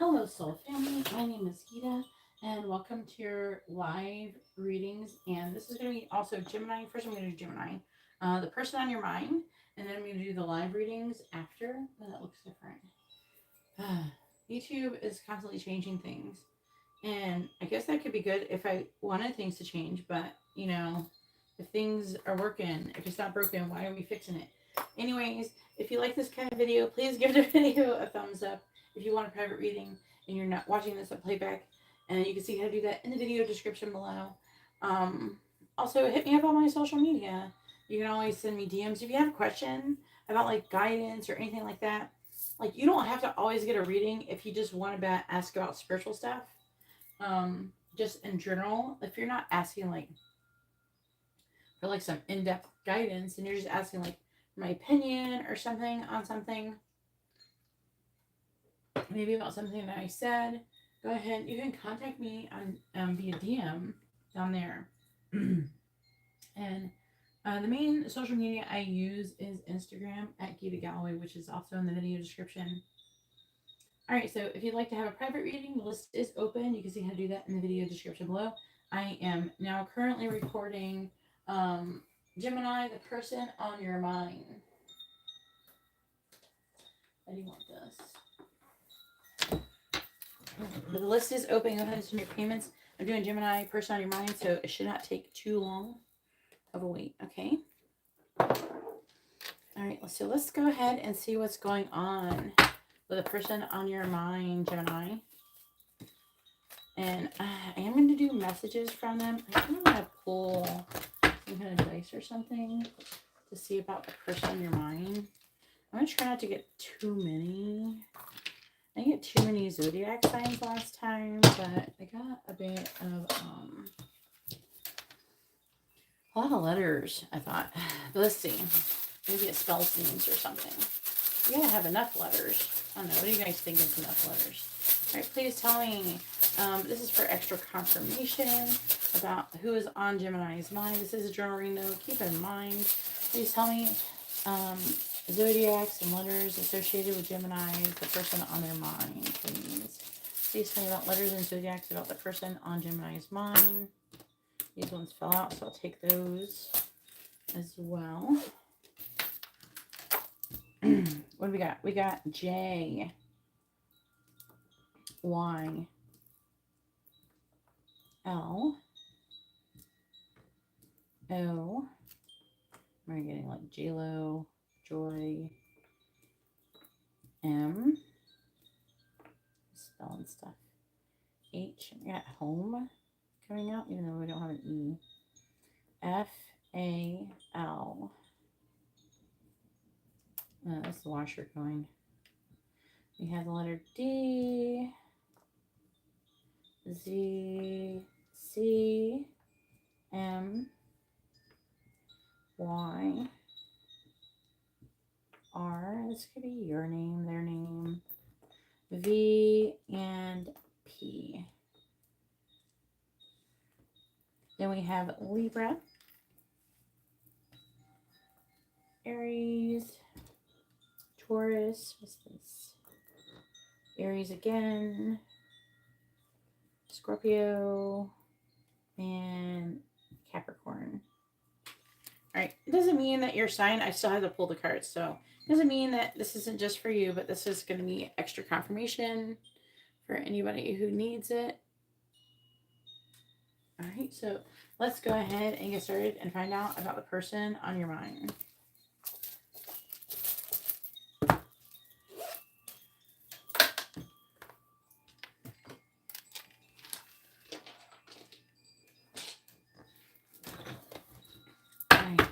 Hello, soul family. My name is Geeta, and welcome to your live readings. And this is going to be also Gemini. First, I'm going to do Gemini, the person on your mind, and then I'm going to do the live readings after. Oh, that looks different. YouTube is constantly changing things, and I guess that could be good if I wanted things to change. But you know, if things are working, if it's not broken, why are we fixing it? Anyways, if you like this kind of video, please give the video a thumbs up. If you want a private reading and you're not watching this at playback, and you can see how to do that in the video description below. Also, hit me up on my social media. You can always send me DMs if you have a question about like guidance or anything like that. Like, you don't have to always get a reading if you just want to ask about spiritual stuff. Just in general, if you're not asking like for like some in-depth guidance and you're just asking like my opinion or something on something, maybe about something that I said, go ahead. You can contact me on via DM down there. And the main social media I use is Instagram at GeetaGalaway, which is also in the video description. All right, so if you'd like to have a private reading, the list is open. You can see how to do that in the video description below. I am now currently recording Gemini, the person on your mind. How do you want this? But the list is open. Go ahead and send your payments. I'm doing Gemini, person on your mind, so it should not take too long of a wait, okay? All right, so let's go ahead and see what's going on with a person on your mind, Gemini. And I am going to do messages from them. I kind of want to pull some kind of dice or something to see about the person on your mind. I'm going to try not to get too many. I didn't get too many zodiac signs last time, but I got a bit of a lot of letters, I thought. But let's see. Maybe it spells names or something. You gotta have enough letters. I don't know. What do you guys think is enough letters? All right, please tell me. This is for extra confirmation about who is on Gemini's mind. This is a journal reading, though. Keep in mind. Please tell me zodiacs and letters associated with Gemini, the person on their mind, please. Please tell me about letters and zodiacs about the person on Gemini's mind. These ones fell out, so I'll take those as well. What do we got? We got J, Y, L, O. We're getting like J-Lo, Joy, M, spelling stuff, H, we got home coming out, even though we don't have an E, F, A, L, that's the washer going, we have the letter D, Z, C, M, Y, R, this could be your name, their name, V, and P. Then we have Libra, Aries, Taurus, what's this? Aries again, Scorpio, and Capricorn. All right, it doesn't mean that your sign, I still have to pull the cards, so it doesn't mean that this isn't just for you, but this is going to be extra confirmation for anybody who needs it. All right, so let's go ahead and get started and find out about the person on your mind.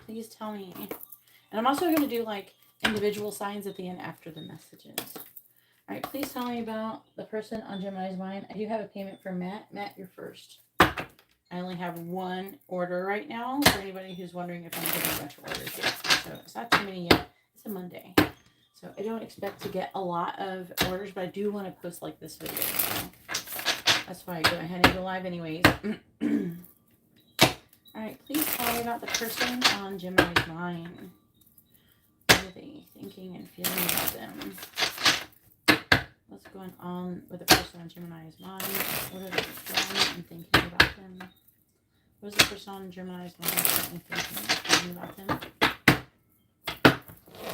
Please tell me. And I'm also going to do like individual signs at the end after the messages. All right, please tell me about the person on Gemini's mind. I do have a payment for Matt. Matt, you're first. I only have one order right now for anybody who's wondering if I'm getting a bunch of orders yet. So it's not too many yet. It's a Monday. So I don't expect to get a lot of orders, but I do want to post like this video. So that's why I go ahead and go live anyways. All right, please tell me about the person on Gemini's mind. What are they thinking and feeling about them? What's going on with the person on Gemini's mind? What are they feeling and thinking about them? What is the person on Gemini's mind currently thinking and feeling about them?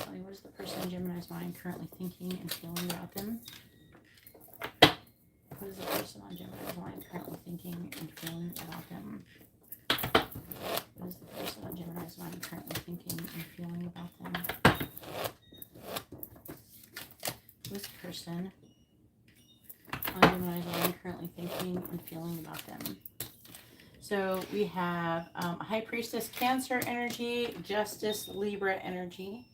Tell me, what is the person on Gemini's mind currently thinking and feeling about them? What is the person on Gemini's mind currently thinking and feeling about them? What is the person on Gemini's mind currently thinking and feeling about them? What is the person on Gemini's mind currently thinking and feeling about them? So we have High Priestess, Cancer energy, Justice, Libra energy.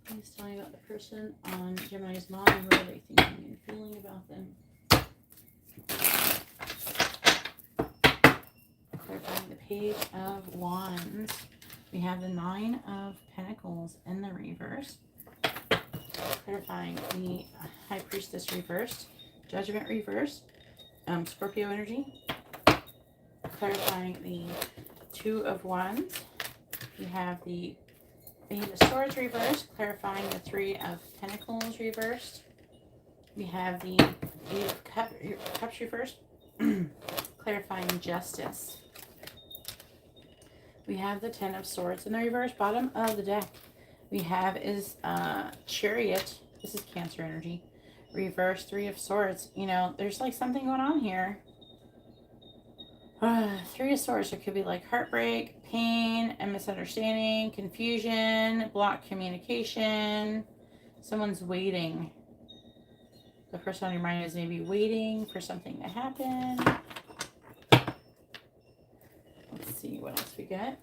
Please tell me about the person on Gemini's mind. What are they thinking and feeling about them? Clarifying the Page of Wands. We have the Nine of Pentacles in the reverse. Clarifying the High Priestess reversed. Judgment reversed. Scorpio energy. Clarifying the Two of Wands. We have the Eight of Swords reversed, clarifying the Three of Pentacles reversed. We have the Eight of Cups reversed, clarifying Justice. We have the Ten of Swords in the reverse. Bottom of the deck we have is Chariot. This is Cancer energy. Reverse, Three of Swords. You know, there's like something going on here. Three of Swords. It could be like heartbreak, pain, and misunderstanding, confusion, blocked communication. Someone's waiting. The person on your mind is maybe waiting for something to happen. Let's see what else we get.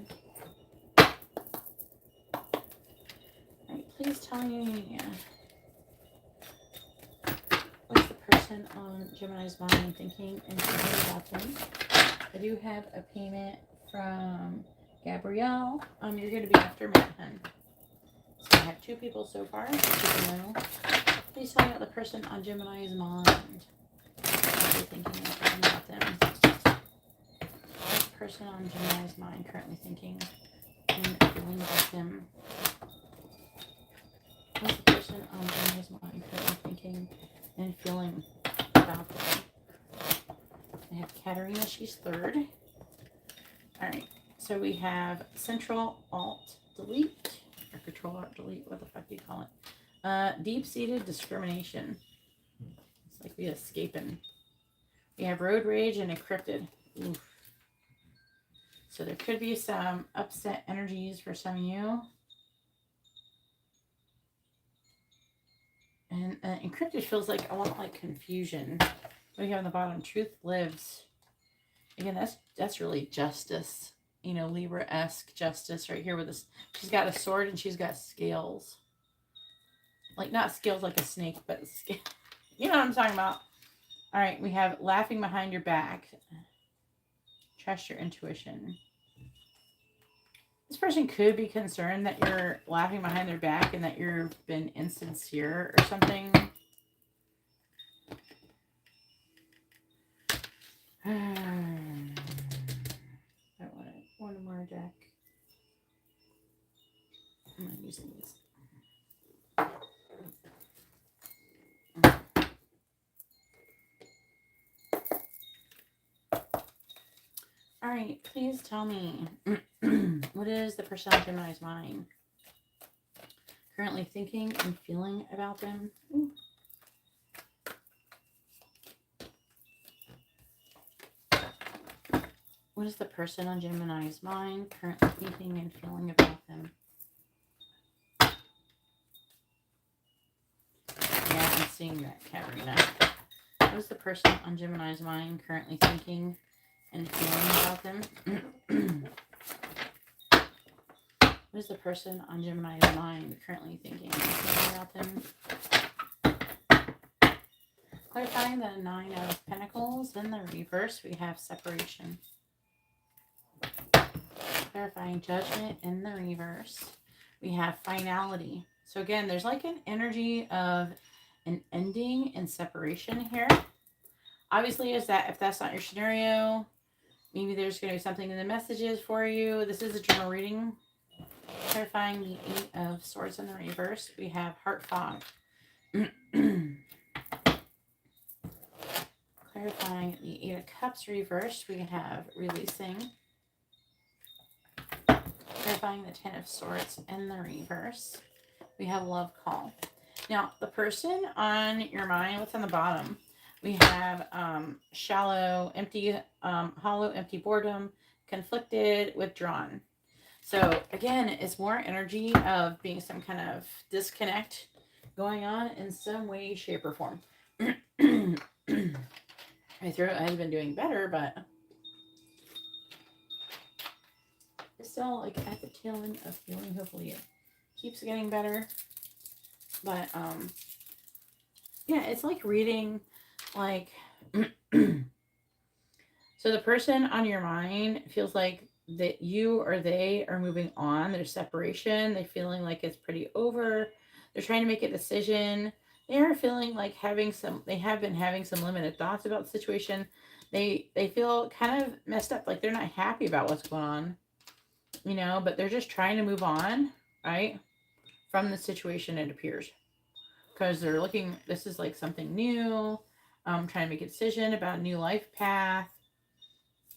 Alright, please tell me what's the person on Gemini's mind thinking and feeling about them. I do have a payment from Gabrielle. You're going to be after Matt, hun. So I have 2 people so far. Please tell me about the person on Gemini's mind. What are they thinking and feeling about them? What's the person on Gemini's mind currently thinking and feeling about them? What's the person on Gemini's mind currently thinking and feeling about them? I have Karina, she's 3rd. Alright, so we have Central Alt Delete, or Control Alt Delete, what the fuck do you call it? Deep-seated discrimination. It's like we escaping. We have Road Rage and Encrypted. Oof. So there could be some upset energies for some of you. And Encrypted feels like a lot like confusion. What do you have on the bottom? Truth lives. Again, that's really justice. You know, Libra-esque justice right here with this. She's got a sword and she's got scales. Like, not scales like a snake, but scales. You know what I'm talking about. All right, we have laughing behind your back. Trust your intuition. This person could be concerned that you're laughing behind their back and that you've been insincere or something. I want one more deck. I'm going to use these. All right, please tell me, what is the person on Gemini's mind currently thinking and feeling about them? Ooh. What is the person on Gemini's mind currently thinking and feeling about them? Yeah, I'm seeing that, Karina. What is the person on Gemini's mind currently thinking and feeling about them? What is the person on Gemini's mind currently thinking and feeling about them? Clarifying the Nine of Pentacles. In the reverse, we have separation. Clarifying Judgment. In the reverse, we have finality. So again, there's like an energy of an ending and separation here. Obviously, if that's not your scenario, maybe there's going to be something in the messages for you. This is a general reading. Clarifying the Eight of Swords in the reverse, we have heart fog. clarifying the 8 of Cups reversed, we have releasing. Clarifying the 10 of Swords in the reverse, we have love call. Now, the person on your mind, what's on the bottom? We have shallow, empty, hollow, empty boredom, conflicted, withdrawn. So, again, it's more energy of being some kind of disconnect going on in some way, shape, or form. My throat has been doing better, but it's still like at the tail end of healing. Hopefully it keeps getting better. But yeah, it's like reading like so the person on your mind feels like that you or they are moving on. There's separation. They're feeling like it's pretty over. They're trying to make a decision. They are feeling like they have been having some limited thoughts about the situation. They feel kind of messed up, like they're not happy about what's going on, you know, but they're just trying to move on, right, from the situation, it appears. Because they're looking, this is like something new, trying to make a decision about a new life path.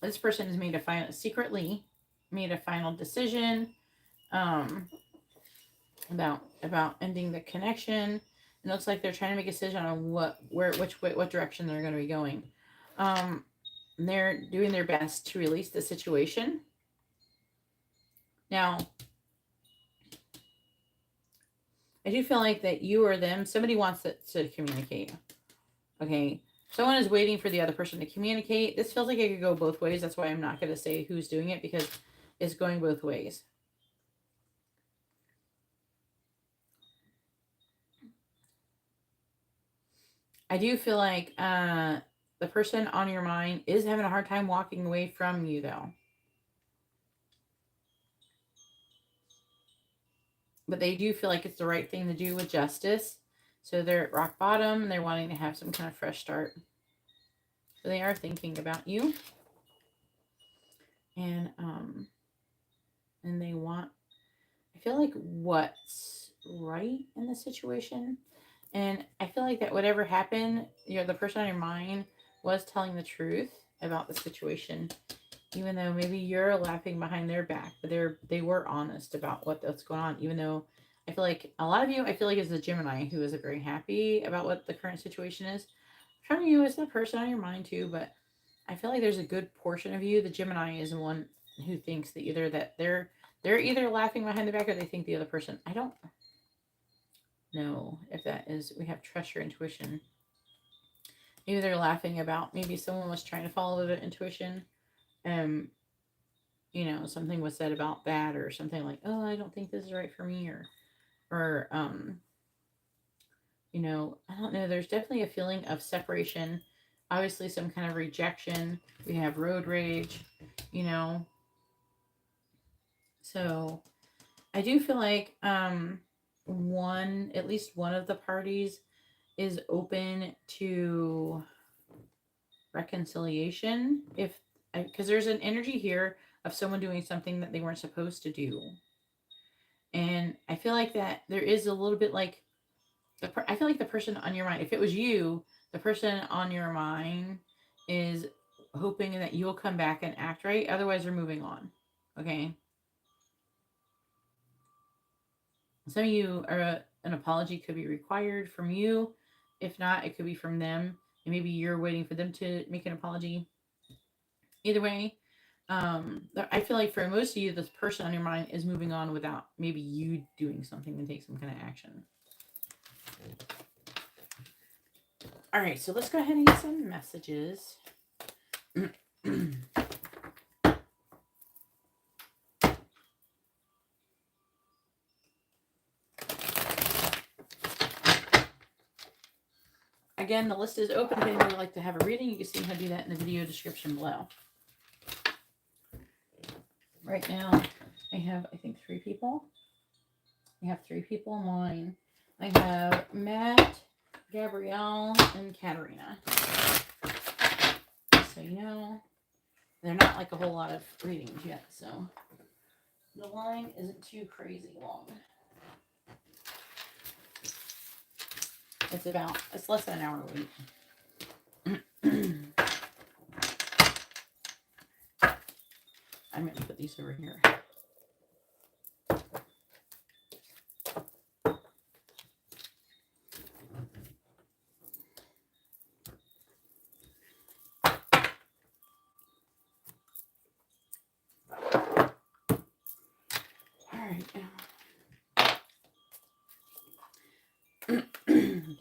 This person has secretly made a final decision about ending the connection. It looks like they're trying to make a decision on what direction they're going to be going. They're doing their best to release the situation. Now, I do feel like that you or them, somebody wants to communicate. Okay. Someone is waiting for the other person to communicate. This feels like it could go both ways. That's why I'm not going to say who's doing it, because it's going both ways. I do feel like the person on your mind is having a hard time walking away from you, though. But they do feel like it's the right thing to do with justice. So they're at rock bottom and they're wanting to have some kind of fresh start. So they are thinking about you. And they want, I feel like, what's right in the situation. And I feel like that whatever happened, the person on your mind was telling the truth about the situation, even though maybe you're laughing behind their back, but they were honest about what's going on. Even though I feel like a lot of you, I feel like it's the Gemini who isn't very happy about what the current situation is. From you, it's the person on your mind too, but I feel like there's a good portion of you. The Gemini is the one who thinks that either that they're either laughing behind the back or they think the other person. I don't know if that is, we have trust your intuition. Maybe they're laughing about, maybe someone was trying to follow their intuition. Something was said about that, or something like, oh, I don't think this is right for me, or I don't know. There's definitely a feeling of separation. Obviously, some kind of rejection. We have road rage, So I do feel like at least one of the parties is open to reconciliation, because there's an energy here of someone doing something that they weren't supposed to do. And I feel like that there is a little bit like, I feel like the person on your mind, if it was you, the person on your mind is hoping that you'll come back and act right. Otherwise, they're moving on. Okay. Some of you an apology could be required from you. If not, it could be from them. And maybe you're waiting for them to make an apology. Either way, I feel like for most of you, this person on your mind is moving on without maybe you doing something and take some kind of action. All right, so let's go ahead and get some messages. Again, the list is open. If anyone would like to have a reading, you can see how to do that in the video description below. Right now, I have, I think, 3 people. I have 3 people in line. I have Matt, Gabrielle, and Karina. So, they're not like a whole lot of readings yet, so the line isn't too crazy long. It's less than an hour wait. put these over here.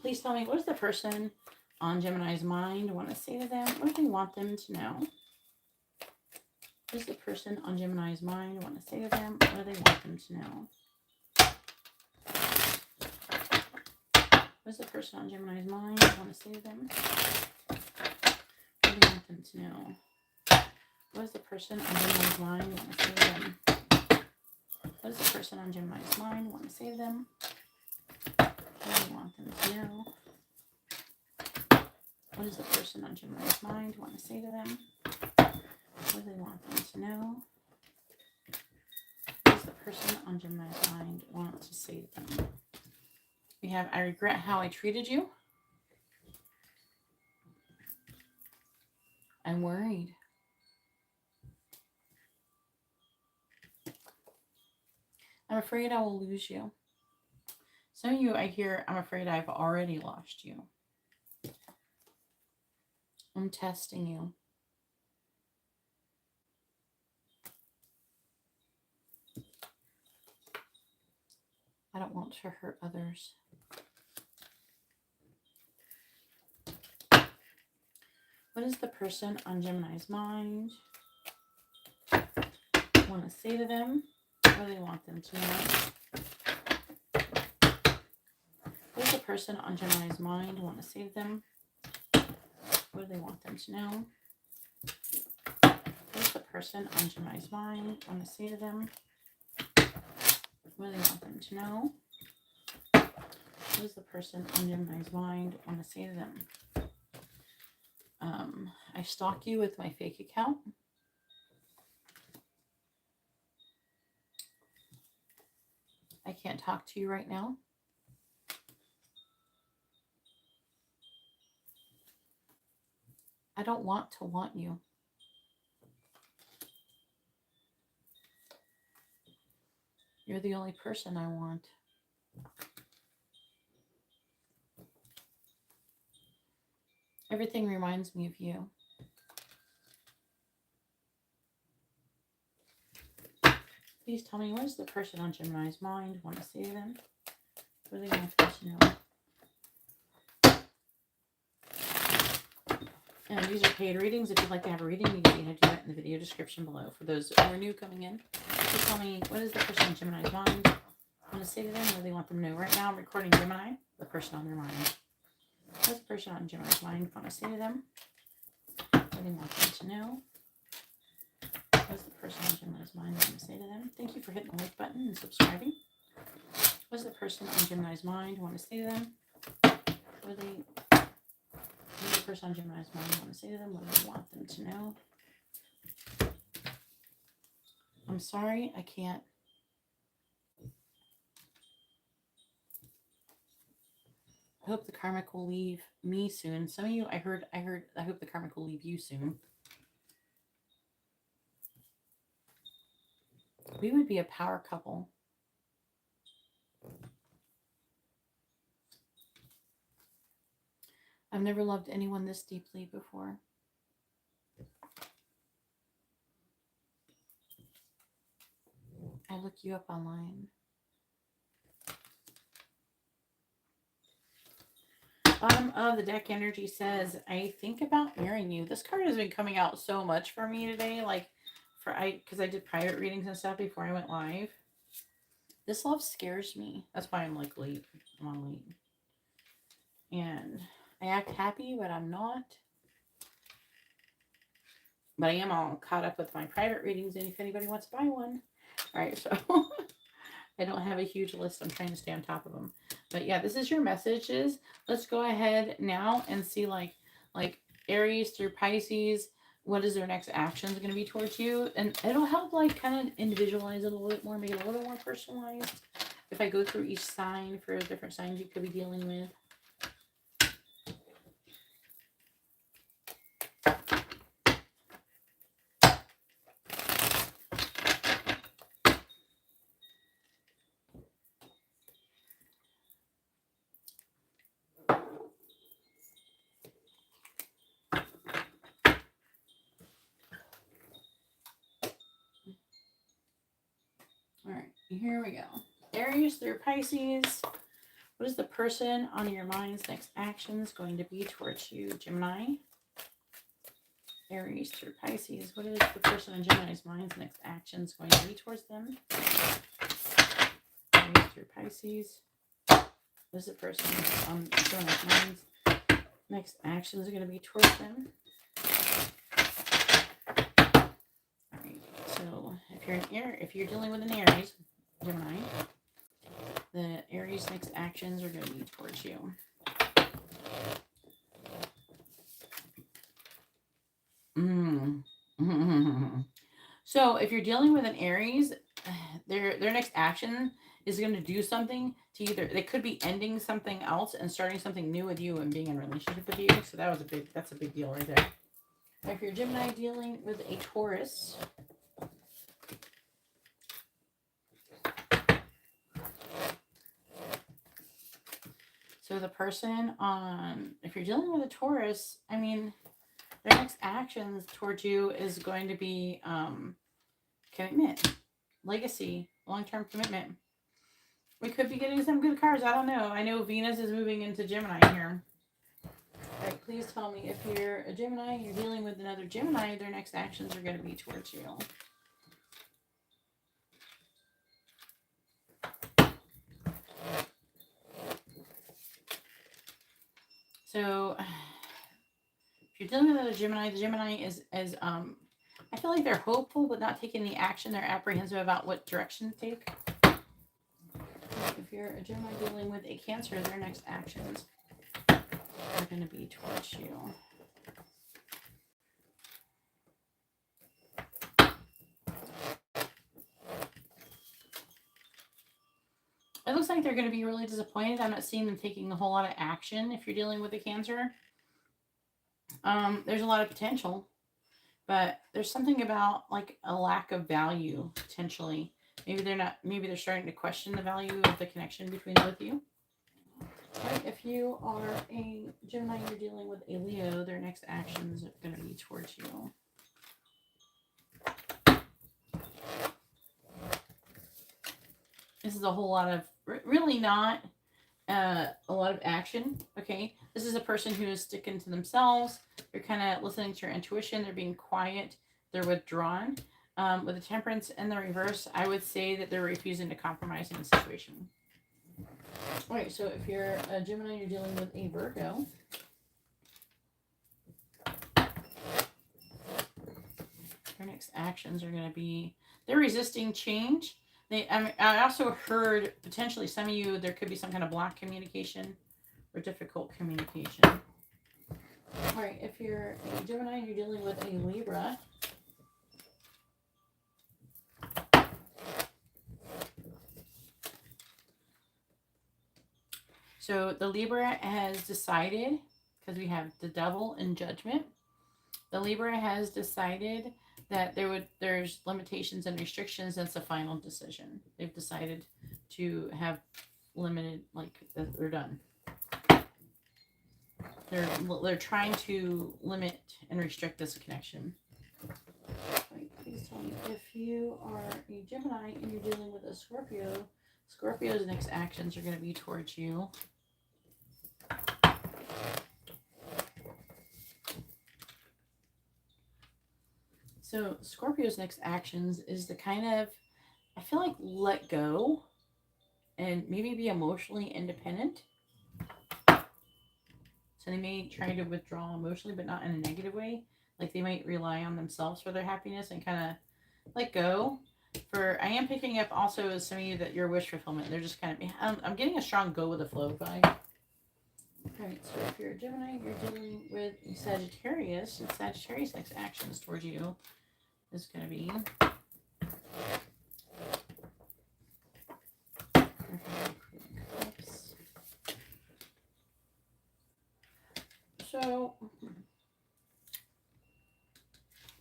Please tell me, what is the person on Gemini's mind want to say to them? What do they want them to know? What does the person on Gemini's mind want to say to them? What do they want them to know? What does the person on Gemini's mind want to say to them? What do they want them to know? What does the person on Gemini's mind want to say to them? What does the person on Gemini's mind want to say to them? What do they want them to know? What does the person on Gemini's mind want to say to them? What do they want them to know? What does the person on Gemini's mind want to say to them? We have, I regret how I treated you. I'm worried. I'm afraid I will lose you. Some of you, I hear, I'm afraid I've already lost you. I'm testing you. I don't want to hurt others. What is the person on Gemini's mind want to say to them? What do they want them to know? What does the person on Gemini's mind want to say to them? What do they want them to know? What does the person on Gemini's mind want to say to them? What do they want them to know? What does the person on Gemini's mind want to say to them? I stalk you with my fake account. I can't talk to you right now. I don't want to want you. You're the only person I want. Everything reminds me of you. Please tell me, what does the person on Gemini's mind want to say to them? What do they want them to know? And these are paid readings. If you'd like to have a reading, you can see how to do that in the video description below. For those who are new coming in, please tell me, what does the person on Gemini's mind want to say to them? What do they want them to know? Right now, I'm recording Gemini, the person on their mind. What does the person on Gemini's mind want to say to them? What do they want them to know? What does the person on Gemini's mind want to say to them? Thank you for hitting the like button and subscribing. What does the person on Gemini's mind want to say to them? What does the person on Gemini's mind want to say to them? What do they want them to know? I'm sorry, I can't. I hope the karmic will leave me soon. Some of you, I hope the karmic will leave you soon. We would be a power couple. I've never loved anyone this deeply before. I look you up online. Bottom of the deck energy says, I think about marrying you. This card has been coming out so much for me today. Like, because I did private readings and stuff before I went live. This love scares me. That's why I'm like late. I'm on late. And I act happy, but I'm not. But I am all caught up with my private readings, and if anybody wants to buy one. All right, so I don't have a huge list. I'm trying to stay on top of them. But yeah, this is your messages. Let's go ahead now and see like Aries through Pisces. What is their next actions going to be towards you? And it'll help like kind of individualize it a little bit more, make it a little more personalized. If I go through each sign for different signs you could be dealing with. here we go. Aries through Pisces. What is the person on your mind's next actions going to be towards you, Gemini? Aries through Pisces. What is the person in Gemini's mind's next actions going to be towards them? Aries through Pisces. What is the person on Gemini's mind's next actions are going to be towards them? All right. So if you're dealing with an Aries, Gemini, the Aries next actions are going to be towards you. So if you're dealing with an Aries, their next action is going to do something to either, they could be ending something else and starting something new with you and being in a relationship with you. So that's a big deal right there. If you're Gemini dealing with a Taurus, so the person on, if you're dealing with a Taurus, I mean, their next actions towards you is going to be commitment, legacy, long-term commitment. We could be getting some good cards. I don't know. I know Venus is moving into Gemini here. All right, please tell me if you're a Gemini, you're dealing with another Gemini, their next actions are going to be towards you. So if you're dealing with a Gemini, the Gemini is I feel like they're hopeful but not taking the action. They're apprehensive about what direction to take. If you're a Gemini dealing with a Cancer, their next actions are going to be towards you. It looks like they're going to be really disappointed. I'm not seeing them taking a whole lot of action if you're dealing with a Cancer. There's a lot of potential, but there's something about like a lack of value potentially. Maybe they're starting to question the value of the connection between both of you. Right, if you are a Gemini, you're dealing with a Leo, their next actions are going to be towards you. This is a whole lot of, really not a lot of action, okay? This is a person who is sticking to themselves. They're kind of listening to your intuition. They're being quiet. They're withdrawn. With the Temperance in the reverse, I would say that they're refusing to compromise in the situation. All right, so if you're a Gemini, you're dealing with a Virgo. Their next actions are going to be, they're resisting change. I also heard potentially some of you, there could be some kind of block communication or difficult communication. All right, if you're a Gemini, you're dealing with a Libra. So the Libra has decided, because we have the Devil in Judgment, the Libra has decided that there's limitations and restrictions. That's a final decision. They've decided to have limited, like they're done. They're trying to limit and restrict this connection. Wait, please tell me if you are a Gemini and you're dealing with a Scorpio. Scorpio's next actions are going to be towards you. So Scorpio's next actions is to kind of, I feel like, let go and maybe be emotionally independent. So they may try to withdraw emotionally, but not in a negative way. Like they might rely on themselves for their happiness and kind of let go. I am picking up also as some of you that your wish fulfillment, they're just kind of, I'm getting a strong go with the flow vibe. All right, so if you're a Gemini, you're dealing with a Sagittarius, and Sagittarius next actions towards you is going to be so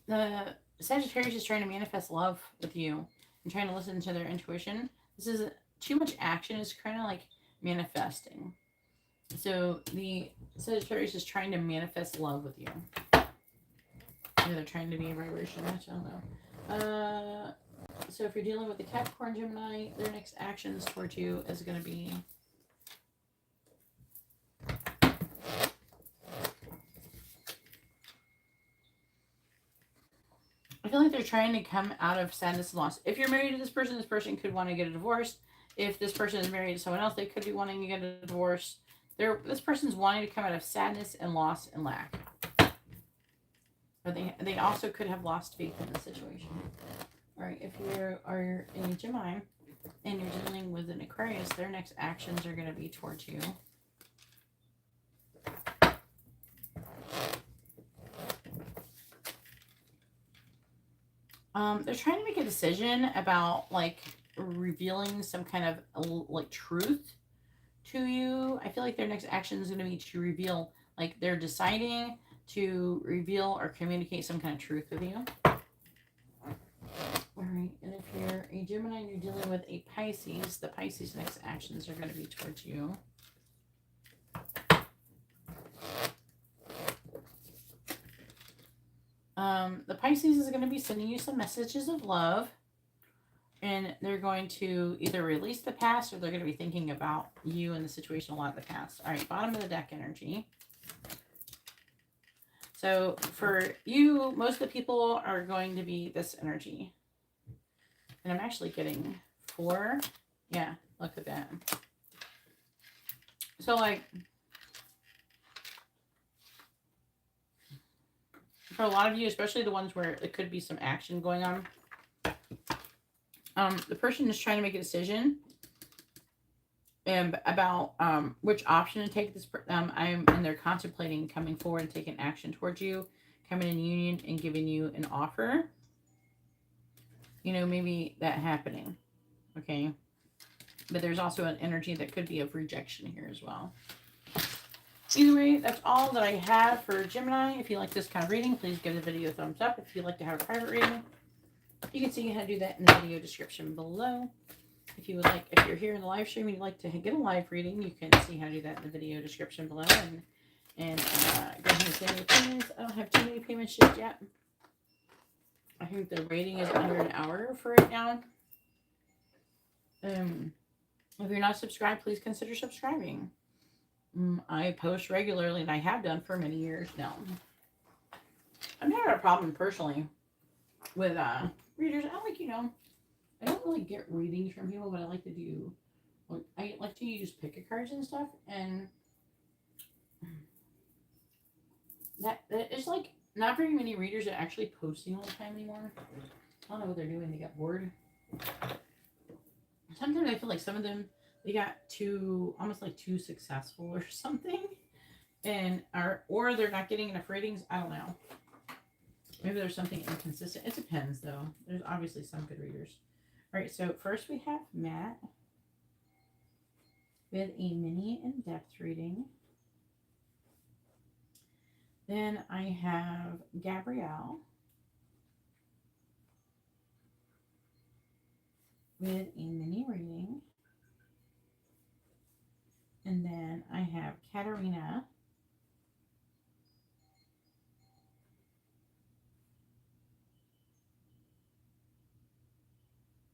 the Sagittarius is trying to manifest love with you and trying to listen to their intuition. This is too much action is kind of like manifesting. So the Sagittarius is trying to manifest love with you. Maybe they're trying to be a vibration match. I don't know. So if you're dealing with the Capricorn Gemini, their next actions towards you is going to be I feel like they're trying to come out of sadness and loss. If you're married to this person could want to get a divorce. If this person is married to someone else, they could be wanting to get a divorce. This person's wanting to come out of sadness and loss and lack. But they also could have lost faith in the situation. All right, if you are a Gemini and you're dealing with an Aquarius, their next actions are going to be towards you. They're trying to make a decision about like revealing some kind of like truth to you. I feel like their next action is going to be to reveal, like they're deciding to reveal or communicate some kind of truth with you. All right, and if you're a Gemini and you're dealing with a Pisces, the Pisces next actions are going to be towards you. The Pisces is going to be sending you some messages of love, and they're going to either release the past or they're going to be thinking about you and the situation a lot in the past. All right, bottom of the deck energy. So for you, most of the people are going to be this energy. And I'm actually getting 4. Yeah, look at that. So like, for a lot of you, especially the ones where it could be some action going on, the person is trying to make a decision about which option to take. And they're contemplating coming forward and taking action towards you, coming in union and giving you an offer. You know, maybe that happening. Okay. But there's also an energy that could be of rejection here as well. Either way, that's all that I have for Gemini. If you like this kind of reading, please give the video a thumbs up. If you'd like to have a private reading, you can see how to do that in the video description below. If you would like, if you're here in the live stream and you'd like to get a live reading, you can see how to do that in the video description below. And go ahead and send me payments. I don't have too many payments shipped yet. I think the rating is under an hour for right now. If you're not subscribed, please consider subscribing. I post regularly, and I have done for many years now. I've never had a problem personally with readers. I don't really get readings from people, but I like to do, I like to use pick-a cards and stuff, and that is like not very many readers are actually posting all the time anymore. I don't know what they're doing. They got bored. Sometimes I feel like some of them, they got almost like too successful or something, or they're not getting enough ratings. I don't know. Maybe there's something inconsistent. It depends, though. There's obviously some good readers. All right, so first we have Matt with a mini in-depth reading. Then I have Gabrielle with a mini reading. And then I have Karina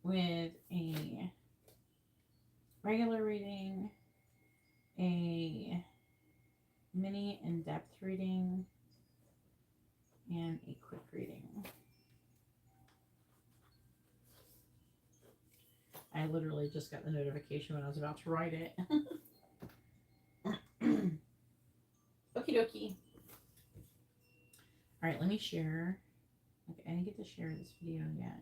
with a regular reading, a mini in-depth reading, and a quick reading. I literally just got the notification when I was about to write it. Okie dokie. All right, let me share. Okay, I didn't get to share this video yet.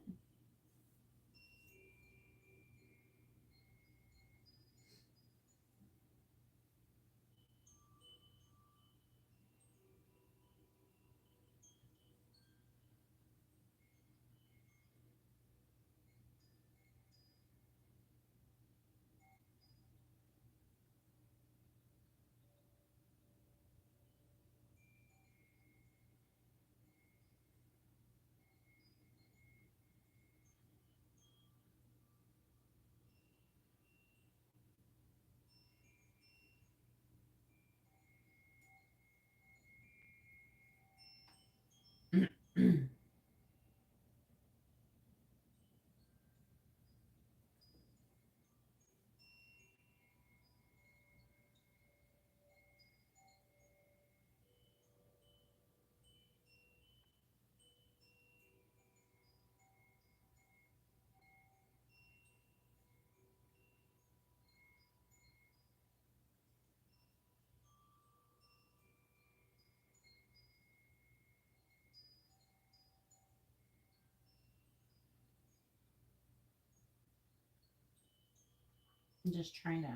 I'm just trying to. All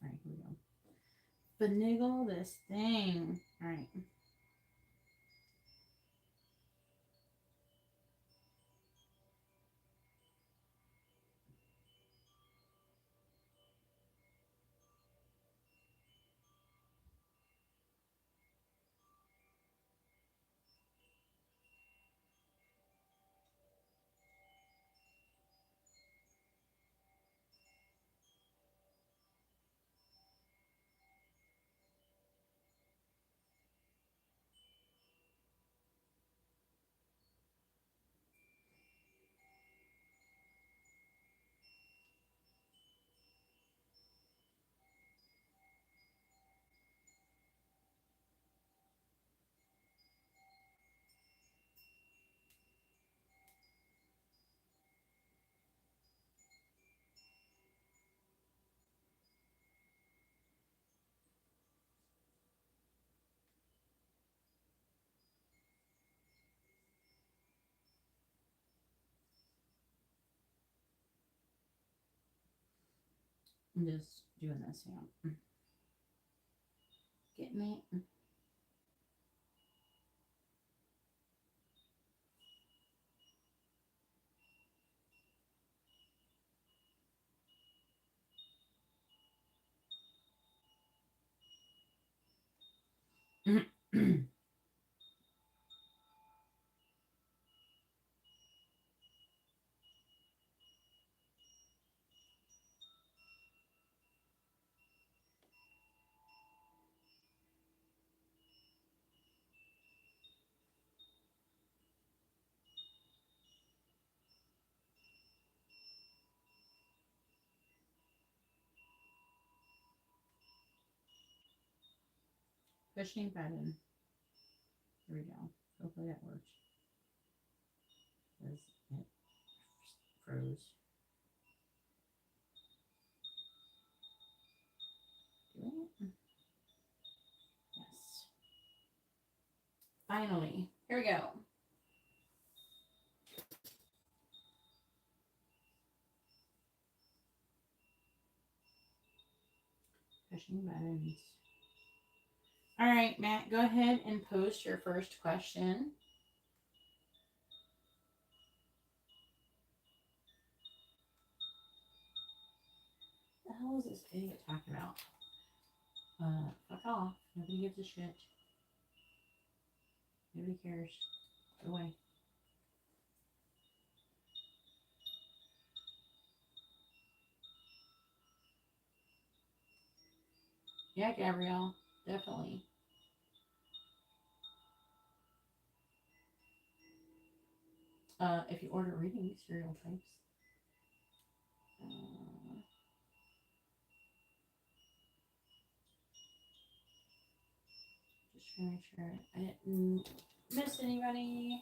right, here we go. Finagle this thing. All right. I'm just doing this now. Getting it. Pushing button. Here we go. Hopefully that works. Because it froze. Doing it? Yes. Finally. Here we go. Pushing buttons. All right, Matt, go ahead and post your first question. What the hell is this idiot talking about? Fuck off. Nobody gives a shit. Nobody cares. Go away. Yeah, Gabrielle. Definitely. If you order reading cereal types. Just trying to make sure I didn't miss anybody.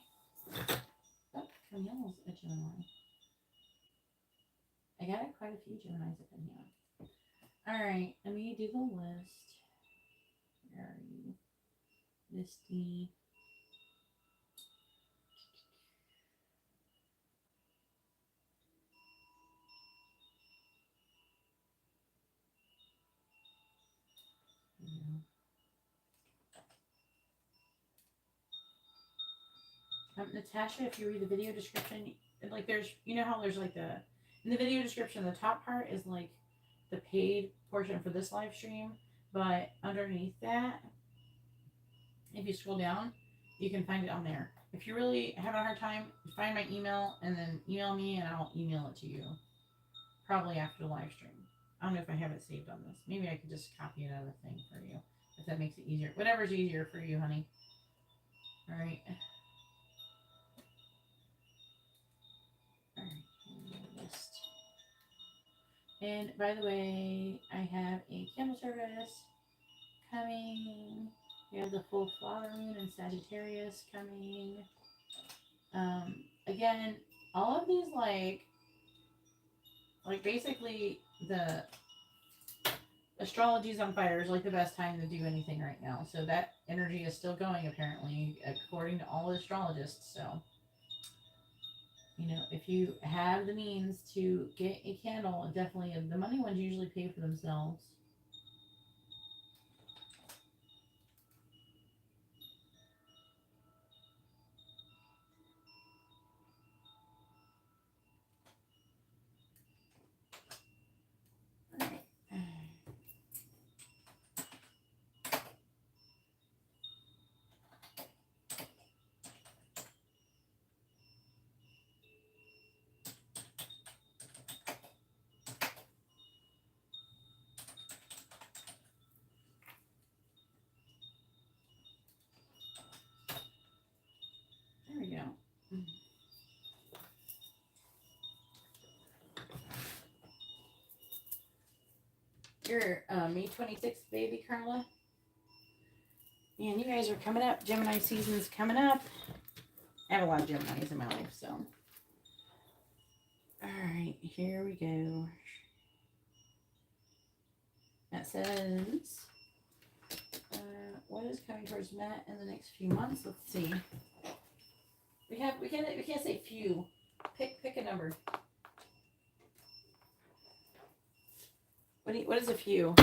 Oh, Camilla's a Gemini. I got quite a few Geminis up in here. Alright, let me do the list. Where are you? Misty. Natasha, if you read the video description, like there's, you know how there's like in the video description, the top part is like the paid portion for this live stream, but underneath that, if you scroll down, you can find it on there. If you really have a hard time, find my email and then email me and I'll email it to you. Probably after the live stream. I don't know if I have it saved on this. Maybe I could just copy it out of the thing for you, if that makes it easier. Whatever's easier for you, honey. All right. All right. List. And by the way, I have a candle service coming. We have the full flower moon and Sagittarius coming. Again, all of these like basically the astrology's on fire is like the best time to do anything right now. So that energy is still going apparently, according to all the astrologists. So You know, if you have the means to get a candle, definitely the money ones usually pay for themselves. All right. There we go. Your May 26th baby, Carla. Man, you guys are coming up. Gemini season's coming up. I have a lot of Geminis in my life, so. Alright, here we go. That says, what is coming towards Matt in the next few months? Let's see. We can't say few. Pick a number. What is a few?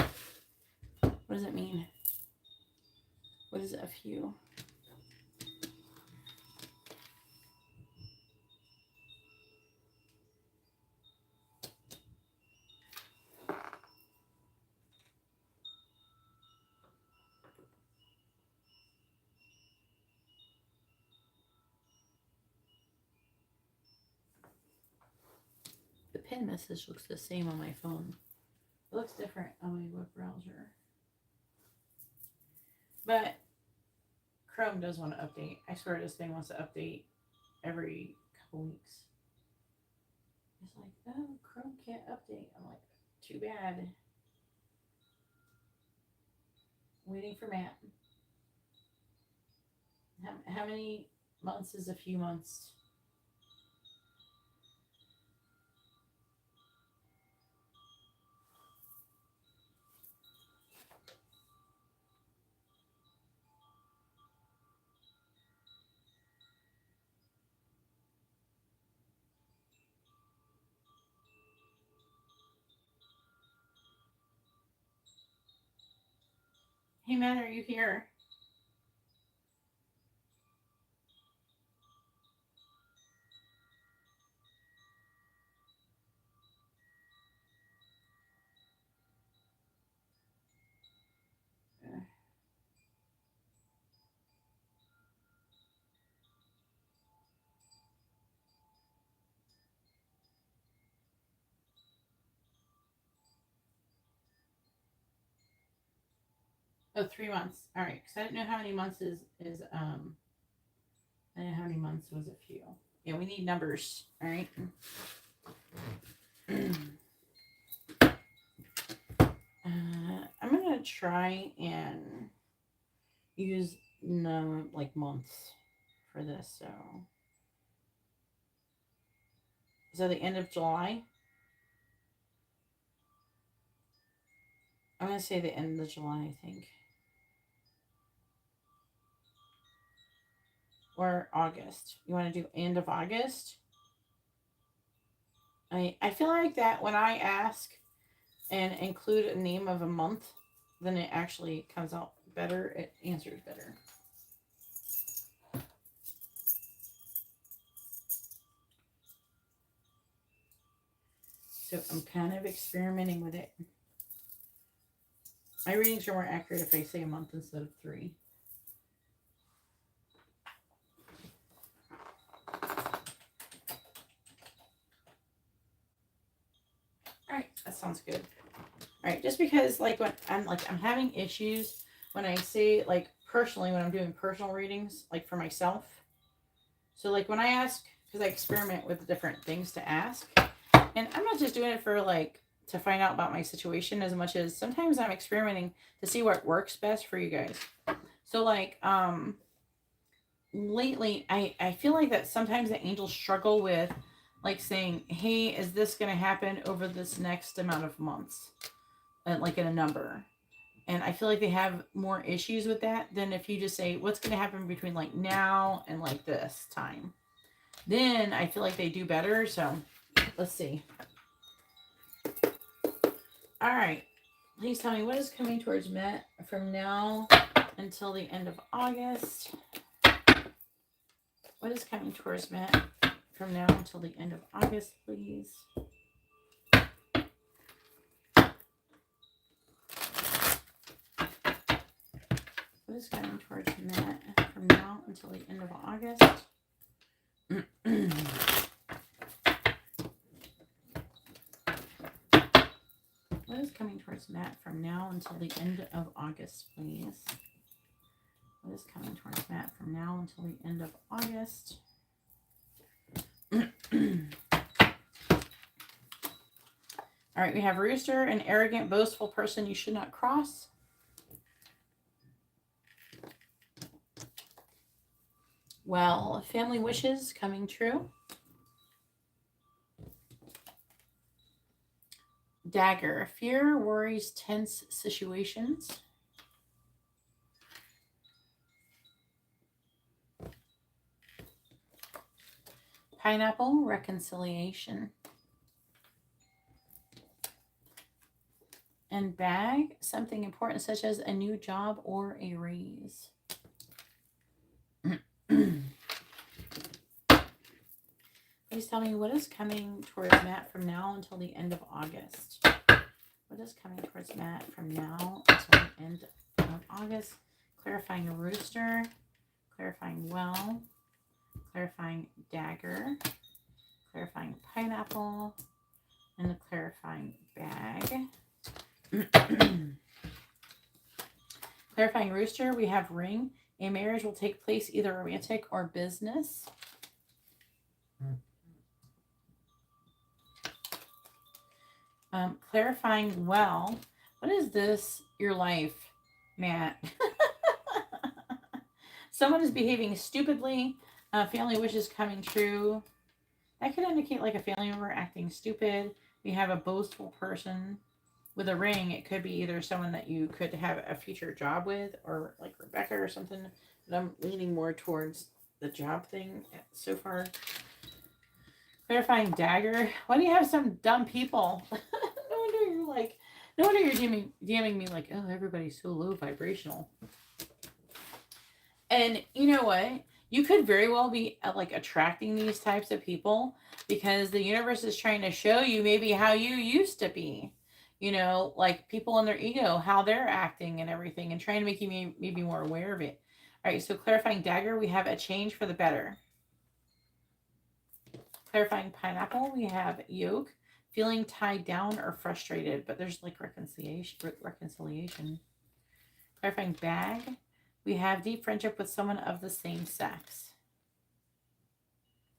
What does it mean? What is a few? The pin message looks the same on my phone. It looks different on my web browser. But Chrome does want to update. I swear this thing wants to update every couple weeks. It's like, oh, Chrome can't update. I'm like, too bad. Waiting for Matt. How many months is a few months? Hey, Matt, are you here? Oh, 3 months. All right, because I didn't know how many months is I didn't know how many months was a few. Yeah, we need numbers. All right. I'm gonna try and use no like months for this. So the end of July. I'm gonna say the end of July, I think, or August. You want to do end of August? I feel like that when I ask and include a name of a month, then it actually comes out better. It answers better. So I'm kind of experimenting with it. My readings are more accurate if I say a month instead of 3. All right, that sounds good. All right, just because like when I'm having issues when I say like personally when I'm doing personal readings like for myself. So like when I ask, because I experiment with different things to ask, and I'm not just doing it for like to find out about my situation as much as sometimes I'm experimenting to see what works best for you guys. So like lately I feel like that sometimes the angels struggle with like saying, hey, is this going to happen over this next amount of months? Like in a number. And I feel like they have more issues with that than if you just say, what's going to happen between like now and like this time. then I feel like they do better. So let's see. All right. Please tell me what is coming towards Matt from now until the end of August. What is coming towards Matt from now until the end of August, please? What is coming towards Matt from now until the end of August? What is coming towards Matt from now until the end of August, please? What is coming towards Matt from now until the end of August? All right, we have Rooster, an arrogant, boastful person you should not cross. Well, family wishes coming true. Dagger, fear, worries, tense situations. Pineapple, reconciliation. And bag, something important such as a new job or a raise. Please tell me what is coming towards Matt from now until the end of August. What is coming towards Matt from now until the end of August? Clarifying a rooster, clarifying well, clarifying dagger, clarifying pineapple, and the clarifying bag. Clarifying rooster, we have ring. A marriage will take place either romantic or business. Clarifying well. What is this? Your life, Matt. Someone is behaving stupidly. Family wishes coming true. That could indicate like a family member acting stupid. We have a boastful person with a ring. It could be either someone that you could have a future job with, or like Rebecca or something. But I'm leaning more towards the job thing so far. Clarifying dagger. Why do you have some dumb people? No wonder you're DMing me like, oh, everybody's so low vibrational. And you know what? You could very well be like attracting these types of people because the universe is trying to show you maybe how you used to be. You know, like people in their ego, how they're acting and everything, and trying to make you maybe more aware of it. All right, so clarifying dagger, we have a change for the better. Clarifying pineapple, we have yoke, feeling tied down or frustrated, but there's like reconciliation. Clarifying bag, we have deep friendship with someone of the same sex.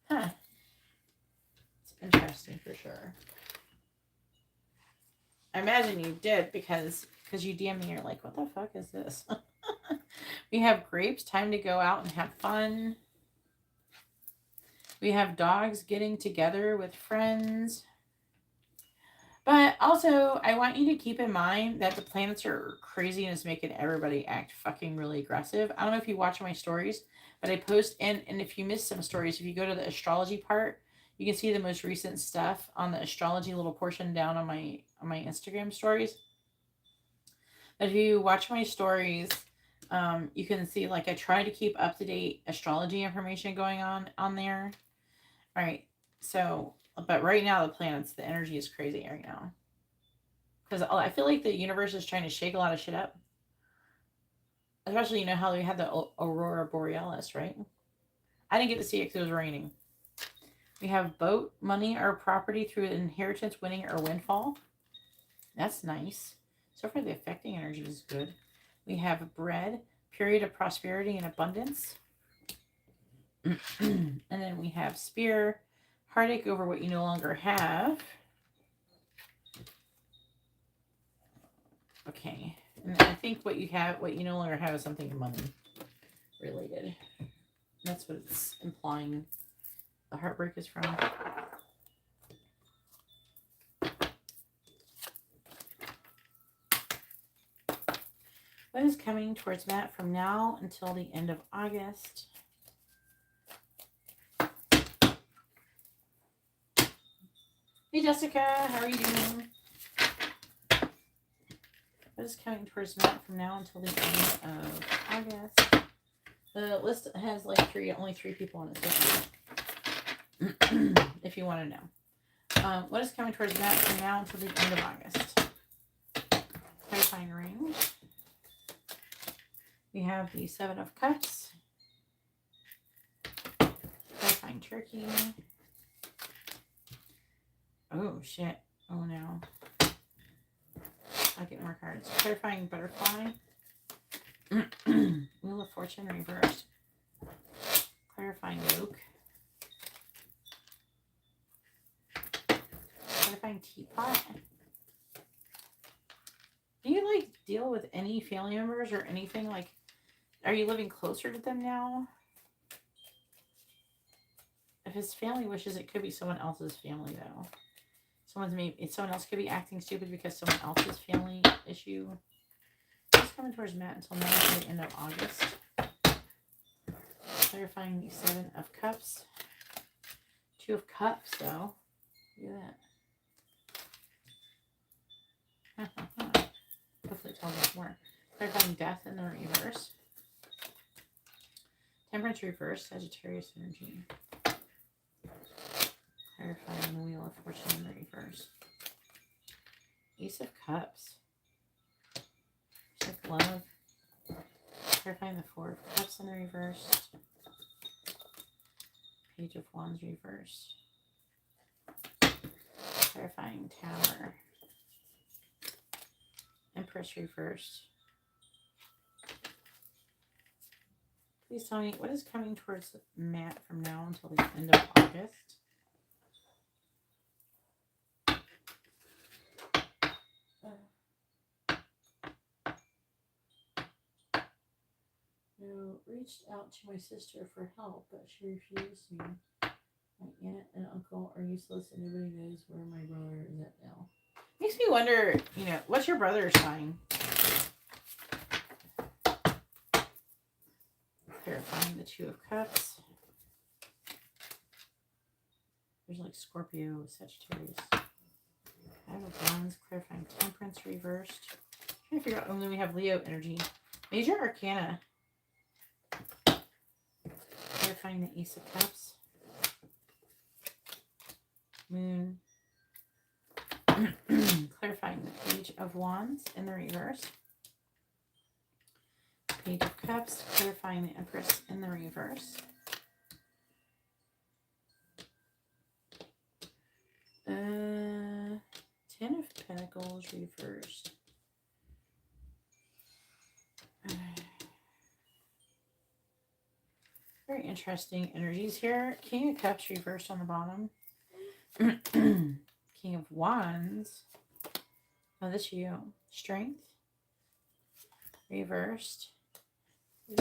Huh. It's interesting for sure. I imagine you did because you DM'd me, you're like, what the fuck is this? We have grapes, time to go out and have fun. We have dogs getting together with friends. But also, I want you to keep in mind that the planets are crazy and is making everybody act fucking really aggressive. I don't know if you watch my stories, but I post, and if you missed some stories, if you go to the astrology part, you can see the most recent stuff on the astrology little portion down on my Instagram stories. But if you watch my stories, you can see like I try to keep up to date astrology information going on there. All right, so but right now the planets, the energy is crazy right now because I feel like the universe is trying to shake a lot of shit up. Especially, you know how we had the aurora borealis, right? I didn't get to see it because it was raining. We have boat, money, or property through inheritance, winning, or windfall. That's nice. So far, the affecting energy is good. We have bread, period of prosperity and abundance. And then we have spear, heartache over what you no longer have. Okay. And I think what you no longer have is something money related. That's what it's implying the heartbreak is from. What is coming towards Matt from now until the end of August? Hey Jessica, how are you doing? What is coming towards Matt from now until the end of August? The list has like only three people on it. So if you want to know. What is coming towards Matt from now until the end of August? Clarifying ring. We have the 7 of Cups. Clarifying turkey. Oh, shit. Oh, no. I'll get more cards. Clarifying butterfly. Wheel of Fortune reversed. Clarifying yoke. Clarifying teapot. Do you, like, deal with any family members or anything? Like, are you living closer to them now? If his family wishes, it could be someone else's family, though. Someone else could be acting stupid because someone else's family issue. It's coming towards Matt until now to the end of August. Clarifying the 7 of Cups. 2 of Cups, though. Look at that. Hopefully it tells us more. Clarifying death in the reverse. Temperance reverse, Sagittarius energy. Clarifying the Wheel of Fortune in the reverse. Ace of Cups. Check love. Clarifying the 4 of Cups in the reverse. Page of Wands reverse. Clarifying Tower. Empress reverse. Please tell me what is coming towards Matt from now until the end of August. Reached out to my sister for help, but she refused me. My aunt and uncle are useless, and nobody knows where my brother is at now. Makes me wonder, what's your brother's sign? Clarifying the 2 of Cups. There's like Scorpio, Sagittarius. 5 of Wands, clarifying Temperance reversed. I'm trying to figure out, then we have Leo energy. Major Arcana. Clarifying the Ace of Cups. Moon. Clarifying the Page of Wands in the reverse. Page of Cups. Clarifying the Empress in the reverse. Ten of Pentacles reversed. Very interesting energies here. King of Cups reversed on the bottom. King of Wands. Oh, this you. Strength. Reversed. He's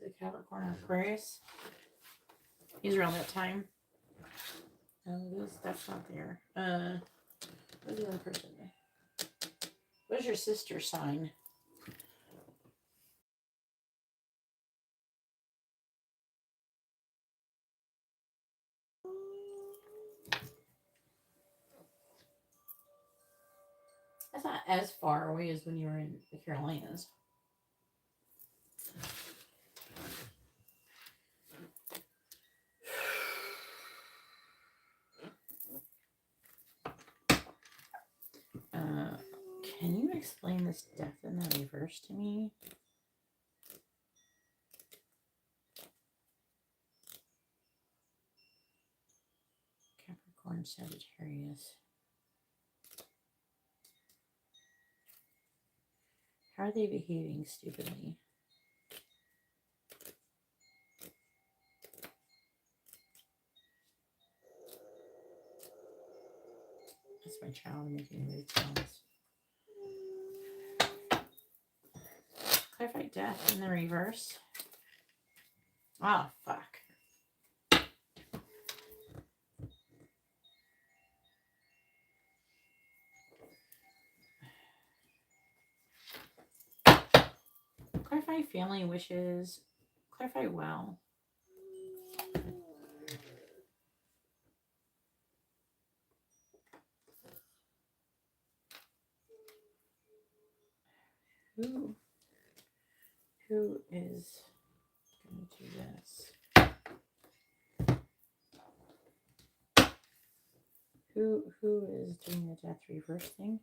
a Capricorn Aquarius. He's around that time. That's not there. What's the other person? What's your sister's sign? That's not as far away as when you were in the Carolinas. Can you explain this death in the reverse to me? Capricorn, Sagittarius. How are they behaving stupidly? That's my child making weird sounds. Clarify death in the reverse. Oh, fuck. Clarify family wishes. Clarify well. Who is going to do this? Who is doing the death reverse thing?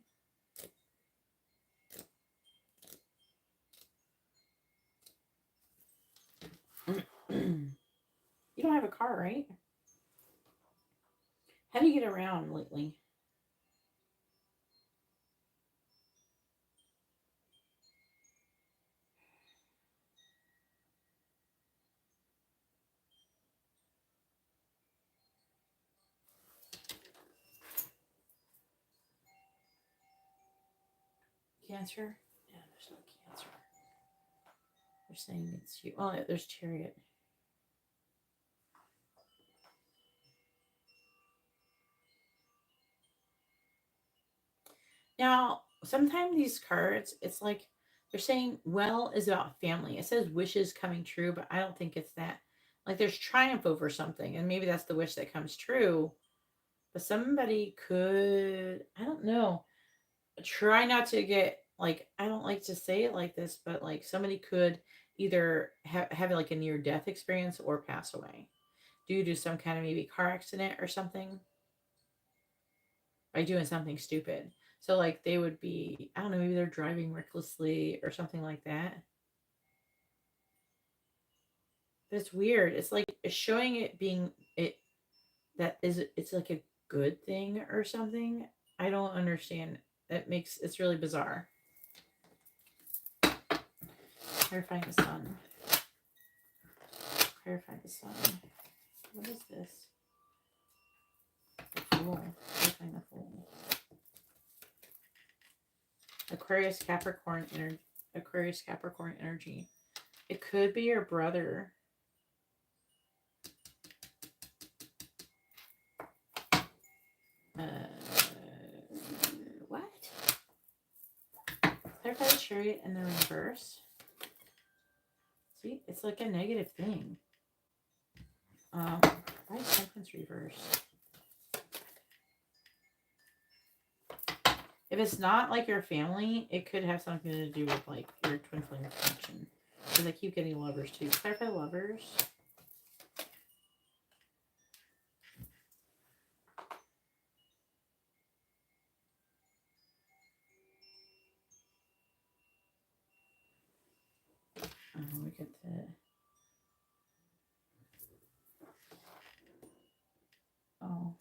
You don't have a car, right? How do you get around lately? Cancer? Yeah, there's no cancer. They're saying it's you. Oh, there's Chariot. Now, sometimes these cards, it's like they're saying well is about family. It says wishes coming true, but I don't think it's that. Like there's triumph over something, and maybe that's the wish that comes true. But somebody could, I don't know, try not to get like, I don't like to say it like this, but like somebody could either have like a near death experience or pass away due to some kind of maybe car accident or something by doing something stupid. So like they would be, I don't know, maybe they're driving recklessly or something like that. But it's weird. It's like it's showing it being it that is it's like a good thing or something. I don't understand. It's really bizarre. Clarifying the sun. Clarify the sun. What is this? The Fool. Clarifying the Fool. Aquarius Capricorn energy. Aquarius Capricorn energy. It could be your brother. What? Clarify the Chariot in the reverse. See, it's like a negative thing. Why is Temperance reverse? If it's not like your family, it could have something to do with like your twin flame connection. Because I keep getting Lovers too. Clarify Lovers. We get the. Oh.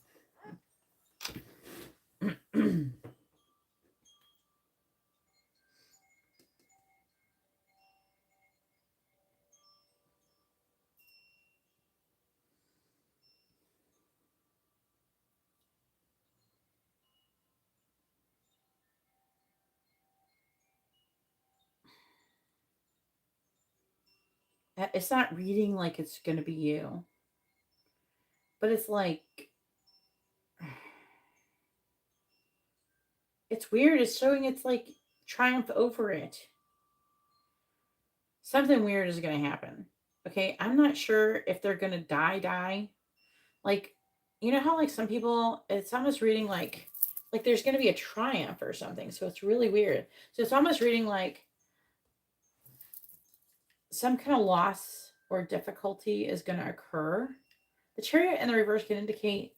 It's not reading like it's going to be you. But it's like. It's weird. It's showing it's like triumph over it. Something weird is going to happen. Okay, I'm not sure if they're going to die. Like, you know how like some people, it's almost reading like there's going to be a triumph or something. So it's really weird. So it's almost reading like some kind of loss or difficulty is going to occur. The Chariot in the reverse can indicate,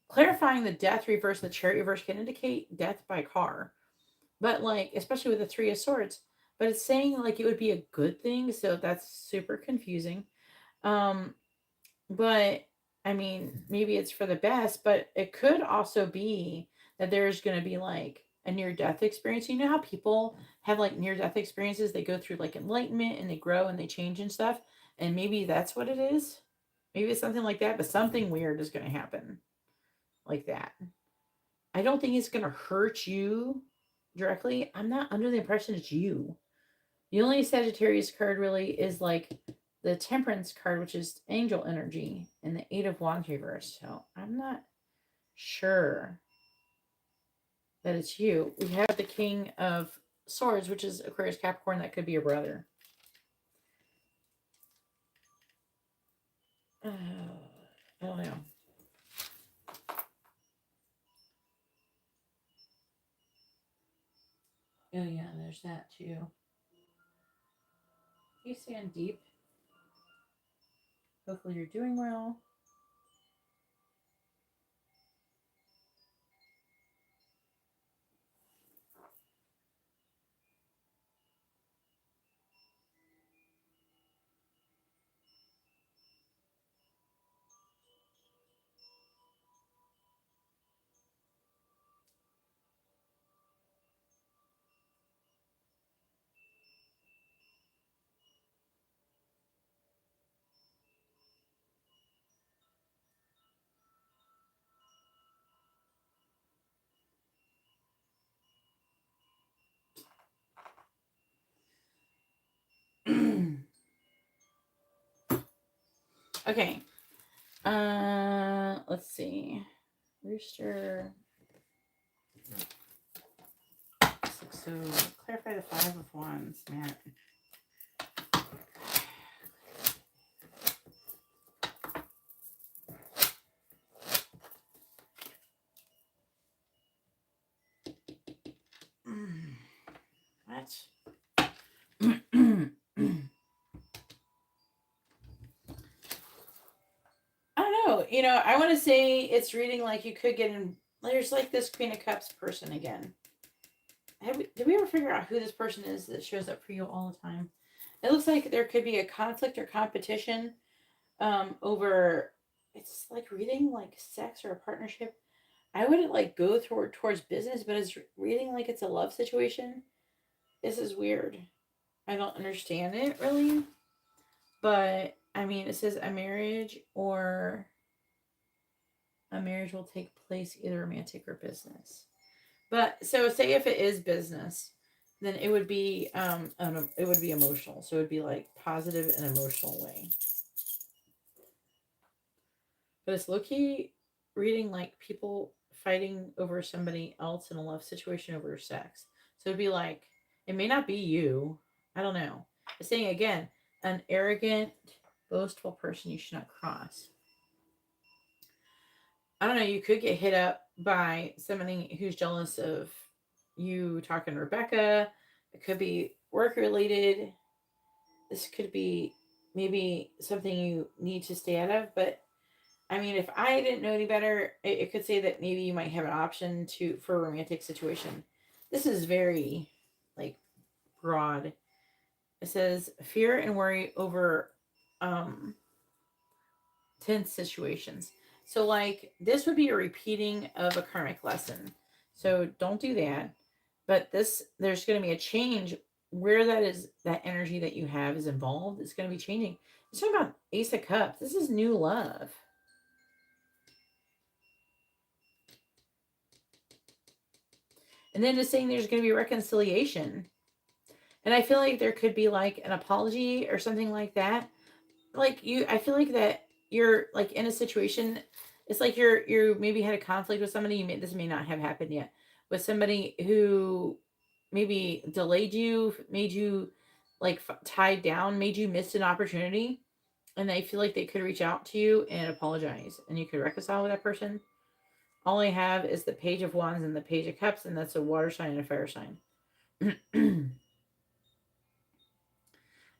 clarifying the death reverse, the Chariot reverse can indicate death by car. But like, especially with the Three of Swords, but it's saying like it would be a good thing. So that's super confusing. But I mean, maybe it's for the best, but it could also be that there's going to be like a near death experience. You know how people have like near death experiences? They go through like enlightenment and they grow and they change and stuff. And maybe that's what it is. Maybe it's something like that, but something weird is going to happen like that. I don't think it's going to hurt you directly. I'm not under the impression it's you. The only Sagittarius card really is like the Temperance card, which is angel energy, and the Eight of Wands reverse. So I'm not sure that it's you. We have the King of Swords, which is Aquarius Capricorn. That could be your brother. I don't know. Oh yeah, there's that too. Peace and deep. Hopefully you're doing well. Okay. Let's see. Rooster. So clarify the 5 of Wands, Matt. What? I don't know. You know, I want to say it's reading like you could get in. There's like this Queen of Cups person again. Did we ever figure out who this person is that shows up for you all the time? It looks like there could be a conflict or competition over. It's like reading like sex or a partnership. I wouldn't like go towards business, but it's reading like it's a love situation. This is weird. I don't understand it really, but I mean, it says a marriage will take place either romantic or business. But so say if it is business, then it would be it would be emotional. So it would be like positive and emotional way. But it's low-key reading like people fighting over somebody else in a love situation over sex. So it'd be like it may not be you. I don't know. It's saying again, an arrogant, boastful person you should not cross. I don't know, you could get hit up by somebody who's jealous of you talking to Rebecca. It could be work related. This could be maybe something you need to stay out of. But I mean, if I didn't know any better, it could say that maybe you might have an option for a romantic situation. This is very like broad. It says fear and worry over tense situations. So like this would be a repeating of a karmic lesson. So don't do that. But there's going to be a change where that energy that you have is involved. It's going to be changing. It's talking about Ace of Cups. This is new love. And then just saying there's going to be reconciliation. And I feel like there could be like an apology or something like that. Like I feel like that you're like in a situation. It's like you maybe had a conflict with somebody. This may not have happened yet, with somebody who maybe delayed you, made you like tied down, made you miss an opportunity, and they feel like they could reach out to you and apologize, and you could reconcile with that person. All I have is the Page of Wands and the Page of Cups, and that's a water sign and a fire sign. And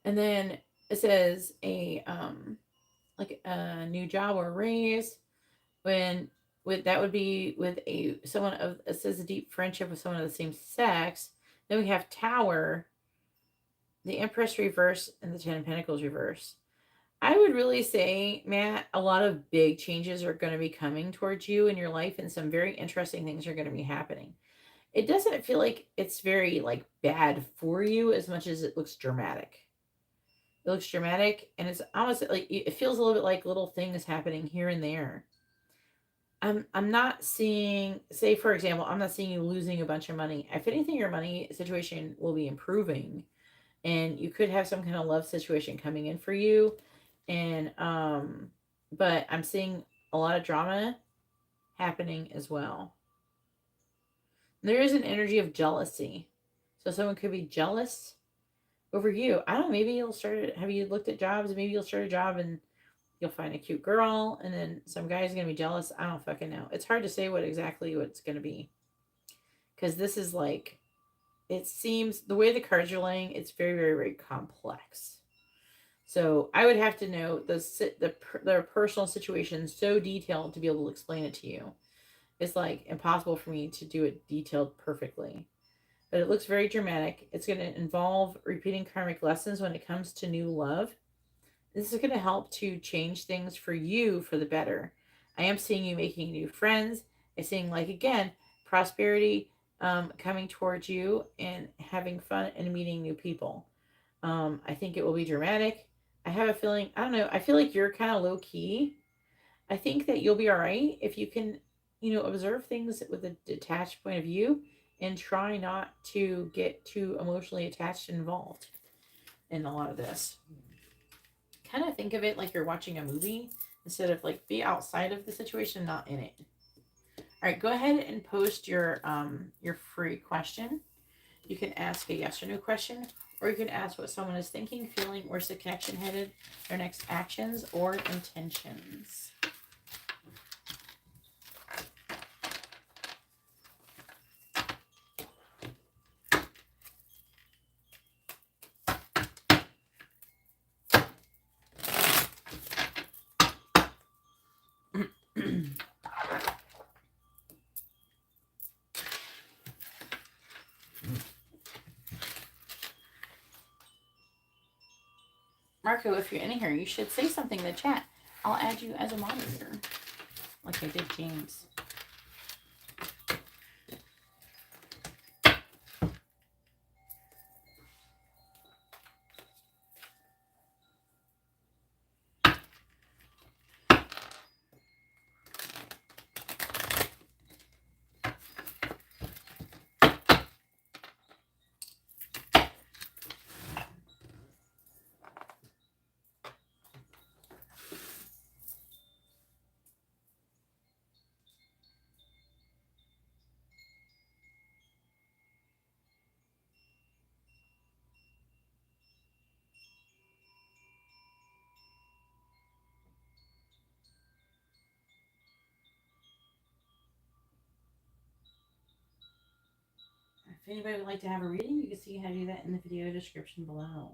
then it says like a new job or raise. When with that would be with someone of, it says a deep friendship with someone of the same sex. Then we have Tower, the Empress reverse, and the Ten of Pentacles reverse. I would really say, Matt, a lot of big changes are going to be coming towards you in your life, and some very interesting things are going to be happening. It doesn't feel like it's very like bad for you as much as it looks dramatic. It looks dramatic, and it's almost like it feels a little bit like little things happening here and there. I'm not seeing, say for example, I'm not seeing you losing a bunch of money. If anything, your money situation will be improving, and you could have some kind of love situation coming in for you. And but I'm seeing a lot of drama happening as well. There is an energy of jealousy. So someone could be jealous over you. I don't know, maybe you'll start, have you looked at jobs? Maybe you'll start a job and you'll find a cute girl, and then some guy's gonna be jealous. I don't fucking know. It's hard to say what it's gonna be, because this is like, it seems the way the cards are laying, it's very, very, very complex. So I would have to know their personal situation so detailed to be able to explain it to you. It's like impossible for me to do it detailed perfectly. But it looks very dramatic. It's going to involve repeating karmic lessons when it comes to new love. This is going to help to change things for you for the better. I am seeing you making new friends. I'm seeing, like, again, prosperity coming towards you and having fun and meeting new people. I think it will be dramatic. I have a feeling, I don't know, I feel like you're kind of low key. I think that you'll be all right if you can, observe things with a detached point of view and try not to get too emotionally attached and involved in a lot of this. Kind of think of it like you're watching a movie instead of like be outside of the situation, not in it. All right, go ahead and post your free question. You can ask a yes or no question, or you can ask what someone is thinking, feeling, where's the connection headed, their next actions or intentions. Marco, if you're in here, you should say something in the chat. I'll add you as a moderator, like I did James. If anybody would like to have a reading, you can see how to do that in the video description below.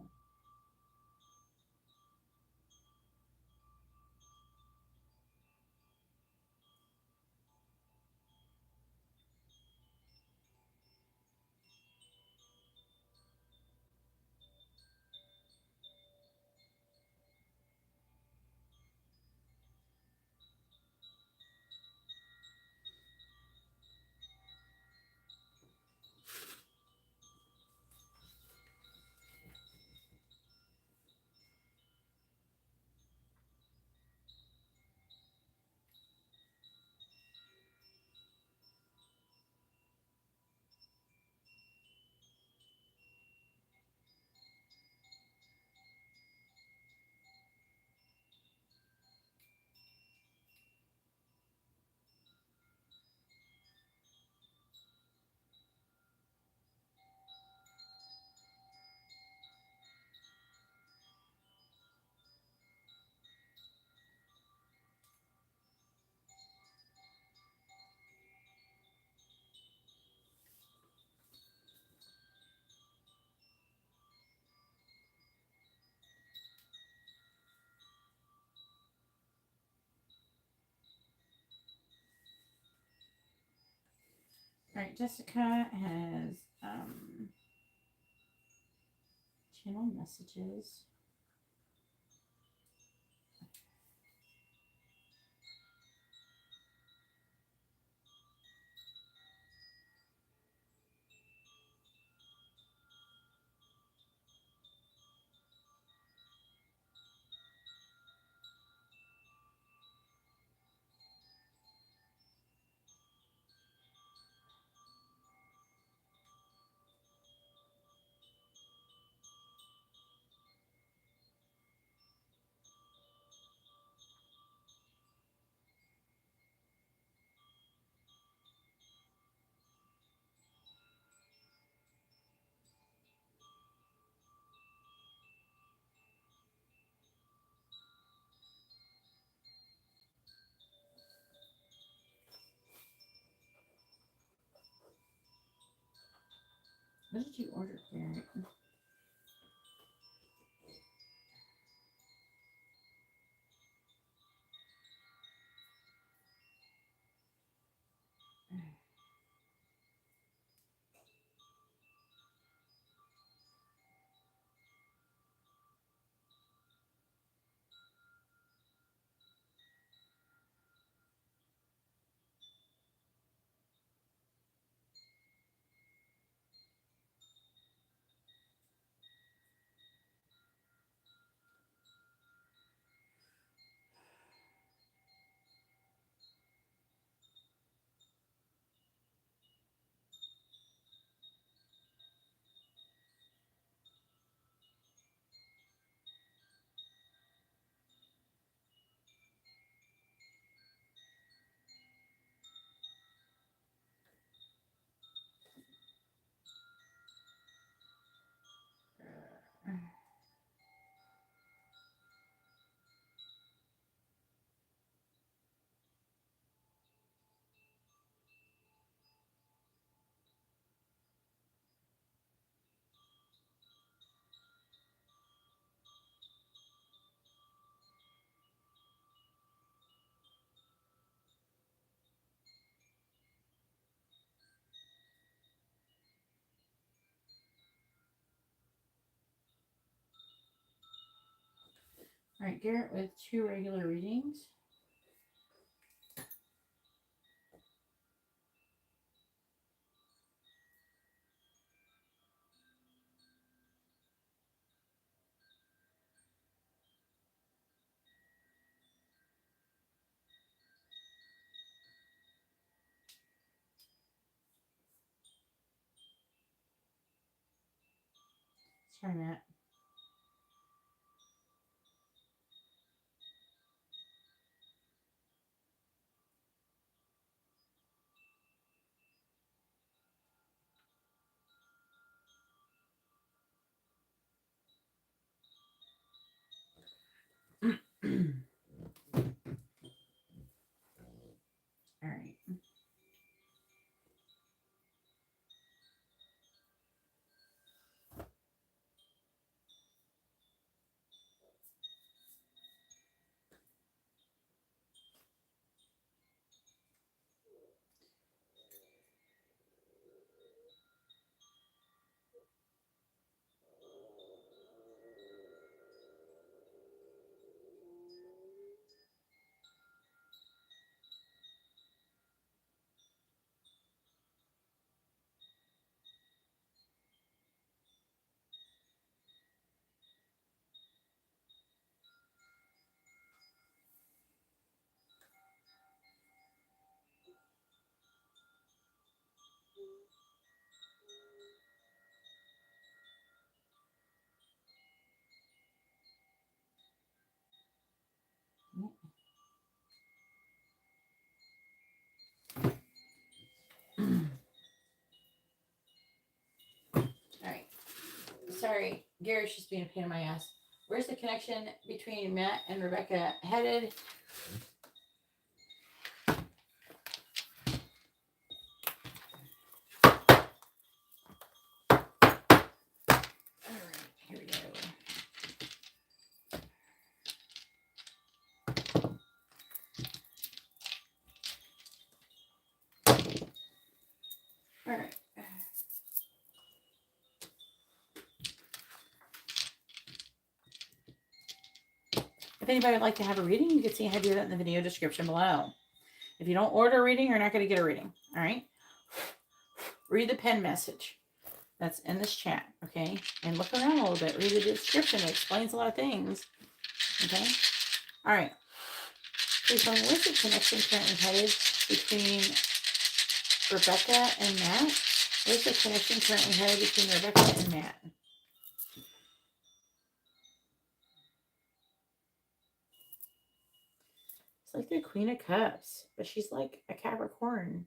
All right, Jessica has channel messages. What did you order, Garrett? All right, Garrett with 2 regular readings. Sorry, Matt. All right. All right. Sorry, Garrett's just being a pain in my ass. Where's the connection between Matt and Rebecca headed? All right, here we go. All right. If anybody would like to have a reading, you can see how to do that in the video description below. If you don't order a reading, you're not going to get a reading. All right. Read the pen message that's in this chat. Okay. And look around a little bit. Read the description. It explains a lot of things. Okay. All right. Please tell me, where's the connection currently headed between Rebecca and Matt? Where's the connection currently headed between Rebecca and Matt? It's like the Queen of Cups, but she's like a Capricorn.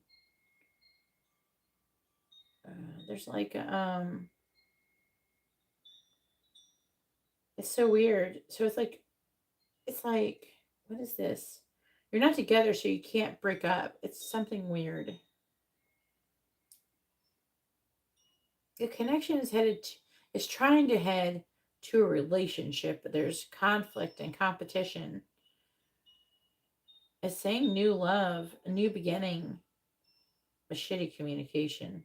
There's like it's so weird. So it's like what is this? You're not together, so you can't break up. It's something weird. The connection is trying to head to a relationship, but there's conflict and competition. It's saying new love, a new beginning, but shitty communication.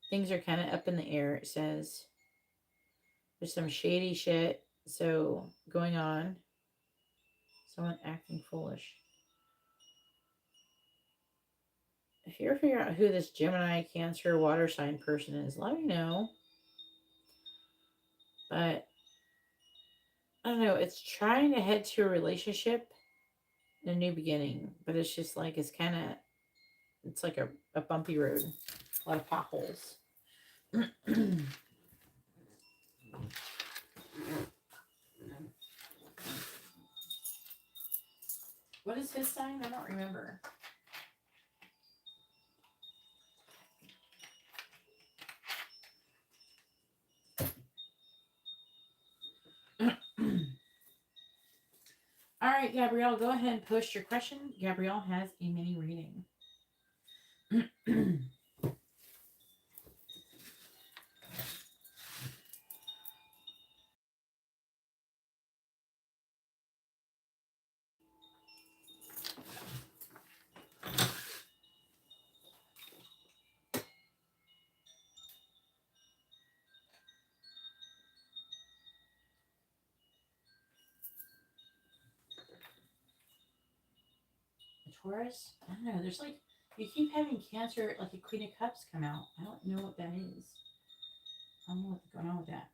Things are kind of up in the air, it says. There's some shady shit going on. Someone acting foolish. If you ever figure out who this Gemini, Cancer, water sign person is, let me know. But I don't know. It's trying to head to a relationship and a new beginning. But it's just like, it's like a bumpy road. A lot of potholes. What is his sign? I don't remember. All right, Gabrielle, go ahead and post your question. Gabrielle has a mini reading. Taurus? I don't know. There's like, you keep having Cancer, like a Queen of Cups come out. I don't know what that is. I don't know what's going on with that.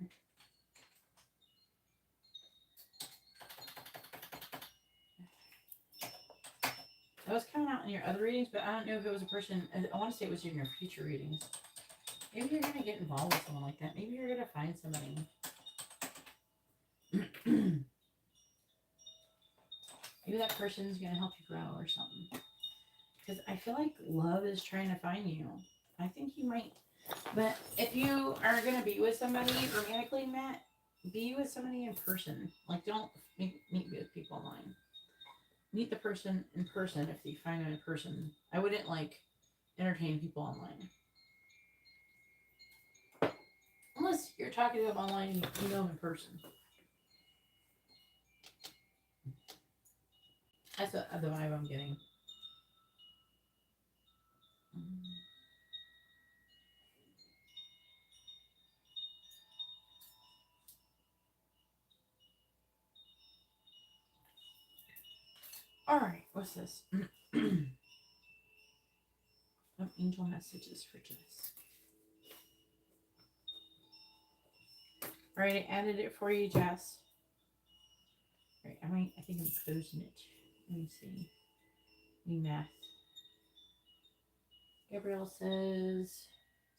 That was coming out in your other readings, but I don't know if it was a person. I want to say it was in your future readings. Maybe you're going to get involved with someone like that. Maybe you're going to find somebody. Maybe that person's going to help you grow or something. Because I feel like love is trying to find you. I think you might. But if you are going to be with somebody romantically, Matt, be with somebody in person. Like, don't meet with people online. Meet the person in person if you find them in person. I wouldn't, like, entertain people online. Unless you're talking to them online and you know them in person. That's the vibe I'm getting. Alright, what's this? What angel messages for Jess? Alright, I added it for you, Jess. Alright, I think I'm closing it. Let me see. Me math. Gabrielle says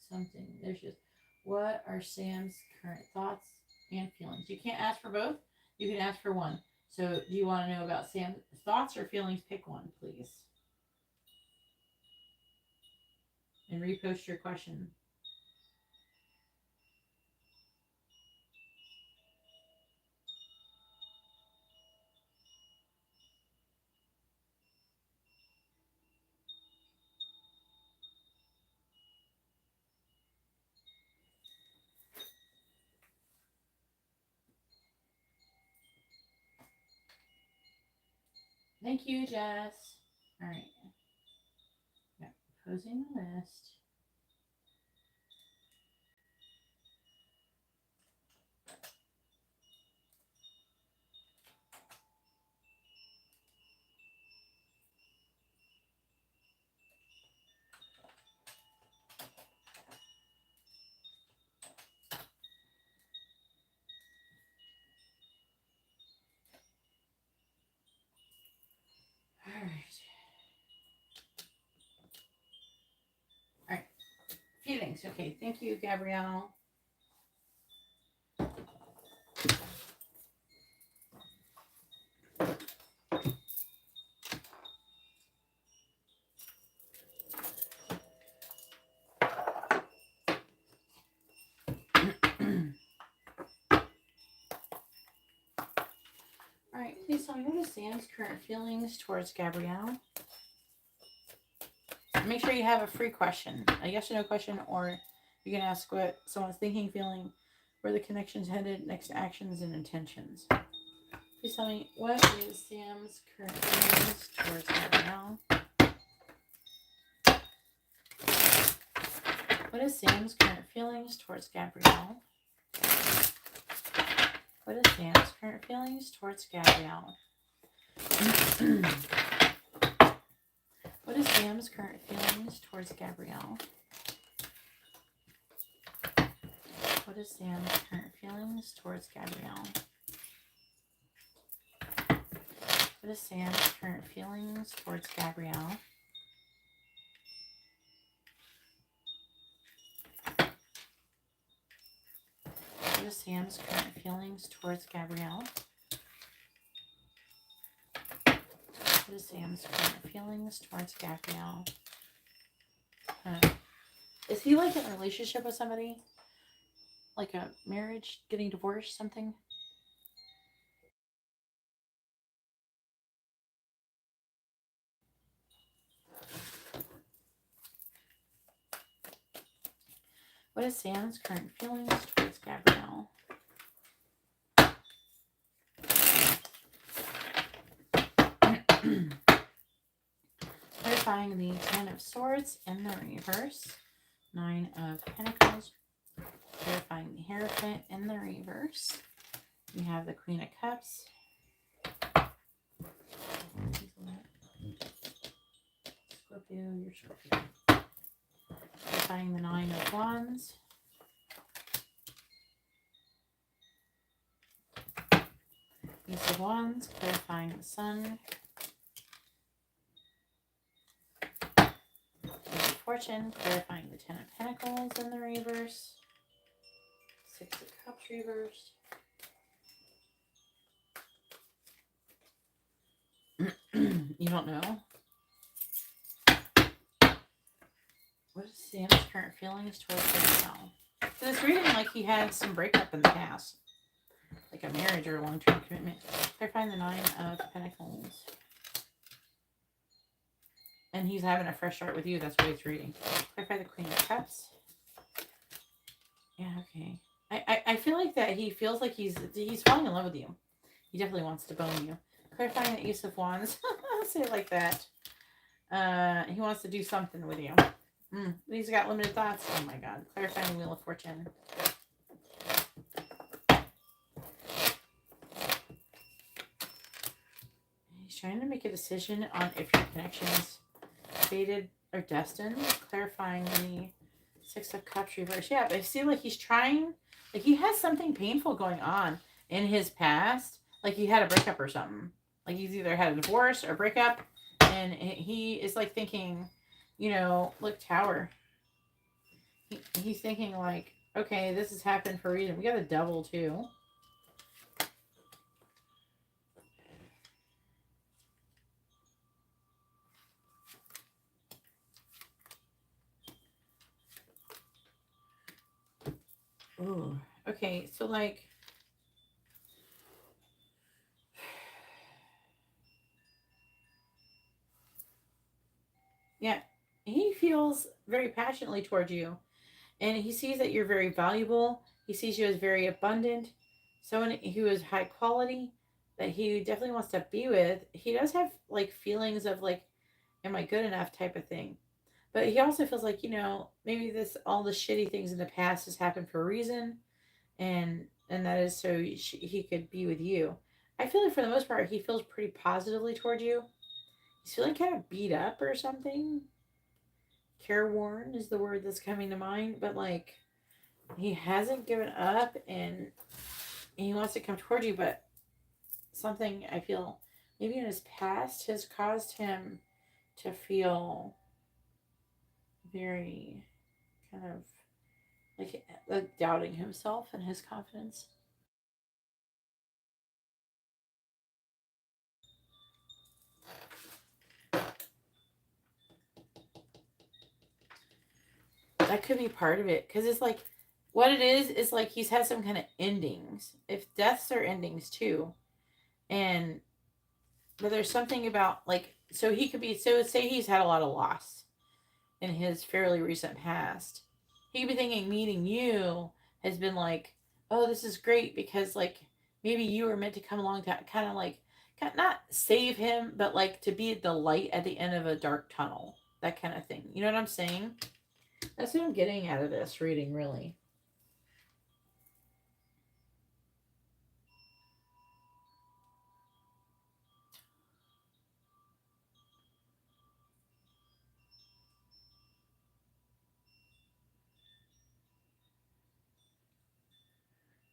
something. There's just, what are Sam's current thoughts and feelings? You can't ask for both. You can ask for one. So do you want to know about Sam's thoughts or feelings? Pick one, please. And repost your question. Thank you, Jess. All right. Yeah, posing the list. All right. All right. Feelings. Okay. Thank you, Gabrielle. All right. Please tell me, what is Sam's current feelings towards Gabrielle? Make sure you have a free question, a yes or no question, or you can ask what someone's thinking, feeling, where the connection's headed, next actions and intentions. Please tell me, what is Sam's current feelings towards Gabrielle? What is Sam's current feelings towards Gabrielle? What is Sam's current feelings towards Gabrielle? What is Sam's current feelings towards Gabrielle? What is Sam's current feelings towards Gabrielle? What is Sam's current feelings towards Gabrielle? What is Sam's current feelings towards Gabrielle? What is Sam's current feelings towards Gabrielle? Is he like in a relationship with somebody? Like a marriage, getting divorced, something? What is Sam's current feelings towards Gabrielle? Clarifying the Ten of Swords in the reverse. Nine of Pentacles. Clarifying the Hierophant in the reverse. We have the Queen of Cups. to your Sophia. Clarifying the 9 of Wands. Ace of Wands, clarifying the Sun. Ace of Fortune, clarifying the 10 of Pentacles in the reverse. 6 of Cups reversed. You don't know. What is Sam's current feelings towards him now? So this reading, like he had some breakup in the past. Like a marriage or a long-term commitment. Clarifying the 9 of Pentacles. And he's having a fresh start with you. That's what he's reading. Clarify the Queen of Cups. Yeah, okay. I feel like that he feels like he's falling in love with you. He definitely wants to bone you. Clarifying the Ace of Wands. Say it like that. He wants to do something with you. He's got limited thoughts. Oh my God. Clarifying the Wheel of Fortune. He's trying to make a decision on if your connection is fated or destined. Clarifying the 6 of Cups reverse. Yeah, but I see like he's trying, like he has something painful going on in his past. Like he had a breakup or something. Like he's either had a divorce or a breakup. And he is like thinking, you know, look, Tower. He's thinking like, okay, this has happened for a reason. We got a double too. Ooh, okay, so like, yeah, he feels very passionately towards you. And he sees that you're very valuable. He sees you as very abundant. Someone who is high quality that he definitely wants to be with. He does have like feelings of like, am I good enough type of thing. But he also feels like, you know, maybe all the shitty things in the past has happened for a reason. And that is so he could be with you. I feel like for the most part, he feels pretty positively toward you. He's feeling kind of beat up or something. Careworn is the word that's coming to mind, but like he hasn't given up and he wants to come toward you, but something I feel maybe in his past has caused him to feel very kind of like doubting himself and his confidence. That could be part of it because it's like what it is like he's had some kind of endings. If deaths are endings too, and but there's something about like so he could be so say he's had a lot of loss in his fairly recent past. He could be thinking meeting you has been like, oh, this is great because like maybe you were meant to come along to kind of like not save him, but like to be the light at the end of a dark tunnel, that kind of thing. You know what I'm saying? That's what I'm getting out of this reading, really.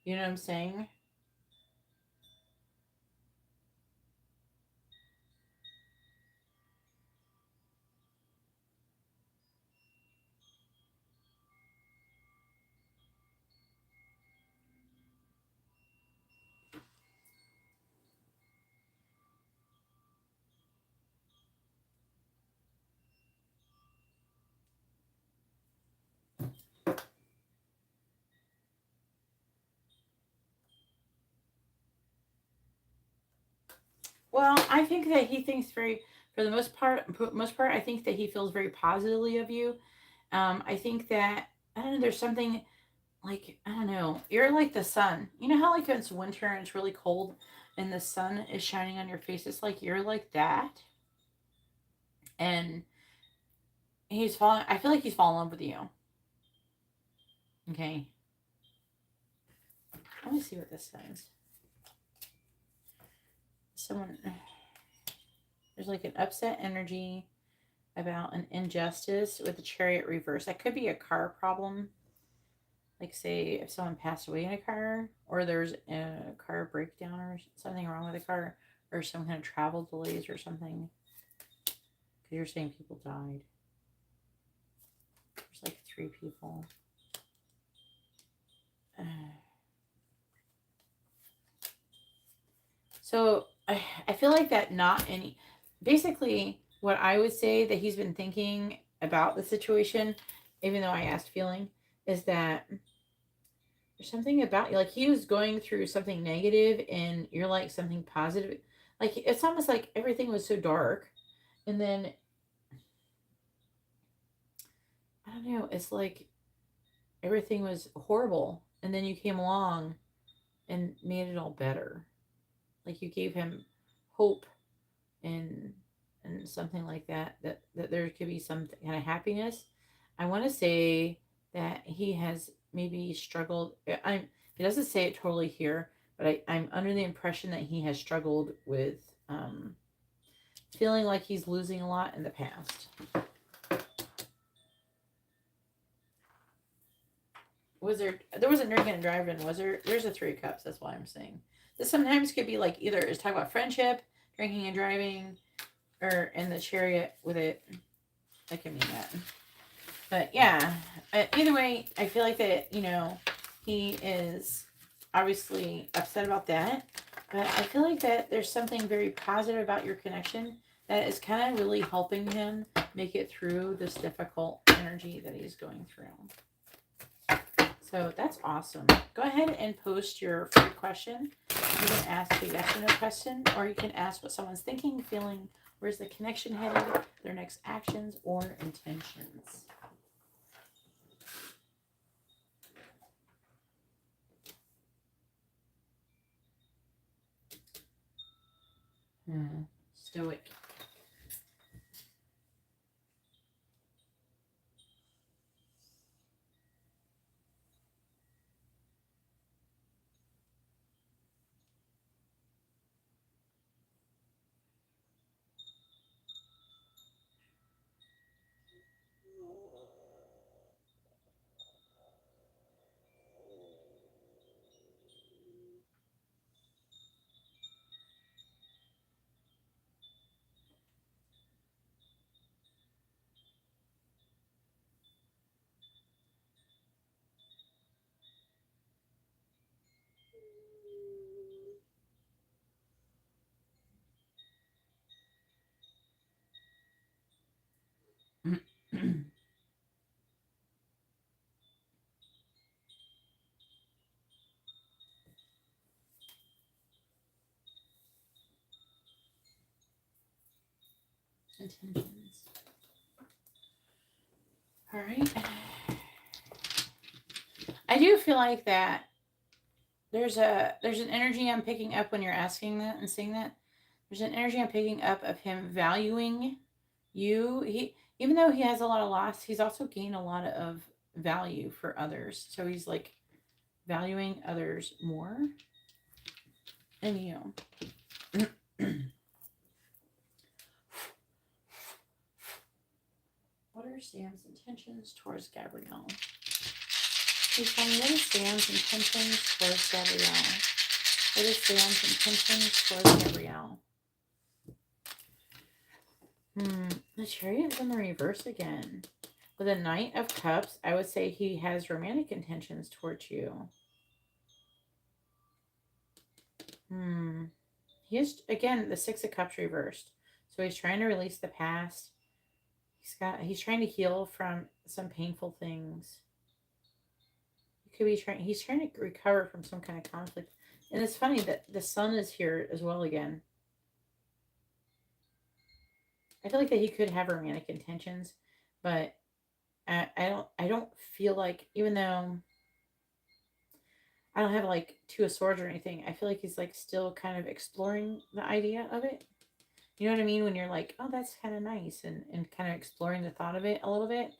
You know what I'm saying? Well, I think that he thinks very, for the most part, I think that he feels very positively of you. I think that, I don't know, there's something like, I don't know, you're like the sun. You know how like it's winter and it's really cold and the sun is shining on your face? It's like you're like that. And I feel like he's fallen in love with you. Okay. Let me see what this says. There's like an upset energy. about an injustice with the Chariot reverse. That could be a car problem. Like, say, if someone passed away in a car, or there's a car breakdown or something wrong with the car, or some kind of travel delays or something. Because you're saying people died. There's like 3 people. So I feel like that not any. Basically, what I would say that he's been thinking about the situation, even though I asked feeling, is that there's something about you. Like, he was going through something negative and you're like something positive. Like, it's almost like everything was so dark. And then, I don't know, it's like everything was horrible. And then you came along and made it all better. Like, you gave him hope and something like that, that there could be some kind of happiness. I want to say that he has maybe struggled. He doesn't say it totally here, but I'm under the impression that he has struggled with feeling like he's losing a lot in the past. There wasn't drinking and driving, was there? There's a 3 cups. That's why I'm saying this sometimes could be like either it's talk about friendship, drinking and driving, or in the Chariot with it. That can mean that. But yeah, either way, I feel like that, he is obviously upset about that. But I feel like that there's something very positive about your connection that is kind of really helping him make it through this difficult energy that he's going through. So that's awesome. Go ahead and post your free question. You can ask a yes or no question, or you can ask what someone's thinking, feeling, where's the connection headed, their next actions or intentions. Stoic. Intentions. All right. I do feel like that there's an energy I'm picking up when you're asking that and saying that. There's an energy I'm picking up of him valuing you. Even though he has a lot of loss, he's also gained a lot of value for others. So he's like valuing others more. And you. What are Sam's intentions towards Gabrielle? Please tell me, what is Sam's intentions towards Gabrielle? What is Sam's intentions towards Gabrielle? The Chariot is in the reverse again. With a Knight of Cups, I would say he has romantic intentions towards you. He is, again, the 6 of Cups reversed. So he's trying to release the past. He's trying to heal from some painful things. He's trying to recover from some kind of conflict. And it's funny that the Sun is here as well again. I feel like that he could have romantic intentions, but I don't feel like, even though I don't have like 2 of Swords or anything, I feel like he's like still kind of exploring the idea of it. You know what I mean? When you're like, oh, that's kind of nice, and kind of exploring the thought of it a little bit.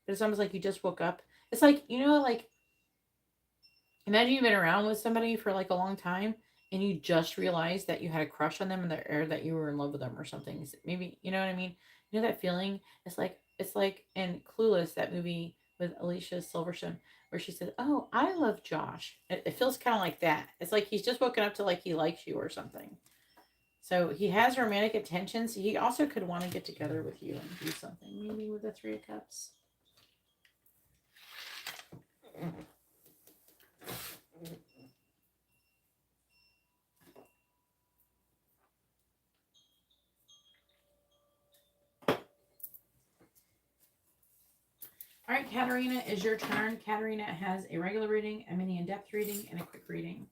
But it's almost like you just woke up. It's like, like, imagine you've been around with somebody for like a long time and you just realized that you had a crush on them or that you were in love with them or something. Maybe, you know what I mean? You know that feeling? It's like in Clueless, that movie with Alicia Silverstone, where she said, "Oh, I love Josh." It feels kind of like that. It's like he's just woken up to like he likes you or something. So he has romantic intentions. He also could want to get together with you and do something, maybe with the Three of Cups. All right, Katarina, is your turn. Katarina has a regular reading, a mini in-depth reading, and a quick reading.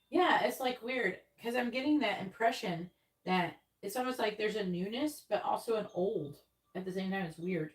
Yeah, it's like weird because I'm getting that impression that it's almost like there's a newness, but also an old at the same time. It's weird.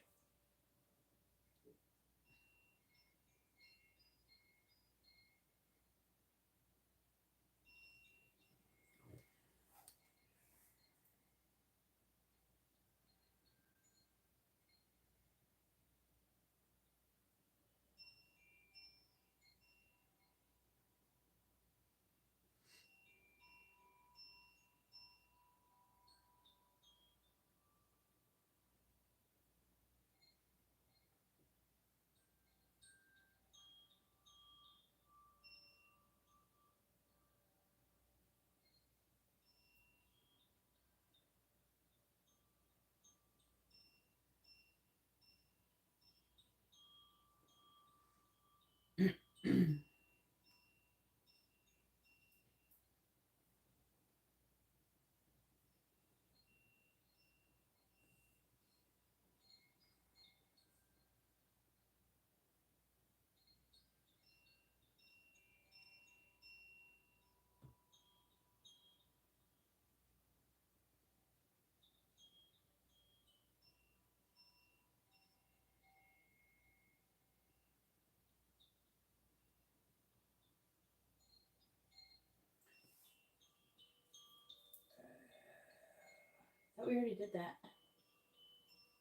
Thought we already did that.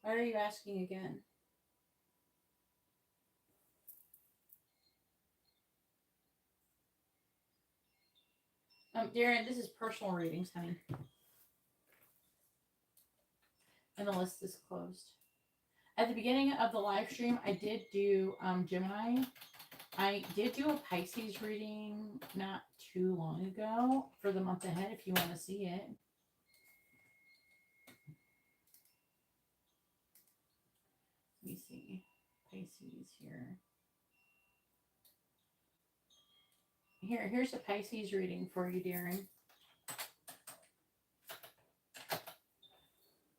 Why are you asking again? Darren, this is personal readings, honey. And the list is closed. At the beginning of the live stream, I did do Gemini. I did do a Pisces reading not too long ago for the month ahead if you want to see it. Let me see. Pisces here. Here's a Pisces reading for you, Darren.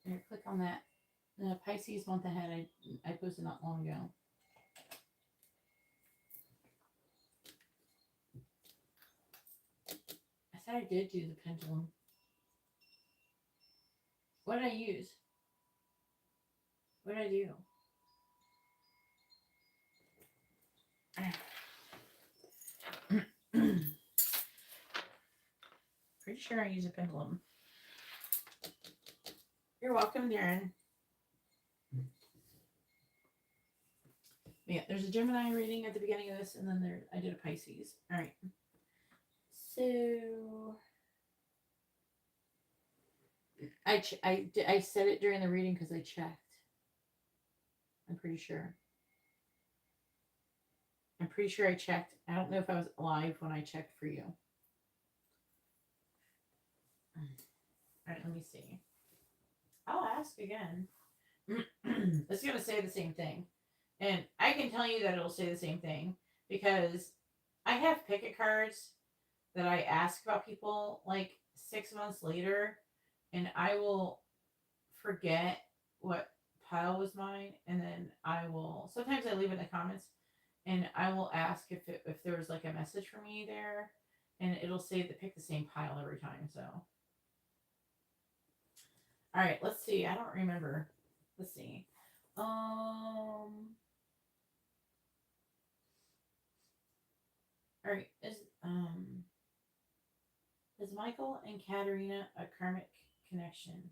Here, click on that. The Pisces month ahead I posted not long ago. I said I did do the pendulum. What did I use? What did I do? Pretty sure I used a pendulum. You're welcome, Darren. Yeah, there's a Gemini reading at the beginning of this, and then I did a Pisces. All right. So I said it during the reading because I checked. I'm pretty sure. I'm pretty sure I checked. I don't know if I was live when I checked for you. All right, let me see. I'll ask again. It's going to say the same thing. And I can tell you that it'll say the same thing because I have picket cards that I ask about people like 6 months later, and I will forget what pile was mine, and then I will sometimes I leave it in the comments, and I will ask if there was like a message for me there, and it'll say to pick the same pile every time. So, all right, let's see. I don't remember. Let's see. All right, is Michael and Katerina a karmic connection?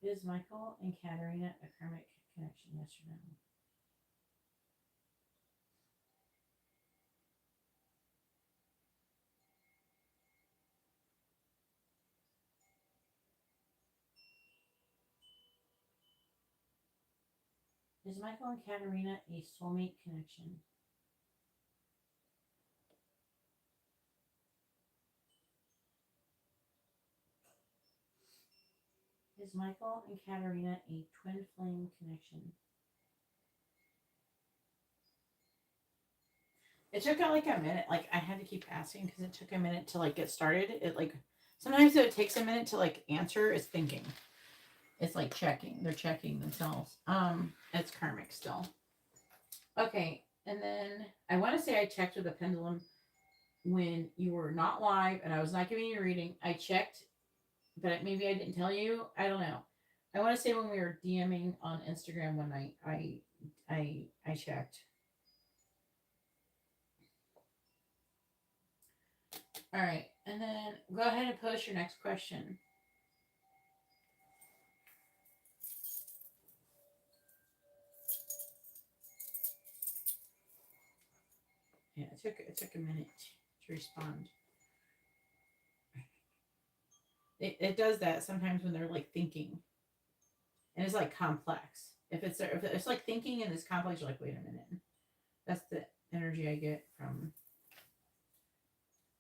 Is Michael and Katerina a karmic connection? Yes or no? Is Michael and Katerina a soulmate connection? Is Michael and Katerina a twin flame connection? It took like a minute. Like I had to keep asking because it took a minute to like get started. It like sometimes it takes a minute to like answer. It's thinking. It's like checking. They're checking themselves. It's karmic still. Okay, and then I want to say I checked with the pendulum when you were not live and I was not giving you a reading. I checked, but maybe I didn't tell you. I don't know. I want to say when we were DMing on Instagram one night, I checked. All right, and then go ahead and post your next question. Yeah, it took a minute to respond. It does that sometimes when they're like thinking, and it's like complex. If it's like thinking and it's complex, you're like, wait a minute. That's the energy I get from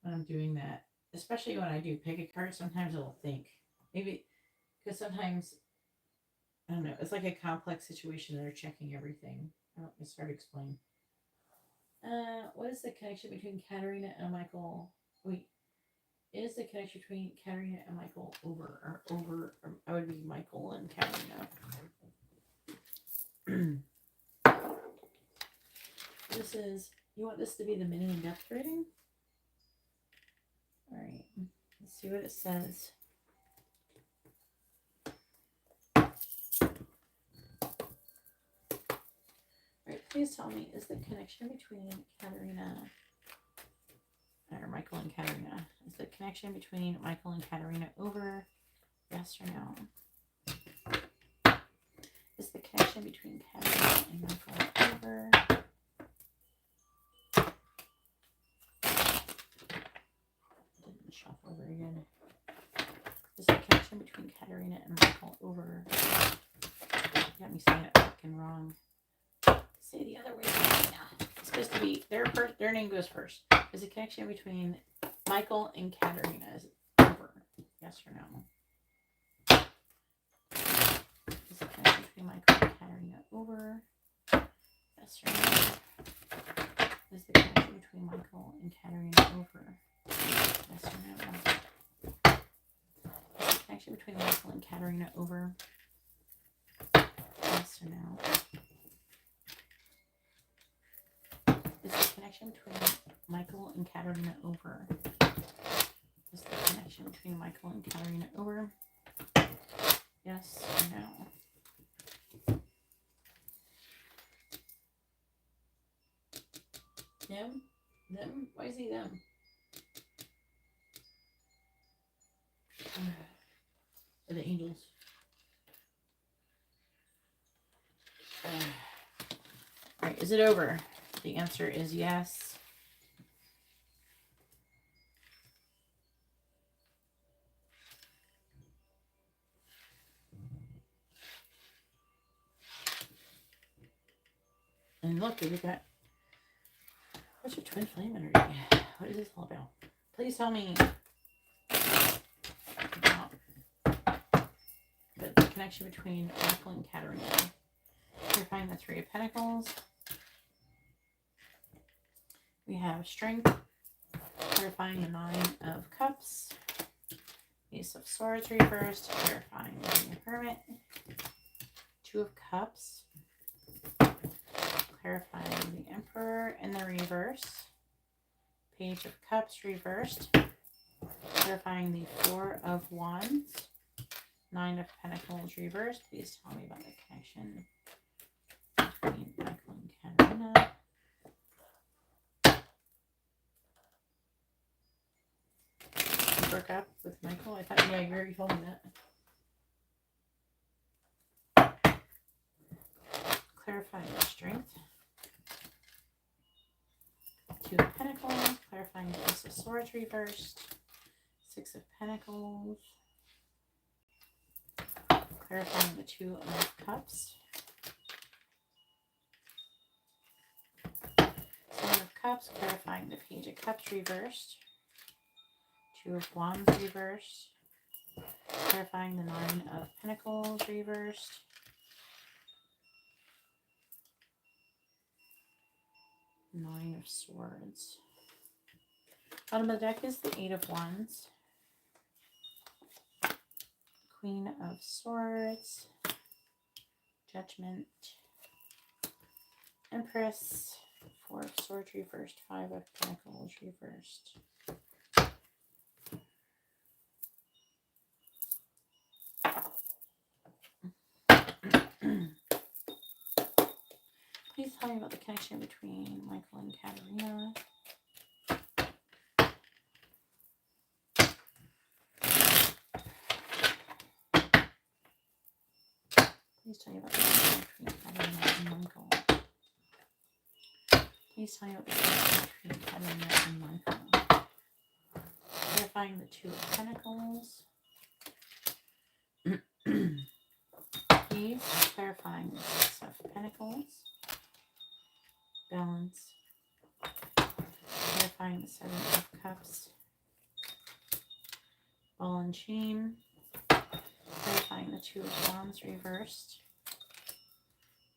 when I'm doing that. Especially when I do pick a card, sometimes it'll think. Maybe because sometimes I don't know. It's like a complex situation. They're checking everything. It's hard to explain. What is the connection between Katerina and Michael? Wait, is the connection between Katerina and Michael over? I would be Michael and Katerina. This is, you want this to be the minute in depth reading? All right, let's see what it says. All right, please tell me, is the connection between Katerina or Michael and Katerina, is the connection between Michael and Katerina over? Yes or no? Is the connection between Katerina and Michael over? Didn't shuffle over again. Is the connection between Katerina and Michael over? You got me saying it fucking wrong. Say the other way. It's supposed to be their name goes first. Is the connection between Michael and Katerina is over? Yes or no? Is the connection between Michael and Katerina over? Yes or no? Is the connection between Michael and Katerina over? Yes or no? Is the connection between Michael and Katerina over? Yes or no? Is the connection between Michael and Katerina over? Is the connection between Michael and Katerina over? Yes or no? Them? Them? Why is he them? Or the angels? Alright, is it over? The answer is yes. And look, we got, what's your twin flame energy? What is this all about? Please tell me about the connection between Michael and Katerina. You're finding the Three of Pentacles. We have Strength, clarifying the Nine of Cups, Ace of Swords reversed, clarifying the Hermit, Two of Cups, clarifying the Emperor in the reverse, Page of Cups reversed, clarifying the Four of Wands, Nine of Pentacles reversed. Please tell me about the connection between Michael and Katerina. You broke up with Michael? I thought, yeah, you already told me that. clarify your strength. Two of Pentacles, clarifying the Ace of Swords reversed. Six of Pentacles, clarifying the Two of Cups. Seven of Cups, clarifying the Page of Cups reversed. Two of Wands reversed, clarifying the Nine of Pentacles reversed. Nine of Swords. Bottom of the deck is the Eight of Wands. Queen of Swords. Judgment. Empress. Four of Swords reversed. Five of Pentacles reversed. Please tell me about the connection between Michael and Katerina. Please tell me about the connection between Katerina and Michael. Please tell me about the connection between Katerina and Michael. Clarifying the Two of Pentacles. Please clarifying the Six of Pentacles. Balance. Clarifying the Seven of Cups. Ball and Chain. Clarifying the Two of Wands reversed.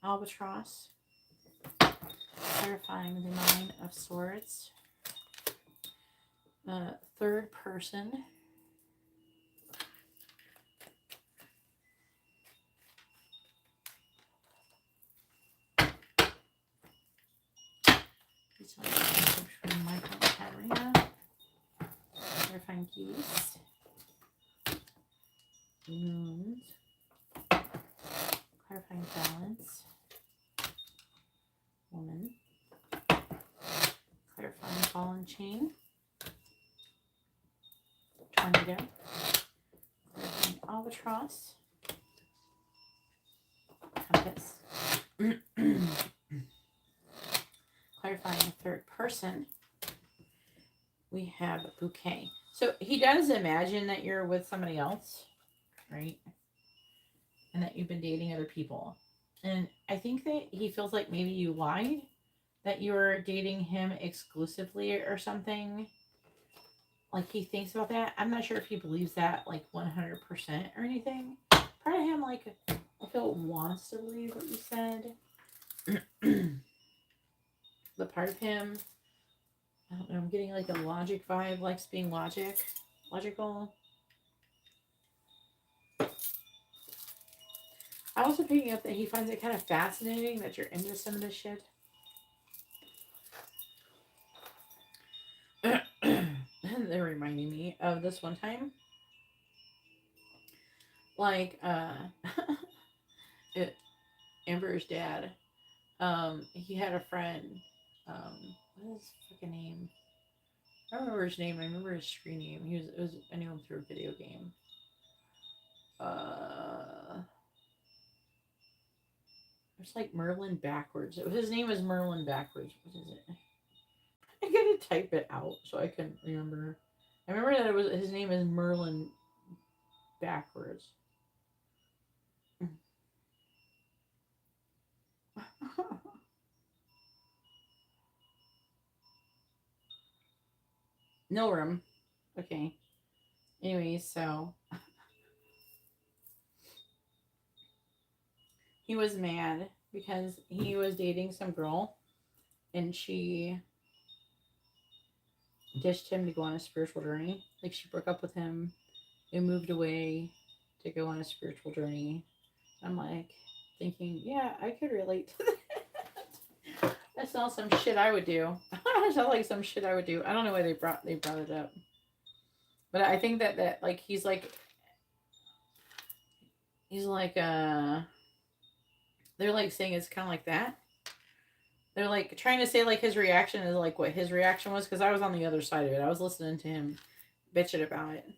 Albatross. Clarifying the Nine of Swords. Third person. Between Michael and Katerina. Clarifying Geese. Moons. Clarifying Balance. Woman. Clarifying Ball and Chain. Tornado. Clarifying Albatross. Compass. Clarifying the third person, we have Bouquet. So he does imagine that you're with somebody else, right? And that you've been dating other people. And I think that he feels like maybe you lied, that you were dating him exclusively or something. Like he thinks about that. I'm not sure if he believes that like 100% or anything. Part of him, like, I feel wants to believe what you said. The part of him, I don't know, I'm getting like a logic vibe, likes being logical. I'm also picking up that he finds it kind of fascinating that you're into some of this shit. They're reminding me of this one time. Like, Amber's dad, he had a friend, what is his freaking name? I don't remember his name. I remember his screen name. I knew him through a video game. It's like Merlin backwards. His name is Merlin backwards. What is it? I gotta type it out so I can remember. I remember that his name is Merlin backwards. Nilram. Okay. Anyways, so he was mad because he was dating some girl and she ditched him to go on a spiritual journey. Like she broke up with him and moved away to go on a spiritual journey. I'm like thinking, yeah, I could relate to that. That sounds some shit I would do. That sounds like some shit I would do. I don't know why they brought it up. But I think that like he's like they're like saying it's kind of like that. They're like trying to say like his reaction is like what his reaction was, because I was on the other side of it. I was listening to him bitching about it.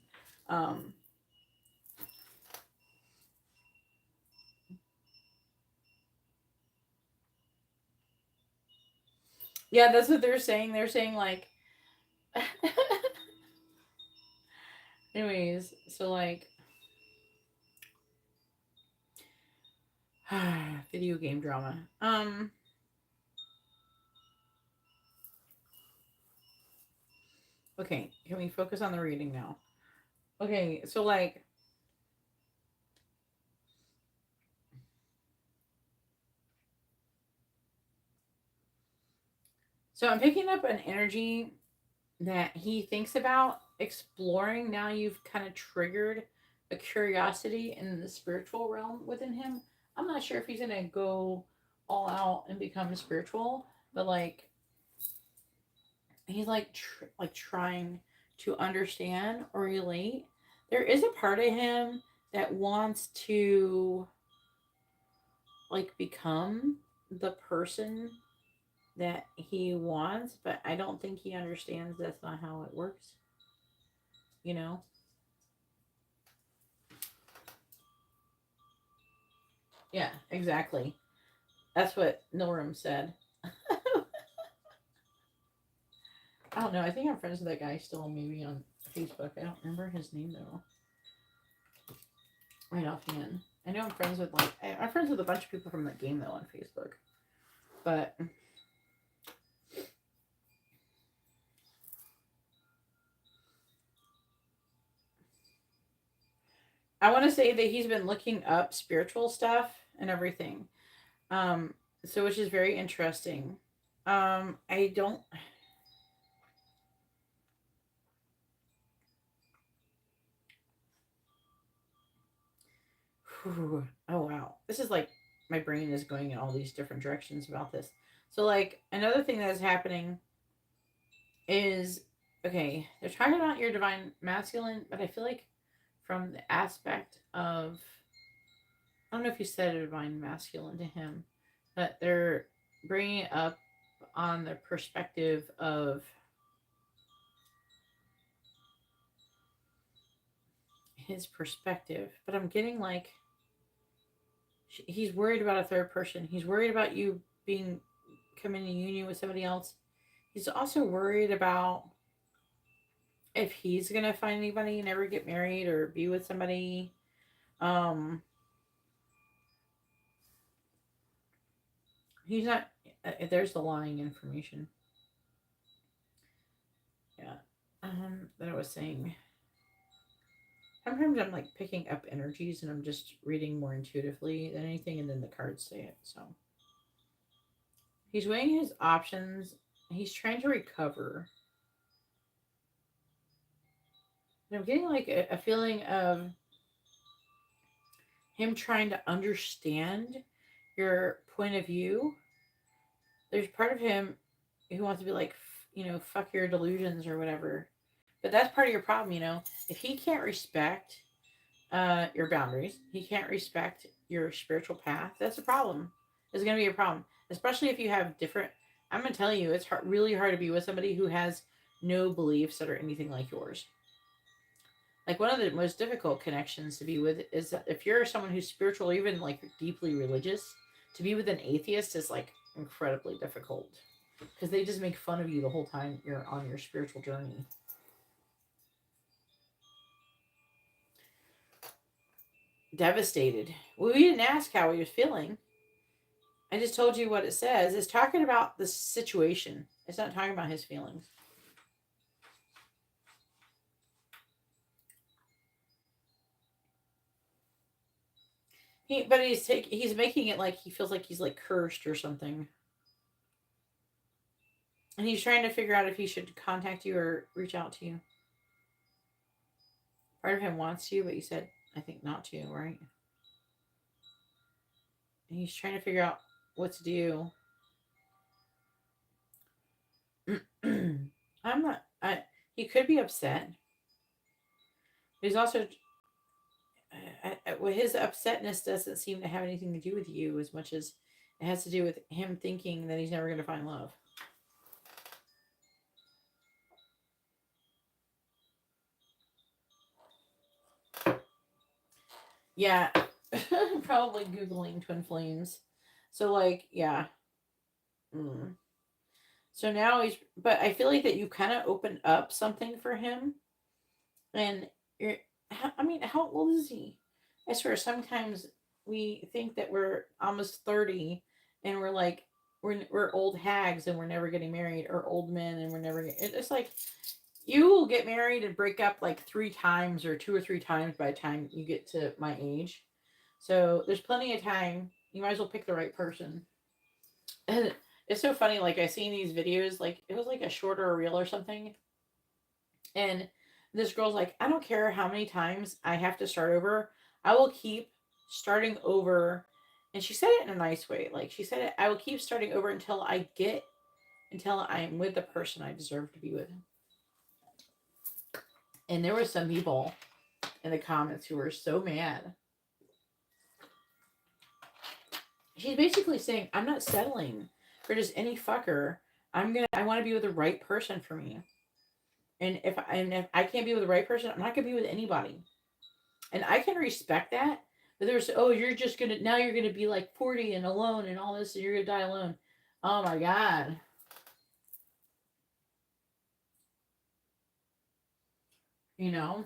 Yeah, that's what they're saying. They're saying like anyways, so like video game drama. Okay, can we focus on the reading now? Okay, so like so I'm picking up an energy that he thinks about exploring. Now you've kind of triggered a curiosity in the spiritual realm within him. I'm not sure if he's gonna go all out and become spiritual, but like he's like trying to understand or relate. There is a part of him that wants to like become the person that he wants, but I don't think he understands that's not how it works, you know? Yeah, exactly. That's what Norum said. I don't know. I think I'm friends with that guy still, maybe on Facebook. I don't remember his name though. Right offhand. I know I'm friends with I'm friends with a bunch of people from that game though on Facebook. But I want to say that he's been looking up spiritual stuff and everything. Um, so which is very interesting. I don't. Whew. Oh wow, this is like my brain is going in all these different directions about this. So like another thing that is happening is okay. They're talking about your divine masculine, but I feel like from the aspect of I don't know if you said a divine masculine to him, but they're bringing it up on the perspective of his perspective. But I'm getting like he's worried about a third person. He's worried about you being coming in union with somebody else. He's also worried about if he's gonna find anybody and ever get married or be with somebody. Um, he's not. There's the lying information. Yeah. That I was saying. Sometimes I'm like picking up energies and I'm just reading more intuitively than anything, and then the cards say it. So he's weighing his options. He's trying to recover. And I'm getting like a feeling of him trying to understand your point of view. There's part of him who wants to be like, fuck your delusions or whatever. But that's part of your problem, you know. If he can't respect your boundaries, he can't respect your spiritual path. That's a problem. It's going to be a problem, especially if you have different. I'm going to tell you, it's really hard to be with somebody who has no beliefs that are anything like yours. Like one of the most difficult connections to be with is if you're someone who's spiritual, even like deeply religious, to be with an atheist is like incredibly difficult because they just make fun of you the whole time you're on your spiritual journey. Devastated. Well, we didn't ask how he was feeling. I just told you what it says. It's talking about the situation. It's not talking about his feelings. But he's making it like he feels like he's like cursed or something. And he's trying to figure out if he should contact you or reach out to you. Part of him wants to, but you said, I think not to, right? And he's trying to figure out what to do. I'm not. He could be upset. But he's also. His upsetness doesn't seem to have anything to do with you as much as it has to do with him thinking that he's never going to find love. Yeah, probably Googling twin flames. So, like, yeah. Mm. So now but I feel like that you kind of opened up something for him. And you're, I mean, how old is he? I swear, sometimes we think that we're almost 30 and we're like, we're old hags and we're never getting married, or old men and we're never getting, it's like, you will get married and break up like 3 times or 2 or 3 times by the time you get to my age. So there's plenty of time. You might as well pick the right person. And it's so funny. Like, I seen these videos, like it was like a short or a reel or something. And this girl's like, I don't care how many times I have to start over. I will keep starting over. And she said it in a nice way. Like, she said it, I will keep starting over until I am with the person I deserve to be with. And there were some people in the comments who were so mad. She's basically saying, I'm not settling for just any fucker. I want to be with the right person for me. And if I can't be with the right person, I'm not gonna be with anybody. And I can respect that. But there's, oh, you're gonna be like 40 and alone and all this, and you're gonna die alone. Oh my god. You know?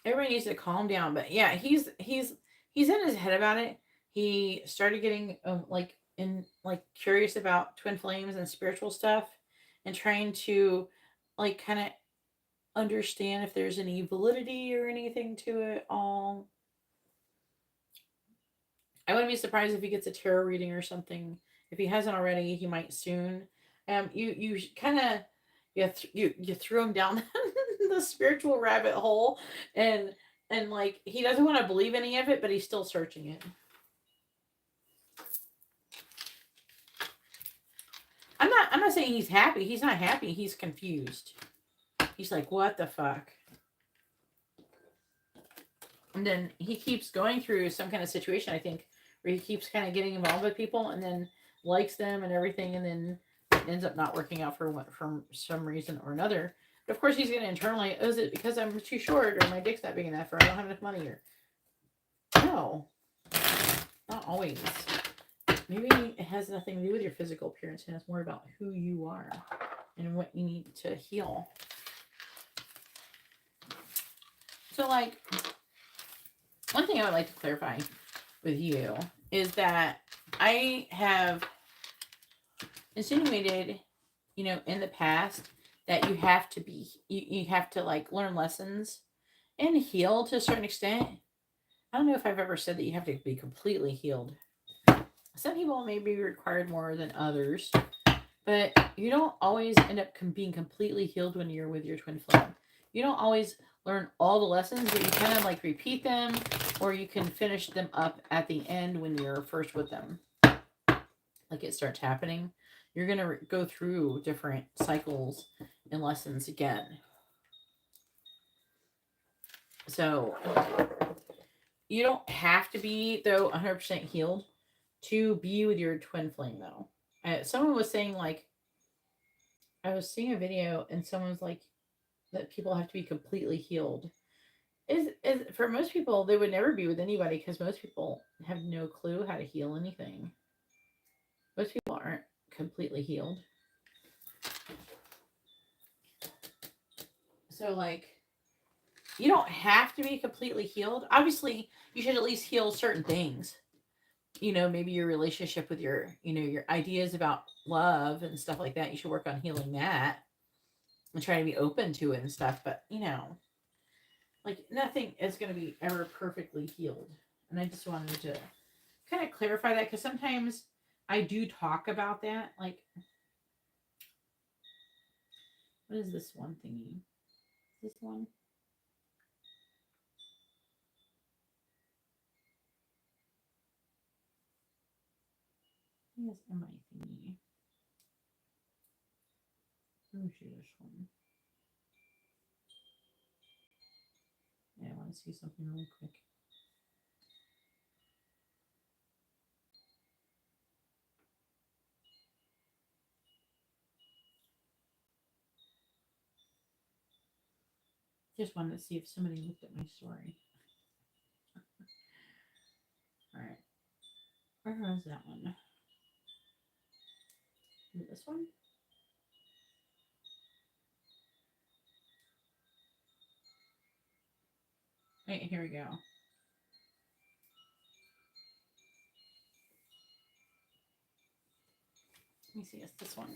Everybody needs to calm down. But yeah, he's in his head about it. He started getting curious about twin flames and spiritual stuff, and trying to like kind of understand if there's any validity or anything to it all. I wouldn't be surprised if he gets a tarot reading or something. If he hasn't already, he might soon. You kind of you threw him down the spiritual rabbit hole, and like he doesn't want to believe any of it, but he's still searching it. I'm not saying he's happy. He's not happy. He's confused. He's like, what the fuck? And then he keeps going through some kind of situation, I think, where he keeps kind of getting involved with people and then likes them and everything, and then ends up not working out for some reason or another. But of course, he's going to internalize, oh, is it because I'm too short, or my dick's not big enough, or I don't have enough money, or no, not always. Maybe it has nothing to do with your physical appearance, and it's more about who you are and what you need to heal. So, like, one thing I would like to clarify with you is that I have insinuated, in the past, that you have to like learn lessons and heal to a certain extent. I don't know if I've ever said that you have to be completely healed. Some people may be required more than others, but you don't always end up being completely healed when you're with your twin flame. You don't always learn all the lessons, but you kind of like repeat them, or you can finish them up at the end when you're first with them. Like, it starts happening. You're going to go through different cycles and lessons again. So you don't have to be, though, 100% healed to be with your twin flame, though. Someone was saying, like, I was seeing a video and someone was like, that people have to be completely healed. Is for most people, they would never be with anybody, because most people have no clue how to heal anything. Most people aren't completely healed. So, like, you don't have to be completely healed. Obviously, you should at least heal certain things. Maybe your relationship with your ideas about love and stuff like that. You should work on healing that and try to be open to it and stuff. But, like, nothing is going to be ever perfectly healed. And I just wanted to kind of clarify that, because sometimes I do talk about that. Like, what is this one thingy? This one? Yes, MI thingy. Let me see this one. Yeah, I want to see something really quick. Just wanted to see if somebody looked at my story. All right. Where was that one? Is it this one? Wait, here we go. Let me see. It's this one.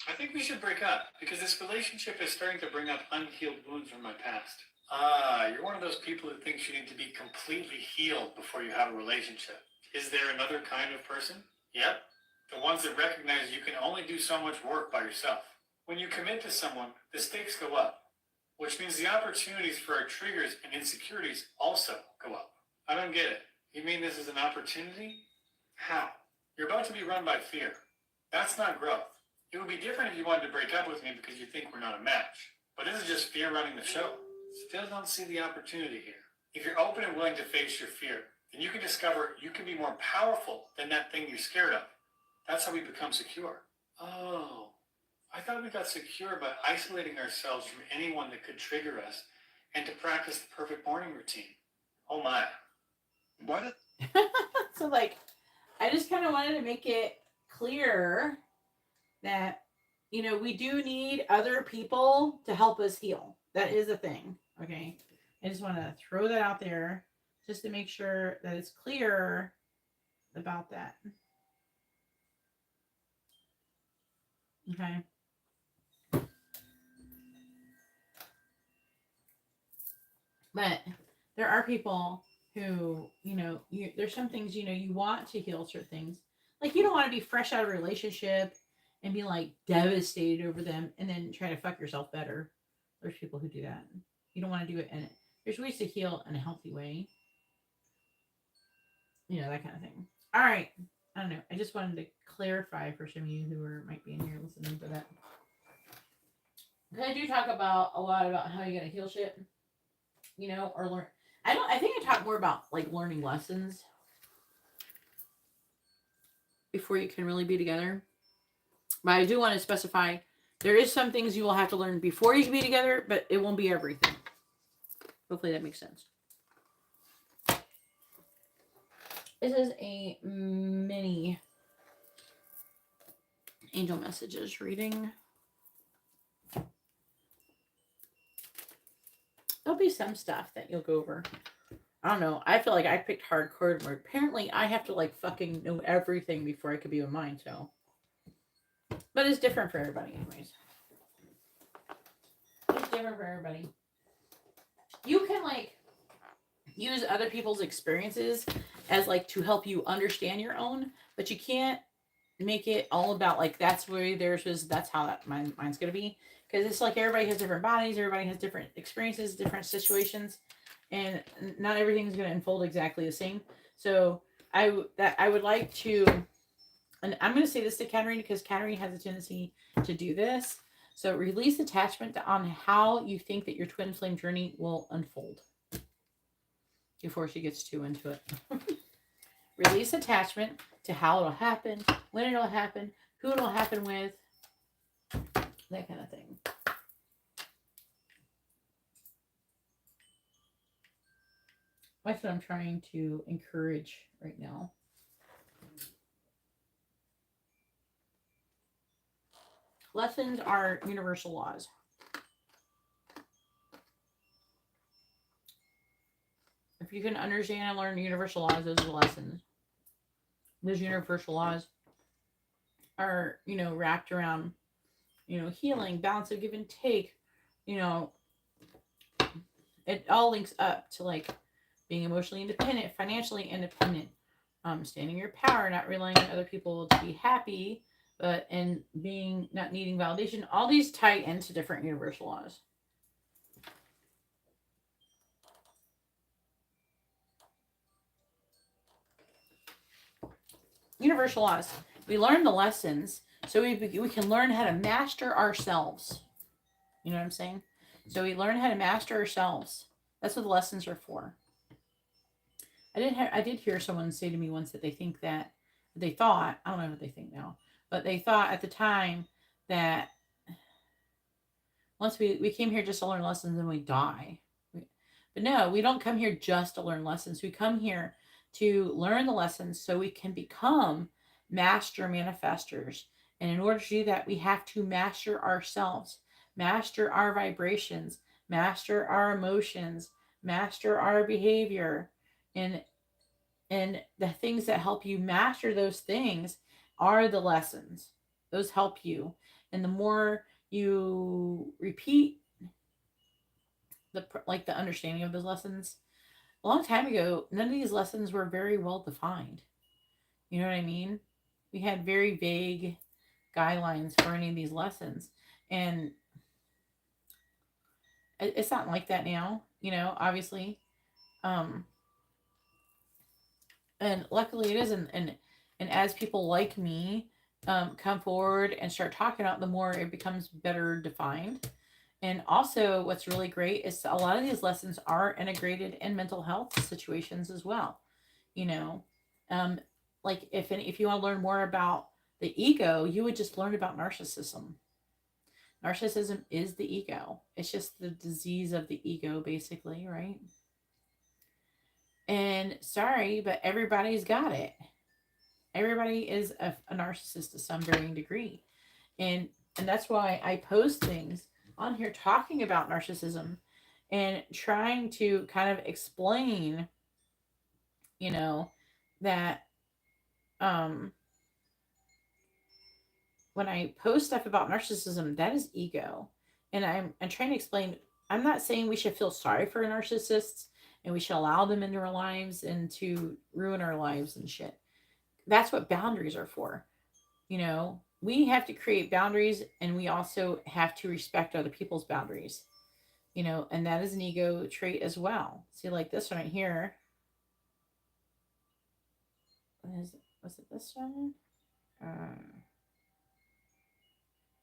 I think we should break up because this relationship is starting to bring up unhealed wounds from my past. You're one of those people who thinks you need to be completely healed before you have a relationship. Is there another kind of person? Yep. The ones that recognize you can only do so much work by yourself. When you commit to someone, the stakes go up, which means the opportunities for our triggers and insecurities also go up. I don't get it. You mean this is an opportunity? How? You're about to be run by fear. That's not growth. It would be different if you wanted to break up with me because you think we're not a match. But this is just fear running the show. Still don't see the opportunity here. If you're open and willing to face your fear, then you can discover you can be more powerful than that thing you're scared of. That's how we become secure. Oh, I thought we got secure by isolating ourselves from anyone that could trigger us and to practice the perfect morning routine. Oh my. What? So, like, I just kind of wanted to make it clear that, you know, we do need other people to help us heal. That is a thing. Okay. I just want to throw that out there just to make sure that it's clear about that. Okay. But there are people who, you know, there's some things, you know, you want to heal certain things. Like, you don't want to be fresh out of a relationship and be like devastated over them and then try to fuck yourself better. There's people who do that. You don't want to do it. And there's ways to heal in a healthy way. You know, that kind of thing. All right. I don't know. I just wanted to clarify for some of you who might be in here listening to that. Because I do talk about a lot about how you gotta heal shit, you know, or learn. I think I talk more about like learning lessons before you can really be together. But I do want to specify there is some things you will have to learn before you can be together, but it won't be everything. Hopefully that makes sense. This is a mini angel messages reading. There'll be some stuff that you'll go over. I don't know. I feel like I picked hardcore, where apparently I have to like fucking know everything before I could be with mine, so. But it's different for everybody anyways. It's different for everybody. You can like use other people's experiences as like to help you understand your own, but you can't make it all about like that's where theirs was, that's how that mine's gonna be. Because it's like everybody has different bodies, everybody has different experiences, different situations, and not everything's going to unfold exactly the same. So I would like to, and I'm going to say this to Karina because Karina has a tendency to do this. So release attachment on how you think that your twin flame journey will unfold before she gets too into it. Release attachment to how it'll happen, when it'll happen, who it'll happen with, that kind of thing. That's what I'm trying to encourage right now. Lessons are universal laws. If you can understand and learn universal laws, those are the lessons. Those universal laws are, you know, wrapped around, you know, healing, balance of give and take, you know, it all links up to like being emotionally independent, financially independent, standing your power, not relying on other people to be happy, but and being not needing validation. All these tie into different universal laws. Universal laws. We learn the lessons so we can learn how to master ourselves. You know what I'm saying? So we learn how to master ourselves. That's what the lessons are for. I did hear someone say to me once that they think that they thought, I don't know what they think now, but they thought at the time that once we came here just to learn lessons and we die. But no, we don't come here just to learn lessons. We come here to learn the lessons so we can become master manifestors. And in order to do that, we have to master ourselves, master our vibrations, master our emotions, master our behavior, and the things that help you master those things are the lessons. Those help you. And the more you repeat the understanding of those lessons, a long time ago, none of these lessons were very well defined. You know what I mean? We had very vague guidelines for any of these lessons. And it's not like that now, obviously. Um, and luckily it is. And as people like me come forward and start talking about, the more it becomes better defined. And also, what's really great is a lot of these lessons are integrated in mental health situations as well. You know, um, like if you want to learn more about the ego, you would just learn about narcissism. Narcissism is the ego. It's just the disease of the ego, basically, right? And sorry, but everybody's got it. Everybody is a narcissist to some varying degree, and that's why I post things on here talking about narcissism and trying to kind of explain, you know, that um when I post stuff about narcissism, that is ego. And I'm trying to explain, I'm not saying we should feel sorry for narcissists and we should allow them into our lives and to ruin our lives and shit. That's what boundaries are for. We have to create boundaries, and we also have to respect other people's boundaries. And that is an ego trait as well. See, like this one right here. Was it this one?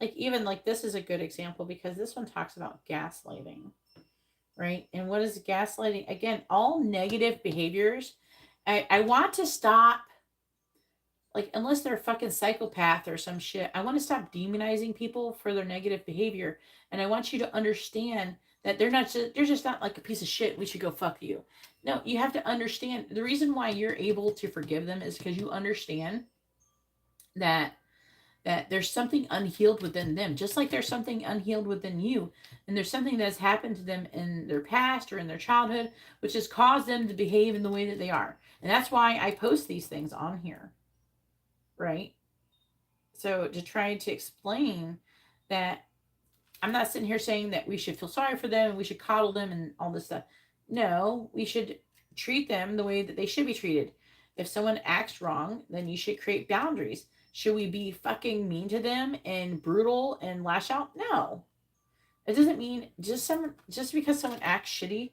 Like even like this is a good example because this one talks about gaslighting, right? And what is gaslighting? Again, all negative behaviors. I want to stop, like, unless they're a fucking psychopath or some shit, I want to stop demonizing people for their negative behavior. And I want you to understand that they're just not like a piece of shit. We should go fuck you. No, you have to understand the reason why you're able to forgive them is because you understand that there's something unhealed within them, just like there's something unhealed within you. And there's something that's happened to them in their past or in their childhood, which has caused them to behave in the way that they are. And that's why I post these things on here. Right? So to try to explain that I'm not sitting here saying that we should feel sorry for them and we should coddle them and all this stuff. No, we should treat them the way that they should be treated. If someone acts wrong, then you should create boundaries. Should we be fucking mean to them and brutal and lash out? No. It doesn't mean just because someone acts shitty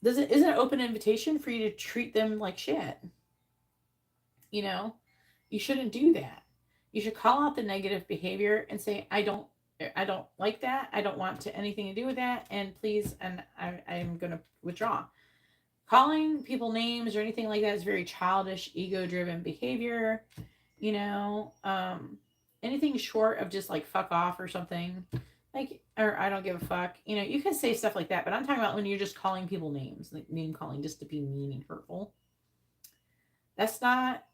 isn't an open invitation for you to treat them like shit. You shouldn't do that. You should call out the negative behavior and say, I don't like that. I don't want anything to do with that. And please, and I'm going to withdraw. Calling people names or anything like that is very childish, ego-driven behavior. Anything short of just like fuck off or something, like, or I don't give a fuck. You can say stuff like that, but I'm talking about when you're just calling people names, like name calling just to be mean and hurtful. That's not,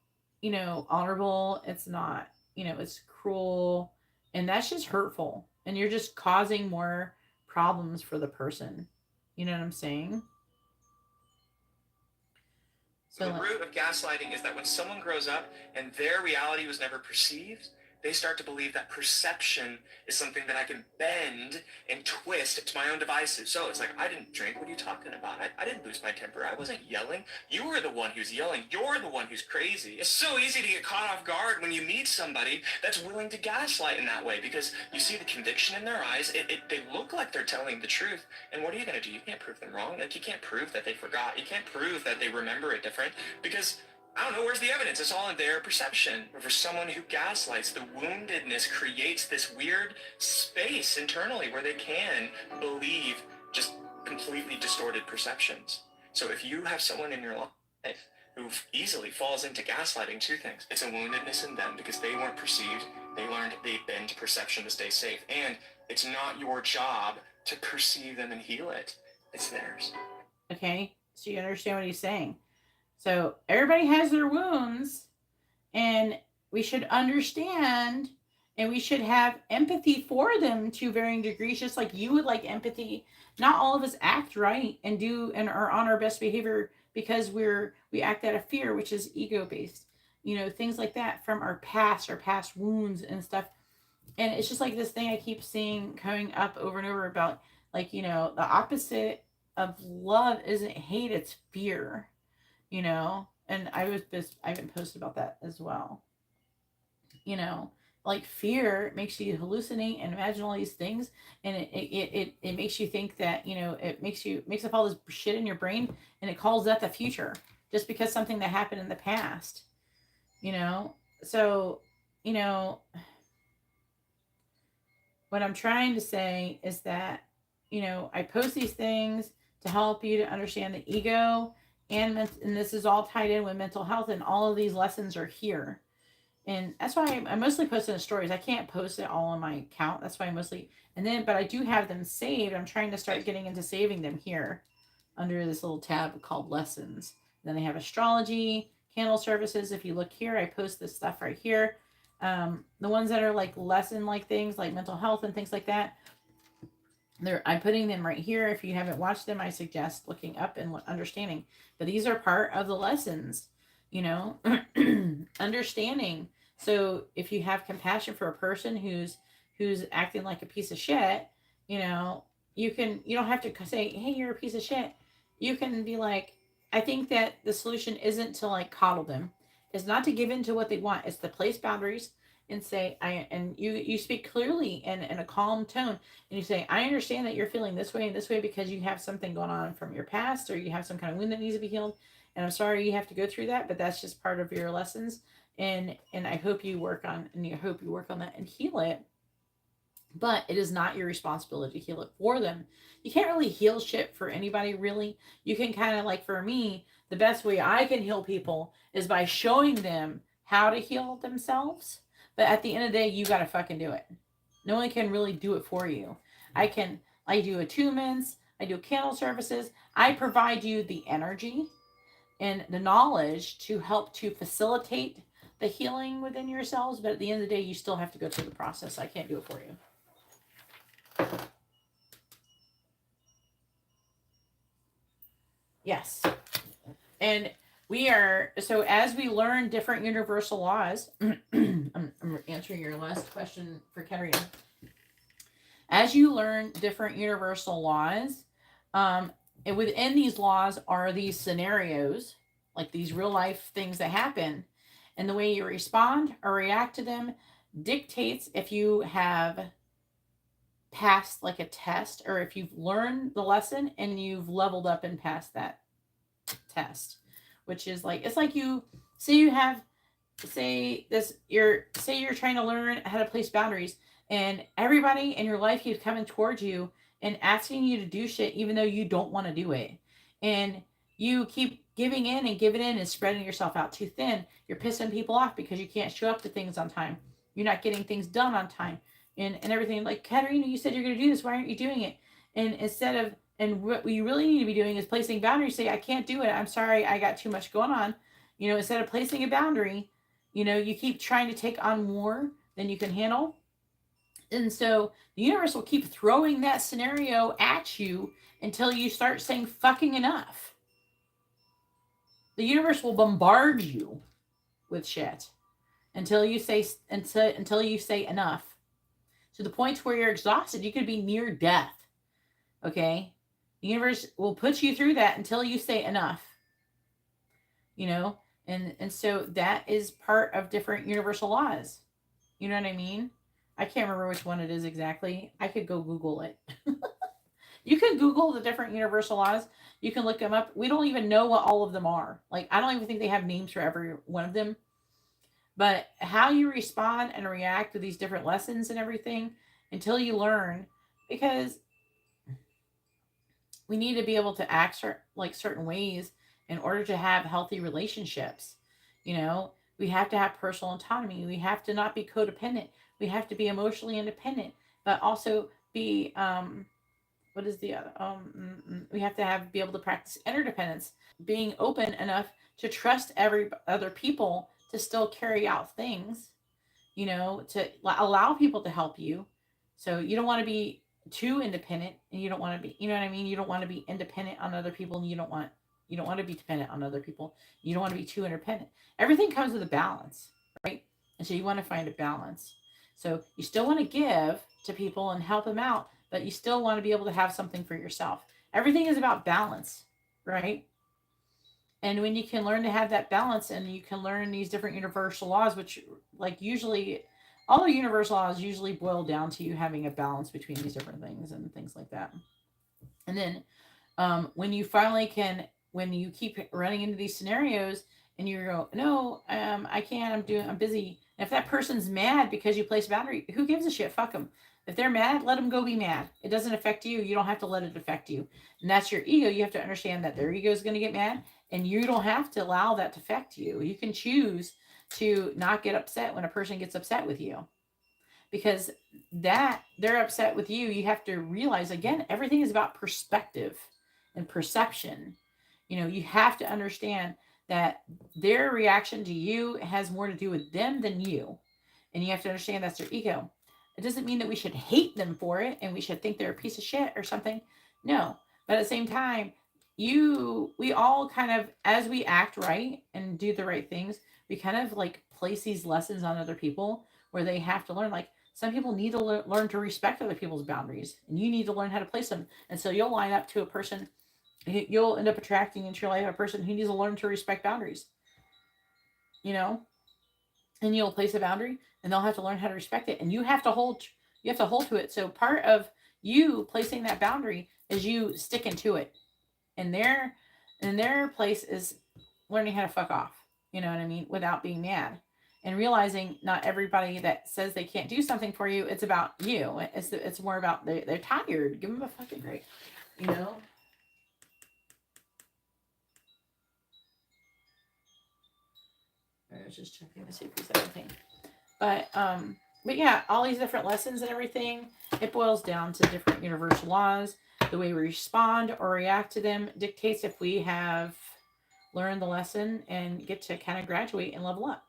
honorable. It's not, it's cruel, and that's just hurtful, and you're just causing more problems for the person. You know what I'm saying? So the root of gaslighting is that when someone grows up and their reality was never perceived, they start to believe that perception is something that I can bend and twist to my own devices. So it's like, I didn't drink. What are you talking about? I didn't lose my temper. I wasn't yelling. You were the one who's yelling. You're the one who's crazy. It's so easy to get caught off guard when you meet somebody that's willing to gaslight in that way, because you see the conviction in their eyes. They look like they're telling the truth. And what are you going to do? You can't prove them wrong. Like, you can't prove that they forgot. You can't prove that they remember it different, because I don't know, where's the evidence? It's all in their perception. But for someone who gaslights, the woundedness creates this weird space internally where they can believe just completely distorted perceptions. So if you have someone in your life who easily falls into gaslighting, two things. It's a woundedness in them because they weren't perceived. They learned they bend to perception to stay safe. And it's not your job to perceive them and heal it. It's theirs. Okay, so you understand what he's saying. So everybody has their wounds, and we should understand And we should have empathy for them to varying degrees, just like you would like empathy. Not all of us act right and do and are on our best behavior because we act out of fear, which is ego based. You know, things like that from our past wounds and stuff. And it's just like this thing I keep seeing coming up over and over about, like, you know, the opposite of love isn't hate, it's fear, you know. And I've been posted about that as well, you know. Like, fear makes you hallucinate and imagine all these things, and it makes you think that, you know, it makes up all this shit in your brain, and it calls that the future just because something that happened in the past, you know. So, you know, what I'm trying to say is that, you know, I post these things to help you to understand the ego, and this is all tied in with mental health, and all of these lessons are here. And that's why I mostly post in the stories. I can't post it all on my account. That's why I mostly, and then, but I do have them saved. I'm trying to start getting into saving them here under this little tab called lessons. Then they have astrology, candle services. If you look here, I post this stuff right here. The ones that are like lesson like things like mental health and things like that, I'm putting them right here. If you haven't watched them, I suggest looking up and understanding. But these are part of the lessons, you know, understanding. So if you have compassion for a person who's acting like a piece of shit, you know, you don't have to say, hey, you're a piece of shit. You can be like, I think that the solution isn't to like coddle them. It's not to give in to what they want. It's to place boundaries and say, and you speak clearly and in a calm tone, and you say, I understand that you're feeling this way and this way because you have something going on from your past, or you have some kind of wound that needs to be healed, and I'm sorry you have to go through that, but that's just part of your lessons, and I hope you work on that and heal it. But it is not your responsibility to heal it for them. You can't really heal shit for anybody, really. You can kind of, like, for me, the best way I can heal people is by showing them how to heal themselves. But at the end of the day, you got to fucking do it. No one can really do it for you. I do attunements, I do candle services. I provide you the energy and the knowledge to help to facilitate the healing within yourselves. But at the end of the day, you still have to go through the process. I can't do it for you. Yes. And we are, so as we learn different universal laws, I'm answering your last question for Karina. As you learn different universal laws, and within these laws are these scenarios, like these real life things that happen, and the way you respond or react to them dictates if you have passed like a test, or if you've learned the lesson and you've leveled up and passed that test, which is like, it's like you have, you're trying to learn how to place boundaries, and everybody in your life keeps coming towards you and asking you to do shit even though you don't want to do it, and you keep giving in and spreading yourself out too thin. You're pissing people off because you can't show up to things on time. You're not getting things done on time, and everything. Like, Katerina, you said you're going to do this. Why aren't you doing it? And instead of, and what you really need to be doing is placing boundaries. Say, I can't do it. I'm sorry. I got too much going on. You know, instead of placing a boundary, you know, you keep trying to take on more than you can handle. And so the universe will keep throwing that scenario at you until you start saying fucking enough. The universe will bombard you with shit until you say enough. To the point where you're exhausted. You could be near death. Okay? The universe will put you through that until you say enough. You know? And so that is part of different universal laws. You know what I mean? I can't remember which one it is exactly. I could go Google it. You can Google the different universal laws. You can look them up. We don't even know what all of them are. Like, I don't even think they have names for every one of them. But how you respond and react to these different lessons and everything until you learn, because we need to be able to act like certain ways in order to have healthy relationships. You know, we have to have personal autonomy. We have to not be codependent. We have to be emotionally independent, but also be, what is the other? We have to be able to practice interdependence, being open enough to trust every other people to still carry out things, you know, to allow people to help you. So you don't want to be too independent, and you don't want to be, you know what I mean? You don't want to be independent on other people, and you don't want to be dependent on other people. You don't want to be too independent. Everything comes with a balance, right? And so you want to find a balance. So you still want to give to people and help them out, but you still want to be able to have something for yourself. Everything is about balance, right? And when you can learn to have that balance, and you can learn these different universal laws, which, like, usually all the universal laws usually boil down to you having a balance between these different things and things like that. And then when you finally can, when you keep running into these scenarios and you go, no, I can't, I'm busy. And if that person's mad because you place a boundary, who gives a shit? Fuck them. If they're mad, let them go be mad. It doesn't affect you. You don't have to let it affect you. And that's your ego. You have to understand that their ego is going to get mad, and you don't have to allow that to affect you. You can choose to not get upset when a person gets upset with you, because that they're upset with you. You have to realize, again, everything is about perspective and perception. You know, you have to understand that their reaction to you has more to do with them than you. And you have to understand that's their ego. It doesn't mean that we should hate them for it and we should think they're a piece of shit or something. No. But at the same time, we all kind of, as we act right and do the right things, we kind of like place these lessons on other people where they have to learn, like, some people need to learn to respect other people's boundaries, and you need to learn how to place them. And so you'll line up to a person, you'll end up attracting into your life a person who needs to learn to respect boundaries, you know, and you'll place a boundary and they'll have to learn how to respect it. And you have to hold to it. So part of you placing that boundary is you sticking to it. And their place is learning how to fuck off. You know what I mean? Without being mad. And realizing not everybody that says they can't do something for you, it's about you. It's more about they're tired. Give them a fucking break. You know? I was just checking to see if we said anything. But yeah, all these different lessons and everything, it boils down to different universal laws. The way we respond or react to them dictates if we have learned the lesson and get to kind of graduate and level up.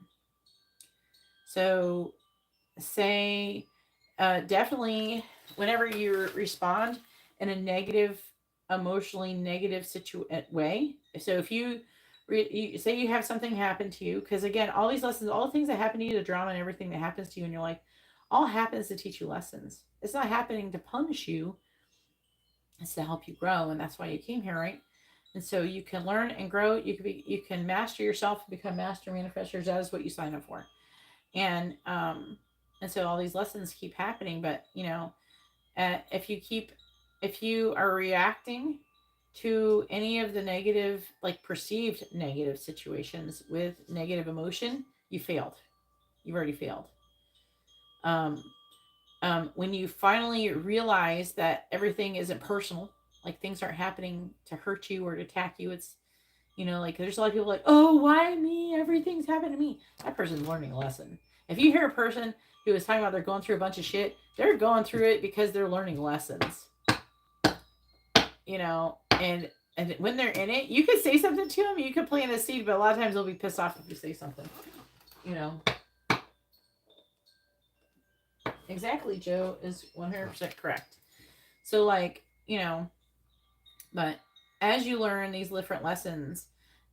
So say definitely whenever you respond in a negative, emotionally negative way. So if you say you have something happen to you, because again, all these lessons, all the things that happen to you, the drama and everything that happens to you in your life, all happens to teach you lessons. It's not happening to punish you. It's to help you grow, and that's why you came here, right? And so you can learn and grow. You can master yourself, become master manifestors. That is what you sign up for. And so all these lessons keep happening. But you know, if you are reacting to any of the negative, like perceived negative situations with negative emotion, you failed. You've already failed. When you finally realize that everything isn't personal, like things aren't happening to hurt you or to attack you, it's, you know, like there's a lot of people like, oh, why me? Everything's happened to me. That person's learning a lesson. If you hear a person who is talking about they're going through a bunch of shit, they're going through it because they're learning lessons. You know, and when they're in it, you could say something to them, you could plant a seed, but a lot of times they'll be pissed off if you say something. You know. Exactly, Joe is 100% correct. So, like, you know, but as you learn these different lessons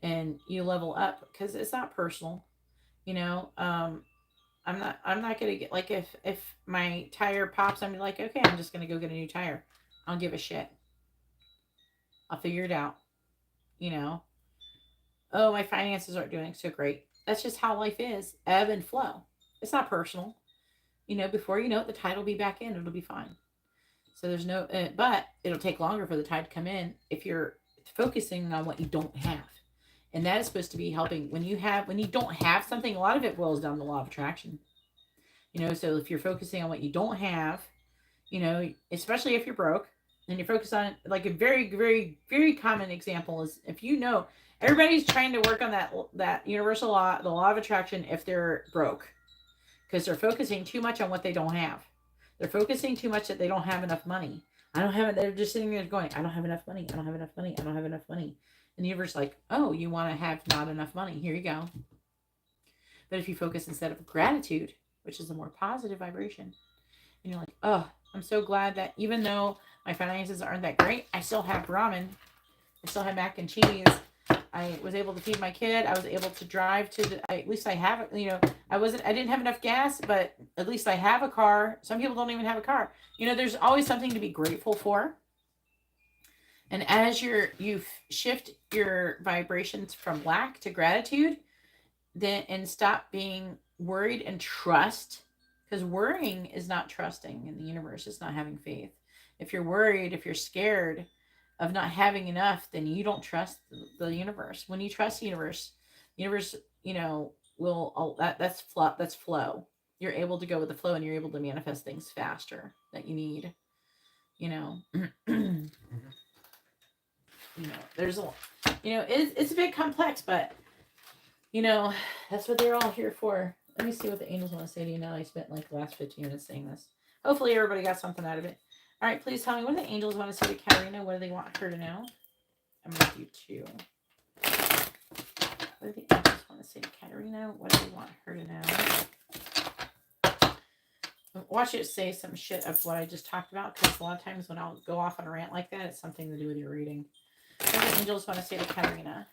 and you level up, because it's not personal, you know, I'm not gonna get, like, if my tire pops, I'm like, okay, I'm just gonna go get a new tire. I don't give a shit. I'll figure it out. You know, oh, my finances aren't doing so great. That's just how life is, ebb and flow. It's not personal. You know, before you know it, the tide will be back in. It'll be fine. So there's no, but it'll take longer for the tide to come in if you're focusing on what you don't have. And that is supposed to be helping when you don't have something. A lot of it boils down to the law of attraction. You know, so if you're focusing on what you don't have, you know, especially if you're broke and you're focused on, like, a very, very, very common example is, if you know, everybody's trying to work on that universal law, the law of attraction, if they're broke. Because they're focusing too much on what they don't have. They're focusing too much that they don't have enough money. They're just sitting there going, I don't have enough money. I don't have enough money. I don't have enough money. And the universe is like, oh, you want to have not enough money. Here you go. But if you focus instead of gratitude, which is a more positive vibration. And you're like, oh, I'm so glad that even though my finances aren't that great, I still have ramen. I still have mac and cheese. I was able to feed my kid. I was able to drive to at least I have, I didn't have enough gas, but at least I have a car. Some people don't even have a car. There's always something to be grateful for. And as you shift your vibrations from lack to gratitude, and stop being worried and trust, because worrying is not trusting in the universe. It's not having faith. If you're worried, if you're scared of not having enough, then you don't trust the universe. When you trust the universe, will that's flow. You're able to go with the flow, and you're able to manifest things faster that you need. There's it's a bit complex, but that's what they're all here for. Let me see what the angels want to say to you now. I spent like the last 15 minutes saying this. Hopefully everybody got something out of it. All right, please tell me, what do the angels want to say to Karina? What do they want her to know? I'm going to do 2. What do the angels want to say to Karina? What do they want her to know? Watch it say some shit of what I just talked about, because a lot of times when I'll go off on a rant like that, it's something to do with your reading. What do the angels want to say to Karina?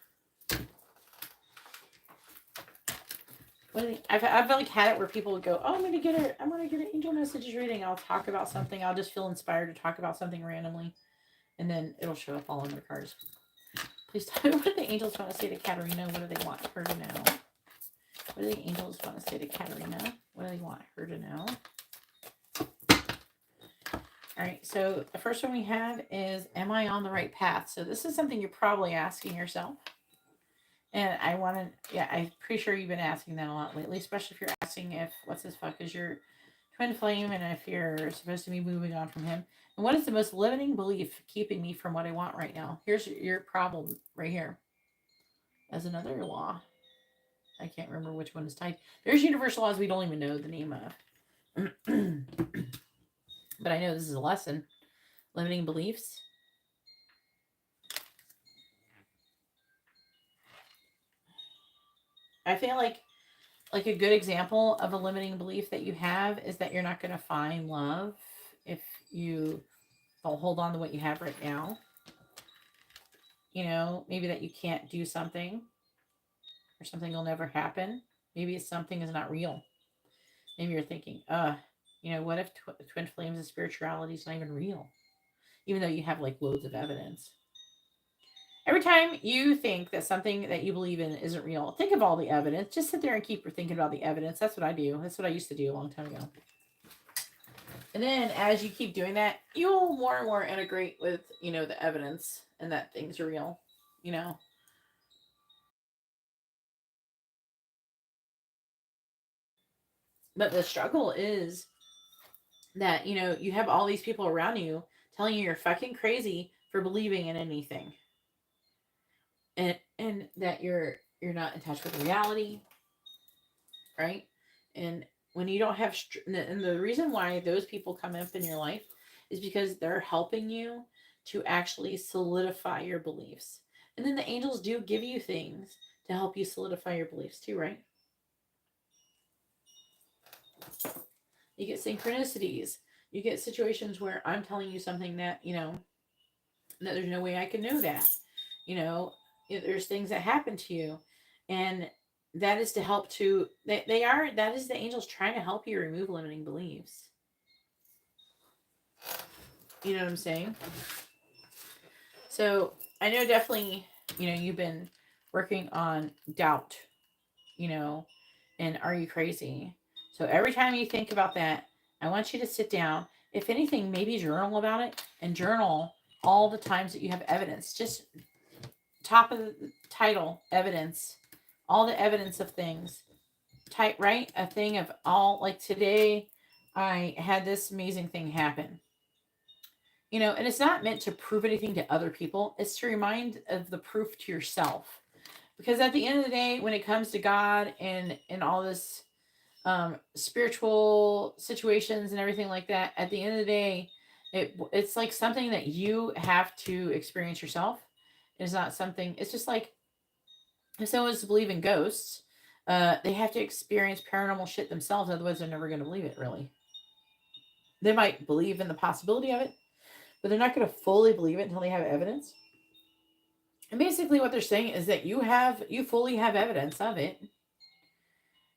I've like had it where people would go, oh, I'm gonna get an angel messages reading. I'll talk about something. I'll just feel inspired to talk about something randomly, and then it'll show up all on their cards. Please tell me, what do the angels want to say to Katerina? What do they want her to know? What do the angels want to say to Katerina? What do they want her to know? All right, so the first one we have is, am I on the right path? So this is something you're probably asking yourself. And I'm pretty sure you've been asking that a lot lately, especially if you're asking if what's his fuck is your twin flame, and if you're supposed to be moving on from him. And what is the most limiting belief keeping me from what I want right now? Here's your problem right here. As another law. I can't remember which one is tied. There's universal laws we don't even know the name of. But I know this is a lesson. Limiting beliefs. I feel like a good example of a limiting belief that you have is that you're not going to find love if you don't hold on to what you have right now. Maybe that you can't do something, or something will never happen. Maybe something is not real. Maybe you're thinking, what if twin flames and spirituality is not even real? Even though you have like loads of evidence. Every time you think that something that you believe in isn't real, think of all the evidence. Just sit there and keep thinking about the evidence. That's what I do. That's what I used to do a long time ago. And then as you keep doing that, you'll more and more integrate with, the evidence and that things are real, But the struggle is that, you have all these people around you telling you you're fucking crazy for believing in anything. And that you're not in touch with reality, right? And when you don't have and the reason why those people come up in your life is because they're helping you to actually solidify your beliefs. And then the angels do give you things to help you solidify your beliefs too, right? You get synchronicities. You get situations where I'm telling you something that, that there's no way I can know that. There's things that happen to you, and that is to help to that is the angels trying to help you remove limiting beliefs. You know what I'm saying? So I know definitely, you've been working on doubt, and are you crazy? So every time you think about that, I want you to sit down. If anything, maybe journal about it, and journal all the times that you have evidence. Just top of the title, evidence, all the evidence of things. Write a thing of all, like today I had this amazing thing happen. And it's not meant to prove anything to other people. It's to remind of the proof to yourself. Because at the end of the day, when it comes to God and all this spiritual situations and everything like that, at the end of the day, it's like something that you have to experience yourself. It's not something, it's just like if someone was to believe in ghosts, They have to experience paranormal shit themselves, otherwise they're never going to believe it, really. They might believe in the possibility of it, but they're not going to fully believe it until they have evidence. And basically what they're saying is that you fully have evidence of it.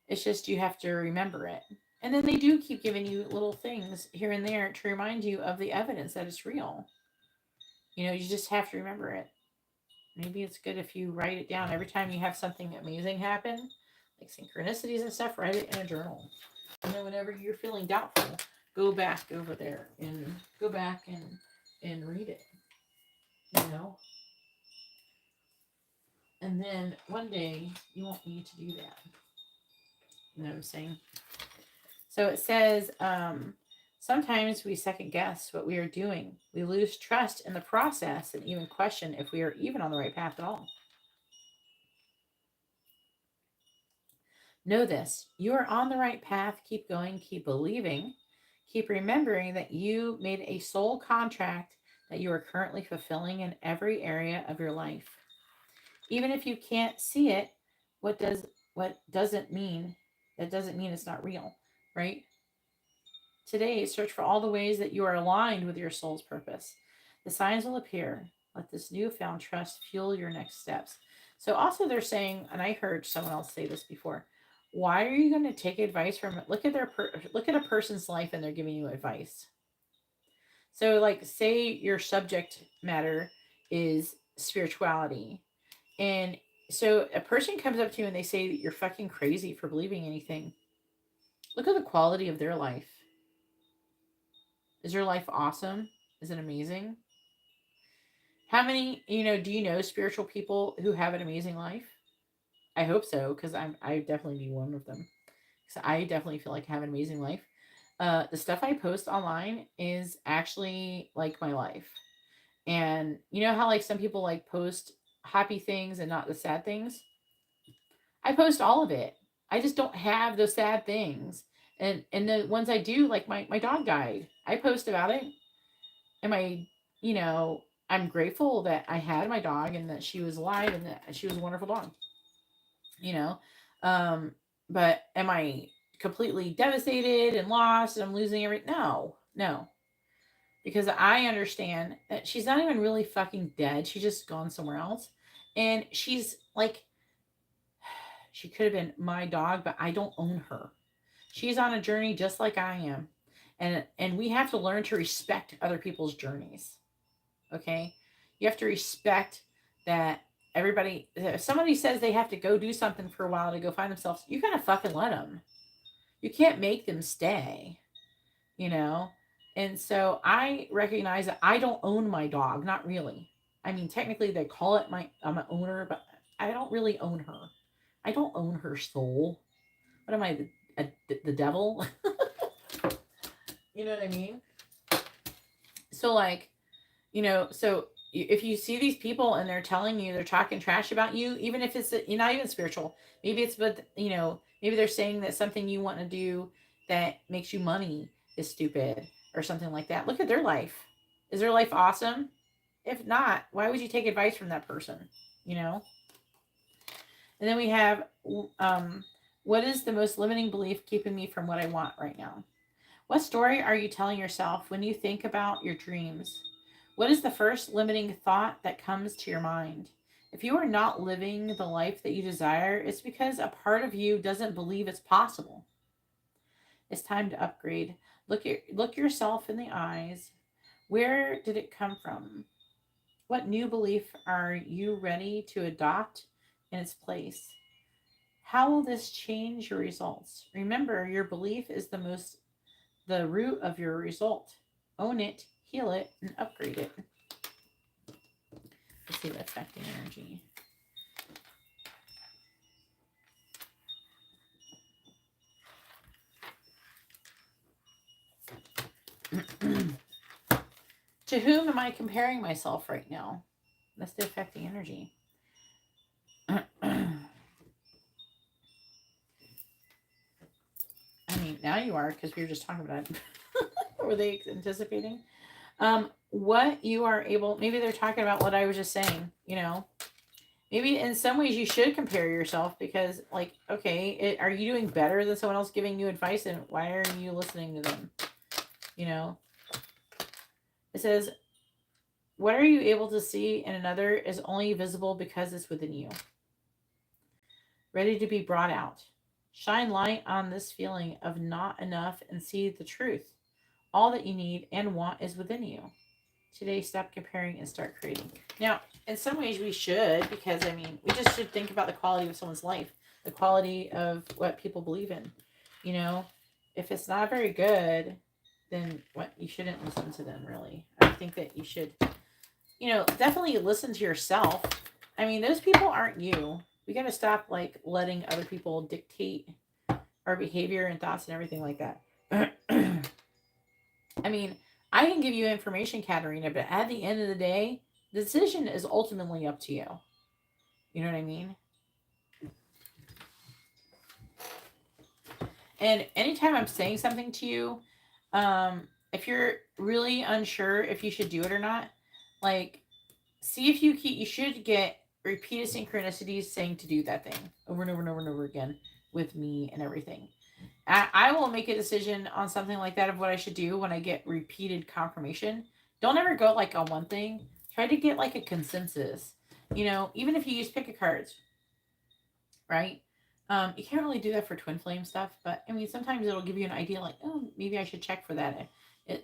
It's just you have to remember it. And then they do keep giving you little things here and there to remind you of the evidence that it's real. You know, you just have to remember it. Maybe it's good if you write it down. Every time you have something amazing happen, like synchronicities and stuff, write it in a journal. And then whenever you're feeling doubtful, go back over there and go back and read it. You know? And then one day you won't need to do that. You know what I'm saying? So it says, sometimes we second guess what we are doing. We lose trust in the process and even question if we are even on the right path at all. Know this, you are on the right path. Keep going, keep believing, keep remembering that you made a soul contract that you are currently fulfilling in every area of your life. Even if you can't see it, that doesn't mean it's not real, right? Today, search for all the ways that you are aligned with your soul's purpose. The signs will appear. Let this newfound trust fuel your next steps. So also they're saying, and I heard someone else say this before, why are you going to take advice from it? Look at a person's life and they're giving you advice. So like say your subject matter is spirituality. And so a person comes up to you and they say that you're fucking crazy for believing anything. Look at the quality of their life. Is your life awesome? Is it amazing? How many, do you know spiritual people who have an amazing life? I hope so, because I definitely be one of them. So I definitely feel like I have an amazing life. The stuff I post online is actually like my life. And you know how like some people like post happy things and not the sad things? I post all of it. I just don't have those sad things. And the ones I do, like my dog died. I post about it. And I'm grateful that I had my dog and that she was alive and that she was a wonderful dog. But am I completely devastated and lost and I'm losing everything? No. Because I understand that she's not even really fucking dead. She's just gone somewhere else. And she's like, she could have been my dog, but I don't own her. She's on a journey just like I am. And we have to learn to respect other people's journeys. Okay? You have to respect that everybody, if somebody says they have to go do something for a while to go find themselves, you gotta fucking let them. You can't make them stay, And so I recognize that I don't own my dog, not really. I mean, technically they call it I'm an owner, but I don't really own her. I don't own her soul. What am I, the devil? You know what I mean? So like, so if you see these people and they're telling you, they're talking trash about you, even if it's you're not even spiritual, maybe it's, but maybe they're saying that something you want to do that makes you money is stupid or something like that. Look at their life. Is their life awesome? If not, why would you take advice from that person? And then we have, what is the most limiting belief keeping me from what I want right now? What story are you telling yourself when you think about your dreams? What is the first limiting thought that comes to your mind? If you are not living the life that you desire, it's because a part of you doesn't believe it's possible. It's time to upgrade. Look yourself in the eyes. Where did it come from? What new belief are you ready to adopt in its place? How will this change your results? Remember, your belief is the root of your result. Own it, heal it, and upgrade it. Let's see the affecting energy. To whom am I comparing myself right now? That's the affecting energy. I mean, now you are, because we were just talking about it. Were they anticipating? What you are able, maybe they're talking about what I was just saying, Maybe in some ways you should compare yourself because, like, okay, are you doing better than someone else giving you advice, and why are you listening to them? You know, it says, what are you able to see in another is only visible because it's within you, ready to be brought out. Shine light on this feeling of not enough and see the truth. All that you need and want is within you. Today, stop comparing and start creating. Now, in some ways we should, because I mean, we just should think about the quality of someone's life, the quality of what people believe in. You know, if it's not very good, then what, you shouldn't listen to them, really. I think that you should, definitely listen to yourself. I mean, those people aren't you. We got to stop, like, letting other people dictate our behavior and thoughts and everything like that. I mean, I can give you information, Katerina, but at the end of the day, the decision is ultimately up to you. You know what I mean? And anytime I'm saying something to you, if you're really unsure if you should do it or not, like, see if you should get repeated synchronicities saying to do that thing over and over and over and over again with me and everything. I will make a decision on something like that of what I should do when I get repeated confirmation. Don't ever go like on one thing. Try to get like a consensus. Even if you use pick a cards, right? You can't really do that for twin flame stuff, but I mean, sometimes it'll give you an idea like, oh, maybe I should check for that.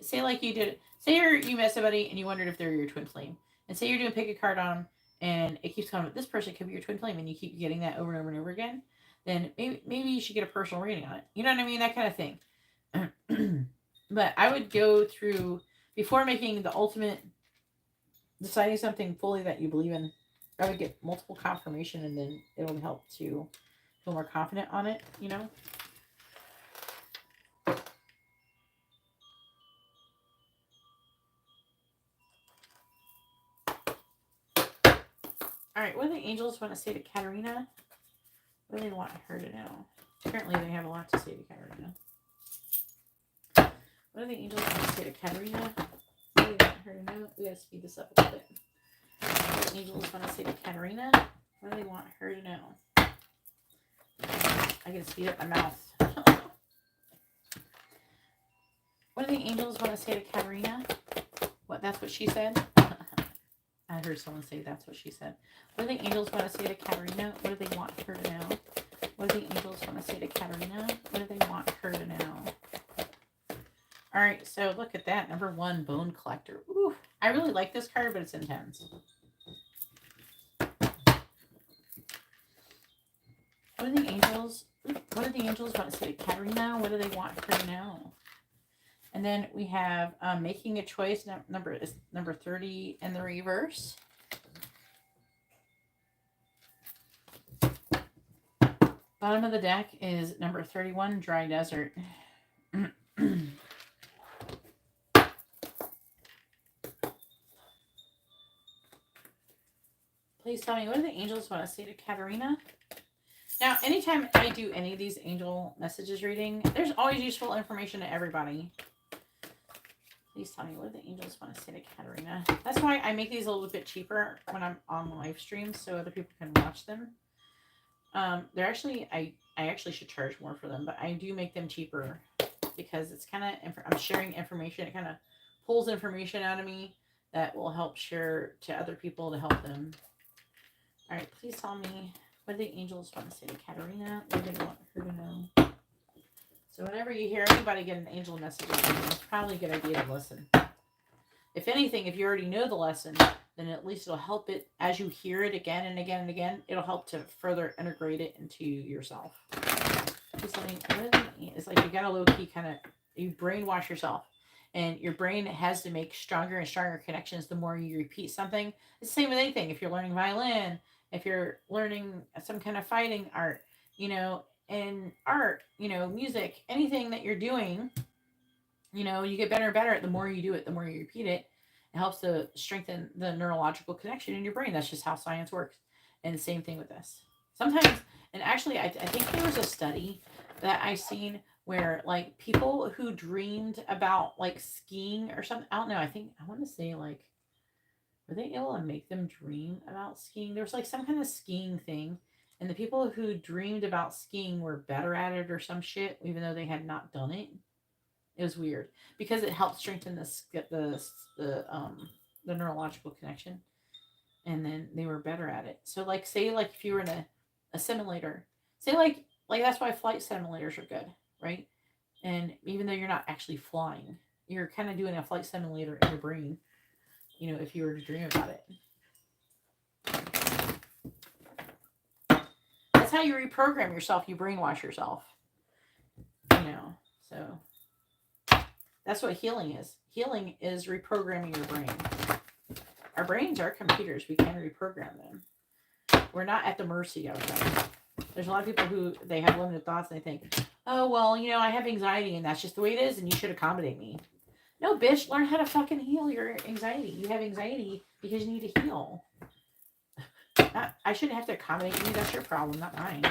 Say like you did, say you met somebody and you wondered if they're your twin flame, and say you're doing pick a card on them, and it keeps coming, this person could be your twin flame, and you keep getting that over and over and over again. Then maybe you should get a personal reading on it. You know what I mean? That kind of thing. But I would go through, before making the ultimate, deciding something fully that you believe in, I would get multiple confirmation, and then it'll help to feel more confident on it, All right, what do the angels want to say to Katerina? What do they want her to know? Apparently they have a lot to say to Katerina. What do the angels want to say to Katerina? What do they want her to know? We gotta speed this up a little bit. What do the angels want to say to Katerina? What do they want her to know? I gotta speed up my mouth. What do the angels want to say to Katerina? What, that's what she said? I heard someone say that's what she said. What do the angels want to say to Katerina? What do they want her to know? What do the angels want to say to Katerina? What do they want her to know? All right, so look at that. Number 1, Bone Collector. Ooh, I really like this card, but it's intense. What do the angels want to say to Katerina? What do they want her to know? And then we have making a choice. Number 30 in the reverse. Bottom of the deck is number 31, Dry Desert. Please tell me, what do the angels want to say to Katerina? Now, anytime I do any of these angel messages reading, there's always useful information to everybody. Please tell me, what do the angels want to say to Katerina? That's why I make these a little bit cheaper when I'm on live streams, so other people can watch them. They're actually, I actually should charge more for them, but I do make them cheaper because it's kind of, I'm sharing information. It kind of pulls information out of me that will help share to other people to help them. All right, please tell me, what do the angels want to say to Katerina? What do they want her to know? So whenever you hear anybody get an angel message, it's probably a good idea to listen. If anything, if you already know the lesson, then at least it'll help it as you hear it again and again and again. It'll help to further integrate it into yourself. It's like you gotta low key kind of, you brainwash yourself, and your brain has to make stronger and stronger connections the more you repeat something. It's the same with anything. If you're learning violin, if you're learning some kind of fighting art, in art, music, anything that you're doing, you get better and better at the more you do it, the more you repeat it. It helps to strengthen the neurological connection in your brain. That's just how science works. And the same thing with this. Sometimes, and actually, I think there was a study that I seen where, like, people who dreamed about, like, skiing or something, I don't know, I want to say, like, were they able to make them dream about skiing? There was like some kind of skiing thing, and the people who dreamed about skiing were better at it or some shit, even though they had not done it. It was weird because it helped strengthen the neurological connection, and then they were better at it. So like, say like if you were in a simulator, say like that's why flight simulators are good, right? And even though you're not actually flying, you're kind of doing a flight simulator in your brain. You know, if you were to dream about it. That's how you reprogram yourself. You brainwash yourself. You know, so that's what healing is. Healing is reprogramming your brain. Our brains are computers. We can reprogram them. We're not at the mercy of them. There's a lot of people who they have limited thoughts and they think, oh, well, you know, I have anxiety and that's just the way it is and you should accommodate me. No, bitch, learn how to fucking heal your anxiety. You have anxiety because you need to heal. I shouldn't have to accommodate you. That's your problem, not mine.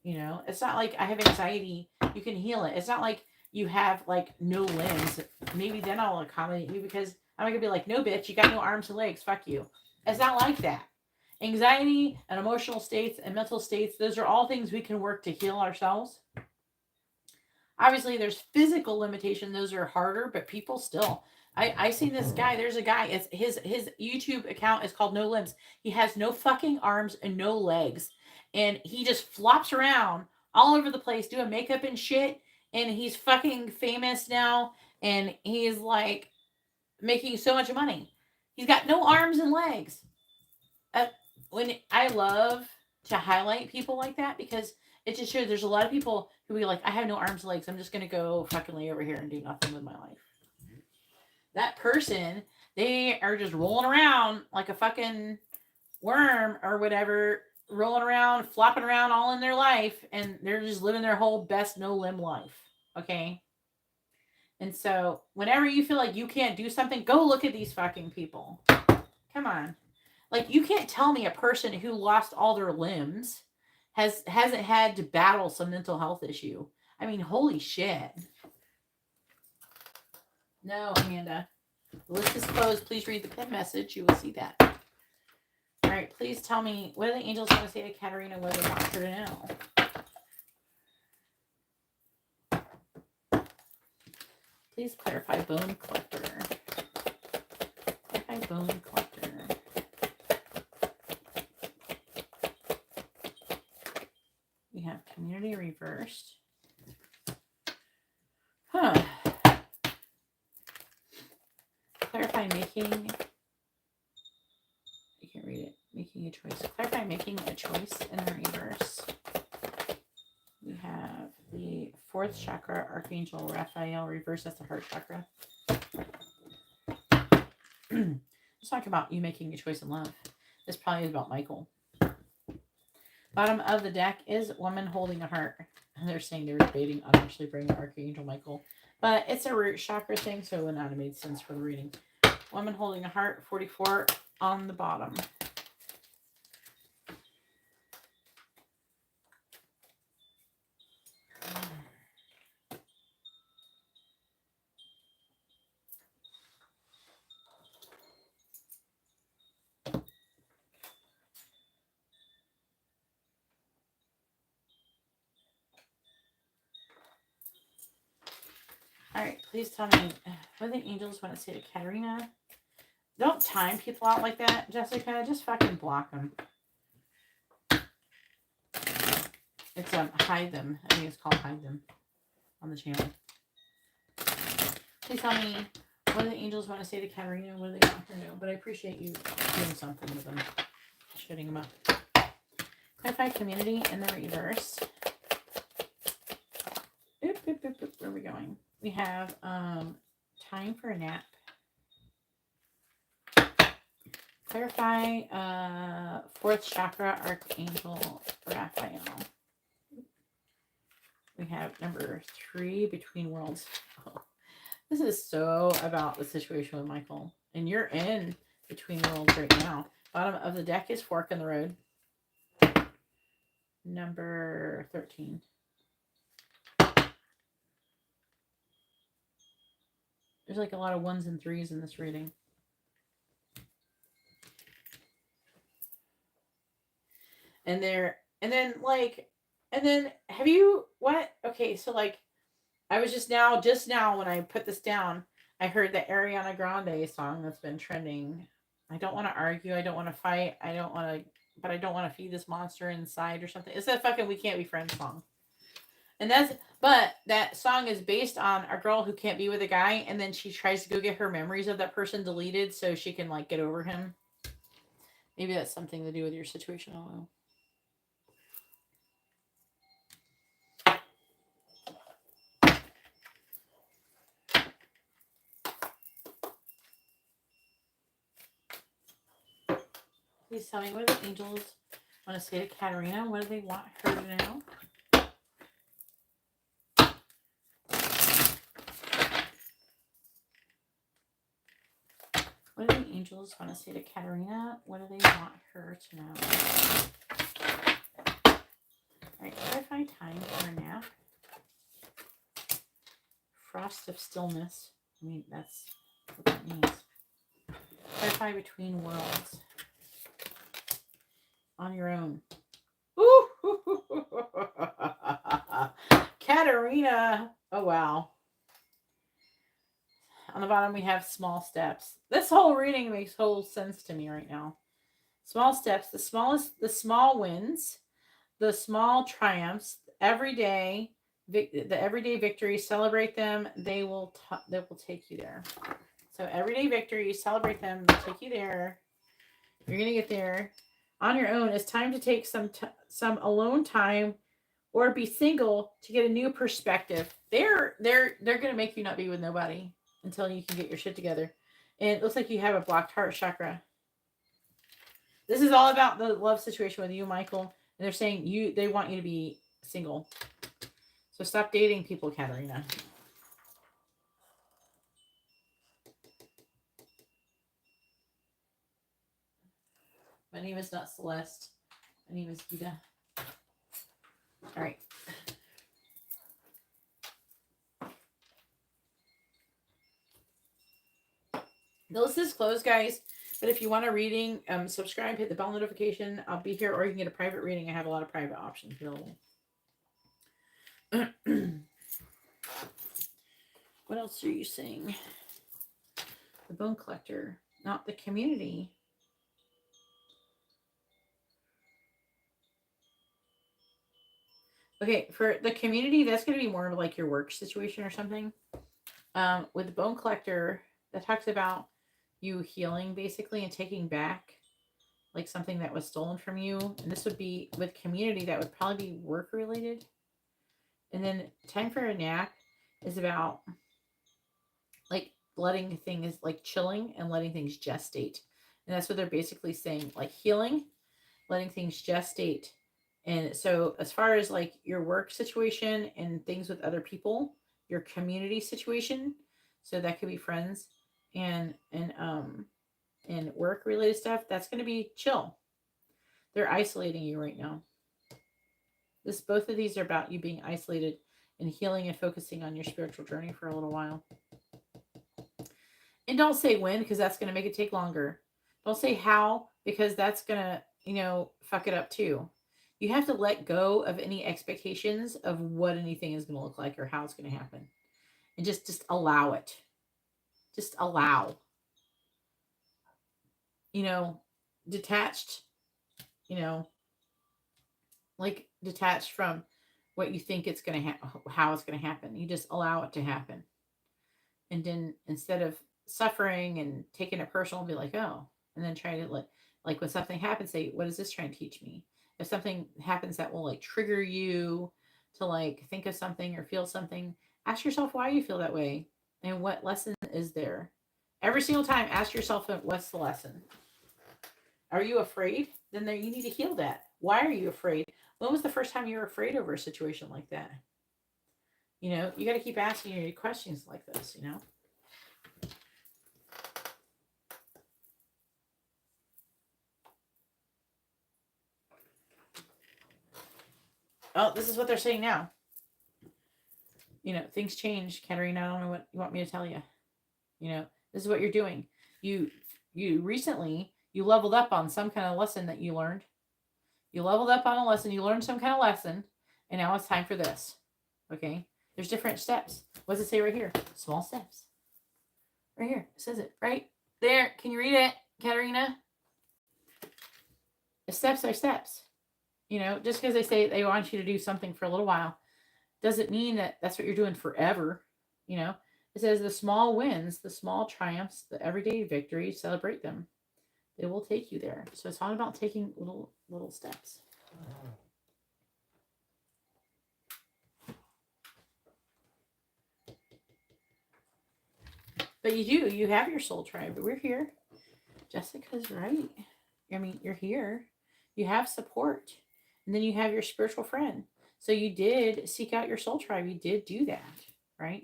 You know, it's not like I have anxiety. You can heal it. It's not like you have like no limbs. Maybe then I'll accommodate you because I'm not going to be like, no, bitch, you got no arms and legs. Fuck you. It's not like that. Anxiety and emotional states and mental states, those are all things we can work to heal ourselves. Obviously, there's physical limitation. Those are harder, but people still. I seen this guy. There's a guy. It's his YouTube account is called No Limbs. He has no fucking arms and no legs, and he just flops around all over the place doing makeup and shit. And he's fucking famous now, and he's like making so much money. He's got no arms and legs. When I love to highlight people like that because it just shows there's a lot of people who be like, I have no arms and legs. I'm just going to go fucking lay over here and do nothing with my life. That person, they are just rolling around like a fucking worm or whatever, rolling around, flopping around all in their life. And they're just living their whole best no limb life. Okay. And so whenever you feel like you can't do something, go look at these fucking people. Come on. Like, you can't tell me a person who lost all their limbs hasn't had to battle some mental health issue. I mean, holy shit. No, Amanda. The list is closed. Please read the pin message. You will see that. All right, please tell me, what do the angels want to say to Katarina? What do they want her to know? Please clarify bone collector. Clarify bone collector. We have community reversed. Huh. Clarify making. You can't read it. Making a choice. Clarify making a choice in the reverse. We have the fourth chakra, Archangel Raphael, reverse. That's the heart chakra. Let's talk about you making a choice in love. This probably is about Michael. Bottom of the deck is woman holding a heart. And they're saying they're debating on actually bringing Archangel Michael. But it's a root chakra thing, so it would not have made sense for the reading. Woman holding a heart, 44 on the bottom. All right, please tell me what the angels want to say to Katarina. Don't time people out like that, Jessica. Just fucking block them. It's hide them. I think it's called hide them on the channel. Please tell me what the angels want to say to Katarina. What do they want her to know? But I appreciate you doing something with them, shutting them up. Clarify community in the reverse. Oop, oop, oop, oop. Where are we going? We have time for a nap. Clarify fourth chakra, Archangel Raphael. We have number 3, between worlds. Oh, this is so about the situation with Michael. And you're in between worlds right now. Bottom of the deck is fork in the road. Number 13. There's like a lot of 1s and 3s in this reading. and then have you what? Okay, so like I was just now when I put this down, I heard the Ariana Grande song that's been trending. I don't want to argue. I don't want to fight. But I don't want to feed this monster inside or something. It's that fucking "We Can't Be Friends" song. But that song is based on a girl who can't be with a guy, and then she tries to go get her memories of that person deleted so she can like get over him. Maybe that's something to do with your situation. I don't know. Please tell me what the angels want to say to Katerina. What do they want her to know? What do the angels want to say to Katerina? What do they want her to know? Alright, clarify time for a nap. Frost of stillness. I mean, that's what that means. Clarify between worlds. On your own. Ooh! Katerina! Oh, wow. On the bottom, we have small steps. This whole reading makes whole sense to me right now. Small steps, the small wins, the small triumphs, the everyday victories. Celebrate them. They will take you there. So everyday victories, celebrate them. They'll take you there. You're gonna get there on your own. It's time to take some alone time, or be single to get a new perspective. They're gonna make you not be with nobody until you can get your shit together. And it looks like you have a blocked heart chakra. This is all about the love situation with you, Michael. And they're saying they want you to be single. So stop dating people, Katerina. My name is not Celeste. My name is Geeta. All right. The list is closed, guys. But if you want a reading, subscribe, hit the bell notification. I'll be here, or you can get a private reading. I have a lot of private options available. What else are you saying? The bone collector, not the community. Okay, for the community, that's going to be more of like your work situation or something. With the bone collector, that talks about you healing basically and taking back like something that was stolen from you. And this would be with community, that would probably be work related. And then time for a nap is about like letting things like chilling and letting things gestate. And that's what they're basically saying, like healing, letting things gestate. And so as far as like your work situation and things with other people, your community situation, so that could be friends and work related stuff, that's going to be chill. They're isolating you right now. Both of these are about you being isolated and healing and focusing on your spiritual journey for a little while. And don't say when, because that's going to make it take longer. Don't say how, because that's going to, fuck it up too. You have to let go of any expectations of what anything is going to look like or how it's going to happen. And just allow it. Just allow. Detached, like detached from what you think it's going to how it's going to happen. You just allow it to happen. And then instead of suffering and taking it personal, be like, oh, and then try to like when something happens, say, what is this trying to teach me? If something happens that will like trigger you to like think of something or feel something, ask yourself why you feel that way and what lesson is there. Every single time, ask yourself, what's the lesson? Are you afraid? Then you need to heal that. Why are you afraid? When was the first time you were afraid over a situation like that? You got to keep asking your questions like this, Oh, this is what they're saying now. Things change, Katerina. I don't know what you want me to tell you. This is what you're doing. You recently, you leveled up on some kind of lesson that you learned. You leveled up on a lesson. You learned some kind of lesson. And now it's time for this. Okay? There's different steps. What does it say right here? Small steps. Right here. It says it right there. Can you read it, Karina? Steps are steps. You know, just because they say they want you to do something for a little while doesn't mean that that's what you're doing forever. You know, it says the small wins, the small triumphs, the everyday victories, celebrate them. They will take you there. So it's all about taking little steps. But you have your soul tribe. But we're here. Jessica's right. I mean, you're here. You have support. And then you have your spiritual friend. So you did seek out your soul tribe. You did do that, right?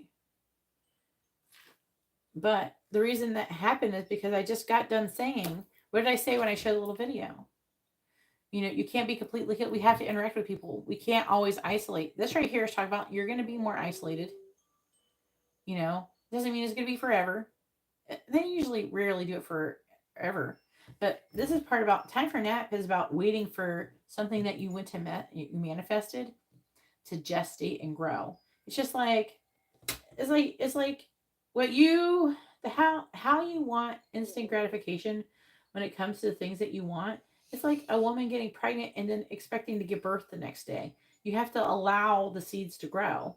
But the reason that happened is because I just got done saying, what did I say when I showed the little video? You know, you can't be completely healed. We have to interact with people. We can't always isolate. This right here is talking about you're going to be more isolated. You know, doesn't mean it's going to be forever. They usually rarely do it forever. But this is part about time for nap is about waiting for something that you went to you manifested to gestate and grow. It's just like it's like what you how you want instant gratification when it comes to the things that you want. It's like a woman getting pregnant and then expecting to give birth the next day. You have to allow the seeds to grow.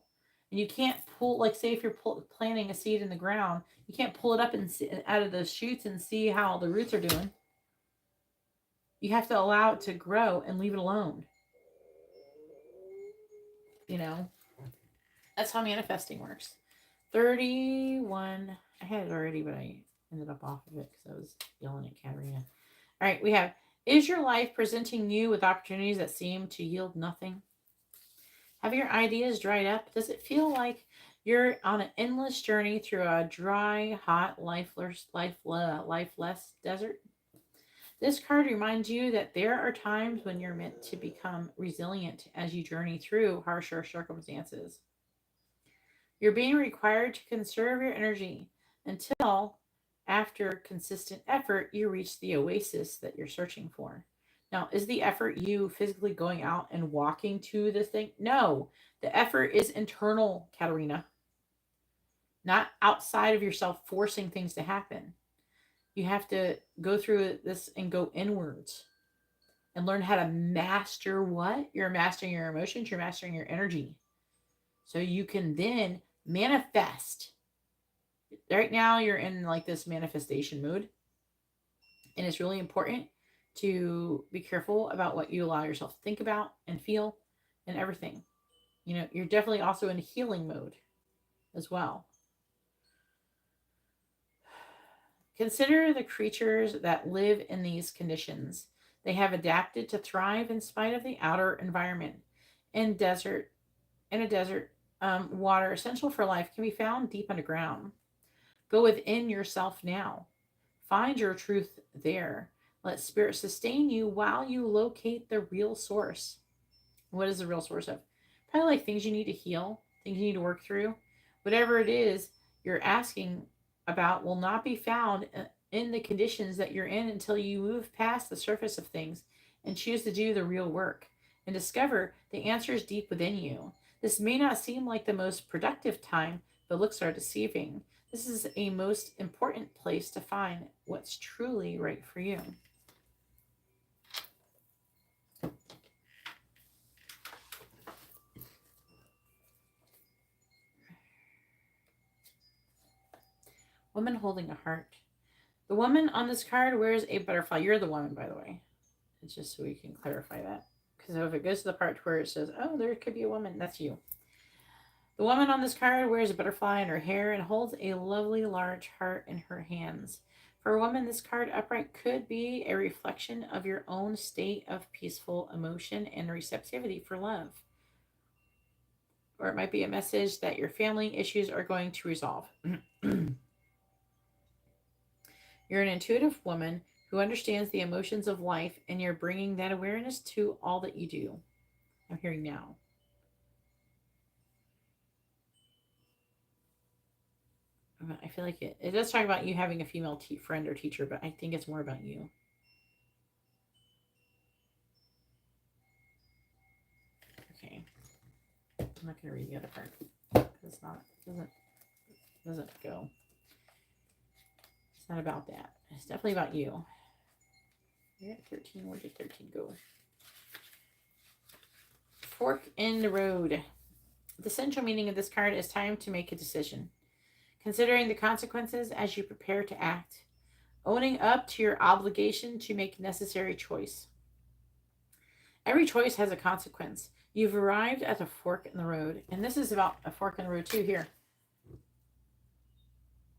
And you can't pull, like, say if you're planting a seed in the ground, you can't pull it up and out of the shoots and see how the roots are doing. You have to allow it to grow and leave it alone. You know, that's how manifesting works. 31. I had it already, but I ended up off of it because I was yelling at Karina. All right, we have, is your life presenting you with opportunities that seem to yield nothing? Have your ideas dried up? Does it feel like you're on an endless journey through a dry, hot, lifeless desert? This card reminds you that there are times when you're meant to become resilient as you journey through harsher circumstances. You're being required to conserve your energy until, after consistent effort, you reach the oasis that you're searching for. Now, is the effort you physically going out and walking to this thing? No, the effort is internal, Katerina. Not outside of yourself forcing things to happen. You have to go through this and go inwards and learn how to master what? You're mastering your emotions, you're mastering your energy. So you can then manifest. Right now, you're in like this manifestation mode. And it's really important to be careful about what you allow yourself to think about and feel and everything. You know, you're definitely also in healing mode as well. Consider the creatures that live in these conditions. They have adapted to thrive in spite of the outer environment. In a desert, water essential for life can be found deep underground. Go within yourself now. Find your truth there. Let spirit sustain you while you locate the real source. What is the real source of? Probably like things you need to heal, things you need to work through. Whatever it is you're asking about will not be found in the conditions that you're in until you move past the surface of things and choose to do the real work and discover the answers deep within you. This may not seem like the most productive time, but looks are deceiving. This is a most important place to find what's truly right for you. Woman holding a heart. The woman on this card wears a butterfly. You're the woman, by the way. It's just so we can clarify that. Because if it goes to the part where it says, oh, there could be a woman, that's you. The woman on this card wears a butterfly in her hair and holds a lovely large heart in her hands. For a woman, this card upright could be a reflection of your own state of peaceful emotion and receptivity for love. Or it might be a message that your family issues are going to resolve. You're an intuitive woman who understands the emotions of life, and you're bringing that awareness to all that you do. I'm hearing now. I feel like it does talk about you having a female friend or teacher, but I think it's more about you. I'm not going to read the other part. It's not, doesn't go. It's not about that. It's definitely about you. You're at 13. Where did 13 go? Fork in the road. The central meaning of this card is time to make a decision. Considering the consequences as you prepare to act. Owning up to your obligation to make necessary choice. Every choice has a consequence. You've arrived at a fork in the road. And this is about a fork in the road too here.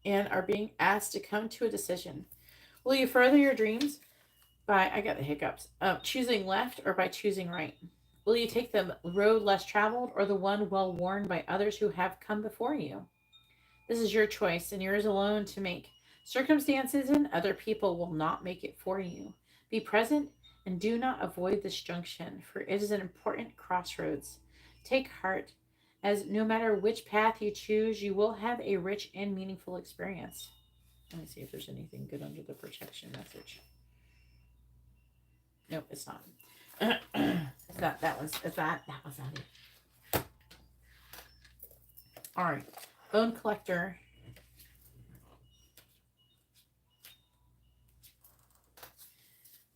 And are being asked to come to a decision. Will you further your dreams by, I got the hiccups, choosing left or by choosing right? Will you take the road less traveled or the one well worn by others who have come before you? This is your choice and yours alone to make. Circumstances and other people will not make it for you. Be present and do not avoid this junction, for it is an important crossroads. Take heart, as no matter which path you choose, you will have a rich and meaningful experience. Let me see if there's anything good under the protection message. Nope, it's not. It's not that one's. It's that was not it. All right, bone collector.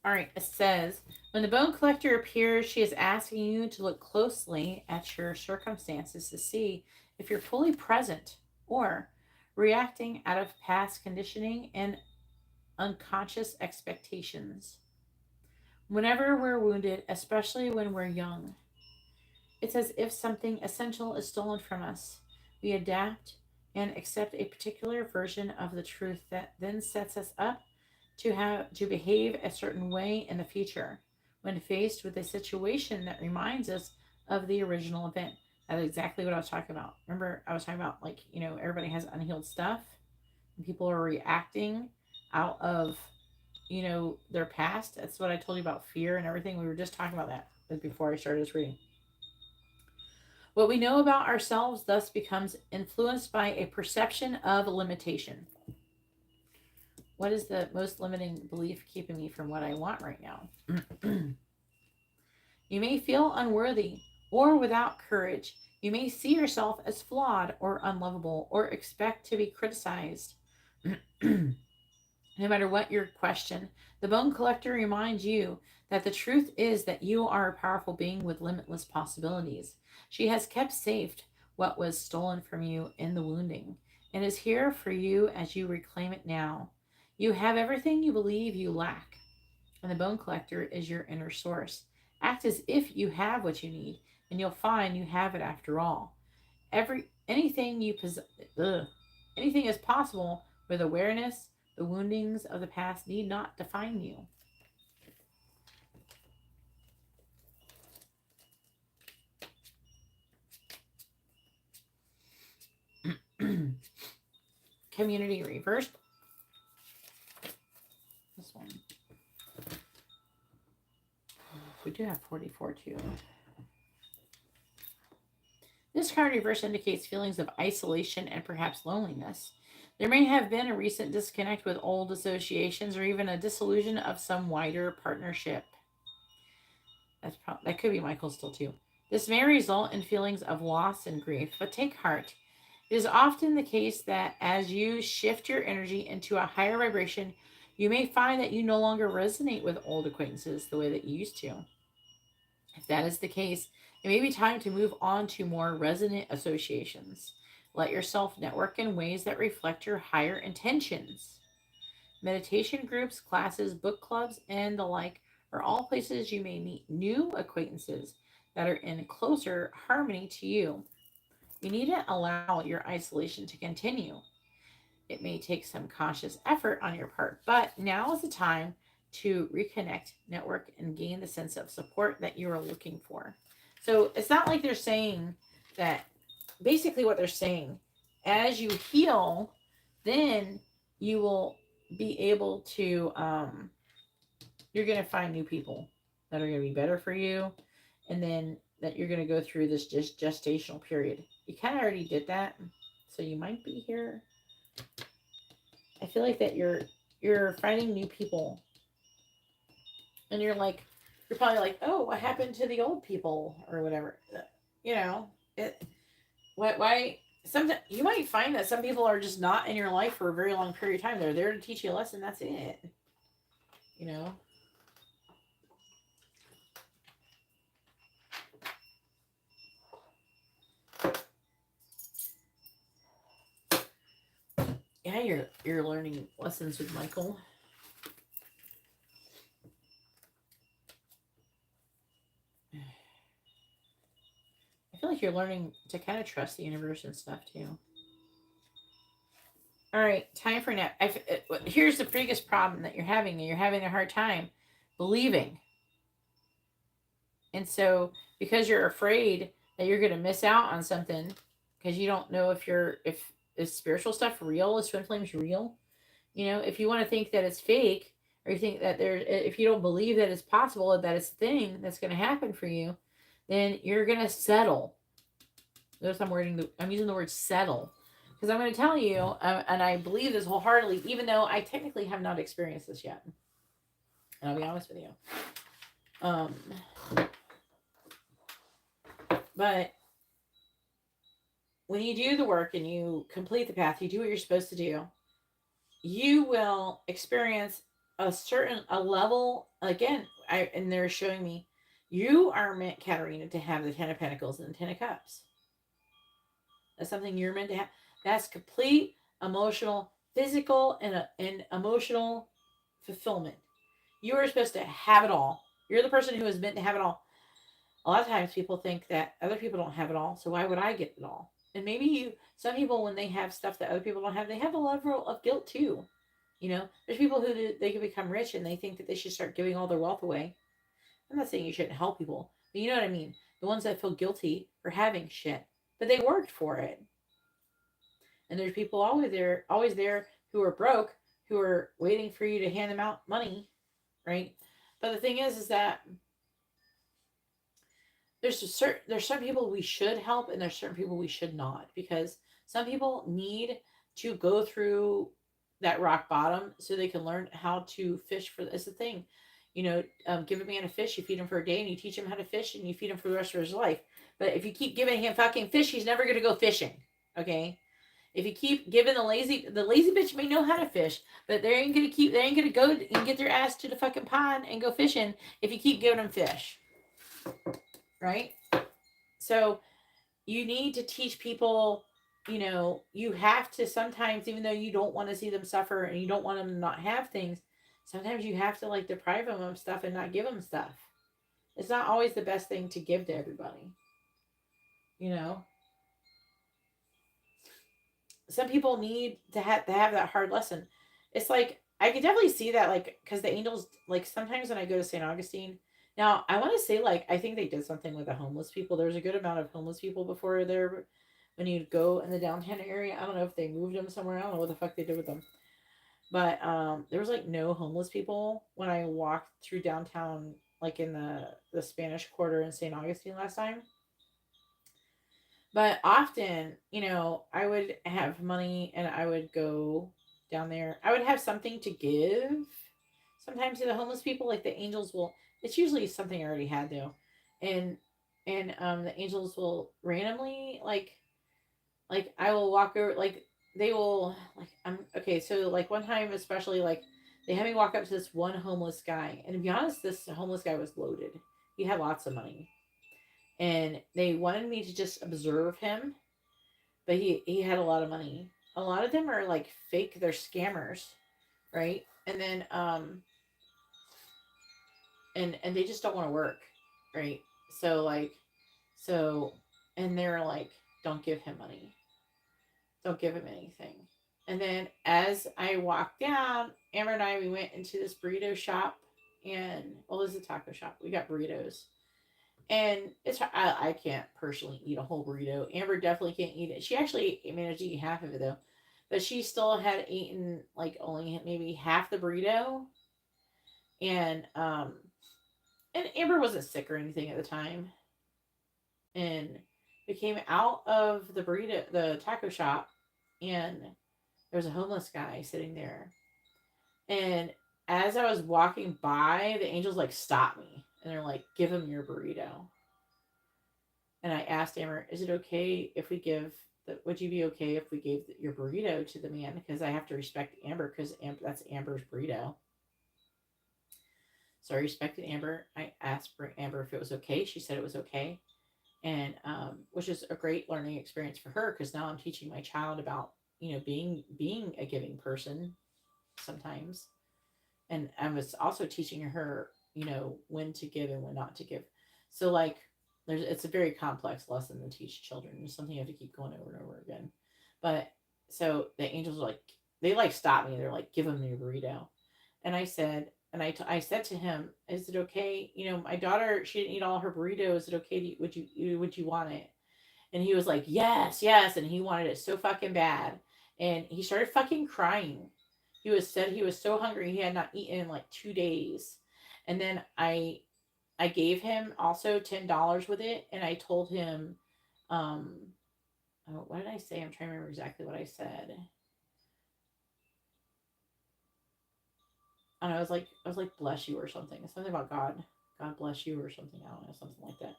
All right, it says, when the bone collector appears, she is asking you to look closely at your circumstances to see if you're fully present or reacting out of past conditioning and unconscious expectations. Whenever we're wounded, especially when we're young, it's as if something essential is stolen from us. We adapt and accept a particular version of the truth that then sets us up to behave a certain way in the future when faced with a situation that reminds us of the original event. That's exactly what I was talking about. Remember, I was talking about, like, you know, everybody has unhealed stuff and people are reacting out of, you know, their past. That's what I told you about fear and everything. We were just talking about that before I started this reading. What we know about ourselves thus becomes influenced by a perception of limitation. What is the most limiting belief keeping me from what I want right now? You may feel unworthy or without courage. You may see yourself as flawed or unlovable or expect to be criticized. No matter what your question, the bone collector reminds you that the truth is that you are a powerful being with limitless possibilities. She has kept safe what was stolen from you in the wounding and is here for you as you reclaim it now. You have everything you believe you lack, and the bone collector is your inner source. Act as if you have what you need, and you'll find you have it after all. Anything is possible with awareness. The woundings of the past need not define you. Community reversed. This one. We do have 44 too. This card reverse indicates feelings of isolation and perhaps loneliness. There may have been a recent disconnect with old associations or even a dissolution of some wider partnership. That could be Michael still too. This may result in feelings of loss and grief, but take heart. It is often the case that as you shift your energy into a higher vibration, you may find that you no longer resonate with old acquaintances the way that you used to. If that is the case, it may be time to move on to more resonant associations. Let yourself network in ways that reflect your higher intentions. Meditation groups, classes, book clubs, and the like are all places you may meet new acquaintances that are in closer harmony to you. You needn't allow your isolation to continue. It may take some conscious effort on your part, but now is the time to reconnect, network, and gain the sense of support that you are looking for. So it's not like they're saying that, basically what they're saying, as you heal, then you will be able to, you're going to find new people that are going to be better for you. And then that you're going to go through this just gestational period. You kind of already did that. So you might be here. I feel like that you're finding new people. And you're probably like, oh, what happened to the old people or whatever, you know, Why? Sometimes you might find that some people are just not in your life for a very long period of time. They're there to teach you a lesson. That's it. You know. Yeah, you're learning lessons with Michael. I feel like you're learning to kind of trust the universe and stuff too. All right, time for nap. Here's the biggest problem that you're having. You're having a hard time believing. And so, because you're afraid that you're going to miss out on something, because you don't know if is spiritual stuff real, is twin flames real? You know, if you want to think that it's fake, or you think that if you don't believe that it's possible, that it's a thing that's going to happen for you, then you're going to settle. Notice I'm using the word settle. Because I'm going to tell you, and I believe this wholeheartedly, even though I technically have not experienced this yet. And I'll be honest with you. But when you do the work and you complete the path, you do what you're supposed to do, you will experience a level. Again, and they're showing me, you are meant, Karina, to have the 10 of Pentacles and the 10 of Cups. That's something you're meant to have. That's complete emotional, physical, and emotional fulfillment. You are supposed to have it all. You're the person who is meant to have it all. A lot of times people think that other people don't have it all, so why would I get it all? And maybe some people, when they have stuff that other people don't have, they have a level of guilt too. You know, there's people who they can become rich and they think that they should start giving all their wealth away. I'm not saying you shouldn't help people, but you know what I mean. The ones that feel guilty for having shit, but they worked for it. And there's people always there who are broke, who are waiting for you to hand them out money, right? But the thing is that there's some people we should help, and there's certain people we should not, because some people need to go through that rock bottom so they can learn how to fish. It's the thing, you know, give a man a fish, you feed him for a day, and you teach him how to fish, and you feed him for the rest of his life. But if you keep giving him fucking fish, he's never going to go fishing. Okay. If you keep giving the lazy bitch may know how to fish, but they ain't gonna go and get their ass to the fucking pond and go fishing if you keep giving them fish. Right? So you need to teach people, you know, you have to sometimes, even though you don't want to see them suffer and you don't want them to not have things, sometimes you have to like deprive them of stuff and not give them stuff. It's not always the best thing to give to everybody. You know? Some people need to have that hard lesson. It's like, I could definitely see that, like, because the angels, like, sometimes when I go to St. Augustine, now I want to say, like, I think they did something with the homeless people. There's a good amount of homeless people before there when you go in the downtown area. I don't know if they moved them somewhere. I don't know what the fuck they did with them. But there was like no homeless people when I walked through downtown, like in the Spanish Quarter in St. Augustine last time. But often, you know, I would have money and I would go down there. I would have something to give sometimes to the homeless people. Like the angels will, it's usually something I already had though. And the angels will randomly like I will walk over, like they will, like, okay, so like one time especially, like they had me walk up to this one homeless guy, and to be honest, this homeless guy was loaded. He had lots of money. And they wanted me to just observe him, but he had a lot of money. A lot of them are like fake, they're scammers, right? And then and they just don't want to work, right? So and they're like, don't give him money, don't give him anything. And then as I walked down, Amber and I, we went into this burrito shop, and well, it's a taco shop, we got burritos. And I can't personally eat a whole burrito. Amber definitely can't eat it. She actually managed to eat half of it though, but she still had eaten like only maybe half the burrito. And Amber wasn't sick or anything at the time. And we came out of the taco shop, and there was a homeless guy sitting there. And as I was walking by, the angels like stopped me, and they're like, "Give him your burrito." And I asked Amber, is it okay if we give, would you be okay if we gave your burrito to the man? Because I have to respect Amber because that's Amber's burrito. So I respected Amber. I asked for Amber if it was okay. She said it was okay. And which is a great learning experience for her because now I'm teaching my child about, being a giving person sometimes. And I was also teaching her, when to give and when not to give. So like it's a very complex lesson to teach children. It's something you have to keep going over and over again. But so the angels are like, they like stopped me. They're like, give him your burrito. And I said, I said to him, is it okay? My daughter, she didn't eat all her burrito. Is it okay? Would you want it? And he was like, yes, yes. And he wanted it so fucking bad. And he started fucking crying. Said he was so hungry. He had not eaten in like 2 days. And then I gave him also $10 with it. And I told him, what did I say? I'm trying to remember exactly what I said. And I was like, bless you or something. Something about God. God bless you or something. I don't know, something like that.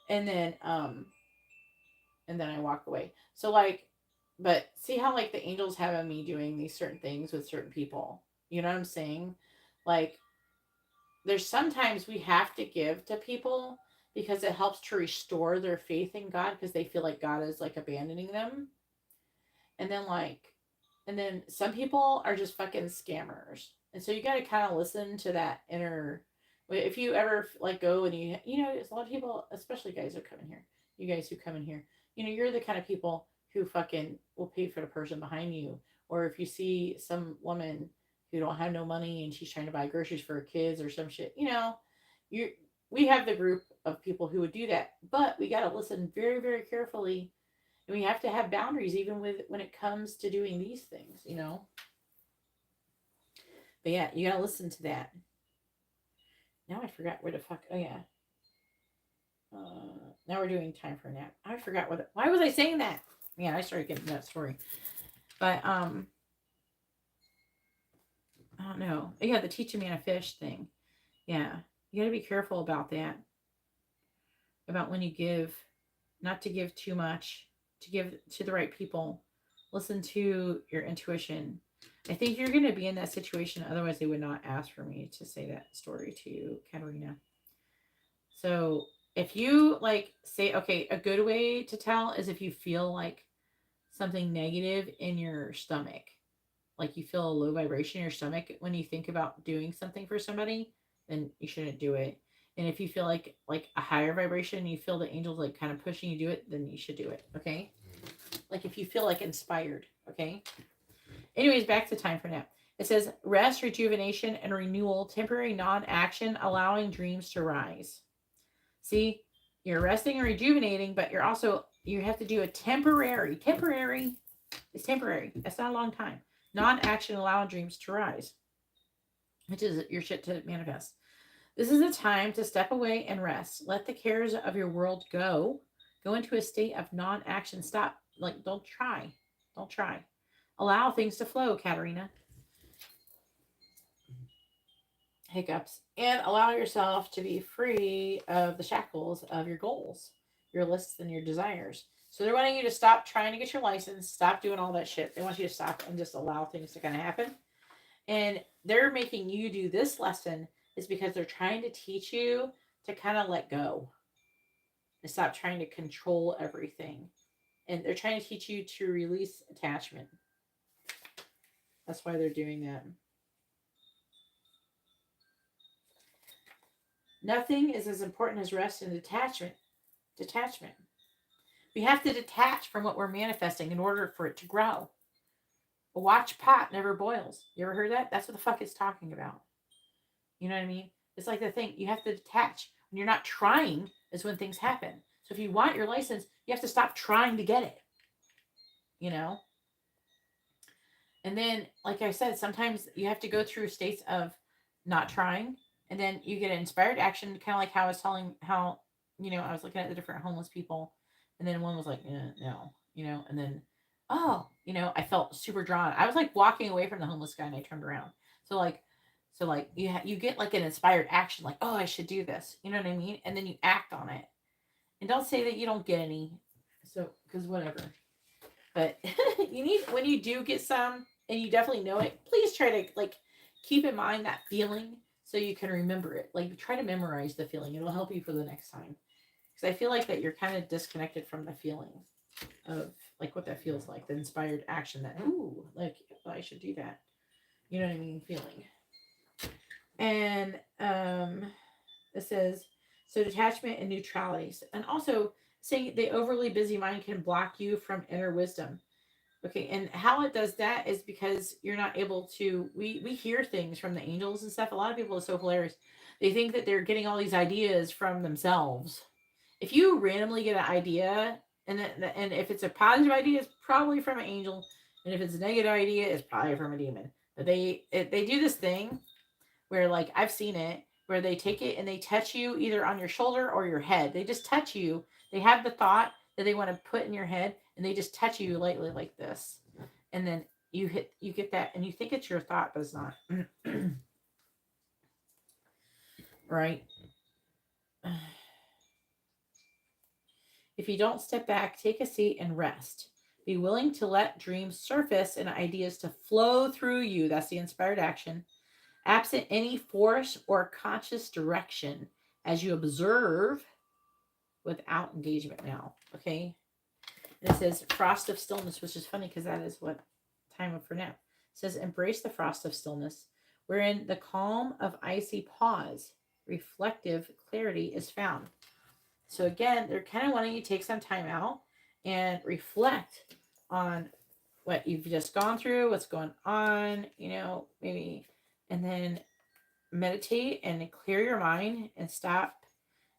And then I walked away. So like, but see how like the angels have me doing these certain things with certain people. You know what I'm saying? Like, there's sometimes we have to give to people because it helps to restore their faith in God because they feel like God is like abandoning them. And then some people are just fucking scammers. And so you got to kind of listen to that inner. If you ever like go and there's a lot of people, especially guys who come in here. You guys who come in here, you're the kind of people who fucking will pay for the person behind you. Or if you see some woman who don't have no money and she's trying to buy groceries for her kids or some shit, we have the group of people who would do that. But we got to listen very, very carefully. And we have to have boundaries even when it comes to doing these things, But yeah, you got to listen to that. Now I forgot where the fuck. Oh yeah. Now we're doing time for a nap. I forgot why was I saying that? Yeah, I started getting that story. But I don't know. Yeah, the teach a man a fish thing. Yeah. You gotta be careful about that. About when you give, not to give too much, to give to the right people. Listen to your intuition. I think you're gonna be in that situation, otherwise they would not ask for me to say that story to you, Karina. So if you like say, okay, a good way to tell is if you feel like something negative in your stomach, like you feel a low vibration in your stomach when you think about doing something for somebody, then you shouldn't do it. And if you feel like a higher vibration, you feel the angels like kind of pushing you to do it, then you should do it. Okay. Like if you feel like inspired. Okay. Anyways, back to time for nap. It says rest, rejuvenation, and renewal, temporary non-action, allowing dreams to rise. See, you're resting and rejuvenating, but you have to do a temporary. It's temporary. That's not a long time. Non-action, allowing dreams to rise, which is your shit to manifest. This is a time to step away and rest. Let the cares of your world go. Go into a state of non-action. Stop. Like, don't try. Allow things to flow, Katarina. Hiccups. And allow yourself to be free of the shackles of your goals, your lists, and your desires. So they're wanting you to stop trying to get your license, stop doing all that shit. They want you to stop and just allow things to kind of happen. And they're making you do this lesson is because they're trying to teach you to kind of let go and stop trying to control everything. And they're trying to teach you to release attachment. That's why they're doing that. Nothing is as important as rest and detachment. We have to detach from what we're manifesting in order for it to grow. A watch pot never boils. You ever heard that? That's what the fuck it's talking about. You know what I mean? It's like the thing. You have to detach. When you're not trying is when things happen. So if you want your license, you have to stop trying to get it. And then, like I said, sometimes you have to go through states of not trying. And then you get an inspired action, kind of like how I was telling how, I was looking at the different homeless people. And then one was like, no, and then, I felt super drawn. I was like walking away from the homeless guy and I turned around. So you get like an inspired action, like, oh, I should do this. You know what I mean? And then you act on it. And don't say that you don't get any. So, because whatever. But you need, when you do get some and you definitely know it, please try to like keep in mind that feeling so you can remember it. Like try to memorize the feeling. It'll help you for the next time. Because I feel like that you're kind of disconnected from the feeling of like what that feels like, the inspired action that, ooh, like I should do that. You know what I mean? Feeling. And it says, so detachment and neutralities. And also saying the overly busy mind can block you from inner wisdom. Okay, and how it does that is because you're not able to, we hear things from the angels and stuff. A lot of people are so hilarious. They think that they're getting all these ideas from themselves. If you randomly get an idea, and if it's a positive idea, it's probably from an angel, and if it's a negative idea, it's probably from a demon. But they do this thing where, like, I've seen it where they take it and they touch you either on your shoulder or your head. They just touch you. They have the thought that they want to put in your head, and they just touch you lightly like this, and then you get that, and you think it's your thought, but it's not. Right? If you don't step back, take a seat and rest. Be willing to let dreams surface and ideas to flow through you. That's the inspired action. Absent any force or conscious direction as you observe without engagement now. Okay? And it says frost of stillness, which is funny because that is what time of for now. It says embrace the frost of stillness, wherein the calm of icy pause, reflective clarity is found. So again, they're kind of wanting you to take some time out and reflect on what you've just gone through, what's going on, maybe, and then meditate and clear your mind and stop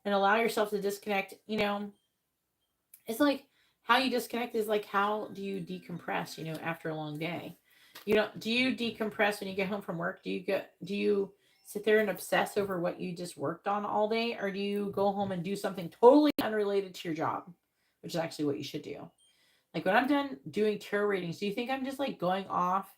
and allow yourself to disconnect. It's like how you disconnect is like, how do you decompress, after a long day? Do you decompress when you get home from work? Do you sit there and obsess over what you just worked on all day? Or do you go home and do something totally unrelated to your job, which is actually what you should do? Like when I'm done doing tarot readings, do you think I'm just like going off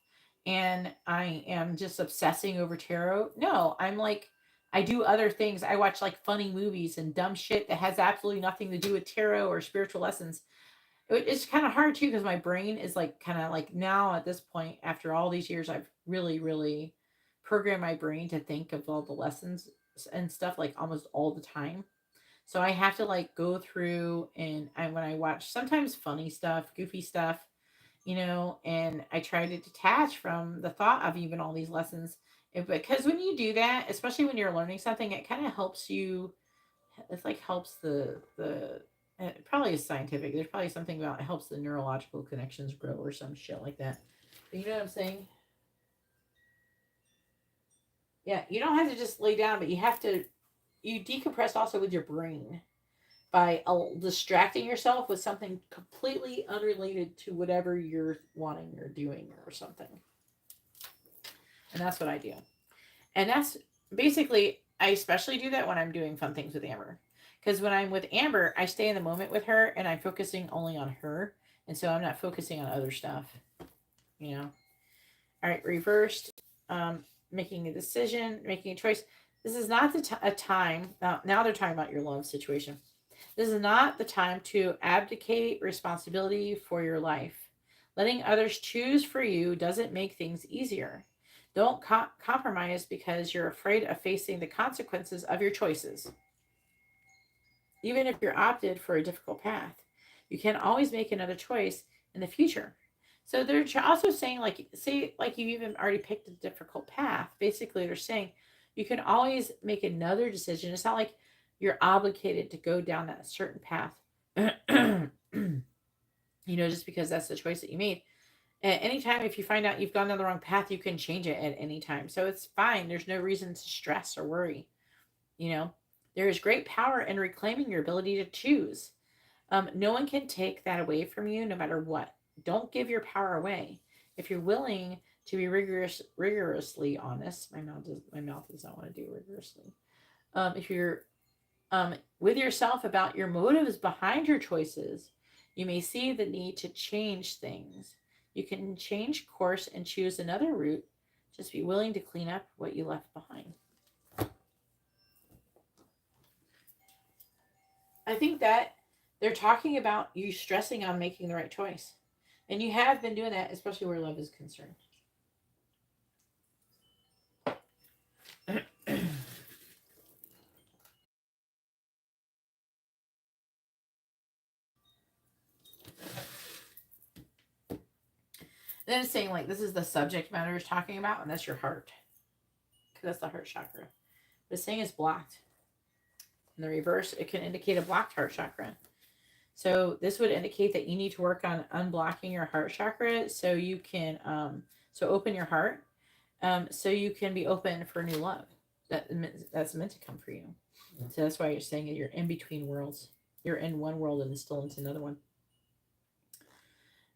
and I am just obsessing over tarot? No, I'm like, I do other things. I watch like funny movies and dumb shit that has absolutely nothing to do with tarot or spiritual lessons. It's kind of hard too because my brain is like kind of like, now at this point, after all these years, I've really, really programmed my brain to think of all the lessons and stuff like almost all the time. So I have to like go through and when I watch sometimes funny stuff, goofy stuff, and I try to detach from the thought of even all these lessons. Because when you do that, especially when you're learning something, it kind of helps you. It's like helps the it probably is scientific. There's probably something about it helps the neurological connections grow or some shit like that. But you know what I'm saying? Yeah, you don't have to just lay down, but you decompress also with your brain by distracting yourself with something completely unrelated to whatever you're wanting or doing or something. And that's what I do. And that's basically, I especially do that when I'm doing fun things with Amber. Because when I'm with Amber, I stay in the moment with her and I'm focusing only on her. And so I'm not focusing on other stuff. All right, reversed. Making a decision, making a choice. This is not a time. Now they're talking about your love situation. This is not the time to abdicate responsibility for your life. Letting others choose for you doesn't make things easier. Don't compromise because you're afraid of facing the consequences of your choices. Even if you're opted for a difficult path, you can always make another choice in the future. So they're also saying, like, say, like you even already picked a difficult path. Basically, they're saying you can always make another decision. It's not like you're obligated to go down that certain path, just because that's the choice that you made. At any time, if you find out you've gone down the wrong path, you can change it at any time. So it's fine. There's no reason to stress or worry. There is great power in reclaiming your ability to choose. No one can take that away from you, no matter what. Don't give your power away. If you're willing to be rigorously honest, my mouth does not want to do rigorously. If you're with yourself about your motives behind your choices, you may see the need to change things. You can change course and choose another route. Just be willing to clean up what you left behind. I think that they're talking about you stressing on making the right choice. And you have been doing that, especially where love is concerned. Then it's saying, like, this is the subject matter is talking about, and that's your heart. Because that's the heart chakra. But it's saying it's blocked. In the reverse, it can indicate a blocked heart chakra. So this would indicate that you need to work on unblocking your heart chakra so you can, so open your heart, so you can be open for new love that's meant to come for you. So that's why you're saying that you're in between worlds. You're in one world and still into another one.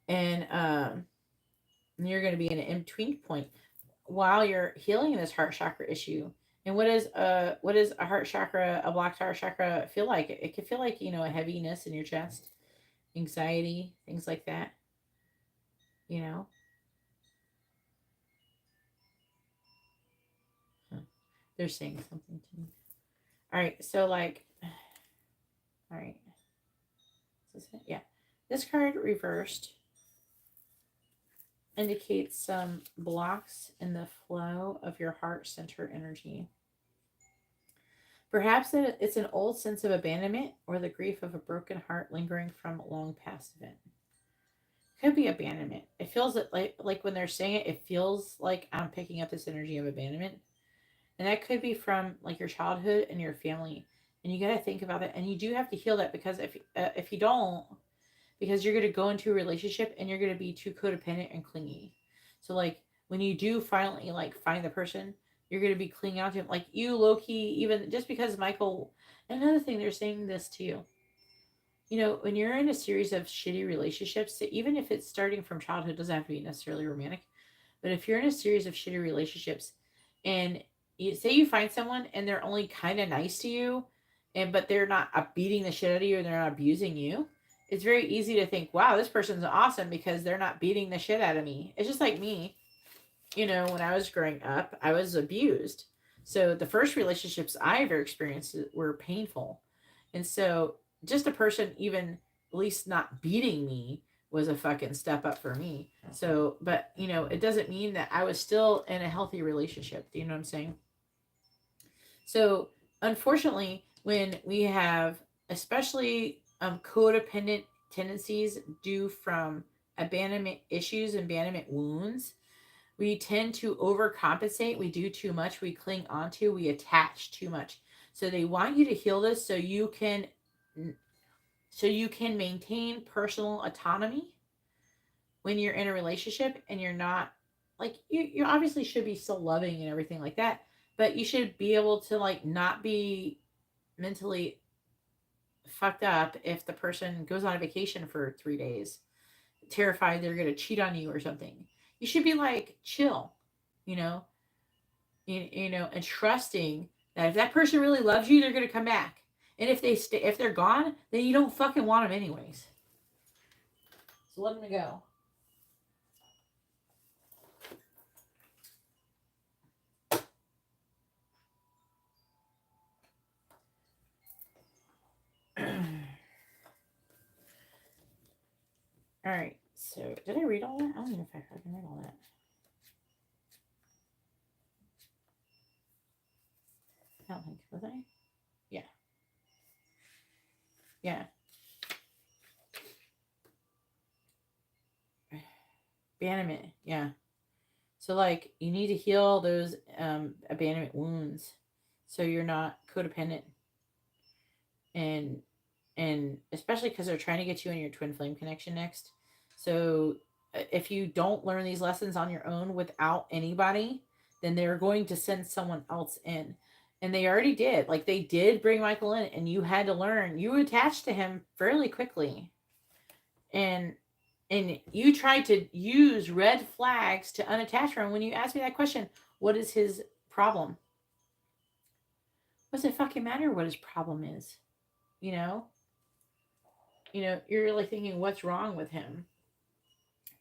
And you're going to be in an in-between point while you're healing this heart chakra issue. And what is a heart chakra, a blocked heart chakra feel like? It can feel like, you know, a heaviness in your chest, anxiety, things like that. You know? They're saying something to me. All right, so like, all right. Is this it? Yeah. This card reversed indicates some blocks in the flow of your heart center energy. Perhaps it's an old sense of abandonment or the grief of a broken heart lingering from a long past event. Could be abandonment. It feels like when they're saying it, it feels like I'm picking up this energy of abandonment. And that could be from like your childhood and your family. And you got to think about that. And you do have to heal that, because if you don't, because you're going to go into a relationship and you're going to be too codependent and clingy. So like when you do finally like find the person, you're going to be clinging on to him. Like you low-key, even just because Michael, another thing, they're saying this too. You know, when you're in a series of shitty relationships, even if it's starting from childhood, doesn't have to be necessarily romantic. But if you're in a series of shitty relationships and you say you find someone and they're only kind of nice to you, but they're not beating the shit out of you and they're not abusing you, it's very easy to think, wow, this person's awesome because they're not beating the shit out of me. It's just like me. You know, when I was growing up, I was abused. So the first relationships I ever experienced were painful. And so just a person even at least not beating me was a fucking step up for me. So, but, you know, it doesn't mean that I was still in a healthy relationship. Do you know what I'm saying? So, unfortunately, when we have especially codependent tendencies due from abandonment issues, abandonment wounds, we tend to overcompensate. We do too much. We cling onto. We attach too much. So they want you to heal this so you can maintain personal autonomy when you're in a relationship, and you're not like you obviously should be still loving and everything like that, but you should be able to like not be mentally fucked up if the person goes on a vacation for 3 days, terrified they're going to cheat on you or something. You should be like chill, you know, you know, and trusting that if that person really loves you, they're going to come back. And if if they're gone, then you don't fucking want them anyways. So let them go. All right. So did I read all that? I don't even know if I fucking read all that. I don't think, was I? Yeah. Yeah. Abandonment. Yeah. So like you need to heal those abandonment wounds so you're not codependent. And especially because they're trying to get you in your twin flame connection next. So if you don't learn these lessons on your own without anybody, then they're going to send someone else in. And they already did. Like they did bring Michael in, and you had to learn. You attached to him fairly quickly. And you tried to use red flags to unattach from him. When you asked me that question, what is his problem? What does it fucking matter what his problem is? You know, you're really thinking, what's wrong with him?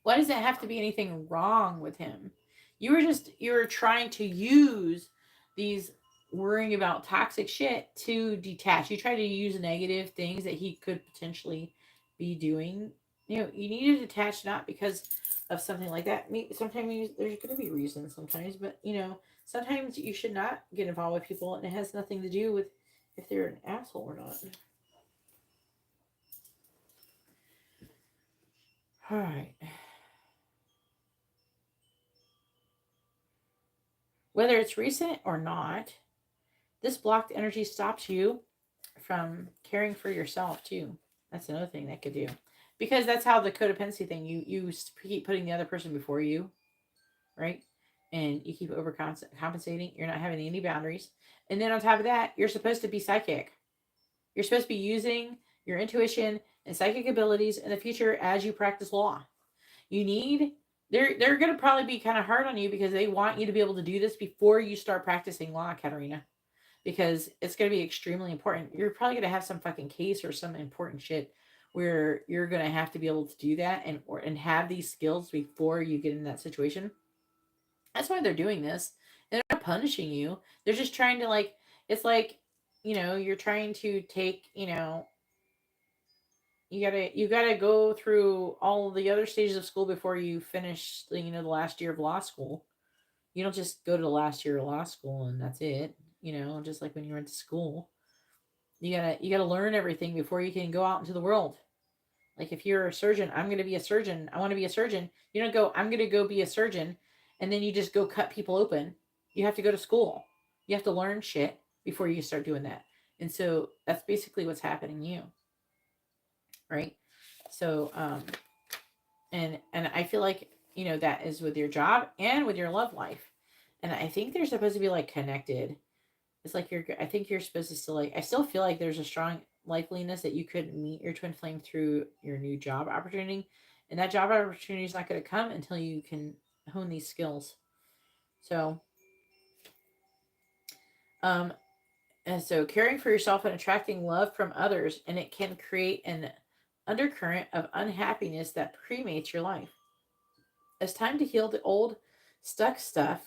Why does it have to be anything wrong with him? You were trying to use these worrying about toxic shit to detach. You try to use negative things that he could potentially be doing. You know, you need to detach, not because of something like that. Sometimes there's going to be reasons sometimes, but you know, sometimes you should not get involved with people, and it has nothing to do with if they're an asshole or not. All right. Whether it's recent or not, this blocked energy stops you from caring for yourself too. That's another thing that could do. Because that's how the codependency thing, you keep putting the other person before you, right? And you keep overcompensating. You're not having any boundaries. And then on top of that, you're supposed to be psychic. You're supposed to be using your intuition and psychic abilities in the future as you practice law. You need they're going to probably be kind of hard on you because they want you to be able to do this before you start practicing law, Katarina. Because it's going to be extremely important. You're probably going to have some fucking case or some important shit where you're going to have to be able to do that and have these skills before you get in that situation. That's why they're doing this. They're not punishing you. They're just trying to like, it's like, you know, you're trying to take, you know, you gotta go through all the other stages of school before you finish, you know, the last year of law school. You don't just go to the last year of law school and that's it. You know, just like when you went to school, you gotta learn everything before you can go out into the world. Like if you're a surgeon, I'm gonna be a surgeon. I want to be a surgeon. You don't go, I'm gonna go be a surgeon, and then you just go cut people open. You have to go to school. You have to learn shit before you start doing that. And so that's basically what's happening to you, right? So and I feel like, you know, that is with your job and with your love life. And I think they're supposed to be like connected. It's like I think you're supposed to still like, I still feel like there's a strong likeliness that you could meet your twin flame through your new job opportunity. And that job opportunity is not going to come until you can hone these skills. So, um, and so caring for yourself and attracting love from others, and it can create an undercurrent of unhappiness that cremates your life. It's time to heal the old stuck stuff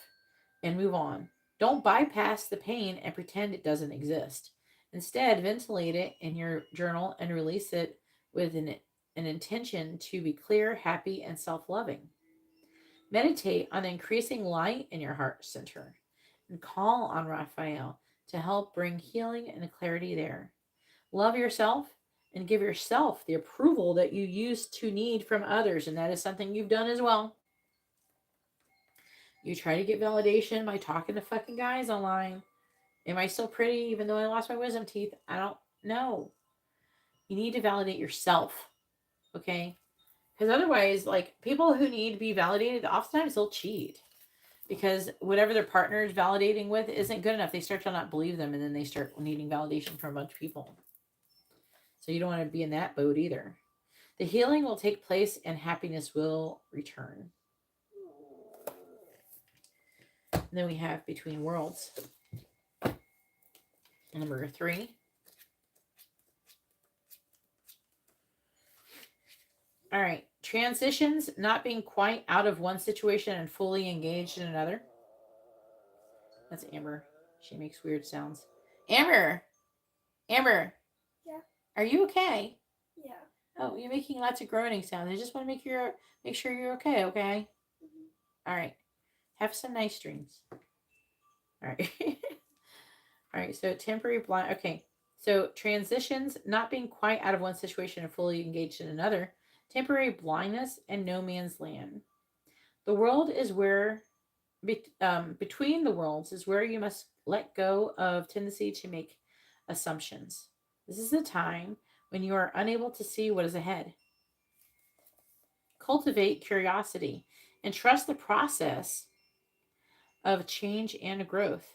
and move on. Don't bypass the pain and pretend it doesn't exist. Instead, ventilate it in your journal and release it with an intention to be clear, happy, and self loving. Meditate on increasing light in your heart center and call on Raphael to help bring healing and clarity there. Love yourself and give yourself the approval that you used to need from others, and that is something you've done as well. You try to get validation by talking to fucking guys online. Am I still pretty even though I lost my wisdom teeth? I don't know. You need to validate yourself, okay? Because otherwise, like, people who need to be validated, oftentimes they'll cheat. Because whatever their partner is validating with isn't good enough. They start to not believe them, and then they start needing validation from a bunch of people. So you don't want to be in that boat either. The healing will take place and happiness will return. And then we have Between Worlds. Number 3. All right. Transitions, not being quite out of one situation and fully engaged in another. That's Amber. She makes weird sounds. Amber! Amber! Yeah. Are you okay? Yeah. Oh, you're making lots of groaning sounds. I just want to make sure you're okay, okay? Mm-hmm. All right. Have some nice dreams. All right. All right. So temporary blind. Okay. So transitions, not being quite out of one situation and fully engaged in another. Temporary blindness and no man's land. The world is where, between the worlds is where you must let go of tendency to make assumptions. This is the time when you are unable to see what is ahead. Cultivate curiosity and trust the process of change and growth.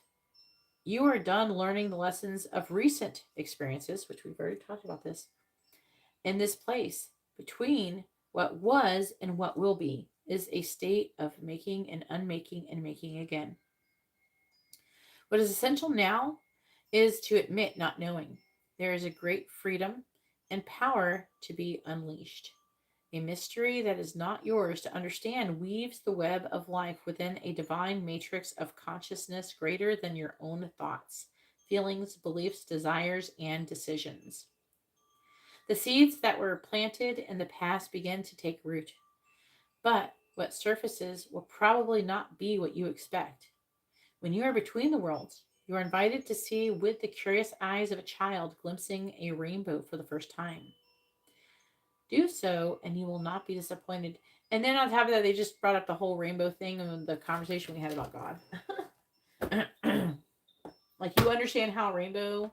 You are done learning the lessons of recent experiences, which we've already talked about this, in this place between what was and what will be is a state of making and unmaking and making again. What is essential now is to admit not knowing. There is a great freedom and power to be unleashed. A mystery that is not yours to understand weaves the web of life within a divine matrix of consciousness greater than your own thoughts, feelings, beliefs, desires, and decisions. The seeds that were planted in the past begin to take root, but what surfaces will probably not be what you expect. When you are between the worlds, you are invited to see with the curious eyes of a child glimpsing a rainbow for the first time. Do so, and you will not be disappointed. And then on top of that, they just brought up the whole rainbow thing and the conversation we had about God. Like, you understand how rainbow,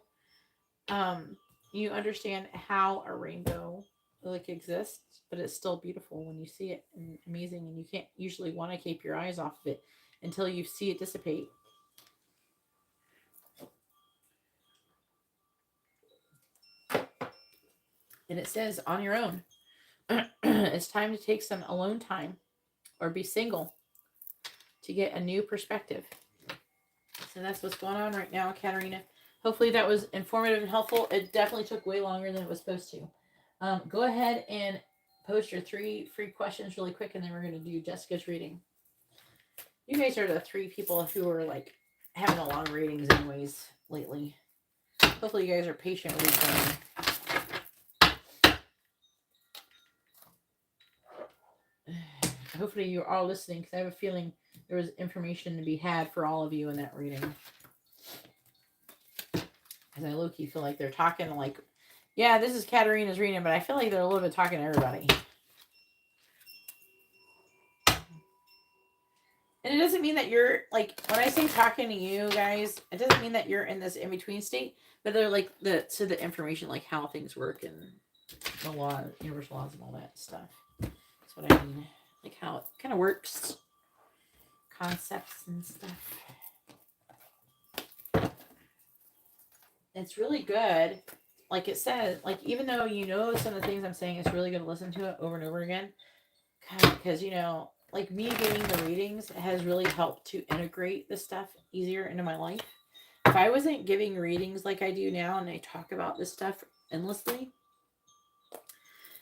you understand how a rainbow like exists, but it's still beautiful when you see it and amazing, and you can't usually want to keep your eyes off of it until you see it dissipate. And it says on your own. It's time to take some alone time or be single to get a new perspective. So that's what's going on right now, Katarina. Hopefully that was informative and helpful. It definitely took way longer than it was supposed to. Go ahead and post your 3 free questions really quick, and then we're going to do Jessica's reading. You guys are the 3 people who are like having a lot of readings anyways lately. Hopefully you guys are patient with each other. Hopefully you're all listening, because I have a feeling there was information to be had for all of you in that reading. Because I low-key feel like they're talking like, yeah, this is Katarina's reading, but I feel like they're a little bit talking to everybody. And it doesn't mean that you're, like, when I say talking to you guys, it doesn't mean that you're in this in-between state, but they're like the information, like how things work and the law, universal laws and all that stuff. That's what I mean. Like how it kind of works. Concepts and stuff. It's really good. Like it says, like, even though you know some of the things I'm saying, it's really good to listen to it over and over again. Because, you know, like me giving the readings has really helped to integrate this stuff easier into my life. If I wasn't giving readings like I do now and I talk about this stuff endlessly,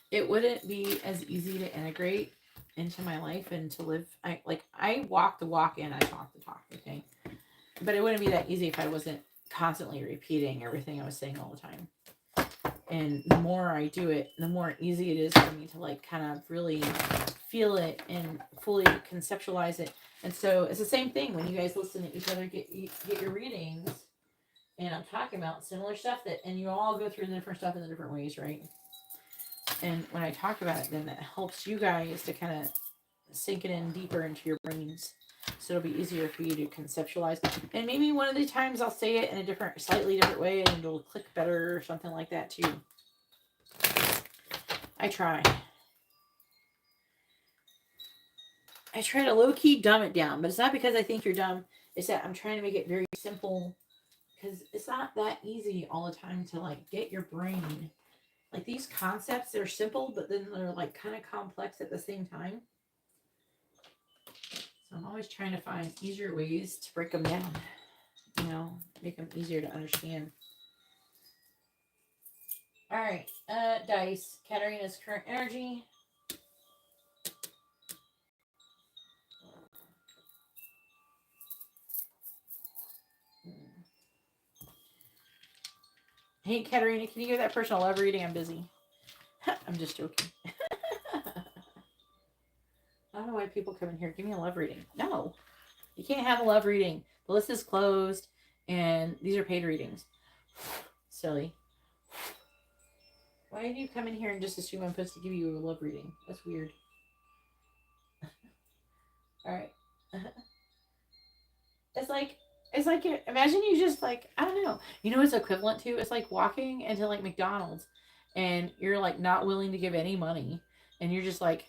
it wouldn't be as easy to integrate into my life and to live. I walk the walk and I talk the talk, okay? But it wouldn't be that easy if I wasn't constantly repeating everything I was saying all the time. And the more I do it, the more easy it is for me to like kind of really feel it and fully conceptualize it. And so it's the same thing when you guys listen to each other get your readings, and I'm talking about similar stuff and you all go through the different stuff in the different ways, right? And when I talk about it, then that helps you guys to kind of sink it in deeper into your brains. So it'll be easier for you to conceptualize. And maybe one of the times I'll say it in a slightly different way, and it'll click better or something like that too. I try to low-key dumb it down, but it's not because I think you're dumb. It's that I'm trying to make it very simple, because it's not that easy all the time to like get your brain. Like these concepts, they're simple, but then they're like kind of complex at the same time. So I'm always trying to find easier ways to break them down, you know, make them easier to understand. All right, dice. Katarina's current energy. Hey, Katarina, can you give that person a love reading? I'm busy. I'm just joking. I don't know why people come in here. Give me a love reading. No, you can't have a love reading. The list is closed, and these are paid readings. Silly. Why do you come in here and just assume I'm supposed to give you a love reading? That's weird. All right. It's like imagine you just like, I don't know. You know what it's equivalent to? It's like walking into like McDonald's, and you're like not willing to give any money, and you're just like,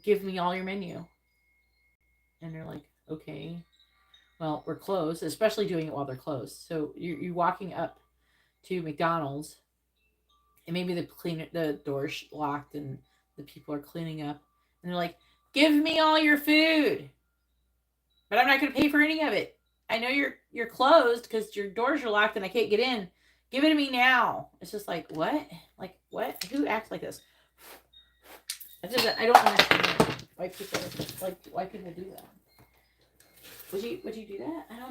give me all your menu. And they're like, okay, well, we're closed, especially doing it while they're closed. So you're walking up to McDonald's, and maybe the door's locked and the people are cleaning up, and they're like, give me all your food, but I'm not going to pay for any of it. I know you're closed because your doors are locked and I can't get in. Give it to me now. It's just like, what? Like, what? Who acts like this? I don't understand why people do that. Would you do that? I don't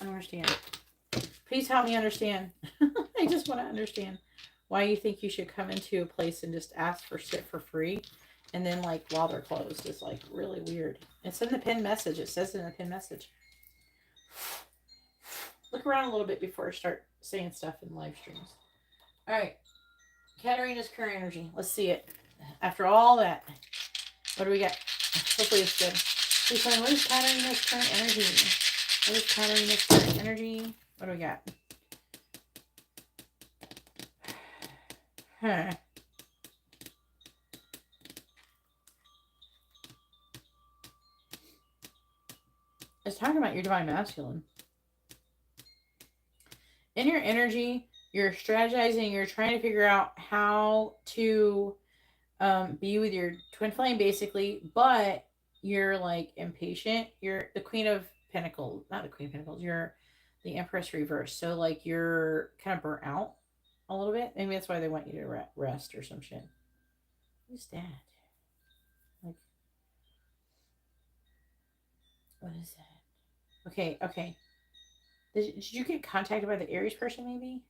understand. Please help me understand. I just want to understand why you think you should come into a place and just ask for shit for free, and then like while they're closed is like really weird. It's in the pinned message. It says it in the pinned message. Look around a little bit before I start saying stuff in live streams. All right, Katarina's current energy. Let's see it. After all that, what do we got? Hopefully it's good. Please tell me, what is Katarina's current energy? What is Katarina's current energy? What do we got? Huh. It's talking about your divine masculine. In your energy, you're strategizing, you're trying to figure out how to be with your twin flame, basically, but you're like impatient. You're the Queen of Pentacles, not the Queen of Pentacles, you're the Empress reverse. So like you're kind of burnt out a little bit. Maybe that's why they want you to rest or some shit. Who's that? Like, what is that? Okay. Did you get contacted by the Aries person? Maybe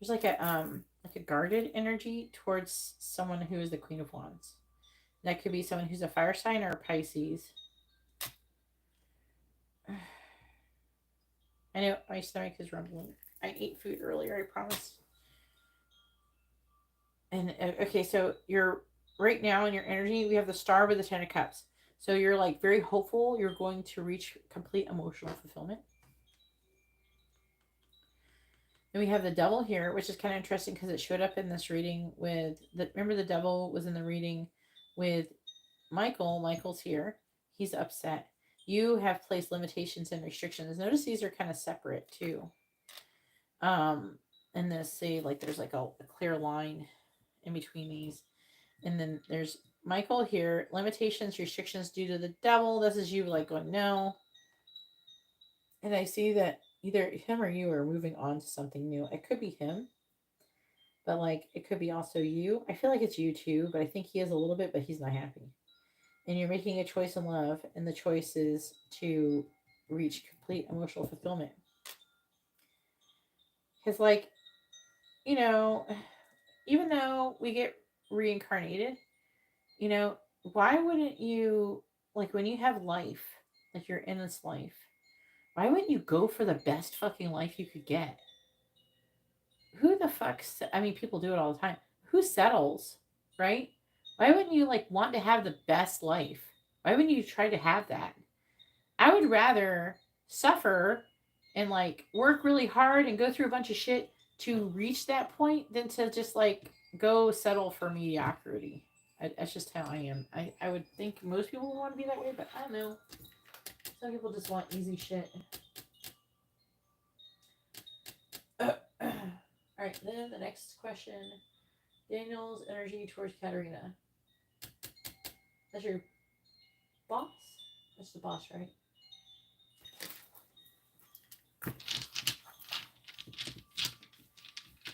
there's like a guarded energy towards someone who is the Queen of Wands. That could be someone who's a fire sign or a Pisces. I know my stomach is rumbling. I ate food earlier, I promise. And okay, so you're right now in your energy, we have the Star with the Ten of Cups. So you're like very hopeful you're going to reach complete emotional fulfillment. And we have the Devil here, which is kind of interesting because it showed up in this reading with remember the Devil was in the reading with Michael. Michael's here. He's upset. You have placed limitations and restrictions. Notice these are kind of separate too. And this, say, like there's like a clear line in between these. And then there's Michael here. Limitations, restrictions due to the Devil. This is you like going, no. And I see that either him or you are moving on to something new. It could be him. But like it could be also you. I feel like it's you too, but I think he is a little bit, but he's not happy. And you're making a choice in love, and the choice is to reach complete emotional fulfillment. Because, like, you know, even though we get reincarnated, you know, why wouldn't you, like, when you have life, like you're in this life, why wouldn't you go for the best fucking life you could get? Who the fuck, I mean, people do it all the time. Who settles, right? Why wouldn't you like want to have the best life? Why wouldn't you try to have that? I would rather suffer and like work really hard and go through a bunch of shit to reach that point than to just like go settle for mediocrity. That's just how I am. I would think most people would want to be that way, but I don't know. Some people just want easy shit. All right, then the next question. Daniel's energy towards Katarina. That's your boss? That's the boss, right?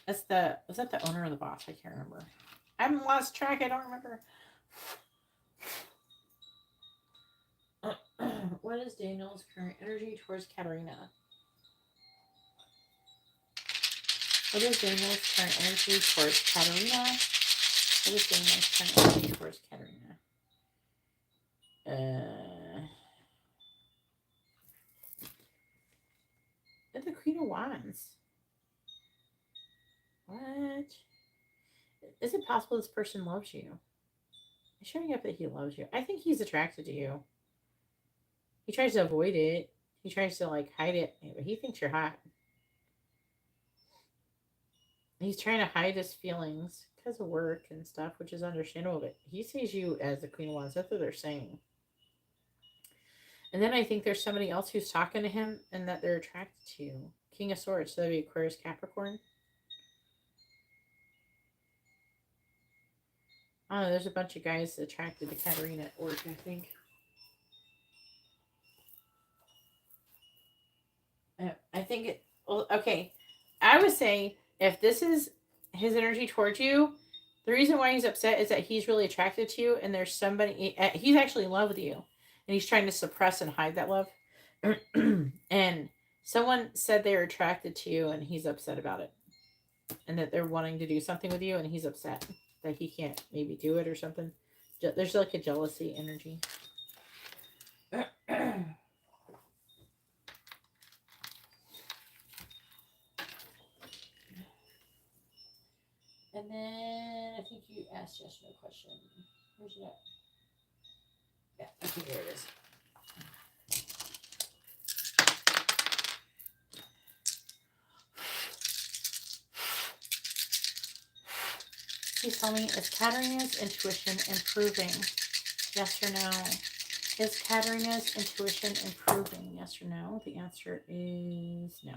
Was that the owner or the boss? I can't remember. I haven't lost track. I don't remember. What is Daniel's current energy towards Katarina? What is Daniel's current energy towards Katarina? What is Daniel's current energy towards Katarina? The Queen of Wands. What? Is it possible this person loves you? It's showing up that he loves you. I think he's attracted to you. He tries to avoid it. He tries to like hide it, but he thinks you're hot. He's trying to hide his feelings because of work and stuff, which is understandable, but he sees you as the Queen of Wands. That's what they're saying. And then I think there's somebody else who's talking to him and that they're attracted to you. King of Swords, so that'd be Aquarius, Capricorn. I don't know, there's a bunch of guys attracted to Katarina at work, I think. I think well, okay. I would say if this is his energy towards you, The reason why he's upset is that he's really attracted to you, and there's somebody, he's actually in love with you, and he's trying to suppress and hide that love. And someone said they were attracted to you, and he's upset about it. And that they're wanting to do something with you, and he's upset that he can't maybe do it or something. There's like a jealousy energy. And then I think you asked yes or no question. Where's it at? Yeah, I think there it is. Please tell me, is Katerina's intuition improving? Yes or no? Is Katerina's intuition improving? Yes or no? The answer is no.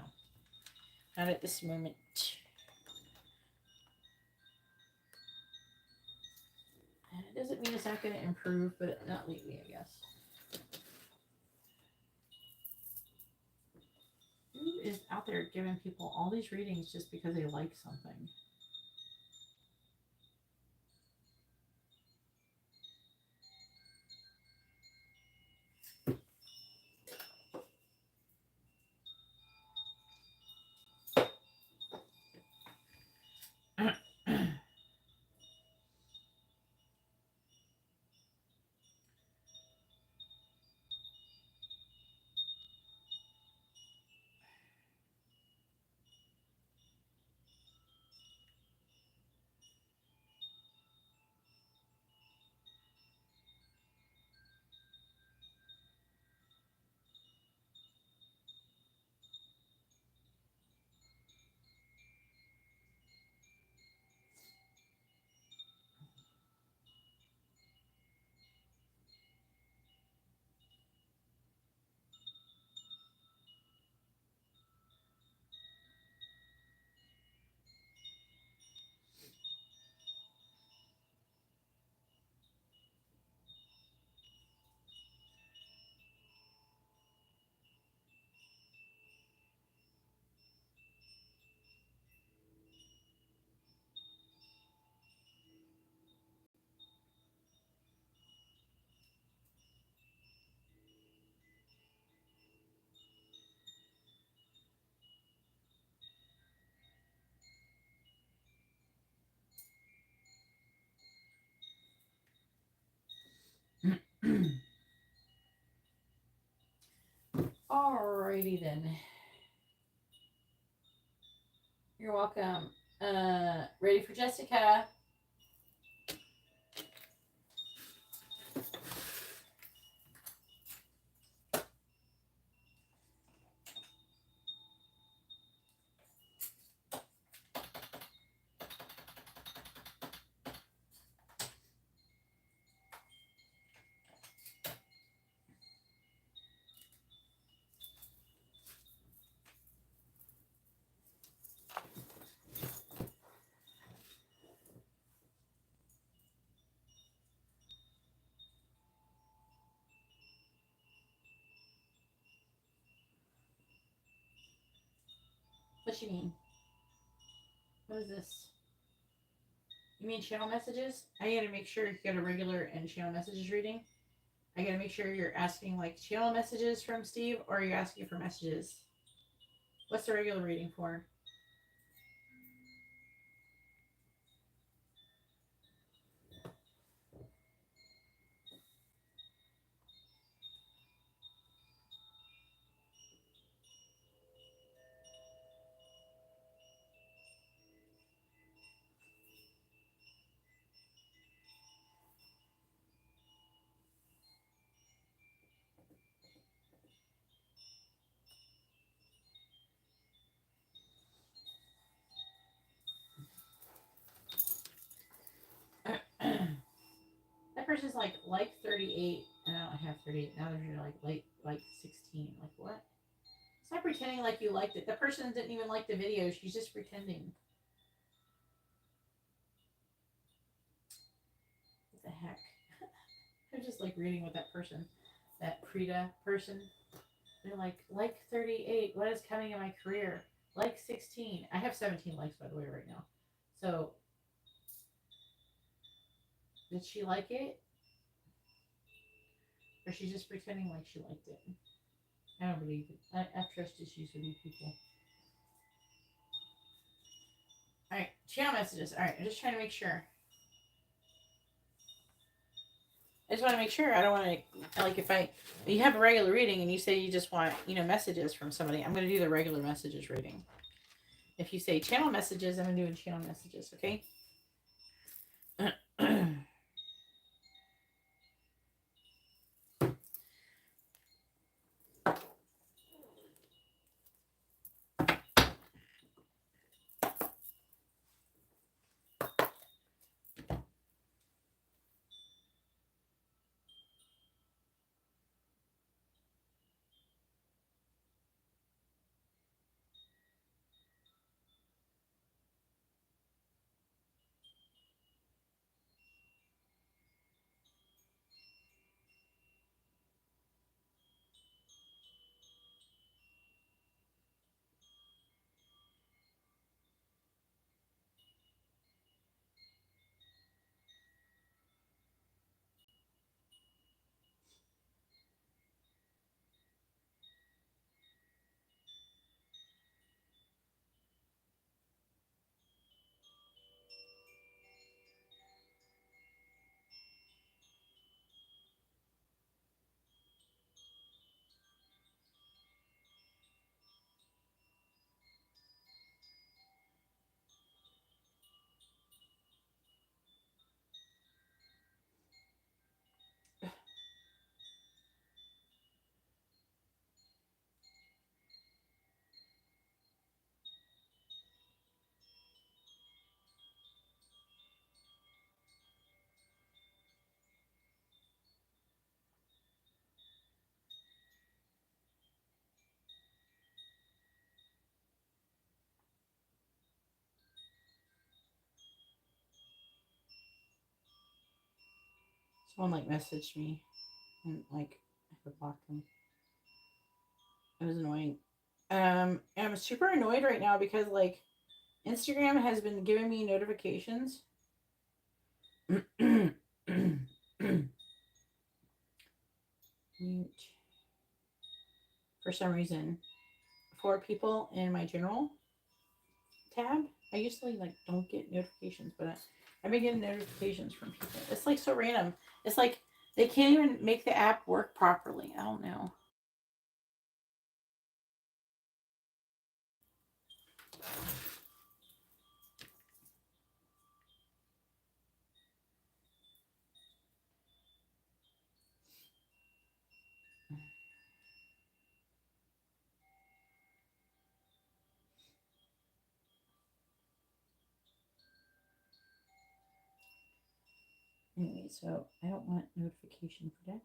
Not at this moment. And it doesn't mean it's not going to improve, but not lately, I guess. Who is out there giving people all these readings just because they like something? Alrighty then. You're welcome. Ready for Jessica? What you mean? What is this? You mean channel messages? I gotta make sure you get a regular and channel messages reading. I gotta make sure you're asking like channel messages from Steve, or are you asking for messages? What's the regular reading for? That person's like 38, and I don't have 38. Now they're like 16. Like what? Stop pretending like you liked it. The person didn't even like the video. She's just pretending. What the heck? I'm just like reading with that person, that Prita person. They're like 38. What is coming in my career? Like 16. I have 17 likes by the way right now. So Did she like it? Or she's just pretending like she liked it? I don't believe it. I have trust issues with these people. Alright, channel messages. Alright, I'm just trying to make sure. I just want to make sure. I don't want to, like, if you have a regular reading and you say you just want, messages from somebody, I'm going to do the regular messages reading. If you say channel messages, I'm going to do channel messages, okay? Someone, messaged me and, I had to block them. It was annoying. And I'm super annoyed right now because, Instagram has been giving me notifications. Mute. For some reason, for people in my general tab. I usually don't get notifications, but I've been getting notifications from people. It's so random. It's like they can't even make the app work properly. I don't know. Anyway, so I don't want notification for that.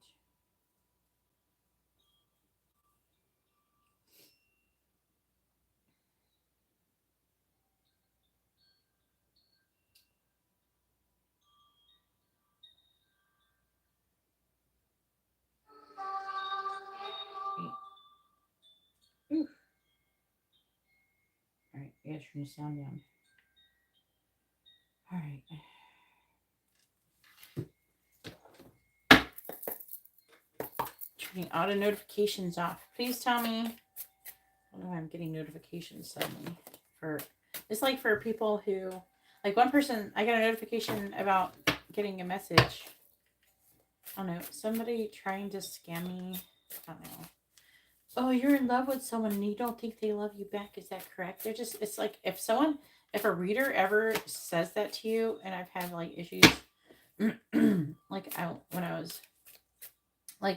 Ooh. All right, I gotta turn the sound down. All right. Turning auto notifications off. Please tell me. I don't know why I'm getting notifications suddenly. It's for people who, one person, I got a notification about getting a message. I don't know, somebody trying to scam me. I don't know. Oh, you're in love with someone and you don't think they love you back. Is that correct? It's like if a reader ever says that to you, and I've had issues, when I was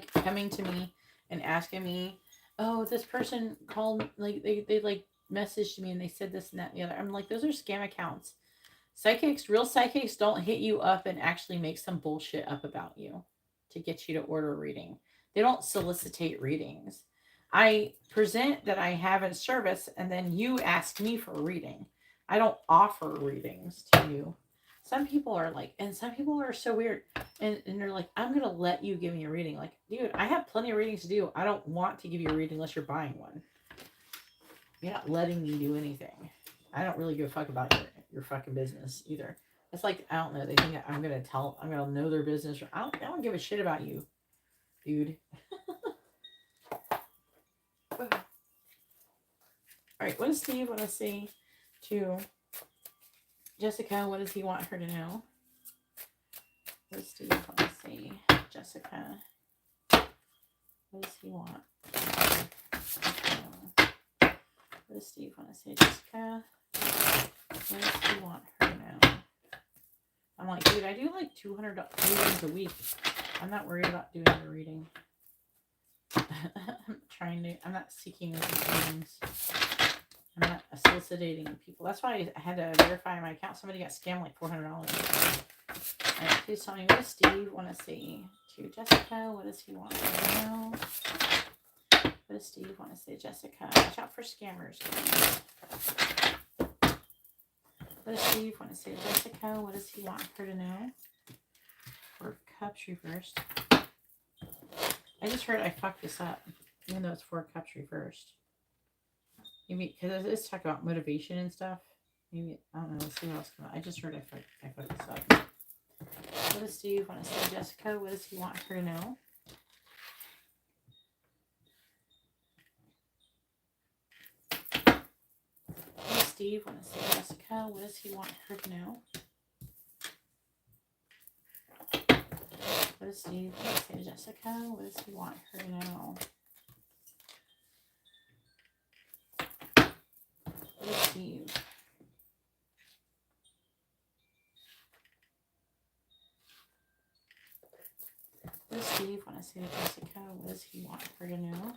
coming to me and asking me, oh, this person called, they messaged me and they said this and that and the other. I'm like, those are scam accounts. Real psychics don't hit you up and actually make some bullshit up about you to get you to order a reading. They don't solicitate readings. I present that I have a service and then you ask me for a reading. I don't offer readings to you. Some people are and some people are so weird. And they're like, I'm going to let you give me a reading. Dude, I have plenty of readings to do. I don't want to give you a reading unless you're buying one. You're not letting me do anything. I don't really give a fuck about your fucking business either. It's like, I don't know. They think I'm going to know their business. I don't give a shit about you, dude. All right. What does Steve want to say to Jessica? What does he want her to know? What does Steve want to say, Jessica? What does he want? What does Steve want to say, Jessica? What does he want her to know? I'm like, dude, I do like 200 readings a week. I'm not worried about doing a reading. I'm not seeking readings. I'm not soliciting people. That's why I had to verify my account. Somebody got scammed like $400. All right, please tell me, what does Steve want to say to Jessica? What does he want her to know? What does Steve want to say, Jessica? Watch out for scammers. What does Steve want to say, Jessica? What does he want her to know? 4 of Cups reversed. I just heard I fucked this up, even though it's 4 of Cups reversed. Maybe because it's talk about motivation and stuff. Maybe, I don't know. Let's see what else comes out. I just heard I fucked this up. What does Steve want to say, Jessica? What does he want her to know? What does Steve want to say, Jessica? What does he want her to know? What does Steve want to say, Jessica? What does he want her to know? What does Steve? What does Steve want to say to Jessica? What does he want her to know?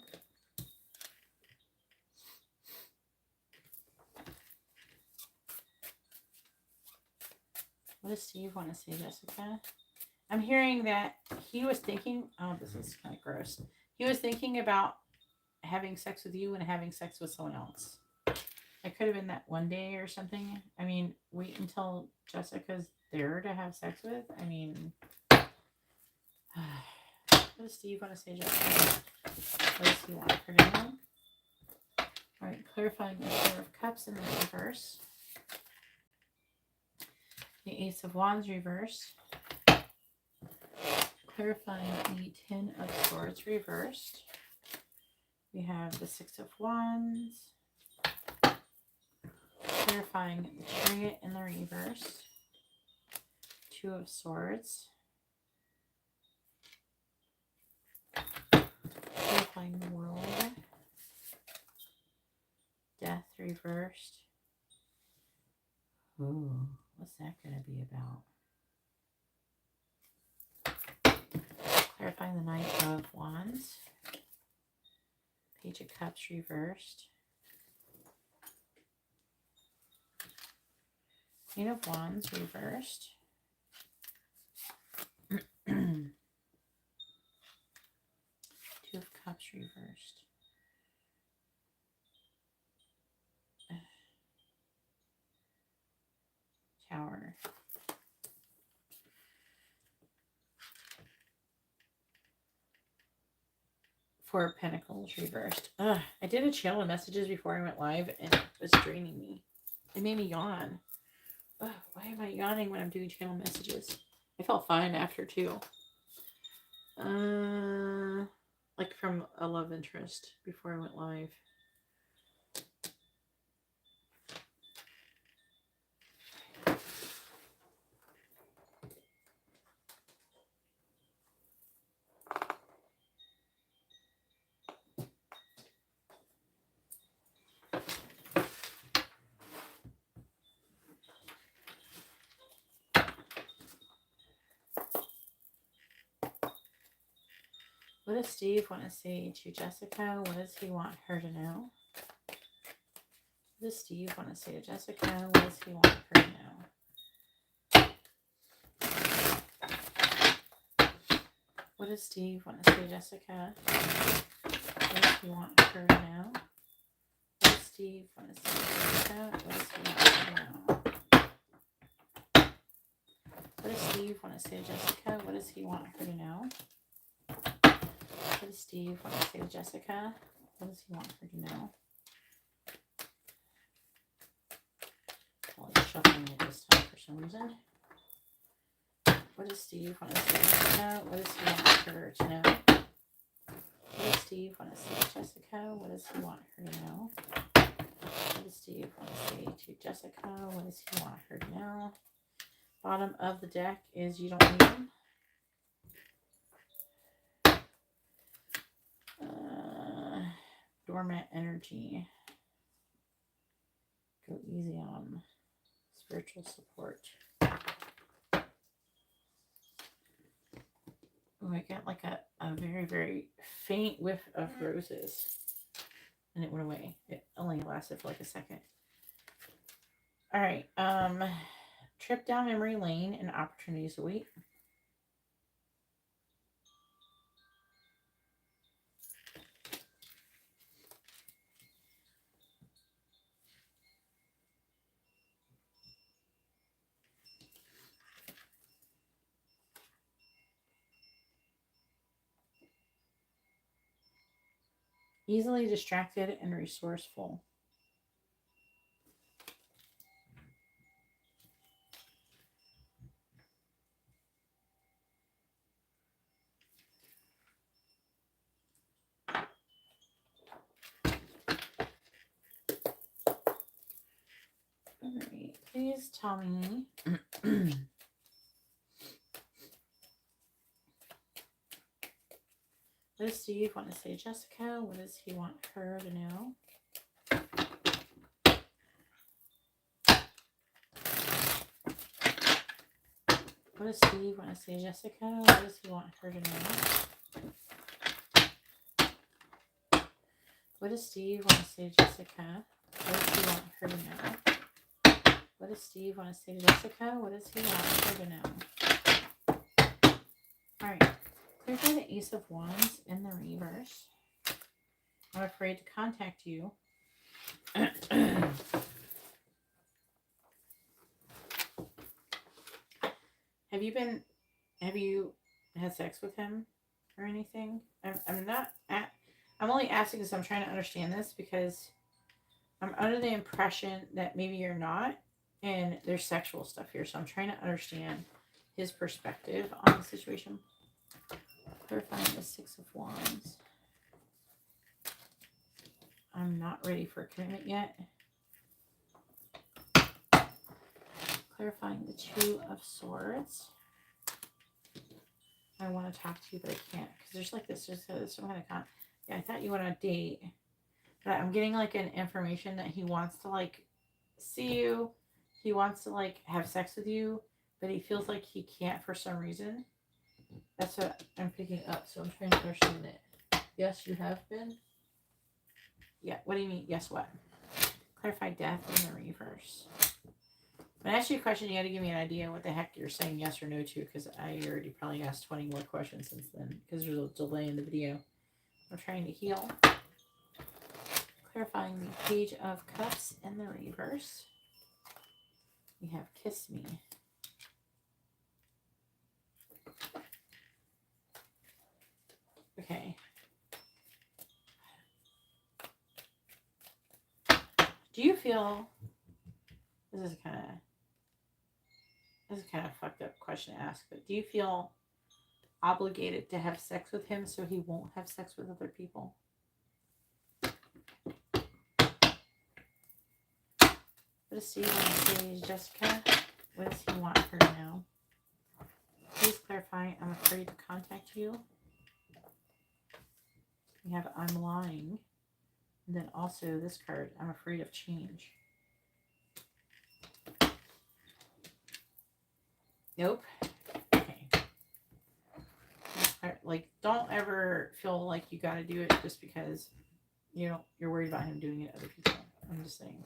What does Steve want to say, Jessica? I'm hearing that he was thinking, oh, this is kind of gross. He was thinking about having sex with you and having sex with someone else. It could have been that one day or something. I mean, wait until Jessica's there to have sex with. I mean, what does Steve want to say, Jessica? What does he want her to know? All right, clarifying the Four of Cups in the reverse. The Ace of Wands reversed. Clarifying the 10 of Swords reversed. We have the 6 of Wands. Clarifying the Chariot in the reverse. 2 of Swords. Clarifying the World. Death reversed. Ooh, what's that going to be about? Clarifying the Knight of Wands. Page of Cups reversed. Queen of Wands reversed. 2 of Cups reversed. Tower. Four of Pentacles reversed. I did a channel of messages before I went live and it was draining me. It made me yawn. Why am I yawning when I'm doing channel messages? I felt fine after too. Like from a love interest before I went live. What does Steve want to say to Jessica? What does he want her to know? What does Steve want to say to Jessica? What does he want her to know? What does Steve want to say to Jessica? What does he want her to know? What does Steve want to say to Jessica? What does he want her to know? What does Steve want to say to Jessica? What does he want her to know? What does Steve want to say to Jessica? What does he want her to know? Well, he's shuffling it this time for some reason. What does Steve want to say? Jessica? What does he want her to know? What does Steve want to say? Jessica? What does he want her to know? What does Steve want to say to Jessica? What does he want her to know? Bottom of the deck is you don't need him. Dormant energy. Go easy on spiritual support. Oh, I got like a very, very faint whiff of roses. And it went away. It only lasted for like a second. All right. Trip down memory lane and opportunities await. Easily distracted and resourceful. All right, please tell me. What does Steve want to say, Jessica? What does he want her to know? What does Steve want to say, Jessica? What does he want her to know? What does Steve want to say, Jessica? What does he want her to know? What does Steve want to say to Jessica? What does he want her to know? All right. Clear for the Ace of Wands in the reverse. I'm afraid to contact you. Have you had sex with him or anything? I'm only asking because I'm trying to understand this because I'm under the impression that maybe you're not and there's sexual stuff here. So I'm trying to understand his perspective on the situation. Clarifying the Six of Wands. I'm not ready for a commitment yet. Clarifying the Two of Swords. I want to talk to you, but I can't because there's like this. There's some kind of yeah. I thought you went on a date, but I'm getting like an information that he wants to like see you. He wants to like have sex with you, but he feels like he can't for some reason. That's what I'm picking up. So I'm trying to understand it. Yes, you have been. Yeah. What do you mean? Yes, what? Clarify death in the reverse. When I ask you a question, you got to give me an idea what the heck you're saying yes or no to, because I already probably asked 20 more questions since then, because there's a delay in the video. I'm trying to heal. Clarifying the Page of Cups in the reverse. We have Kiss Me. Okay. Do you feel... This is kind of fucked up question to ask, but do you feel obligated to have sex with him so he won't have sex with other people? What does Steve want to say, Jessica? What does he want her to know? Please clarify. I'm afraid to contact you. We have I'm lying. And then also this card, I'm afraid of change. Nope. Okay. Like, don't ever feel like you got to do it just because you're worried about him doing it to other people. I'm just saying.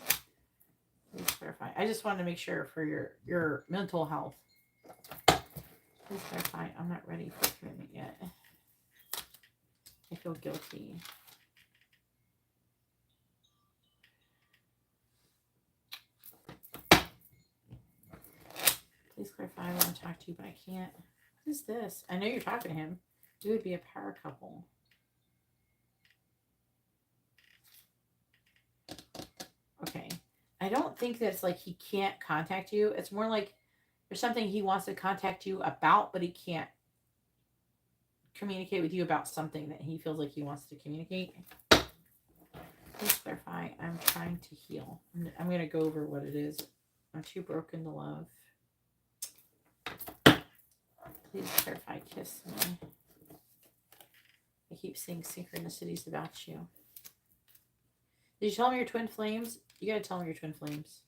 Please clarify. I just wanted to make sure for your mental health. Please clarify. I'm not ready for commitment yet. I feel guilty. Please clarify. I want to talk to you, but I can't. What is this? I know you're talking to him. We would be a power couple. Okay. I don't think that it's like he can't contact you. It's more like There's something he wants to contact you about, but he can't communicate with you about something that he feels like he wants to communicate. Please clarify. I'm trying to heal. I'm going to go over what it is. I'm too broken to love. Please clarify. Kiss me. I keep seeing synchronicities about you. Did you tell him your twin flames? You got to tell him your twin flames.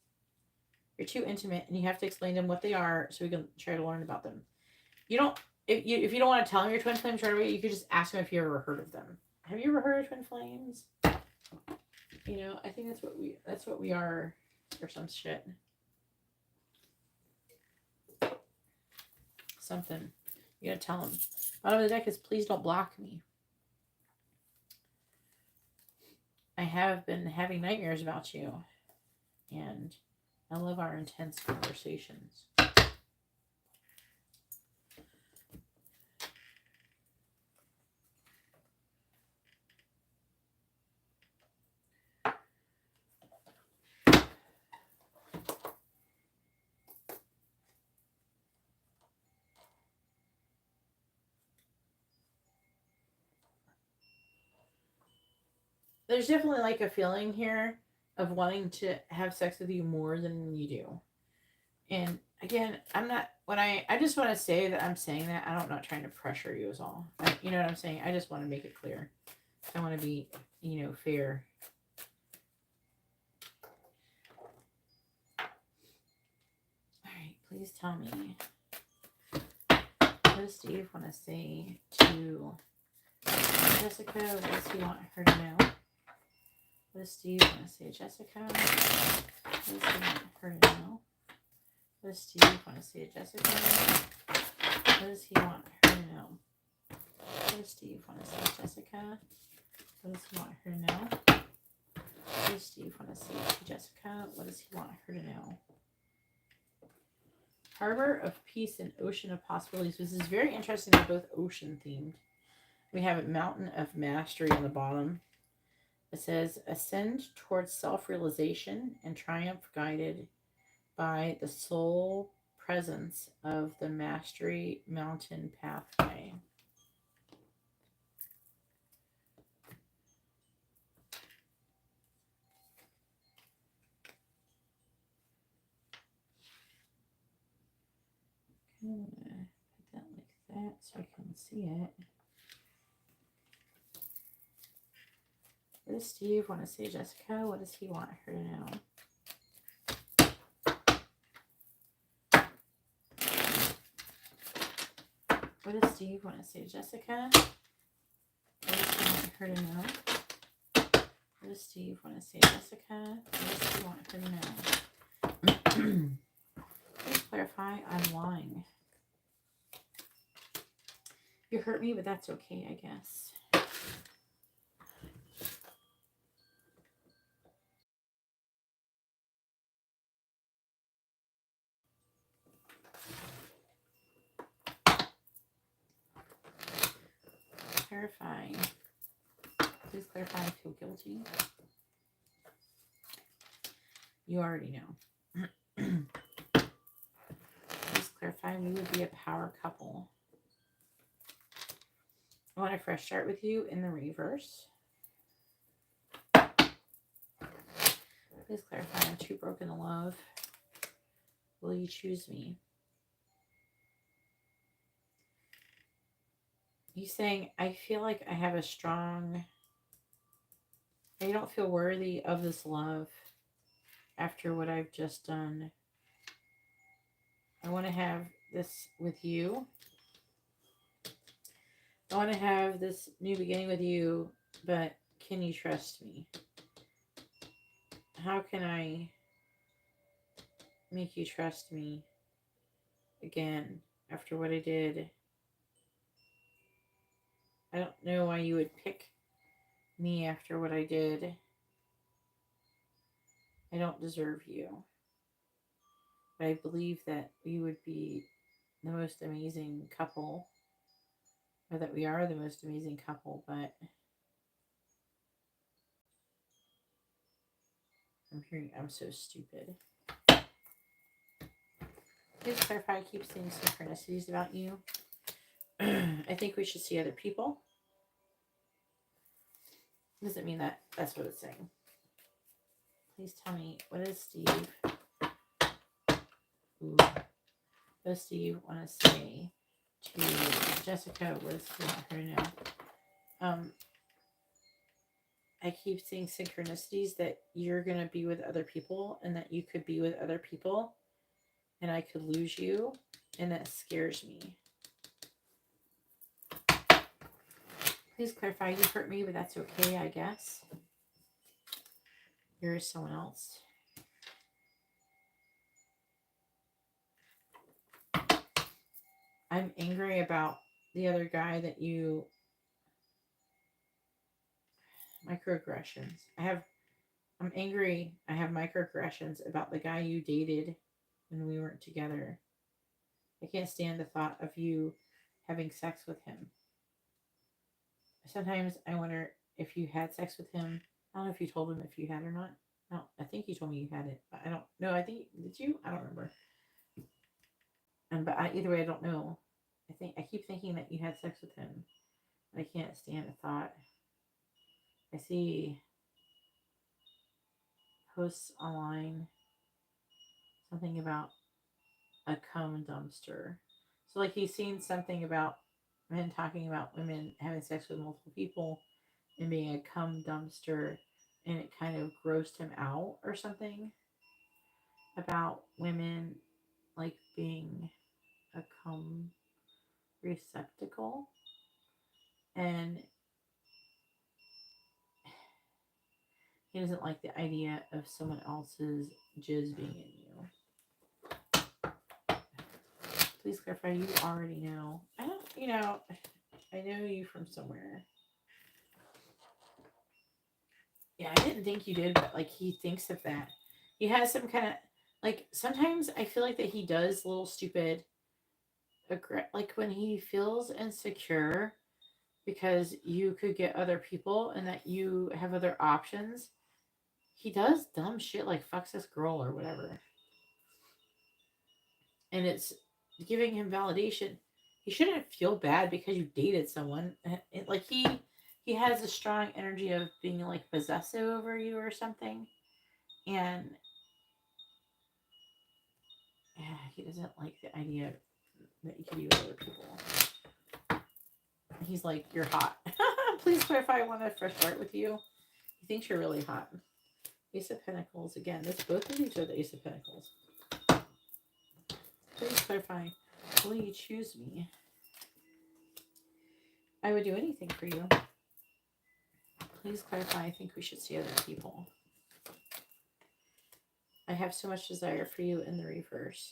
You're too intimate, and you have to explain to them what they are so we can try to learn about them. You don't. If you don't want to tell him your twin flames right away, you could just ask him if you ever heard of them. Have you ever heard of twin flames? You know, I think that's what we are, or some shit. Something. You gotta tell him. Bottom of the deck is please don't block me. I have been having nightmares about you, and I love our intense conversations. There's definitely like a feeling here of wanting to have sex with you more than you do. And again, I'm not, I just want to say that I'm saying that. I'm not trying to pressure you is all. You know what I'm saying? I just want to make it clear. I want to be, fair. All right, please tell me. What does Steve want to say to Jessica? What does he want her to know? What does Steve want to say to Jessica? What does he want her to know? What does Steve want to say to Jessica? What does he want her to know? What does Steve want to say to Jessica? What does he want her to know? What does Steve want to say to Jessica? What does he want her to know? Harbor of Peace and Ocean of Possibilities. This is very interesting. They're both ocean themed. We have a Mountain of Mastery on the bottom. It says, ascend towards self-realization and triumph guided by the soul presence of the Mastery Mountain Pathway. I'm going to put that like that so I can see it. What does Steve want to say, Jessica? What does he want her to know? What does Steve want to say to Jessica? What does he want her to know? What does Steve want to say to Jessica? What does he want her to know? Please clarify, I'm lying. You hurt me, but that's okay, I guess. Clarify. Please clarify, I feel guilty. You already know. Please clarify, we would be a power couple. I want a fresh start with you in the reverse. Please clarify, I'm too broken to love. Will you choose me? He's saying, I feel like I have a strong... I don't feel worthy of this love after what I've just done. I want to have this with you. I want to have this new beginning with you, but can you trust me? How can I make you trust me again after what I did? I don't know why you would pick me after what I did. I don't deserve you. But I believe that we would be the most amazing couple. Or that we are the most amazing couple, but I'm so stupid. Please clarify. I keep seeing synchronicities about you. I think we should see other people. Doesn't mean that that's what it's saying. Please tell me, what does Steve... Ooh. What does Steve want to say to Jessica? What does he want her to know? I keep seeing synchronicities that you're going to be with other people and that you could be with other people and I could lose you, and that scares me. Please clarify. You hurt me, but that's okay, I guess. You're someone else. I'm angry about the other guy that you... Microaggressions. I'm angry. I have microaggressions about the guy you dated when we weren't together. I can't stand the thought of you having sex with him. Sometimes I wonder if you had sex with him. I don't know if you told him if you had or not. No, I think you told me you had it. But I don't know. I think, did you? I don't remember. Either way, I don't know. I keep thinking that you had sex with him. I can't stand the thought. I see posts online, something about a cum dumpster. So like he's seen something about men talking about women having sex with multiple people and being a cum dumpster, and it kind of grossed him out or something about women like being a cum receptacle, and he doesn't like the idea of someone else's jizz being in you. Please clarify. You already know. I don't, I know you from somewhere. Yeah, I didn't think you did, but like he thinks of that. He has some kind of, like, sometimes I feel like that he does little stupid, like when he feels insecure because you could get other people and that you have other options, he does dumb shit like fucks this girl or whatever. And it's giving him validation. He shouldn't feel bad because you dated someone. Like he has a strong energy of being like possessive over you or something. And yeah, he doesn't like the idea that you can be with other people. He's like, you're hot. Please clarify. I want a fresh start with you. He thinks you're really hot. Ace of Pentacles. Again, both of these are the Ace of Pentacles. Please clarify. Will you choose me? I would do anything for you. Please clarify. I think we should see other people. I have so much desire for you in the reverse.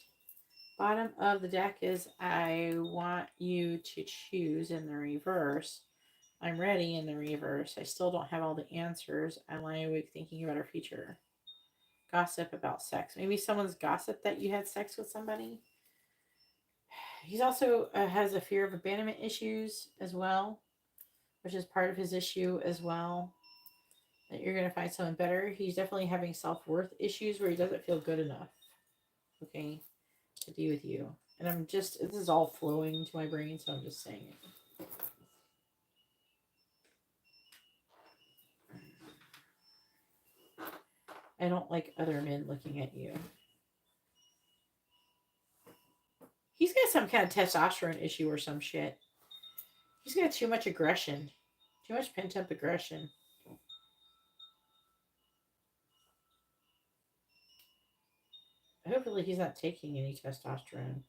Bottom of the deck is I want you to choose in the reverse. I'm ready in the reverse. I still don't have all the answers. I lie awake thinking about our future. Gossip about sex. Maybe someone's gossiped that you had sex with somebody. He's also has a fear of abandonment issues as well, which is part of his issue as well. That you're going to find someone better. He's definitely having self-worth issues where he doesn't feel good enough, okay, to be with you. And this is all flowing to my brain, so I'm just saying it. I don't like other men looking at you. He's got some kind of testosterone issue or some shit. He's got too much aggression. Too much pent-up aggression. Hopefully he's not taking any testosterone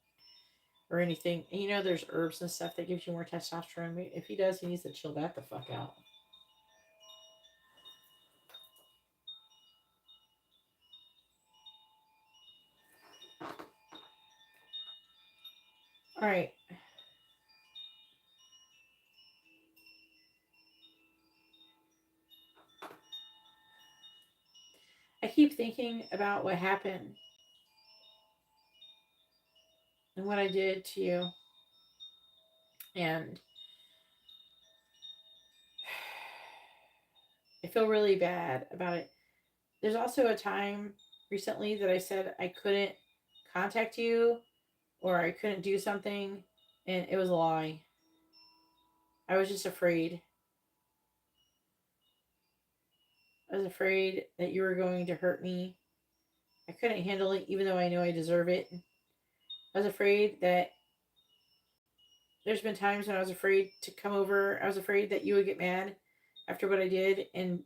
or anything. And there's herbs and stuff that gives you more testosterone. If he does, he needs to chill that the fuck out. All right. I keep thinking about what happened and what I did to you. And I feel really bad about it. There's also a time recently that I said I couldn't contact you or I couldn't do something and it was a lie. I was just afraid. I was afraid that you were going to hurt me. I couldn't handle it even though I know I deserve it. I was afraid that there's been times when I was afraid to come over. I was afraid that you would get mad after what I did and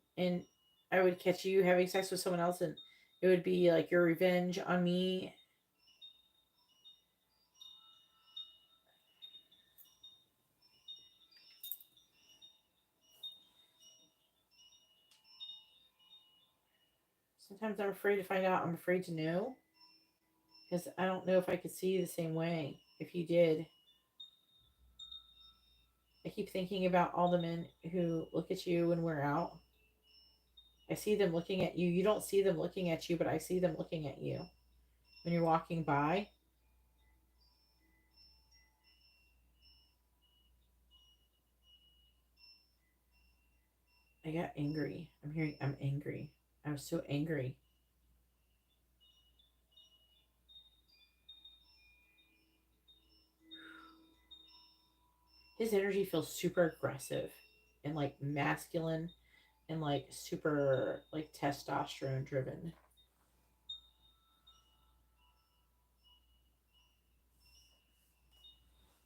I would catch you having sex with someone else and it would be like your revenge on me. Sometimes I'm afraid to find out. I'm afraid to know. Because I don't know if I could see the same way if you did. I keep thinking about all the men who look at you when we're out. I see them looking at you. You don't see them looking at you, but I see them looking at you when you're walking by. I got angry. I'm angry. I was so angry. His energy feels super aggressive and like masculine and like super like testosterone driven.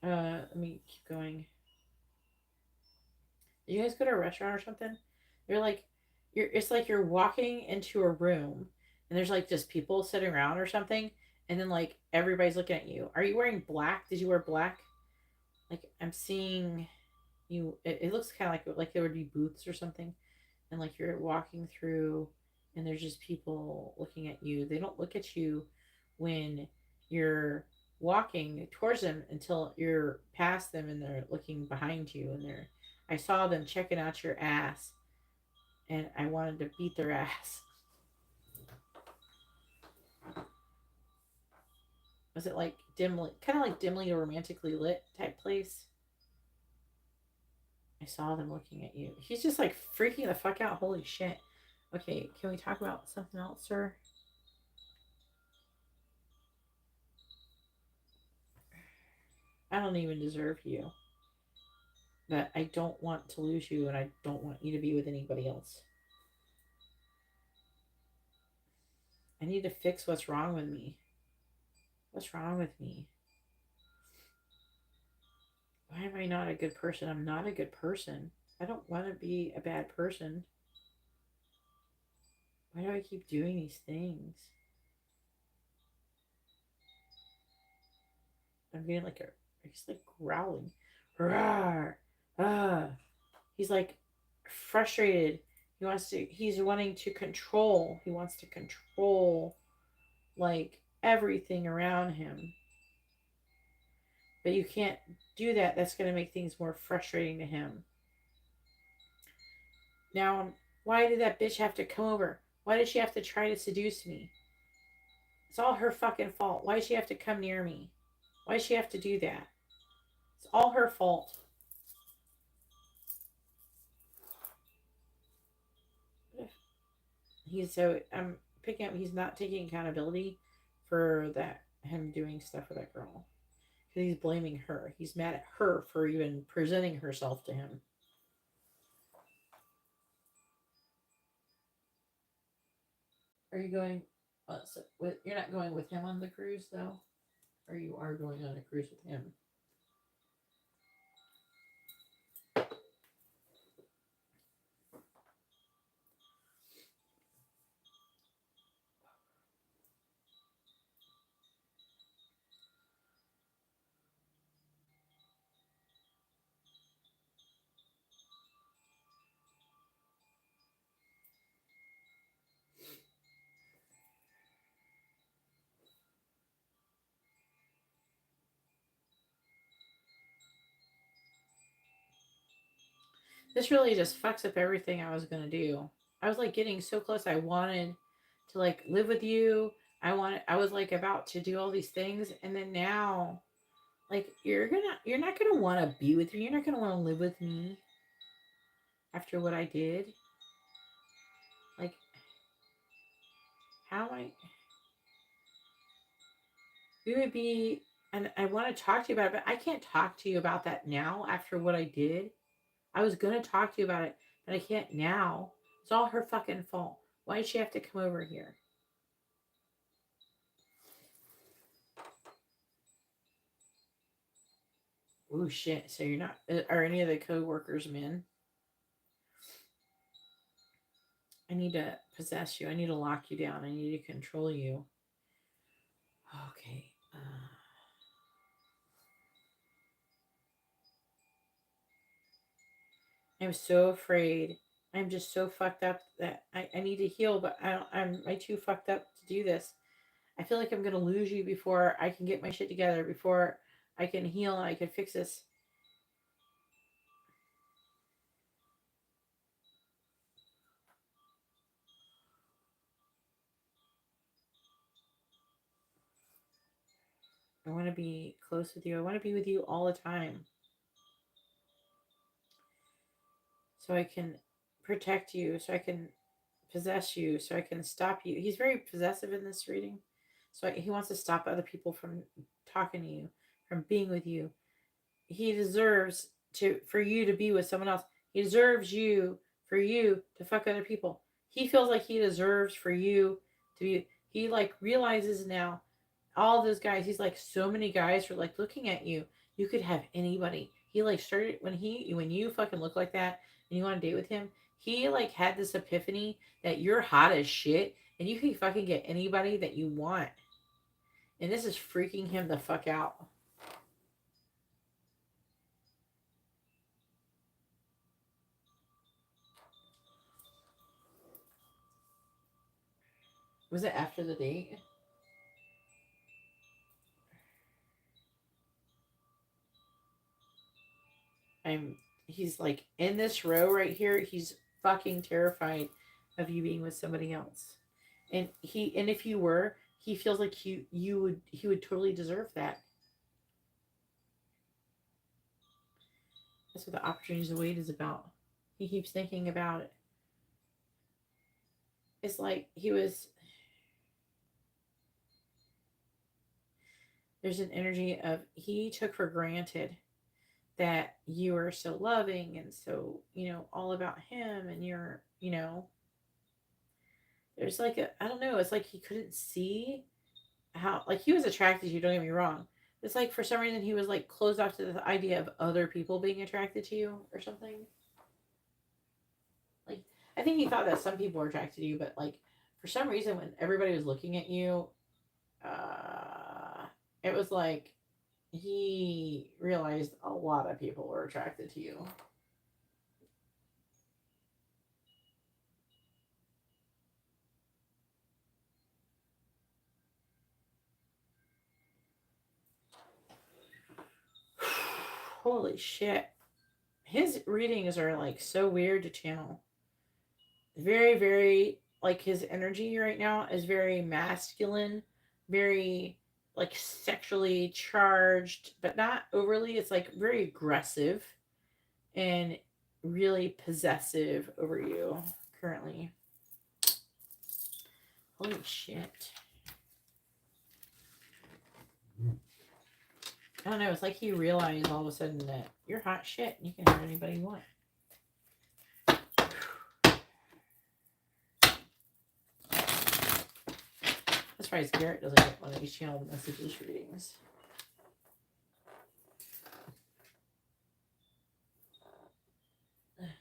Let me keep going. Did you guys go to a restaurant or something? You're like, it's like you're walking into a room and there's like just people sitting around or something, and then like everybody's looking at you. Are you wearing black? Did you wear black? Like I'm seeing you. It looks kind of like there would be booths or something, and like you're walking through, and there's just people looking at you. They don't look at you when you're walking towards them until you're past them and they're looking behind you and they're I saw them checking out your ass and I wanted to beat their ass. Was it like dimly, kind of like dimly or romantically lit type place? I saw them looking at you. He's just like freaking the fuck out. Holy shit. Okay, can we talk about something else, sir? I don't even deserve you. That I don't want to lose you and I don't want you to be with anybody else. I need to fix what's wrong with me. What's wrong with me? Why am I not a good person? I'm not a good person. I don't want to be a bad person. Why do I keep doing these things? I'm getting like he's like growling. Rawr, ah. He's like frustrated. He's wanting to control. He wants to control like everything around him. But you can't do that. That's going to make things more frustrating to him. Now, why did that bitch have to come over? Why did she have to try to seduce me? It's all her fucking fault. Why did she have to come near me? Why did she have to do that? It's all her fault. I'm picking up, he's not taking accountability for him doing stuff with that girl. Because he's blaming her. He's mad at her for even presenting herself to him. Are you going, you're not going with him on the cruise though? Or you are going on a cruise with him? This really just fucks up everything I was gonna do. I was like getting so close. I wanted to like live with you. I was like about to do all these things, and then now, like you're not gonna want to be with me. You're not gonna want to live with me after what I did. Like, how am I? We would be And I want to talk to you about it, but I can't talk to you about that now after what I did. I was going to talk to you about it, but I can't now. It's all her fucking fault. Why did she have to come over here? Oh shit. So you're not, are any of the co-workers men? I need to possess you. I need to lock you down. I need to control you. Okay. I'm so afraid. I'm just so fucked up that I need to heal, but I'm too fucked up to do this. I feel like I'm going to lose you before I can get my shit together, before I can heal and I can fix this. I want to be close with you. I want to be with you all the time. So I can protect you, so I can possess you, so I can stop you. He's very possessive in this reading. So he wants to stop other people from talking to you, from being with you. He deserves for you to be with someone else. He deserves for you to fuck other people. He feels like he deserves for you to be. He like realizes now, all those guys. He's like, so many guys are like looking at you. You could have anybody. He like started when you fucking look like that and you want to date with him. He like had this epiphany that you're hot as shit and you can fucking get anybody that you want. And this is freaking him the fuck out. Was it after the date? He's like in this row right here. He's fucking terrified of you being with somebody else. And if you were, he feels like he would totally deserve that. That's what the opportunities to wait is about. He keeps thinking about it. It's like there's an energy of he took for granted that you are so loving and so, all about him and you're, there's like I don't know, it's like he couldn't see how, like, he was attracted to you, don't get me wrong. It's like for some reason he was like closed off to the idea of other people being attracted to you or something. Like, I think he thought that some people were attracted to you, but like for some reason when everybody was looking at you, it was like he realized a lot of people were attracted to you. Holy shit. His readings are like so weird to channel. Very, very, like, his energy right now is very masculine, very like sexually charged, but not overly. It's like very aggressive and really possessive over you currently. Holy shit. I don't know. It's like he realized all of a sudden that you're hot shit and you can have anybody you want. That's why Garrett doesn't get one of these channel messages readings.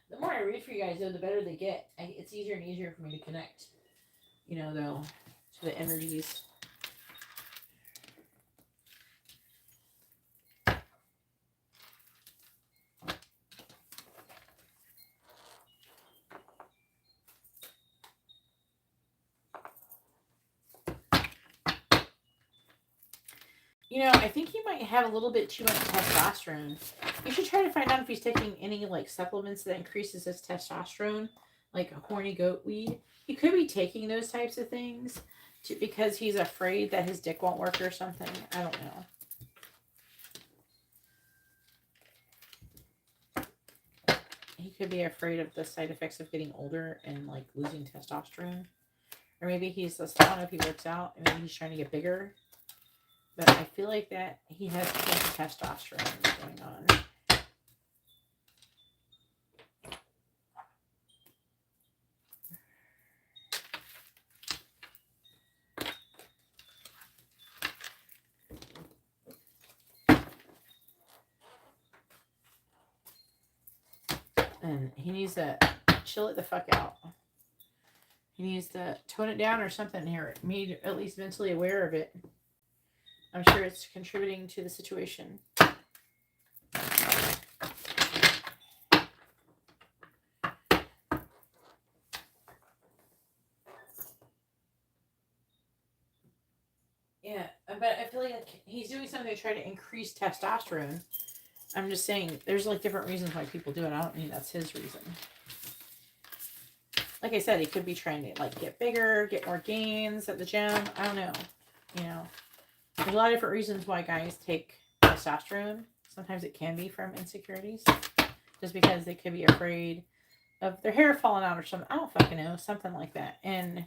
The more I read for you guys, though, the better they get. It's easier and easier for me to connect, though, to the energies. I think he might have a little bit too much testosterone. You should try to find out if he's taking any like supplements that increases his testosterone, like a horny goat weed. He could be taking those types of things because he's afraid that his dick won't work or something. I don't know. He could be afraid of the side effects of getting older and like losing testosterone. Or maybe he's, I don't know if he works out and maybe he's trying to get bigger. but I feel like that he has too much testosterone going on. And he needs to chill it the fuck out. He needs to tone it down or something here. Made at least mentally aware of it. I'm sure it's contributing to the situation. Yeah, but I feel like he's doing something to try to increase testosterone. I'm just saying, there's like different reasons why people do it. I don't mean that's his reason. Like I said, he could be trying to like get bigger, get more gains at the gym. I don't know. You know, there's a lot of different reasons why guys take testosterone. Sometimes it can be from insecurities, just because they could be afraid of their hair falling out or something. I don't fucking know, something like that. And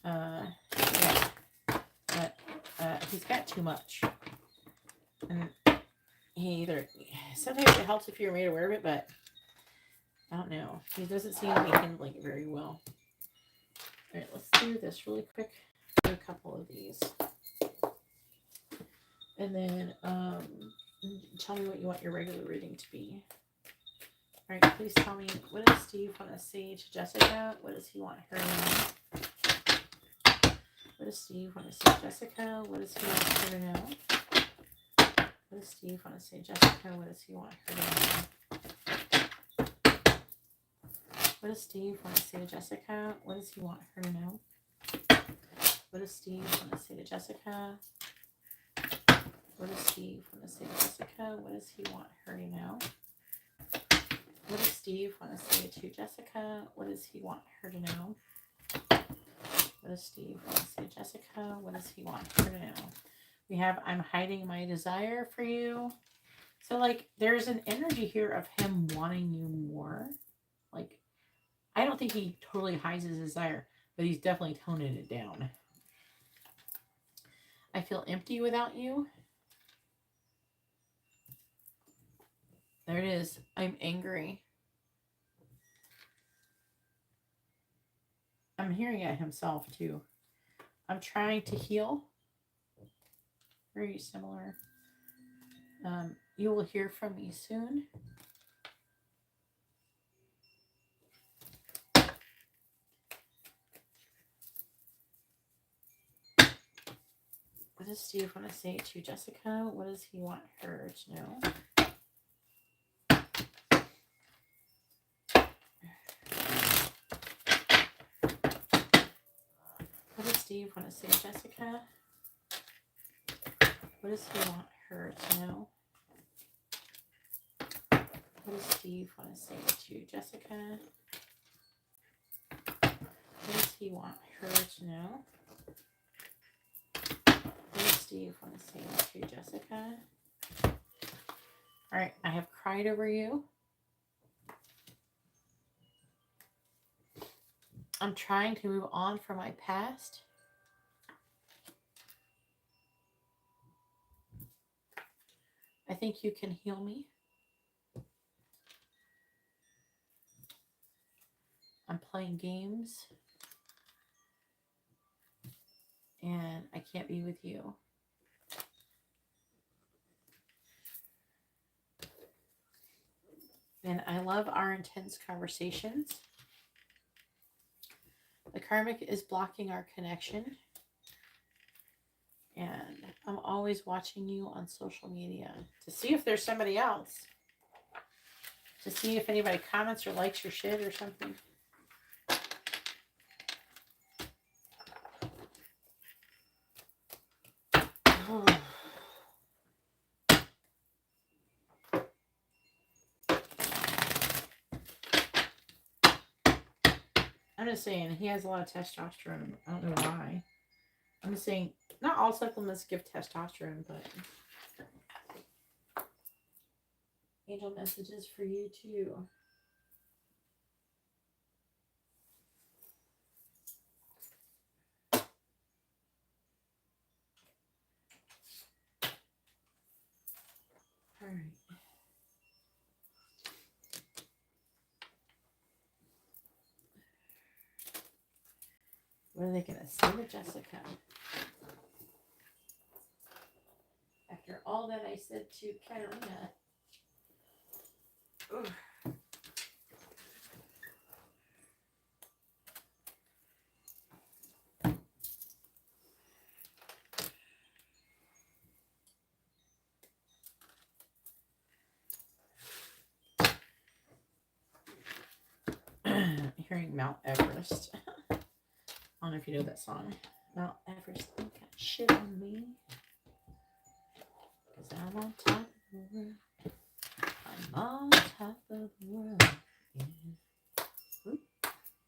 yeah, but he's got too much, and he either sometimes it helps if you're made aware of it, but I don't know. He doesn't seem to be handling it very well. All right, let's do this really quick. Do a couple of these. And then tell me what you want your regular reading to be. All right, please tell me, what does Steve want to say to Jessica? What does he want her to know? What does Steve want to say to Jessica? What does he want her to know? What does Steve want to say to Jessica? What does he want her to know? What does Steve want to say to Jessica? What does he want her to know? What does Steve want to say to Jessica? What does Steve want to say to Jessica? What does he want her to know? What does Steve want to say to Jessica? What does he want her to know? What does Steve want to say to Jessica? What does he want her to know? We have, I'm hiding my desire for you. So, like, there's an energy here of him wanting you more. Like, I don't think he totally hides his desire, but he's definitely toning it down. I feel empty without you. There it is. I'm angry. I'm hearing it himself, too. I'm trying to heal. Very similar. You will hear from me soon. What does Steve want to say to Jessica? What does he want her to know? What does Steve want to say to Jessica? What does he want her to know? What does Steve want to say to Jessica? What does he want her to know? What does Steve want to say to Jessica? All right, I have cried over you. I'm trying to move on from my past. I think you can heal me. I'm playing games. And I can't be with you. And I love our intense conversations. The karmic is blocking our connection. And I'm always watching you on social media to see if there's somebody else. To see if anybody comments or likes your shit or something. Oh. I'm just saying, he has a lot of testosterone. I don't know why. I'm just saying, not all supplements give testosterone, but angel messages for you too. All right. What are they going to say to Jessica? After all that I said to Karina. Ugh. Hearing Mount Everest. I don't know if you know that song. Mount Everest ain't got shit on me. Cause I'm on top of the world. I'm on top of the world. Yeah. Whoop,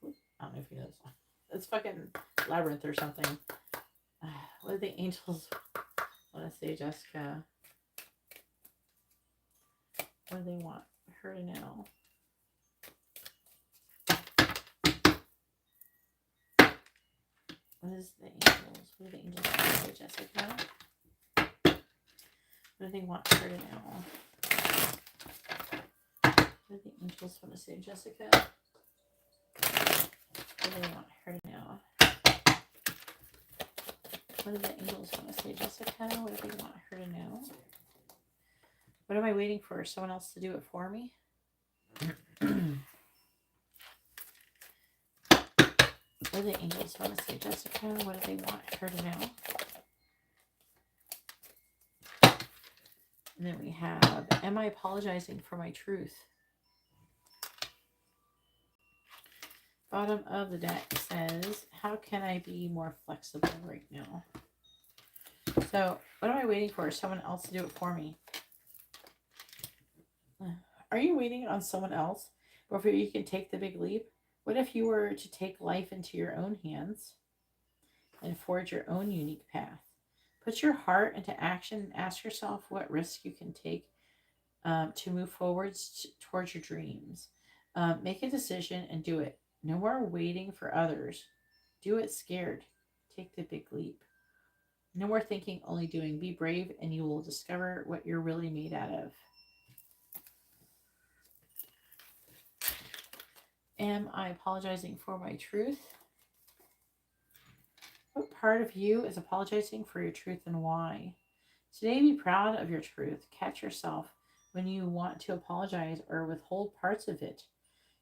whoop. I don't know if you know that song. It's fucking Labyrinth or something. What do the angels want to say, Jessica? What do they want her to know? What is the angels? What do the angels want to say, Jessica? What do they want her to know? What do the angels want to say, Jessica? What do they want her to know? What do the angels want to say, Jessica? What do they want her to know? What am I waiting for? Someone else to do it for me? What do the angels want to say, Jessica? What do they want her to know? And then we have, am I apologizing for my truth? Bottom of the deck says, how can I be more flexible right now? So, what am I waiting for? Someone else to do it for me. Are you waiting on someone else before you can take the big leap? What if you were to take life into your own hands and forge your own unique path? Put your heart into action and ask yourself what risk you can take to move forwards towards your dreams. Make a decision and do it. No more waiting for others. Do it scared. Take the big leap. No more thinking, only doing. Be brave and you will discover what you're really made out of. Am I apologizing for my truth? What part of you is apologizing for your truth and why? Today, be proud of your truth. Catch yourself when you want to apologize or withhold parts of it.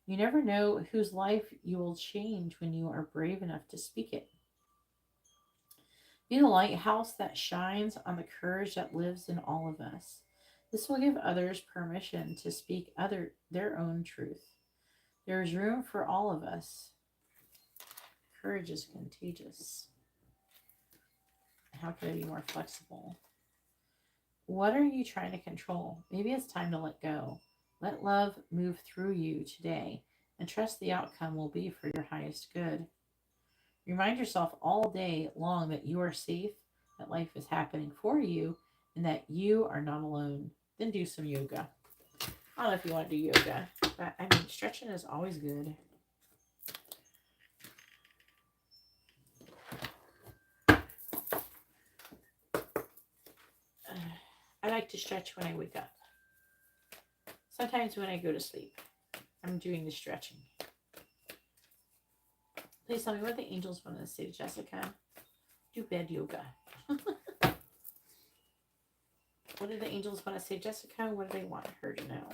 You never know whose life you will change when you are brave enough to speak it. Be the lighthouse that shines on the courage that lives in all of us. This will give others permission to speak their own truth. There is room for all of us. Courage is contagious. How can I be more flexible? What are you trying to control? Maybe it's time to let go. Let love move through you today and trust the outcome will be for your highest good. Remind yourself all day long that you are safe, that life is happening for you, and that you are not alone. Then do some yoga. I don't know if you want to do yoga, but I mean, stretching is always good. I like to stretch when I wake up. Sometimes when I go to sleep, I'm doing the stretching. Please tell me what the angels want to say to Jessica. Do bed yoga. What do the angels want to say, Jessica? What do they want her to know?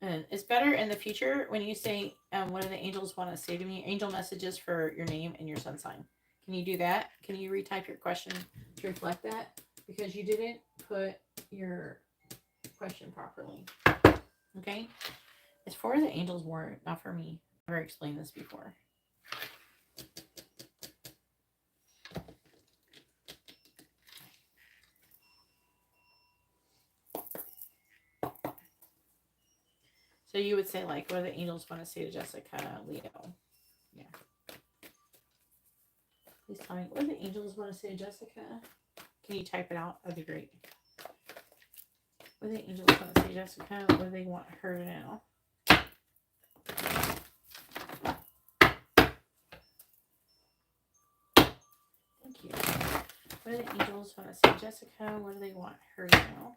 And it's better in the future when you say, what do the angels want to say to me? Angel messages for your name and your sun sign. Can you do that? Can you retype your question to reflect that? Because you didn't put your question properly. Okay? It's for the angels more, not for me. I've never explained this before. So you would say, like, what do the angels want to say to Jessica, Leo? Yeah. Please tell me, what do the angels want to say to Jessica? Can you type it out? That'd be great. What do the angels want to say to Jessica? What do they want her to know? What do the angels want to say? Jessica, what do they want her to know?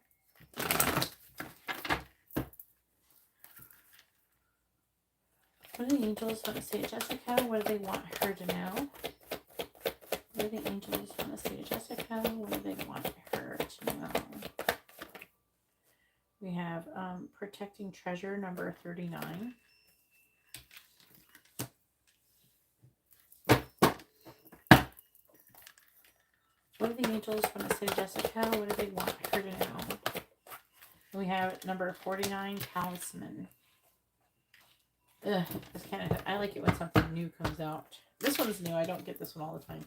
What do the angels want to say? Jessica, what do they want her to know? What do the angels want to say? Jessica, what do they want her to know? We have protecting treasure, number 39. What do the angels want to say, Jessica? What do they want her to know? We have number 49, talisman. Ugh, it's kind of, I like it when something new comes out. This one's new. I don't get this one all the time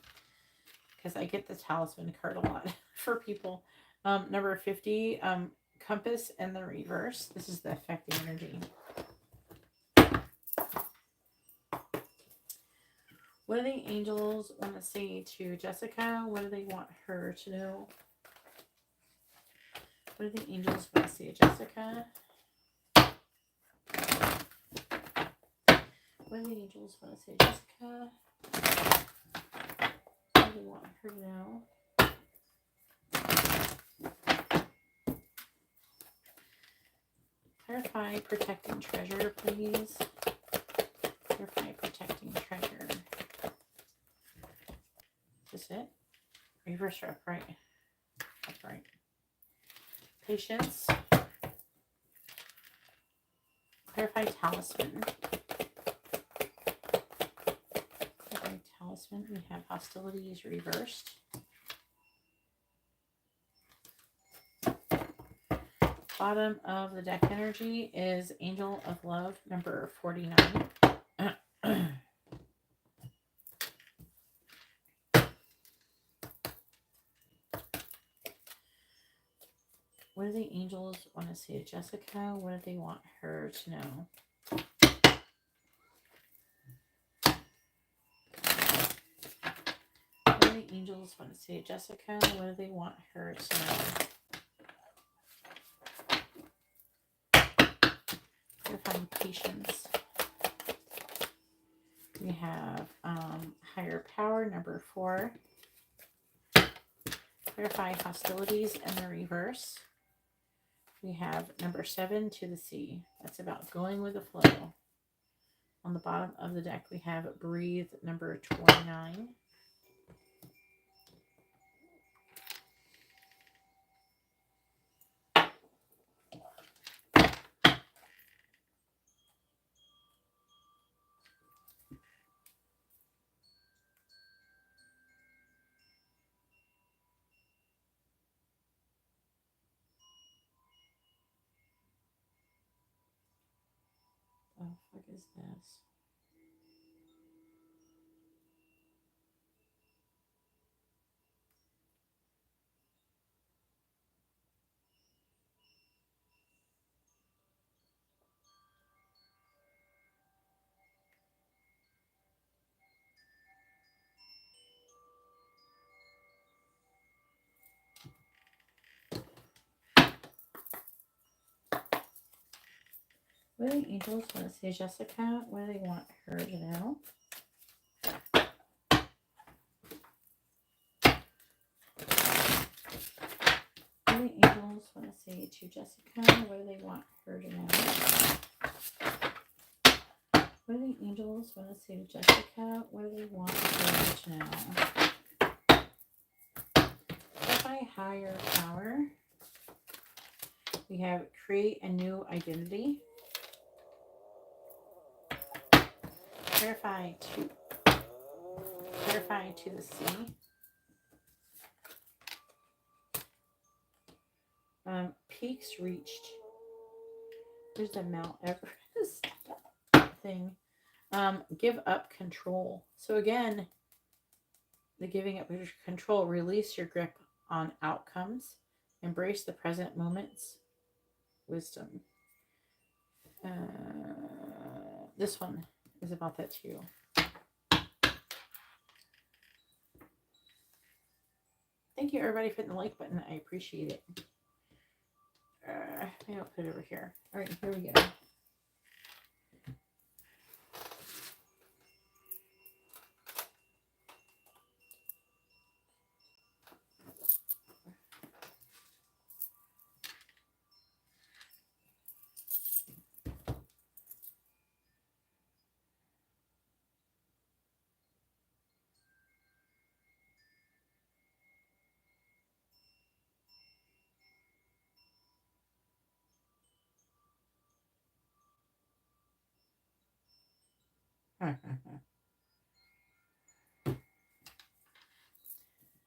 because I get the talisman card a lot for people. Number 50, compass and the reverse. This is the affecting energy. What do the angels want to say to Jessica? What do they want her to know? What do the angels want to say to Jessica? What do the angels want to say to Jessica? What do they want her to know? Clarify protecting treasure, please. Clarify protecting treasure. Is this it? Reverse or upright? Upright. Patience. Clarify talisman. Clarify talisman. We have hostilities reversed. Bottom of the deck energy is Angel of Love, number 49. What do the angels want to say to Jessica? What do they want her to know? What do the angels want to say to Jessica? What do they want her to know? Clarifying patience. We have higher power, number 4. Clarify hostilities and the reverse. We have number 7, to the sea. That's about going with the flow. On the bottom of the deck, we have breathe, number 29. Oh, fuck is this? What do the angels want to say, Jessica? What do they want her to know? What do the angels want to say to Jessica? What do they want her to know? What do the angels want to say to Jessica? What do they want her to know? Clarify higher power. We have create a new identity. Clarify to the sea. Peaks reached. There's the Mount Everest thing. Give up control. So again, the giving up control. Release your grip on outcomes. Embrace the present moments. Wisdom. This one is about that too. Thank you everybody for hitting the like button. I appreciate it. Maybe I'll put it over here. All right, here we go.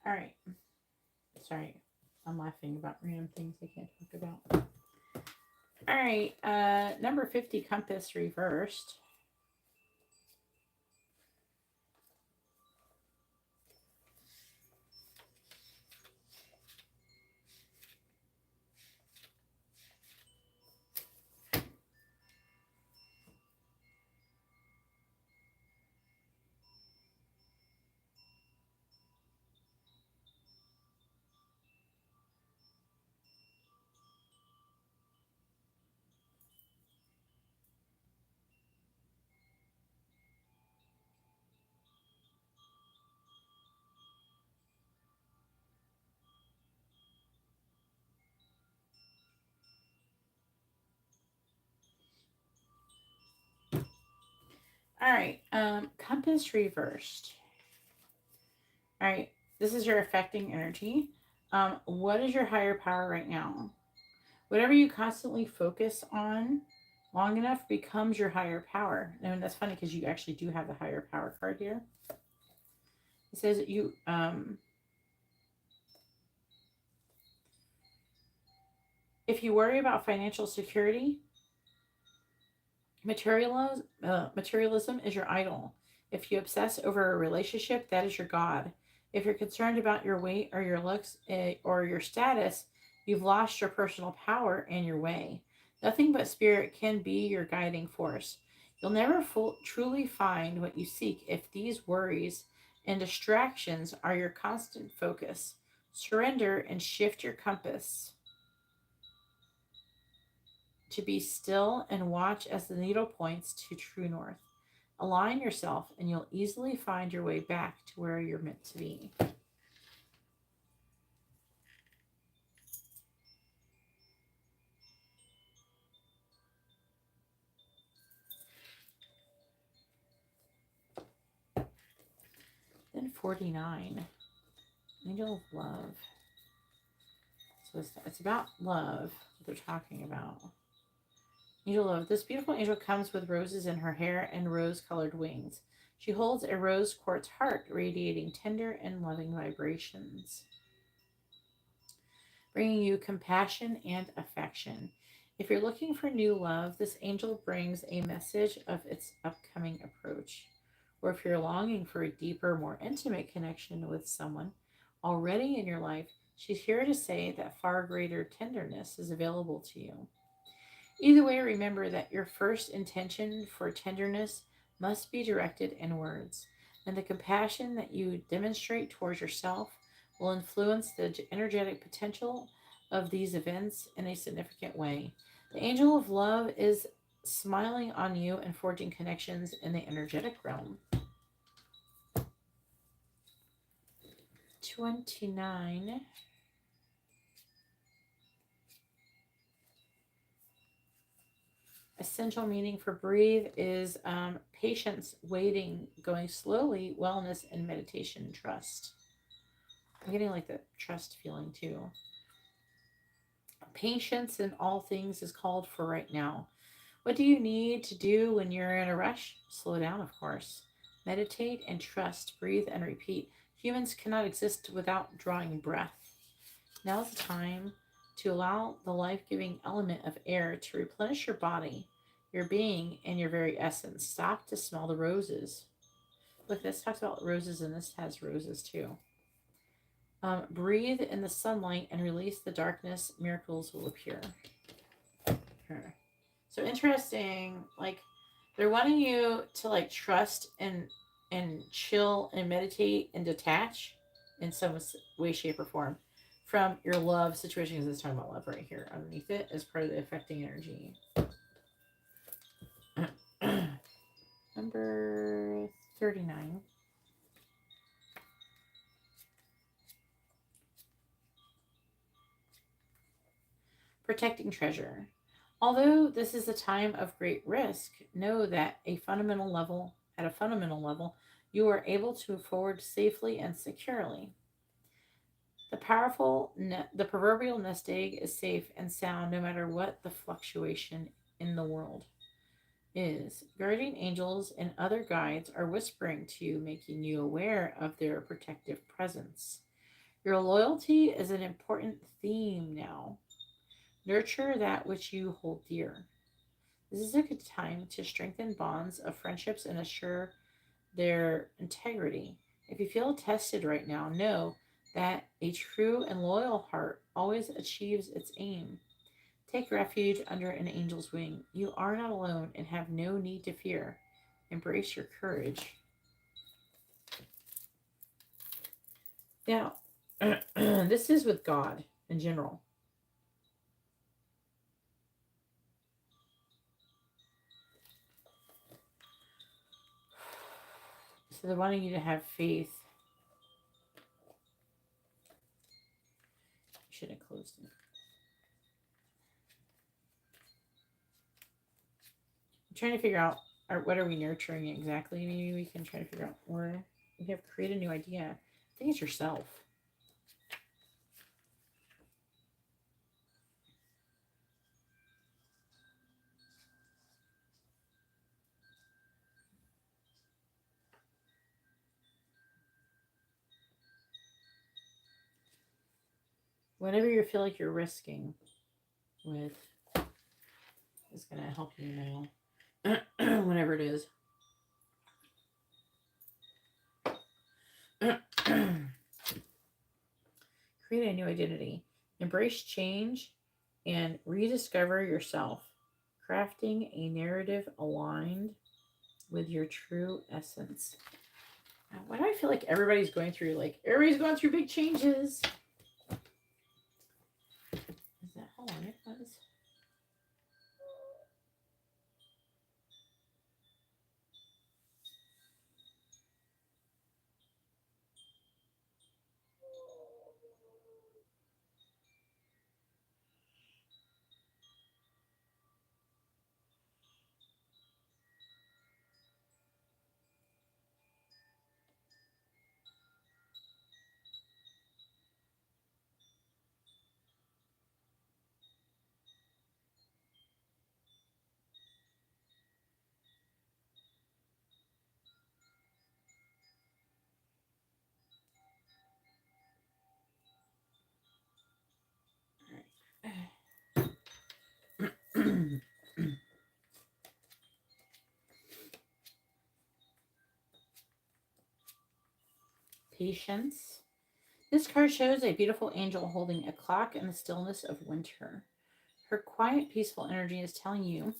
All right. Sorry, I'm laughing about random things I can't talk about. All right, number 50, compass reversed. All right, compass reversed. All right, this is your affecting energy. What is your higher power right now? Whatever you constantly focus on long enough becomes your higher power. And that's funny because you actually do have the higher power card here. It says that you if you worry about financial security, materialism is your idol. If you obsess over a relationship, that is your god. If you're concerned about your weight or your looks or your status, you've lost your personal power and your way. Nothing but spirit can be your guiding force. You'll never truly find what you seek if these worries and distractions are your constant focus. Surrender and shift your compass to be still and watch as the needle points to true north. Align yourself and you'll easily find your way back to where you're meant to be. Then 49, Angel of Love. So it's about love, what they're talking about. Angel of Love. This beautiful angel comes with roses in her hair and rose-colored wings. She holds a rose quartz heart, radiating tender and loving vibrations, bringing you compassion and affection. If you're looking for new love, this angel brings a message of its upcoming approach. Or if you're longing for a deeper, more intimate connection with someone already in your life, she's here to say that far greater tenderness is available to you. Either way, remember that your first intention for tenderness must be directed inwards, and the compassion that you demonstrate towards yourself will influence the energetic potential of these events in a significant way. The angel of love is smiling on you and forging connections in the energetic realm. 29. Essential meaning for breathe is patience, waiting, going slowly, wellness, and meditation, trust. I'm getting like the trust feeling too. Patience in all things is called for right now. What do you need to do when you're in a rush? Slow down, of course. Meditate and trust. Breathe and repeat. Humans cannot exist without drawing breath. Now's the time to allow the life-giving element of air to replenish your body, your being, and your very essence. Stop to smell the roses. Look, this talks about roses, and this has roses too. Breathe in the sunlight and release the darkness. Miracles will appear. Here. So interesting. Like, they're wanting you to like trust and chill and meditate and detach in some way, shape, or form from your love situation, because it's talking about love right here underneath it as part of the affecting energy. Number 39. Protecting treasure. Although this is a time of great risk, know that at a fundamental level, you are able to forward safely and securely. The proverbial nest egg is safe and sound no matter what the fluctuation in the world. is guardian angels and other guides are whispering to you, making you aware of their protective presence. Your loyalty is an important theme now. Nurture that which you hold dear. This is a good time to strengthen bonds of friendships and assure their integrity. If you feel tested right now, know that a true and loyal heart always achieves its aim. Take refuge under an angel's wing. You are not alone and have no need to fear. Embrace your courage. Now, this is with God in general. So they're wanting you to have faith. You should have closed it. I'm trying to figure out what are we nurturing exactly. Maybe we can try to figure out where we have create a new idea. I think it's yourself. Whatever you feel like you're risking with is going to help you now. Whatever it is. Create a new identity. Embrace change and rediscover yourself. Crafting a narrative aligned with your true essence. Why do I feel like everybody's going through, everybody's going through big changes? Is that how long it was? Patience. This card shows a beautiful angel holding a clock in the stillness of winter. Her quiet, peaceful energy is telling you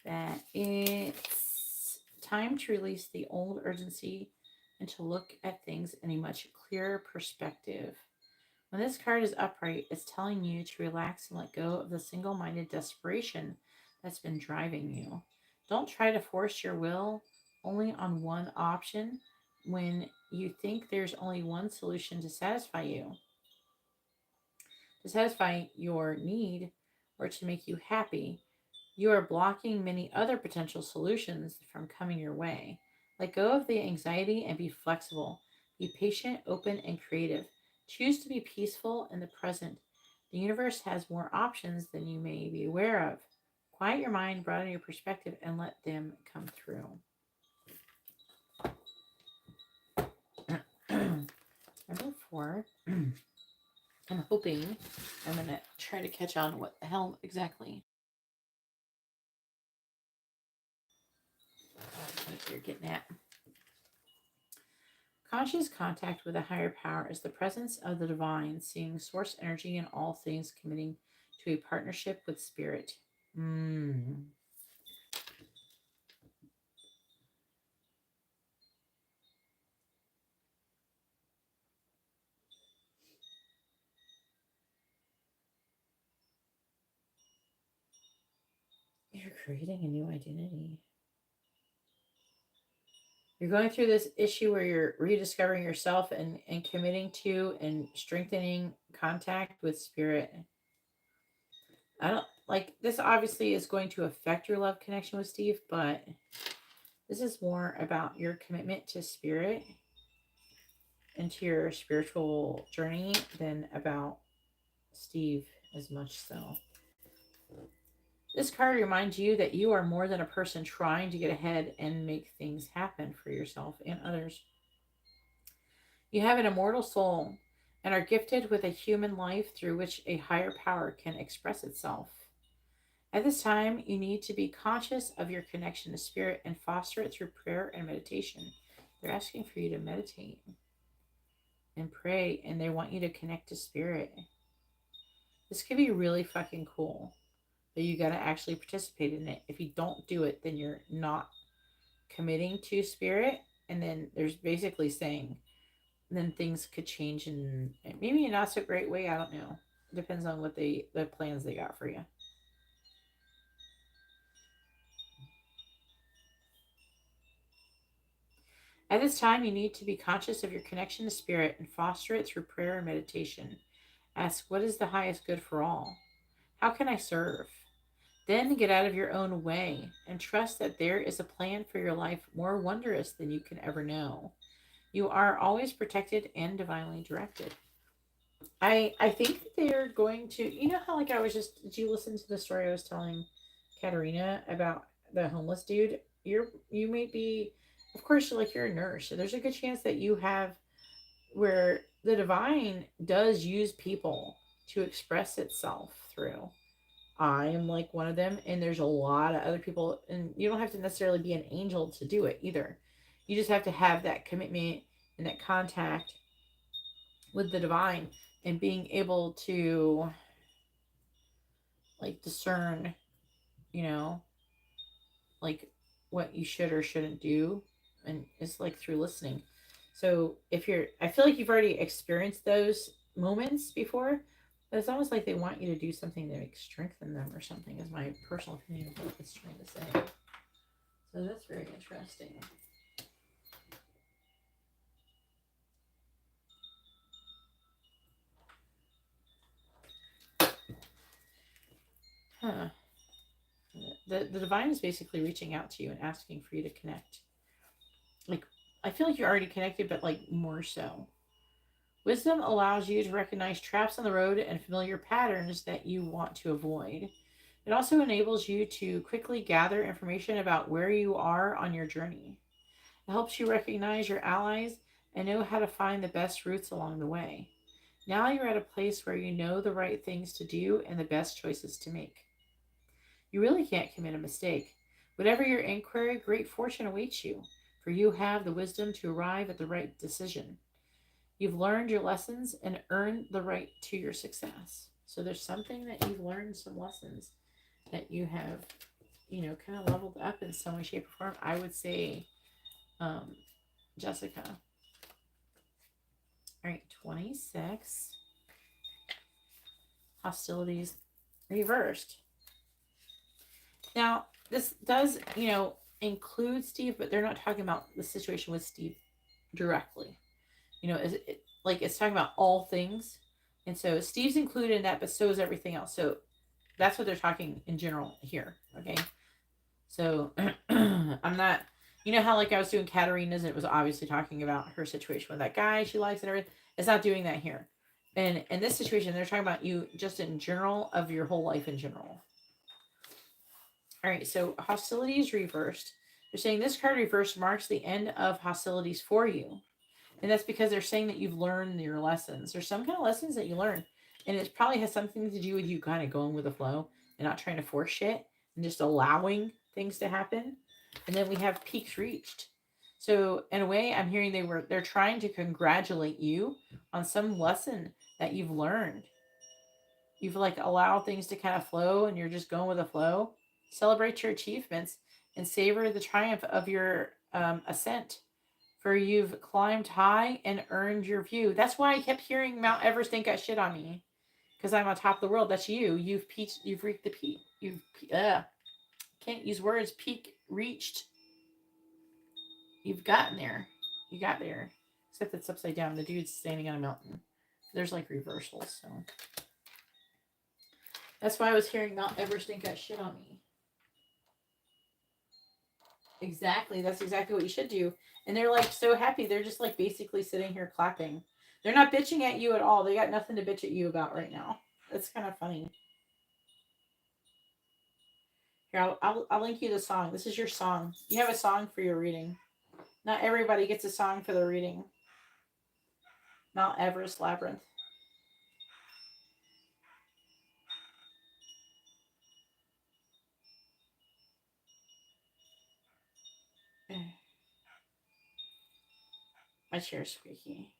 that it's time to release the old urgency and to look at things in a much clearer perspective. When this card is upright, it's telling you to relax and let go of the single-minded desperation that's been driving you. Don't try to force your will only on one option when you think there's only one solution to satisfy you, to satisfy your need, or to make you happy. You are blocking many other potential solutions from coming your way. Let go of the anxiety and be flexible. Be patient, open, and creative. Choose to be peaceful in the present. The universe has more options than you may be aware of. Quiet your mind, broaden your perspective, and let them come through. Number 4. I'm hoping I'm going to try to catch on what the hell exactly what you're getting at. Conscious contact with a higher power is the presence of the divine, seeing source energy in all things, committing to a partnership with spirit. You're creating a new identity. You're going through this issue where you're rediscovering yourself and committing to and strengthening contact with spirit. I don't like this, obviously is going to affect your love connection with Steve, but this is more about your commitment to spirit and to your spiritual journey than about Steve as much so. This card reminds you that you are more than a person trying to get ahead and make things happen for yourself and others. You have an immortal soul and are gifted with a human life through which a higher power can express itself. At this time, you need to be conscious of your connection to spirit and foster it through prayer and meditation. They're asking for you to meditate and pray, and they want you to connect to spirit. This could be really fucking cool, but you got to actually participate in it. If you don't do it, then you're not committing to spirit, and then there's basically saying then things could change in maybe a not so great way. I don't know. It depends on what the plans they got for you. At this time, you need to be conscious of your connection to spirit and foster it through prayer and meditation. Ask, what is the highest good for all? How can I serve? Then get out of your own way and trust that there is a plan for your life more wondrous than you can ever know. You are always protected and divinely directed. I think that they're going to, you know how like I was just, did you listen to the story I was telling Katerina about the homeless dude? You may be, of course, like you're a nurse, so there's a good chance that you have where the divine does use people to express itself through. I am like one of them, and there's a lot of other people, and you don't have to necessarily be an angel to do it either. You just have to have that commitment and that contact with the divine and being able to like discern, you know, like what you should or shouldn't do. And it's like through listening. So if you're, I feel like you've already experienced those moments before, but it's almost like they want you to do something to like strengthen them or something, is my personal opinion of what it's trying to say. So that's very interesting. Huh. The divine is basically reaching out to you and asking for you to connect. Like, I feel like you're already connected, but like more so. Wisdom allows you to recognize traps on the road and familiar patterns that you want to avoid. It also enables you to quickly gather information about where you are on your journey. It helps you recognize your allies and know how to find the best routes along the way. Now you're at a place where you know the right things to do and the best choices to make. You really can't commit a mistake. Whatever your inquiry, great fortune awaits you, for you have the wisdom to arrive at the right decision. You've learned your lessons and earned the right to your success. So there's something that you've learned, some lessons that you have, you know, kind of leveled up in some way, shape, or form. I would say, Jessica. All right, 26. Hostilities reversed. Now, this does, you know, include Steve, but they're not talking about the situation with Steve directly. You know, it's talking about all things. And so Steve's included in that, but so is everything else. So that's what they're talking in general here. Okay. So I'm not, you know how like I was doing Katerina's and it was obviously talking about her situation with that guy she likes and everything. It's not doing that here. And in this situation, they're talking about you just in general, of your whole life in general. All right. So hostilities reversed. They're saying this card reversed marks the end of hostilities for you. And that's because they're saying that you've learned your lessons. There's some kind of lessons that you learn. And it probably has something to do with you kind of going with the flow and not trying to force shit and just allowing things to happen. And then we have peaks reached. So in a way, I'm hearing they're trying to congratulate you on some lesson that you've learned. You've like allowed things to kind of flow and you're just going with the flow. Celebrate your achievements and savor the triumph of your ascent. For you've climbed high and earned your view. That's why I kept hearing Mount Everest ain't got shit on me. Because I'm on top of the world. That's you. You've reached the peak. Can't use words. Peak reached. You've gotten there. You got there. Except it's upside down. The dude's standing on a mountain. There's like reversals. So that's why I was hearing Mount Everest ain't got shit on me. Exactly. That's exactly what you should do. And they're like so happy. They're just like basically sitting here clapping. They're not bitching at you at all. They got nothing to bitch at you about right now. That's kind of funny. Here, I'll link you the song. This is your song. You have a song for your reading. Not everybody gets a song for their reading. Mount Everest Labyrinth. My chair's squeaky.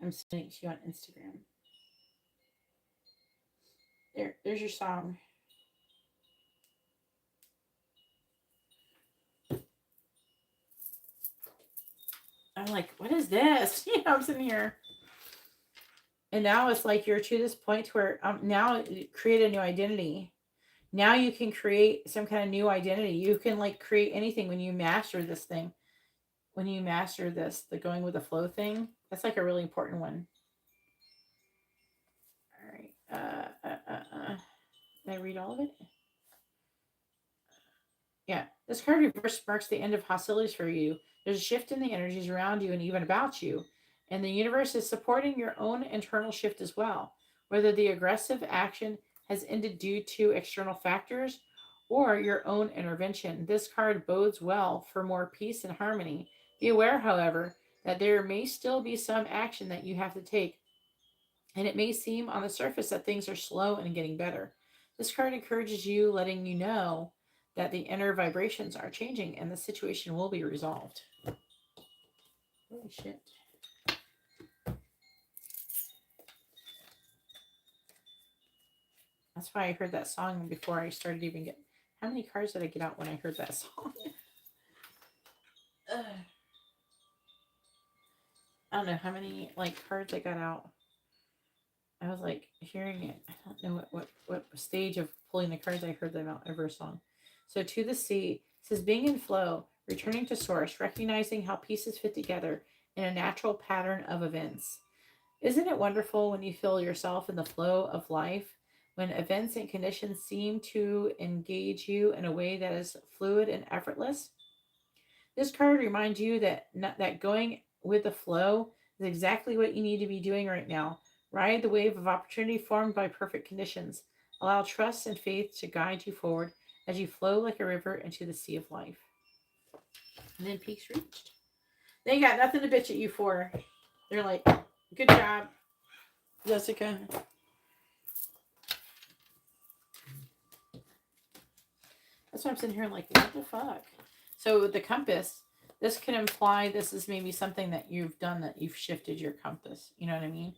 I'm sending it to you on Instagram. There's your song. I'm like, what is this? You know, I'm sitting here. And now it's like you're to this point where now create a new identity. Now you can create some kind of new identity. You can like create anything when you master this thing. When you master this, the going with the flow thing, that's like a really important one. All right. Did I read all of it? Yeah. This card reverse marks the end of hostilities for you. There's a shift in the energies around you and even about you. And the universe is supporting your own internal shift as well. Whether the aggressive action has ended due to external factors or your own intervention, this card bodes well for more peace and harmony. Be aware, however, that there may still be some action that you have to take, and it may seem on the surface that things are slow and getting better. This card encourages you, letting you know that the inner vibrations are changing and the situation will be resolved. Holy shit. That's why I heard that song before I started even getting... How many cards did I get out when I heard that song? I don't know how many cards I got out. I was like hearing it. I don't know what stage of pulling the cards I heard them out over a song. So to the sea, it says being in flow, returning to source, recognizing how pieces fit together in a natural pattern of events. Isn't it wonderful when you feel yourself in the flow of life, when events and conditions seem to engage you in a way that is fluid and effortless? This card reminds you that going with the flow is exactly what you need to be doing right now. Ride the wave of opportunity formed by perfect conditions. Allow trust and faith to guide you forward as you flow like a river into the sea of life. And then peaks reached. They got nothing to bitch at you for. They're like, good job, Jessica. That's why I'm sitting here like, what the fuck? So with the compass, this can imply this is maybe something that you've done, that you've shifted your compass. You know what I mean?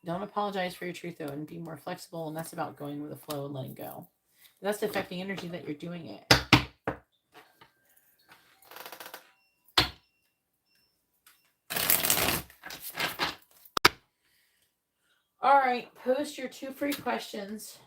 Don't apologize for your truth, though, and be more flexible. And that's about going with the flow and letting go. That's the affecting energy that you're doing it. All right, post your 2 free questions.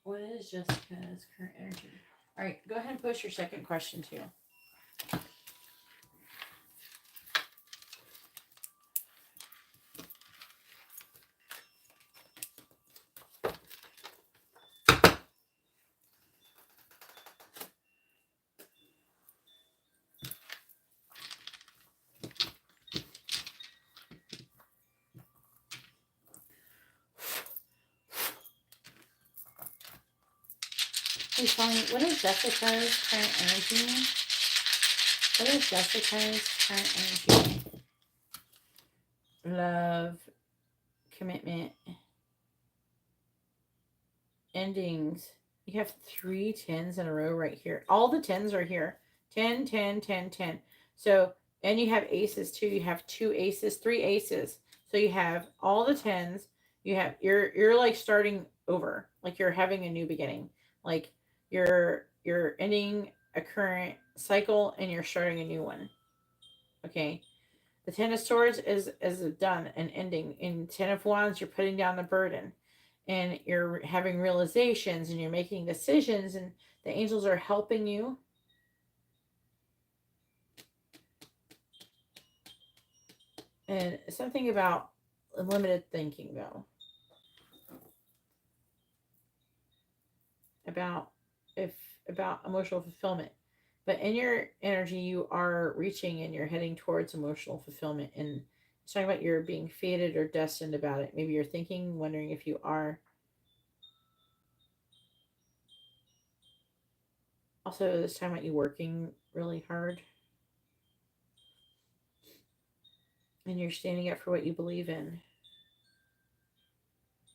What is Jessica's current energy? All right, go ahead and post your second question too. Please tell me, what is Jessica's current energy? What is Jessica's current energy? Love, commitment, endings. You have 3 10s in a row right here. All the 10s are here. 10, 10, 10, 10. So, and you have aces too. You have 2 aces, 3 aces. So you have all the 10s. You have, you're like starting over. Like you're having a new beginning. Like you're ending a current cycle and you're starting a new one. Okay. The 10 of Swords is done and ending. In 10 of Wands, you're putting down the burden. And you're having realizations and you're making decisions. And the angels are helping you. And something about limited thinking, though. About emotional fulfillment. But in your energy, you are reaching and you're heading towards emotional fulfillment. And it's talking about you're being fated or destined about it. Maybe you're thinking, wondering if you are. Also, this time about you working really hard. And you're standing up for what you believe in.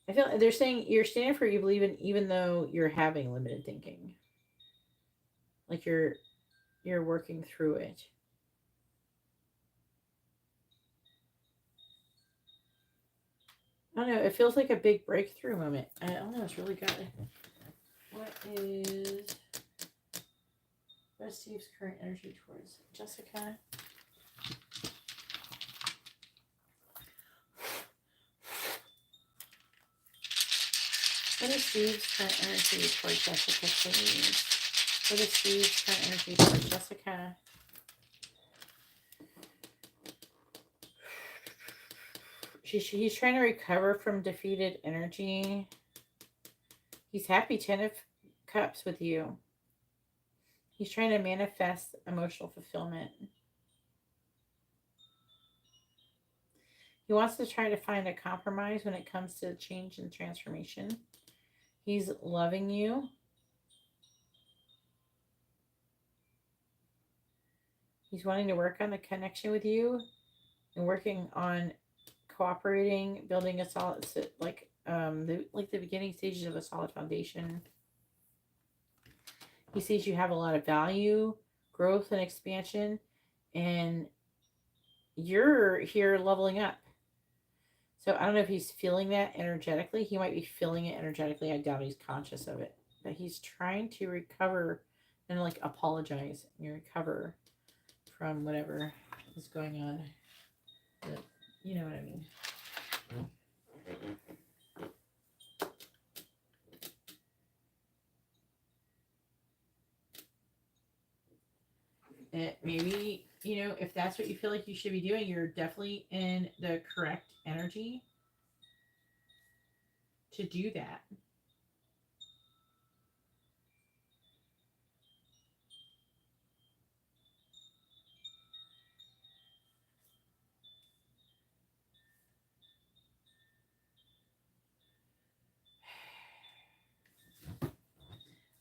I feel they're saying you're standing for what you believe in even though you're having limited thinking. Like you're working through it. I don't know. It feels like a big breakthrough moment. I don't know. It's really good. What is Steve's current energy towards Jessica? What is Steve's current energy towards Jessica, please? What is Steve's current energy towards Jessica? He's trying to recover from defeated energy. He's happy 10 of Cups with you. He's trying to manifest emotional fulfillment. He wants to try to find a compromise when it comes to change and transformation. He's loving you. He's wanting to work on the connection with you and working on cooperating, building a solid, like the beginning stages of a solid foundation. He sees you have a lot of value, growth, and expansion, and you're here leveling up. So I don't know if he's feeling that energetically. He might be feeling it energetically. I doubt he's conscious of it. But he's trying to recover and like apologize and recover from whatever is going on. But you know what I mean. Maybe, if that's what you feel like you should be doing, you're definitely in the correct energy to do that.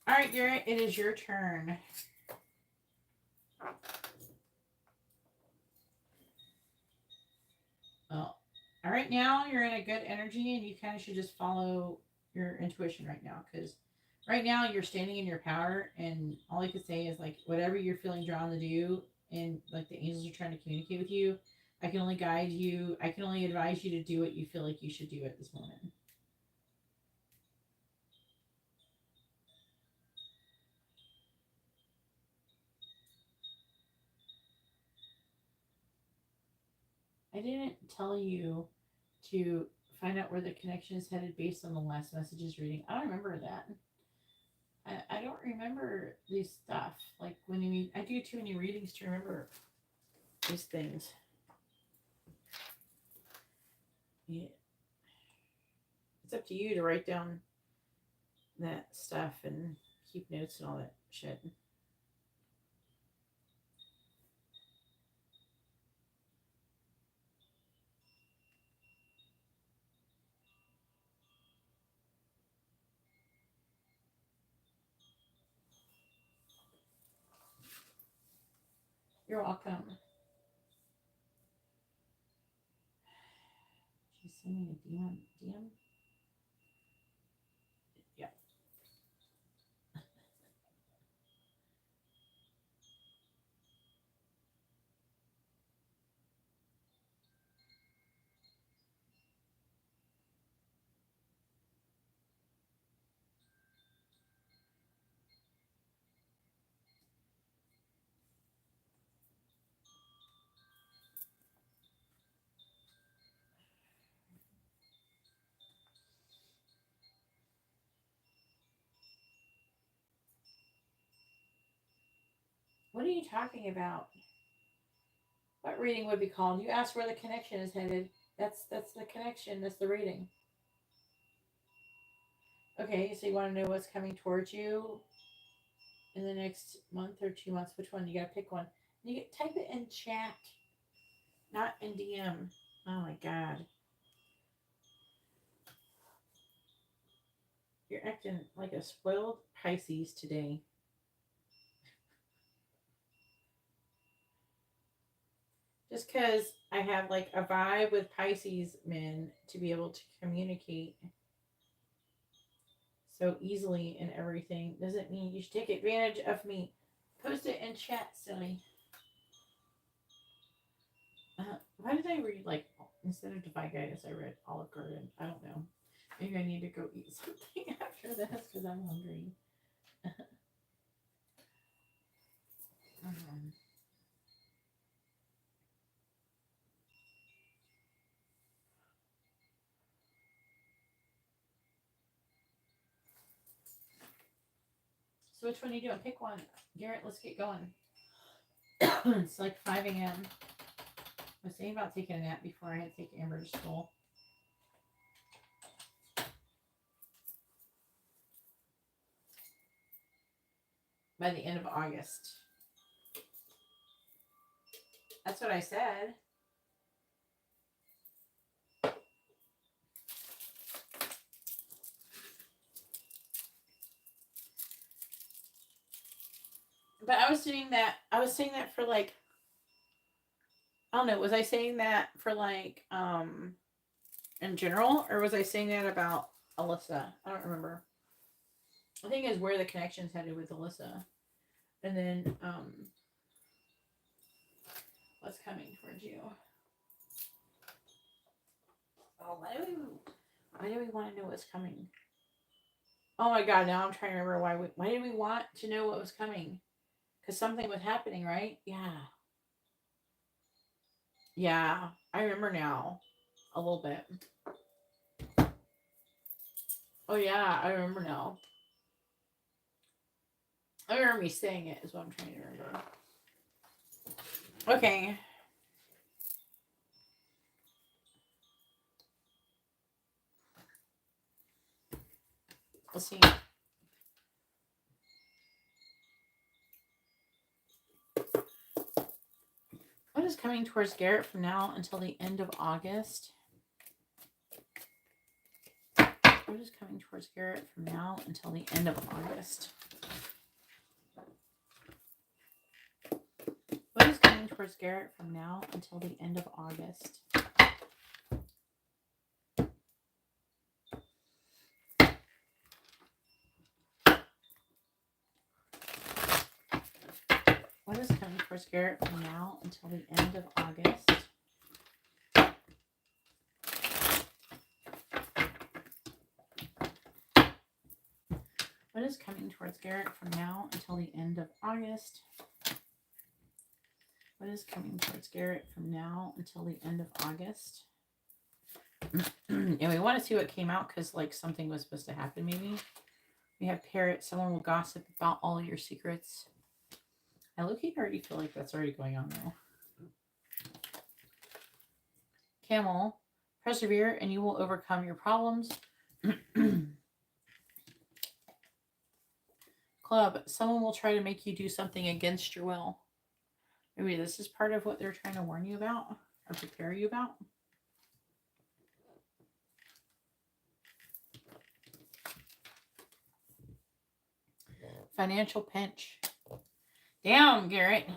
All right, Garrett, it is your turn. Well, all right, now you're in a good energy and you kind of should just follow your intuition right now, because right now you're standing in your power, and all I could say is like whatever you're feeling drawn to do, and like the angels are trying to communicate with you, I can only guide you. I can only advise you to do what you feel like you should do at this moment. I didn't tell you to find out where the connection is headed based on the last messages reading. I don't remember that. I don't remember these stuff. Like I do too many readings to remember these things. Yeah. It's up to you to write down that stuff and keep notes and all that shit. You're welcome. She's sending a DM. DM? Yeah. What are you talking about? What reading would be called? You asked where the connection is headed. That's the connection. That's the reading. Okay, so you want to know what's coming towards you in the next month or 2 months? Which one? You gotta pick one. You get type it in chat, not in DM. Oh my god, you're acting like a spoiled Pisces today. Just because I have like a vibe with Pisces men to be able to communicate so easily and everything doesn't mean you should take advantage of me. Post it in chat, silly. Why did I read like instead of Defy Guidance I read Olive Garden? I don't know. Maybe I need to go eat something after this because I'm hungry. So which one are you doing? Pick one. Garrett, let's get going. It's like 5 a.m. I was thinking about taking a nap before I had to take Amber to school. By the end of August. That's what I said. But I was saying that for like, I don't know, was I saying that for like in general, or was I saying that about Alyssa? I don't remember. I think it's where the connection's headed with Alyssa. And then what's coming towards you? Oh, why do we want to know what's coming? Oh my god, now I'm trying to remember why did we want to know what was coming? Because something was happening, right? Yeah, I remember now a little bit. Oh yeah, I remember now. I remember me saying it is what I'm trying to remember. Okay. Let's see. What is coming towards Garrett from now until the end of August? What is coming towards Garrett from now until the end of August? What is coming towards Garrett from now until the end of August? What is coming towards Garrett from now until the end of August? What is coming towards Garrett from now until the end of August? What is coming towards Garrett from now until the end of August? And we want to see what came out because like something was supposed to happen maybe. We have Parrot. Someone will gossip about all your secrets. I already feel like that's already going on now. Camel. Persevere and you will overcome your problems. Club. Someone will try to make you do something against your will. Maybe this is part of what they're trying to warn you about or prepare you about. Financial pinch. Damn, Garrett.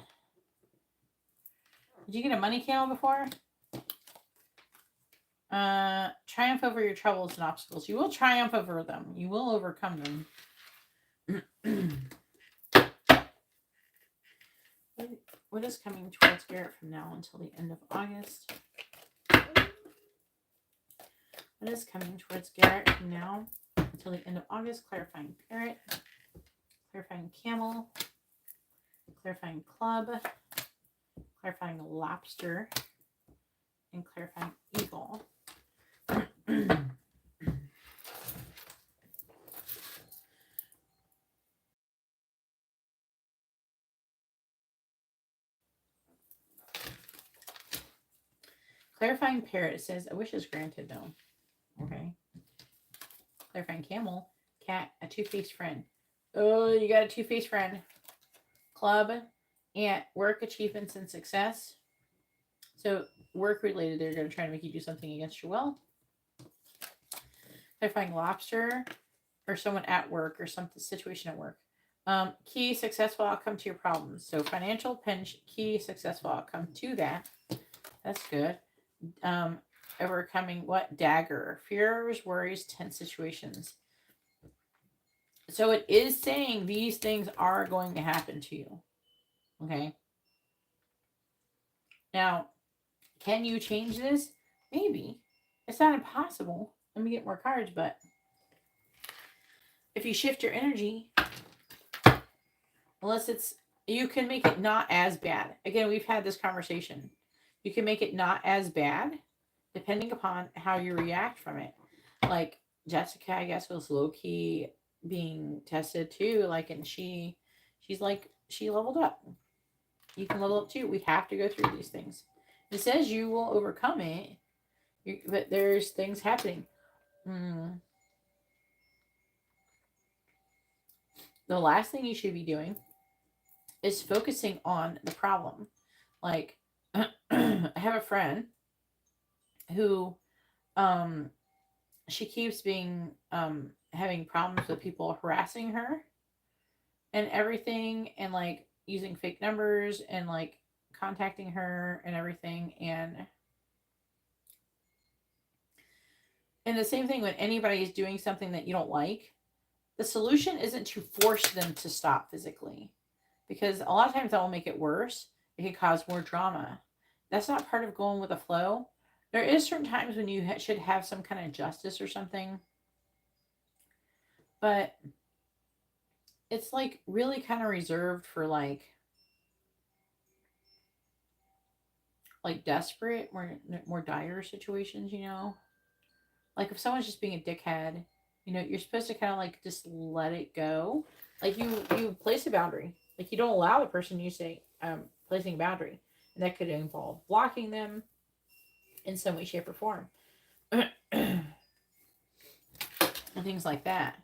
Did you get a money camel before? Triumph over your troubles and obstacles. You will triumph over them. You will overcome them. What is coming towards Garrett from now until the end of August? What is coming towards Garrett from now until the end of August? Clarifying parrot, clarifying camel, clarifying club, clarifying lobster, and clarifying eagle. Clarifying parrot, it says, a wish is granted, though. Okay. Clarifying camel, cat, a two-faced friend. Oh, you got a two-faced friend. Club, ant, work, achievements, and success. So, work-related, they're going to try to make you do something against your will. Clarifying lobster, or someone at work, or some situation at work. Key, successful outcome to your problems. So, financial, pinch, key, successful outcome to that. That's good. Overcoming what? Dagger. Fears, worries, tense situations. So it is saying these things are going to happen to you. Okay. Now, can you change this? Maybe. It's not impossible. Let me get more cards, but if you shift your energy, unless it's, you can make it not as bad. Again, we've had this conversation. You can make it not as bad depending upon how you react from it. Like Jessica, I guess, was low-key being tested too. Like, and she's like, she leveled up. You can level up too. We have to go through these things. It says you will overcome it, but there's things happening. The last thing you should be doing is focusing on the problem. Like, I have a friend who, she keeps being, having problems with people harassing her and everything, and like using fake numbers and like contacting her and everything. And the same thing when anybody is doing something that you don't like, the solution isn't to force them to stop physically, because a lot of times that will make it worse. It can cause more drama. That's not part of going with the flow. There is certain times when you should have some kind of justice or something. But it's like really kind of reserved for like desperate, more dire situations, you know? Like if someone's just being a dickhead, you know, you're supposed to kind of like just let it go. Like you place a boundary. Like you don't allow the person, you say, placing a boundary. And that could involve blocking them in some way, shape, or form. And things like that.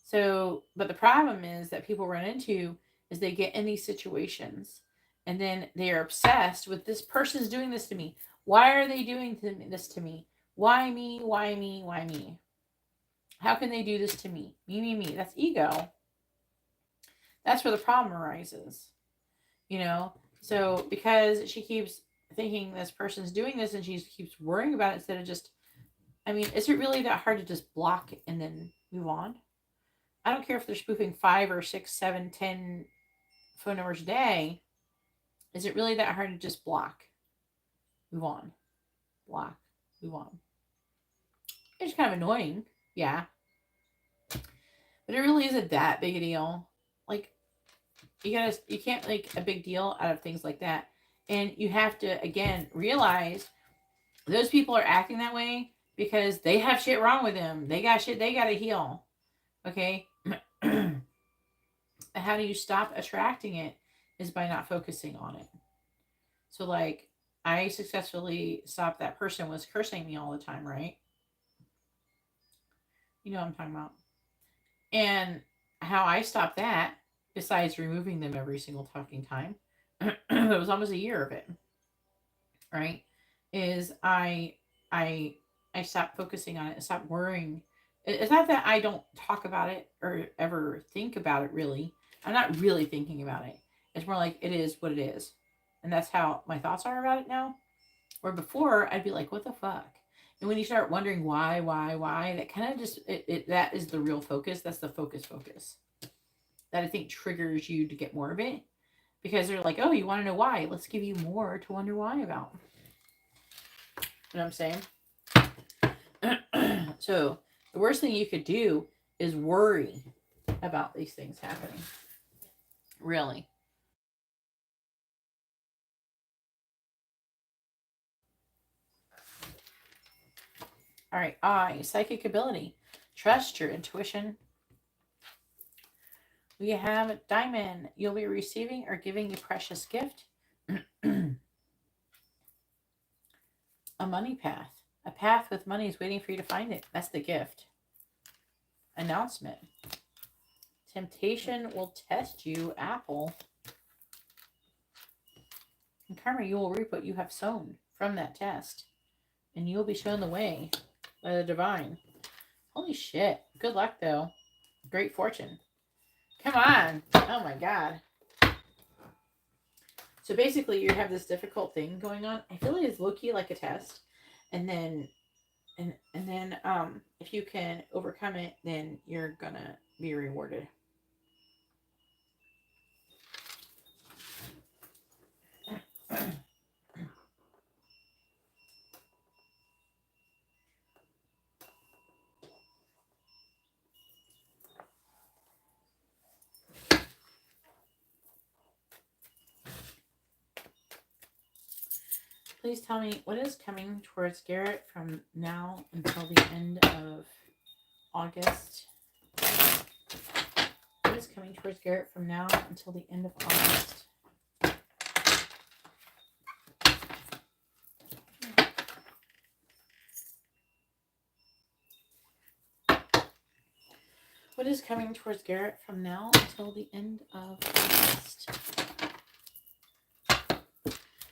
So, but the problem is that people run into is they get in these situations and then they are obsessed with this person's doing this to me. Why are they doing this to me? Why me? Why me? Why me? How can they do this to me? Me. That's ego. That's where the problem arises. You know? So, because she keeps thinking this person's doing this and she keeps worrying about it instead of just, I mean, is it really that hard to just block and then move on? I don't care if they're spoofing 5 or 6, 7, 10 phone numbers a day. Is it really that hard to just block? Move on. Block. Move on. It's kind of annoying. Yeah. But it really isn't that big a deal. Like, you can't make a big deal out of things like that. And you have to, again, realize those people are acting that way because they have shit wrong with them. They got shit they got to heal. Okay? How do you stop attracting it is by not focusing on it. So like I successfully stopped that person was cursing me all the time, right? You know what I'm talking about. And how I stopped that, besides removing them every single fucking time, it was almost a year of it, right? Is I stopped focusing on it and stopped worrying. It's not that I don't talk about it or ever think about it really. I'm not really thinking about it. It's more like it is what it is. And that's how my thoughts are about it now. Where before, I'd be like, what the fuck? And when you start wondering why, that kind of just, that is the real focus. That's the focus. That I think triggers you to get more of it. Because they're like, oh, you want to know why? Let's give you more to wonder why about. You know what I'm saying? So the worst thing you could do is worry about these things happening. Really. All right. I, psychic ability. Trust your intuition. We have Diamond. You'll be receiving or giving a precious gift. A money path. A path with money is waiting for you to find it. That's the gift. Announcement. Temptation will test you. Apple. And karma, you will reap what you have sown from that test. And you will be shown the way by the divine. Holy shit. Good luck, though. Great fortune. Come on. Oh, my God. So basically, you have this difficult thing going on. I feel like it's low-key like a test. And then, if you can overcome it, then you're gonna be rewarded. Please tell me what is coming towards Garrett from now until the end of August. What is coming towards Garrett from now until the end of August? What is coming towards Garrett from now until the end of August?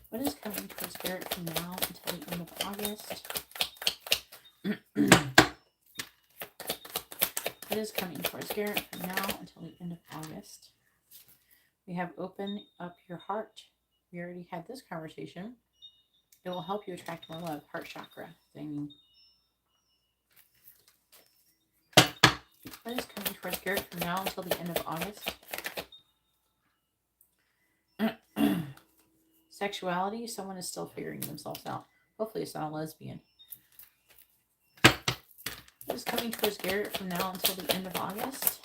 What is coming towards Garrett from now until the end of August? What is coming towards Garrett from now until the end of August? We have open up your heart. We already had this conversation. It will help you attract more love. Heart chakra thing. What is coming towards Garrett from now until the end of August? Sexuality. Someone is still figuring themselves out. Hopefully it's not a lesbian. What is coming towards Garrett from now until the end of August?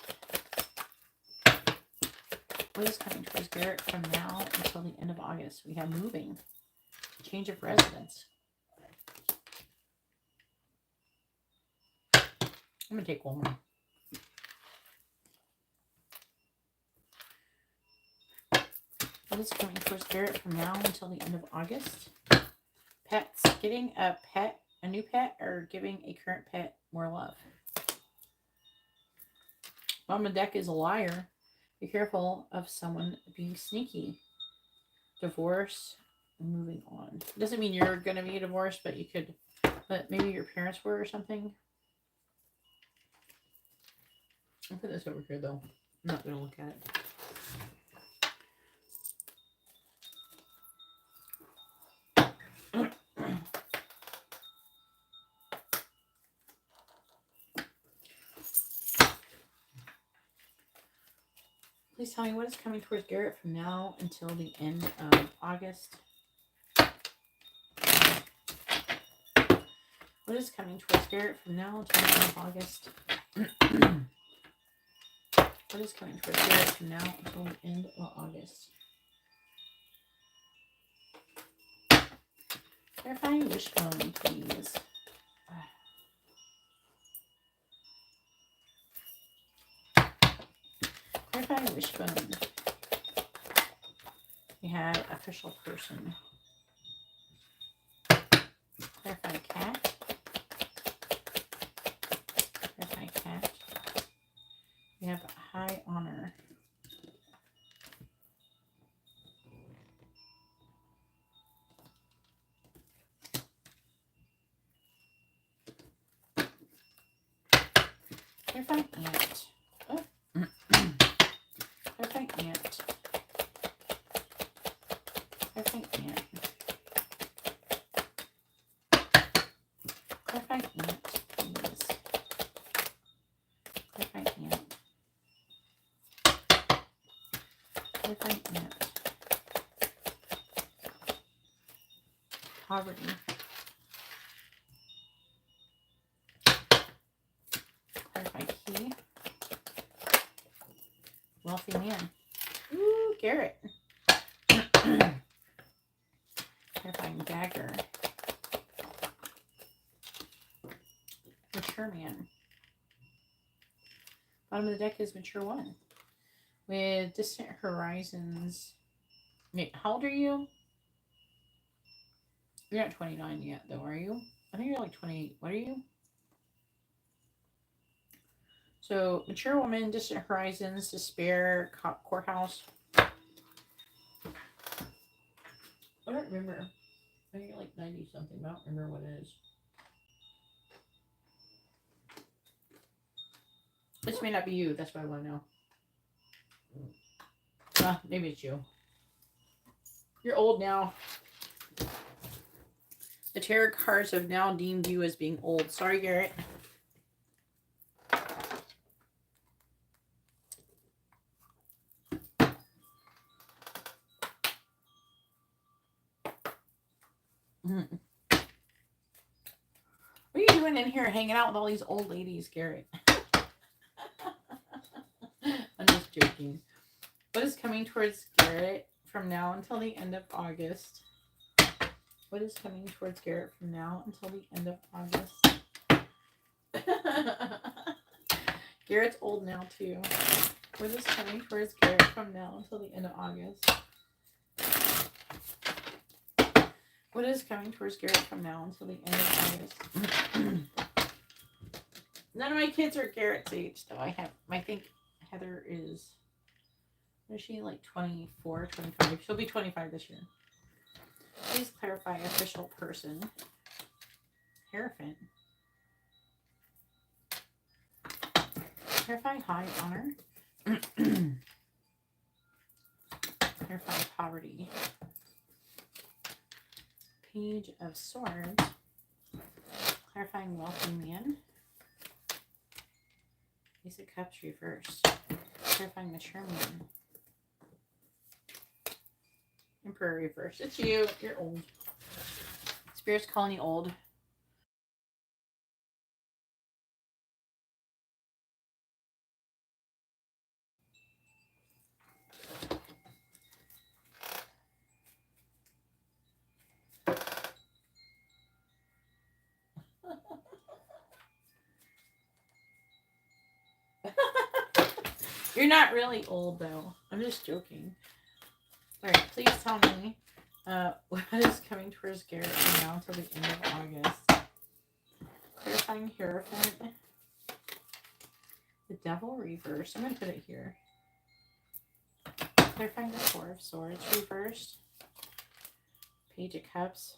What is coming towards Garrett from now until the end of August? We have moving. Change of residence. I'm going to take one more. What is coming towards Garrett from now until the end of August? Pets. Getting a pet, a new pet, or giving a current pet more love. Mama deck is a liar. Be careful of someone being sneaky. Divorce. Moving on. Doesn't mean you're going to be divorced, but you could, but maybe your parents were or something. I'll put this over here though. I'm not going to look at it. Please tell me what is coming towards Garrett from now until the end of August. What is coming towards Garrett from now until the end of August? What is coming towards Garrett from now until the end of August? Clarify wishbone, please. Clarify wishbone. We have official person. Clarify cat. Clarify cat. We have high honor. Clarify ant. Oh. Clarify ant. Clarify Clarify ant, please. Clarify ant. Clarify ant. Poverty. Clarify key. Wealthy man. Ooh, Garrett. Clarifying dagger. Mature man. Bottom of the deck is mature one. With distant horizons. Wait, how old are you? You're not 29 yet, though, are you? I think you're like 28. What are you? So, mature woman, distant horizons, despair, courthouse. I don't remember. I think you're like 90 something, but I don't remember what it is. This may not be you. That's what I want to know. Maybe it's you. You're old now. The tarot cards have now deemed you as being old. Sorry, Garrett. What are you doing in here hanging out with all these old ladies, Garrett? I'm just joking. What is coming towards Garrett from now until the end of August? What is coming towards Garrett from now until the end of August? Garrett's old now, too. What is coming towards Garrett from now until the end of August? What is coming towards Garrett from now until the end of August? None of my kids are Garrett's age, though. I think Heather is she like 24, 25? She'll be 25 this year. Please clarify official person. Hierophant. Clarify high honor. Clarify poverty. Page of Swords. Clarifying wealthy man. Ace of Cups reversed. Clarifying mature man. Emperor reversed. It's you. You're old. Spirit's calling you old. You're not really old, though. I'm just joking. Alright, please tell me what is coming towards Garrett from now until the end of August. Clarifying Hierophant. The Devil reversed. I'm going to put it here. Clarifying the Four of Swords reversed. Page of Cups.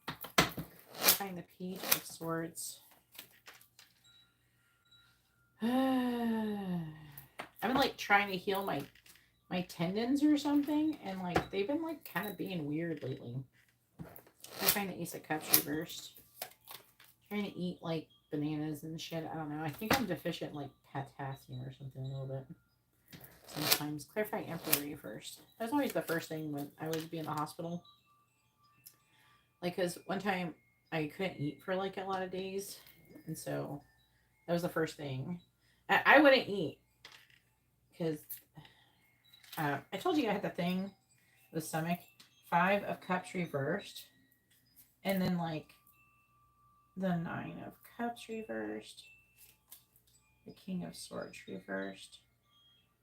Clarifying the Page of Swords. I've been like trying to heal my tendons or something, and like they've been like kind of being weird lately. I find the Ace of Cups reversed. Trying to eat like bananas and shit. I don't know. I think I'm deficient in like potassium or something a little bit. Sometimes. Clarify Emperor reversed. That's always the first thing when I would be in the hospital. Like, because one time I couldn't eat for like a lot of days, and so that was the first thing. I wouldn't eat because I told you I had the thing, the stomach. 5 of Cups reversed. And then like the 9 of Cups reversed. The King of Swords reversed.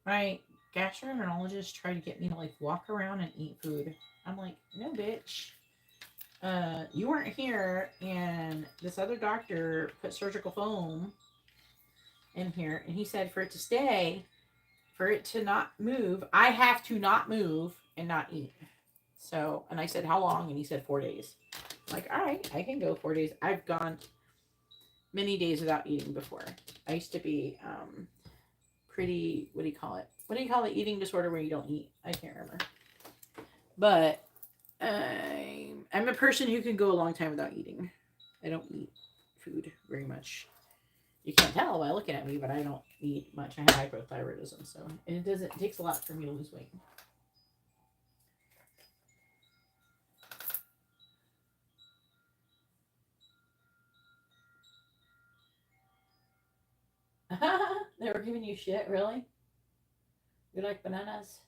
My gastroenterologist tried to get me to like walk around and eat food. I'm like, no bitch. You weren't here, and this other doctor put surgical foam in here, and he said for it to stay, for it to not move, I have to not move and not eat. So, and I said, how long? And he said 4 days. I'm like, all right, I can go 4 days. I've gone many days without eating before. I used to be pretty, what do you call it? What do you call the eating disorder where you don't eat? I can't remember. But I'm a person who can go a long time without eating. I don't eat food very much. You can't tell by looking at me, but I don't eat much. I have hypothyroidism, so it takes a lot for me to lose weight. They were giving you shit, really? You like bananas?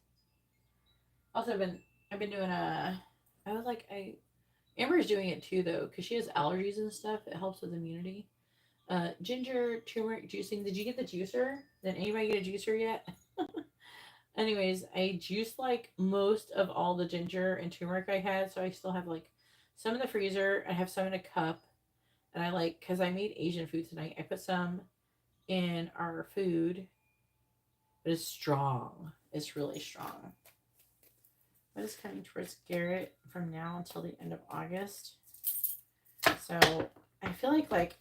Also, I've been doing Amber's doing it too though, because she has allergies and stuff. It helps with immunity. Ginger turmeric juicing. Did you get the juicer? Did anybody get a juicer yet? Anyways, I juiced like most of all the ginger and turmeric I had, so I still have like some in the freezer. I have some in a cup, and because I made Asian food tonight, I put some in our food. But it's strong. It's really strong. What is coming towards Garrett from now until the end of August? So I feel like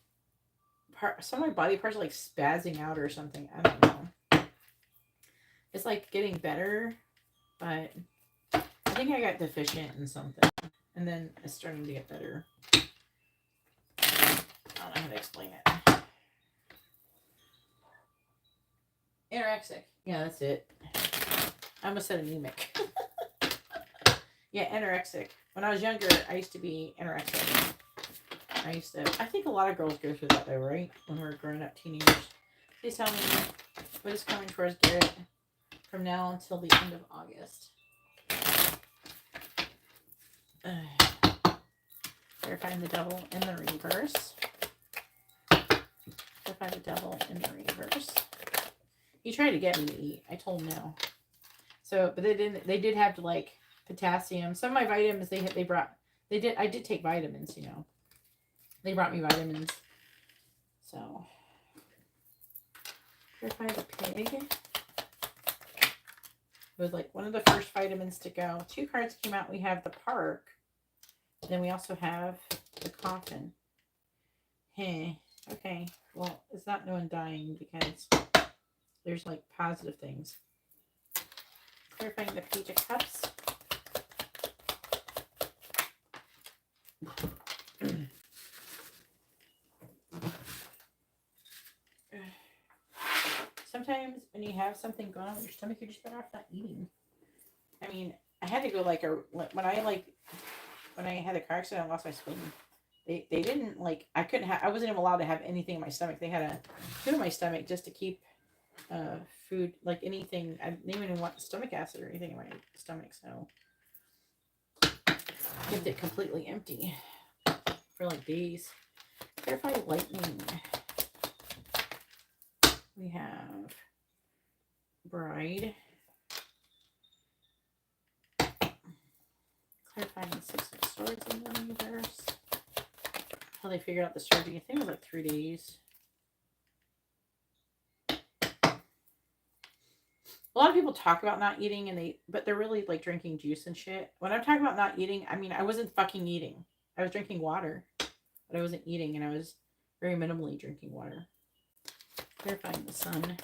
some of my body parts are like spazzing out or something. I don't know. It's like getting better, but I think I got deficient in something, and then it's starting to get better. I don't know how to explain it. Anorexic. Yeah, that's it. I almost said anemic. Yeah, anorexic. When I was younger, I used to be anorexic. I think a lot of girls go through that though, right? When we're growing up teenagers. Please tell me what is coming towards Garrett from now until the end of August. Verifying the devil in the reverse. Verify the devil in the reverse. He tried to get me to eat. I told him no. So, but they didn't. They did have to like potassium. Some of my vitamins they brought. They did. I did take vitamins. You know. They brought me vitamins. So, verify the pig. It was like one of the first vitamins to go. 2 cards came out. We have the park. Then we also have the coffin. Hey. Okay. Well, it's not no one dying because there's like positive things. Clarifying the Page of Cups. Sometimes when you have something going on with your stomach, you're just better off not eating. I mean, I had to go when I had a car accident, I lost my spleen. They didn't I wasn't even allowed to have anything in my stomach. They had to put in my stomach just to keep food, like anything. I didn't even want stomach acid or anything in my stomach, so kept it completely empty for like days. Clarify lightning. We have bride. Clarifying the 6 of Swords in the universe. How they figured out the surgery. I think it was like 3 days. A lot of people talk about not eating but they're really like drinking juice and shit. When I'm talking about not eating, I mean, I wasn't fucking eating. I was drinking water, but I wasn't eating, and I was very minimally drinking water. Clarifying the sun.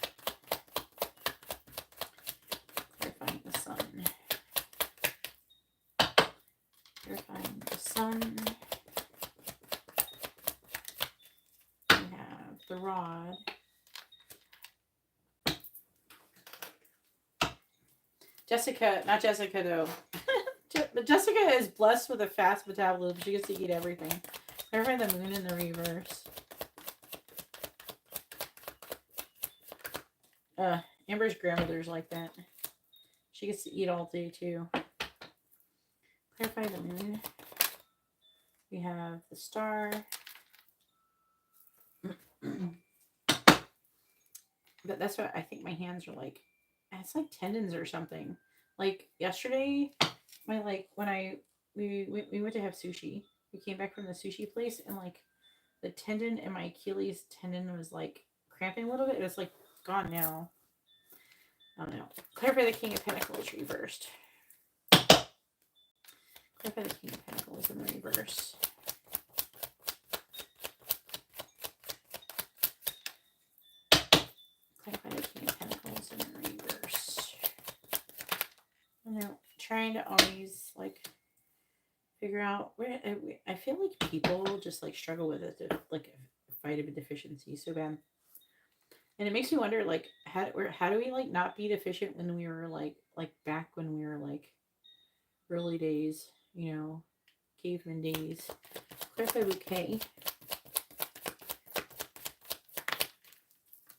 Clarifying the sun. Clarifying the sun. We have the rod. Jessica, not Jessica though. But Jessica is blessed with a fast metabolism. She gets to eat everything. Clarify the moon in the reverse. Amber's grandmother's like that. She gets to eat all day too. Clarify the moon. We have the star. But that's what I think my hands are like. It's like tendons or something. Like yesterday, when we went to have sushi. We came back from the sushi place, and like the tendon in my Achilles tendon was like cramping a little bit. It was like gone now. I don't know. Clarify the King of Pentacles reversed. Clarify the King of Pentacles in the reverse. Clarify the King of Pentacles in the reverse. I know. Trying to always like figure out where I feel like people just like struggle with it, like vitamin deficiency so bad. And it makes me wonder, like, how do we like not be deficient when we were like back when we were like early days, caveman days. Clarify bouquet.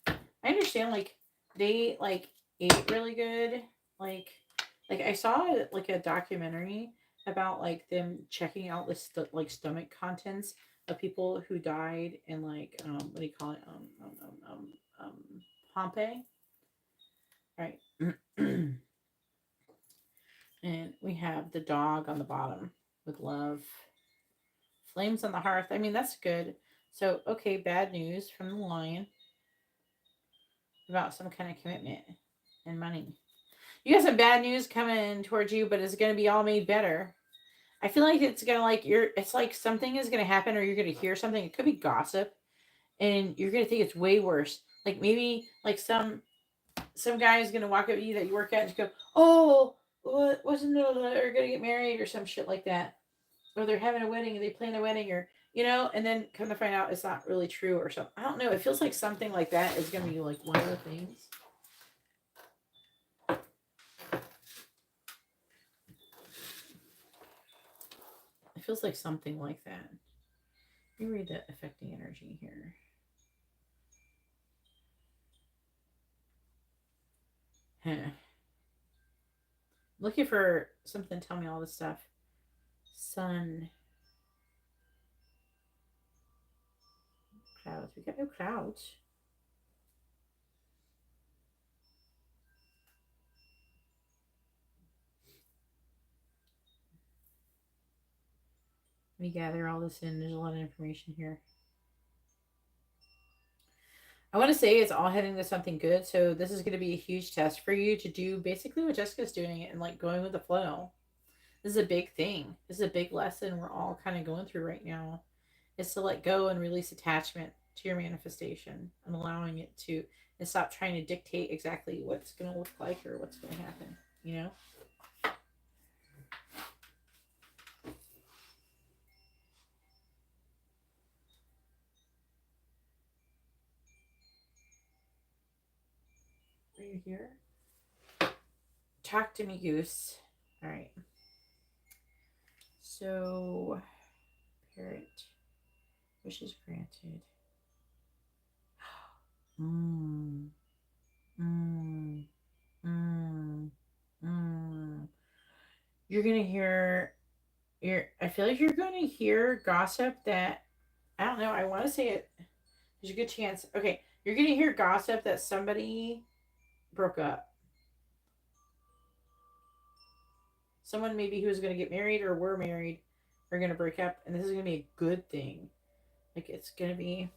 I understand, like, they like ate really good, like I saw like a documentary about like them checking out the stomach contents of people who died in like what do you call it um Pompeii, right? And we have the dog on the bottom with love, flames on the hearth. I mean, that's good. So okay, bad news from the lion about some kind of commitment and money. You got some bad news coming towards you, but it's going to be all made better. I feel like it's going to it's like something is going to happen, or you're going to hear something. It could be gossip, and you're going to think it's way worse. Like maybe like some guy is going to walk up to you that you work at and just go, "Oh, what wasn't it? They're going to get married or some shit like that, or they're having a wedding and they plan a wedding, or and then come to find out it's not really true or something. I don't know. It feels like something like that is going to be like one of the things. It feels like something like that. Let me read the affecting energy here. Huh. Looking for something to tell me all this stuff. Sun. Clouds. We got no clouds. Let me gather all this in. There's a lot of information here. I want to say it's all heading to something good. So this is going to be a huge test for you to do basically what Jessica's doing and like going with the flow. This is a big thing. This is a big lesson we're all kind of going through right now. Is to let go and release attachment to your manifestation and allowing it to, and stop trying to dictate exactly what's going to look like or what's going to happen, Are you here? Talk to me, Goose. All right. So, parrot, wishes granted. Mm, mm, mm, mm. You're gonna hear. I feel like you're gonna hear gossip that I don't know. I want to say it. There's a good chance. Okay, you're gonna hear gossip that somebody broke up. Someone maybe who's gonna get married or were married are gonna break up, and this is gonna be a good thing. Like it's gonna be.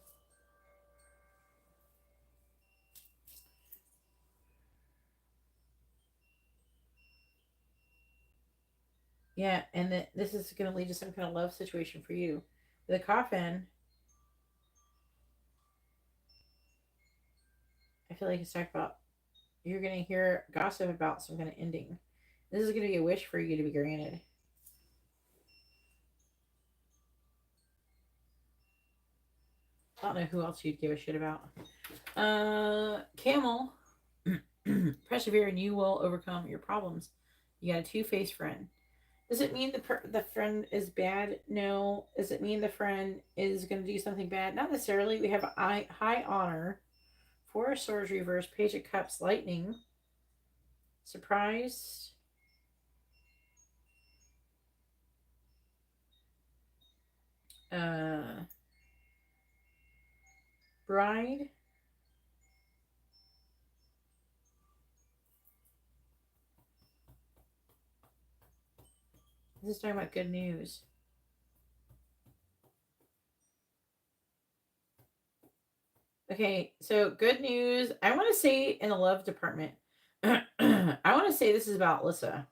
Yeah, and this is going to lead to some kind of love situation for you. The coffin, I feel like it's talking about you're going to hear gossip about some kind of ending. This is going to be a wish for you to be granted. I don't know who else you'd give a shit about. Camel, persevere and you will overcome your problems. You got a two-faced friend. Does it mean the friend is bad? No. Does it mean the friend is going to do something bad? Not necessarily. We have high honor. Four of Swords reverse, Page of Cups, Lightning, Surprise, Bride, this is talking about good news. Okay, so good news. I want to say in the love department. I want to say this is about Lissa.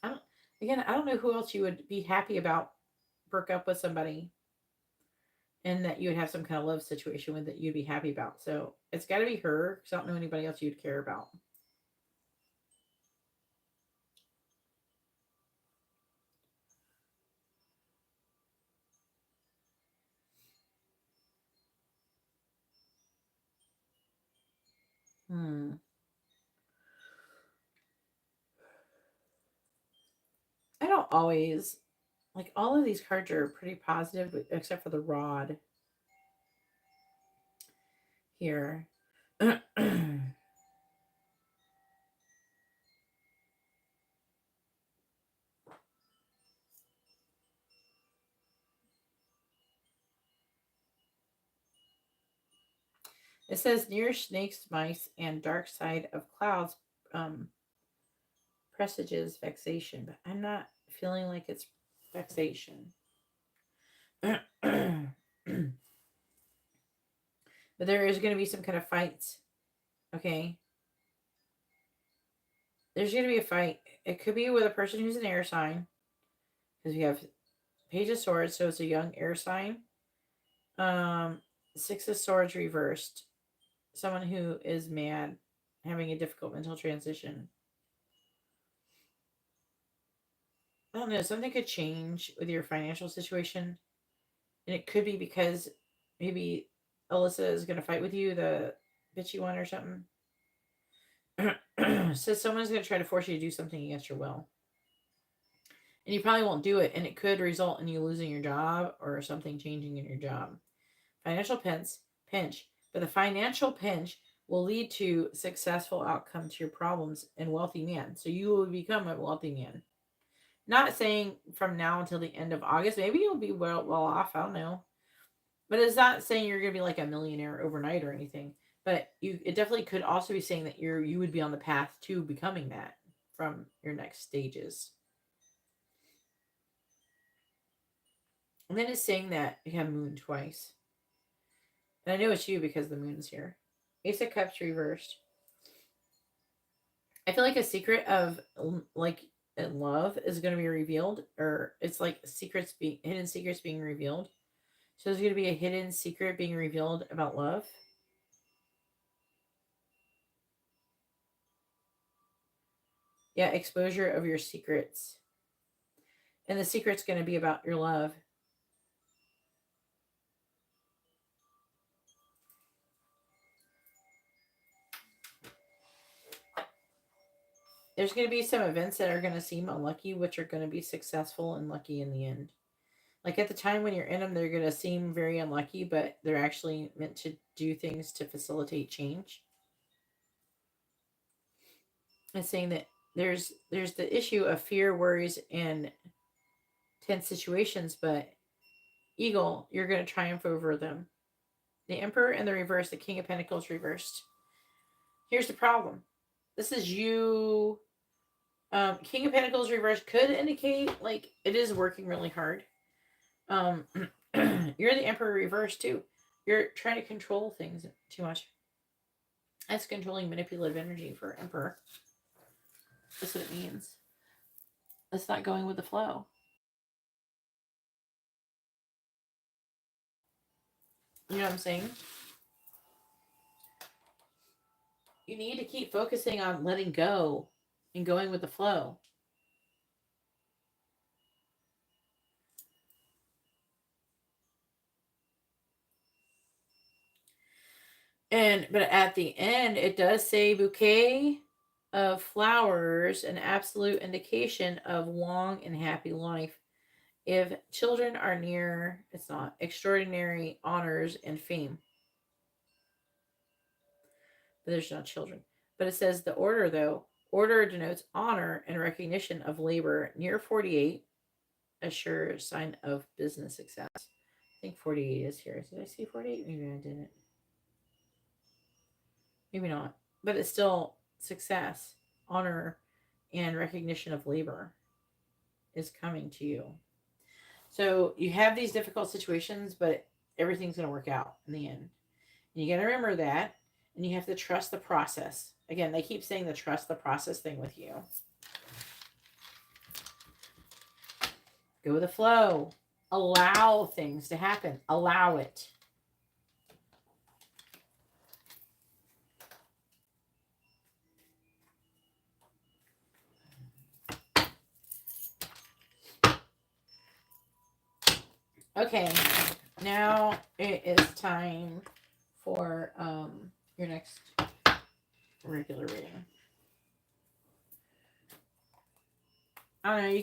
I don't know who else you would be happy about broke up with somebody and that you would have some kind of love situation with that you'd be happy about. So it's got to be her because I don't know anybody else you'd care about. I don't always, like, all of these cards are pretty positive, except for the rod here. It says near snakes, mice, and dark side of clouds presages vexation, but I'm not feeling like it's vexation. But there is going to be some kind of fights. Okay. There's going to be a fight. It could be with a person who's an air sign, because we have Page of Swords, so it's a young air sign. Six of Swords reversed. Someone who is mad, having a difficult mental transition. I don't know. Something could change with your financial situation. And it could be because maybe Alyssa is going to fight with you, the bitchy one or something. So someone's going to try to force you to do something against your will. And you probably won't do it. And it could result in you losing your job or something changing in your job. Financial pinch. But the financial pinch will lead to successful outcome to your problems and wealthy man. So you will become a wealthy man. Not saying from now until the end of August. Maybe you'll be well off. I don't know. But it's not saying you're going to be like a millionaire overnight or anything. But it definitely could also be saying that you would be on the path to becoming that from your next stages. And then it's saying that you have moon twice. And I know it's you because the moon's here. Ace of Cups reversed. I feel like a secret of like love is going to be revealed, or it's like hidden secrets being revealed. So there's going to be a hidden secret being revealed about love. Yeah, exposure of your secrets. And the secret's going to be about your love. There's going to be some events that are going to seem unlucky, which are going to be successful and lucky in the end. Like at the time when you're in them, they're going to seem very unlucky, but they're actually meant to do things to facilitate change. It's saying that there's the issue of fear, worries, and tense situations, but Eagle, you're going to triumph over them. The Emperor in the reverse, the King of Pentacles reversed. Here's the problem. This is you. King of Pentacles reversed could indicate like it is working really hard. You're the Emperor reversed too. You're trying to control things too much. That's controlling manipulative energy for Emperor. That's what it means. That's not going with the flow. You know what I'm saying? You need to keep focusing on letting go and going with the flow. But at the end, it does say bouquet of flowers, an absolute indication of long and happy life. If children are near, it's not extraordinary honors and fame. But there's no children. But it says the order, though. Order denotes honor and recognition of labor. Near 48, a sure sign of business success. I think 48 is here. Did I see 48? Maybe I didn't. Maybe not. But it's still success, honor, and recognition of labor is coming to you. So you have these difficult situations, but everything's going to work out in the end. And you got to remember that. And you have to trust the process. Again, they keep saying the trust the process thing with you. Go with the flow. Allow things to happen. Allow it. Okay, now it is time for your next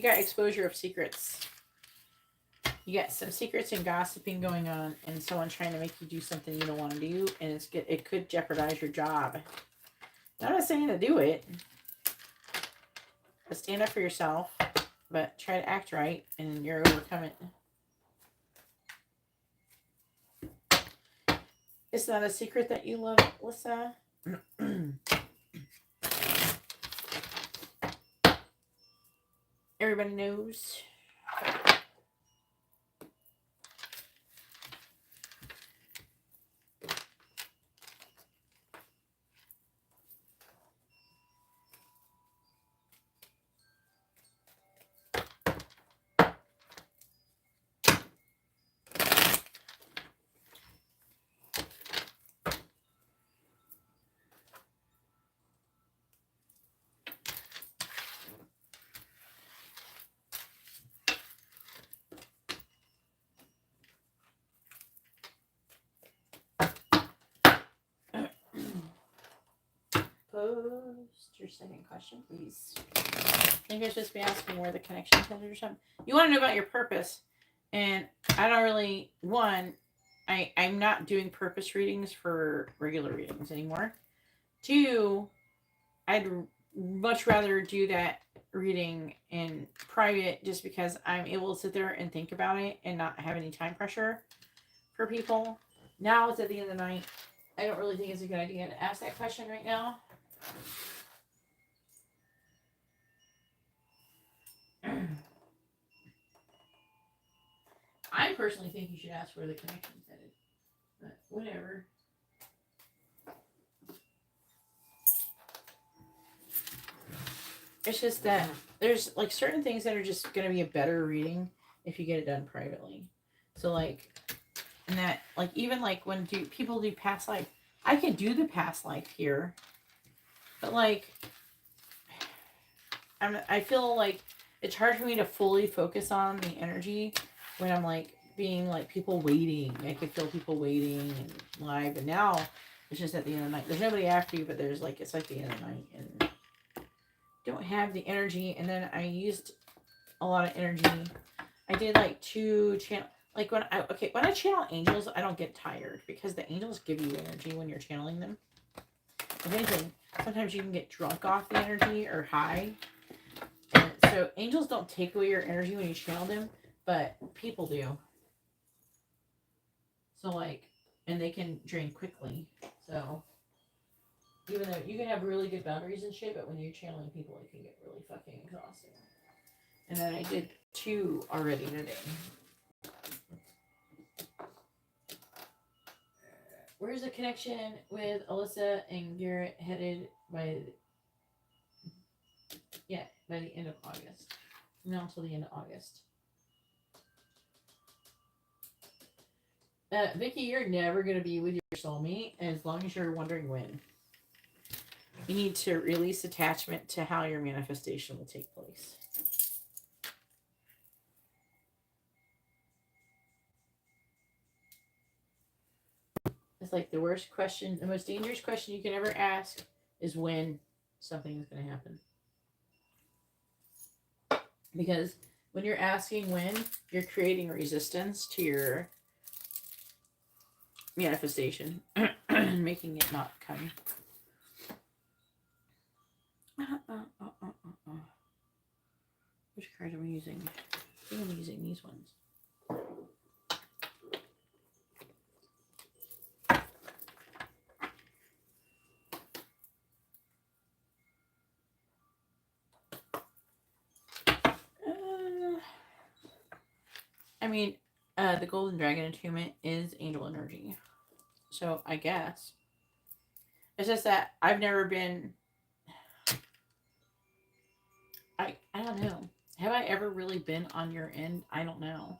got exposure of secrets. You got some secrets and gossiping going on, and someone trying to make you do something you don't want to do, and it could jeopardize your job. I'm not saying to do it, but stand up for yourself, but try to act right, and you're overcome it. It's not a secret that you love Alyssa. Everybody knows. Post your second question, please. I think you're supposed to be asking where the connection is or something. You want to know about your purpose. And I don't really, I'm not doing purpose readings for regular readings anymore. 2, I'd much rather do that reading in private just because I'm able to sit there and think about it and not have any time pressure for people. Now it's at the end of the night. I don't really think it's a good idea to ask that question right now. I personally think you should ask where the connection's headed. But whatever. It's just that there's like certain things that are just going to be a better reading if you get it done privately. So like, and that like even like when people do past life, I can do the past life here, but like I feel like it's hard for me to fully focus on the energy when I'm like being like people waiting. I could feel people waiting and live, and now it's just at the end of the night. There's nobody after you, but there's like it's like the end of the night and don't have the energy. And then I used a lot of energy. I did like 2 channel. Like when I channel angels, I don't get tired because the angels give you energy when you're channeling them. If anything, sometimes you can get drunk off the energy or high. And so angels don't take away your energy when you channel them, but people do. So like, and they can drain quickly. So even though you can have really good boundaries and shit, but when you're channeling people, it can get really fucking exhausting. And then I did 2 already today. Where's the connection with Alyssa and Garrett headed by the end of August? No, until the end of August. Vicky, you're never going to be with your soulmate as long as you're wondering when. You need to release attachment to how your manifestation will take place. It's like the worst question, the most dangerous question you can ever ask is when something is going to happen. Because when you're asking when, you're creating resistance to your manifestation, making it not come. Which card am I using? I think I'm using these ones. I mean, the Golden Dragon Attunement is angel energy. So I guess. It's just that I've never been... I don't know. Have I ever really been on your end? I don't know.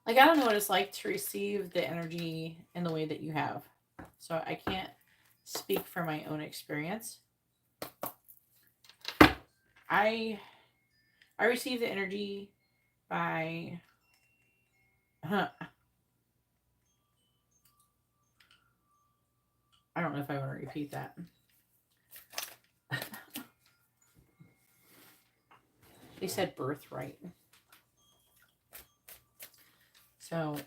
Like, I don't know what it's like to receive the energy in the way that you have. So I can't speak from my own experience. I receive the energy by... I don't know if I want to repeat that. They said birthright. So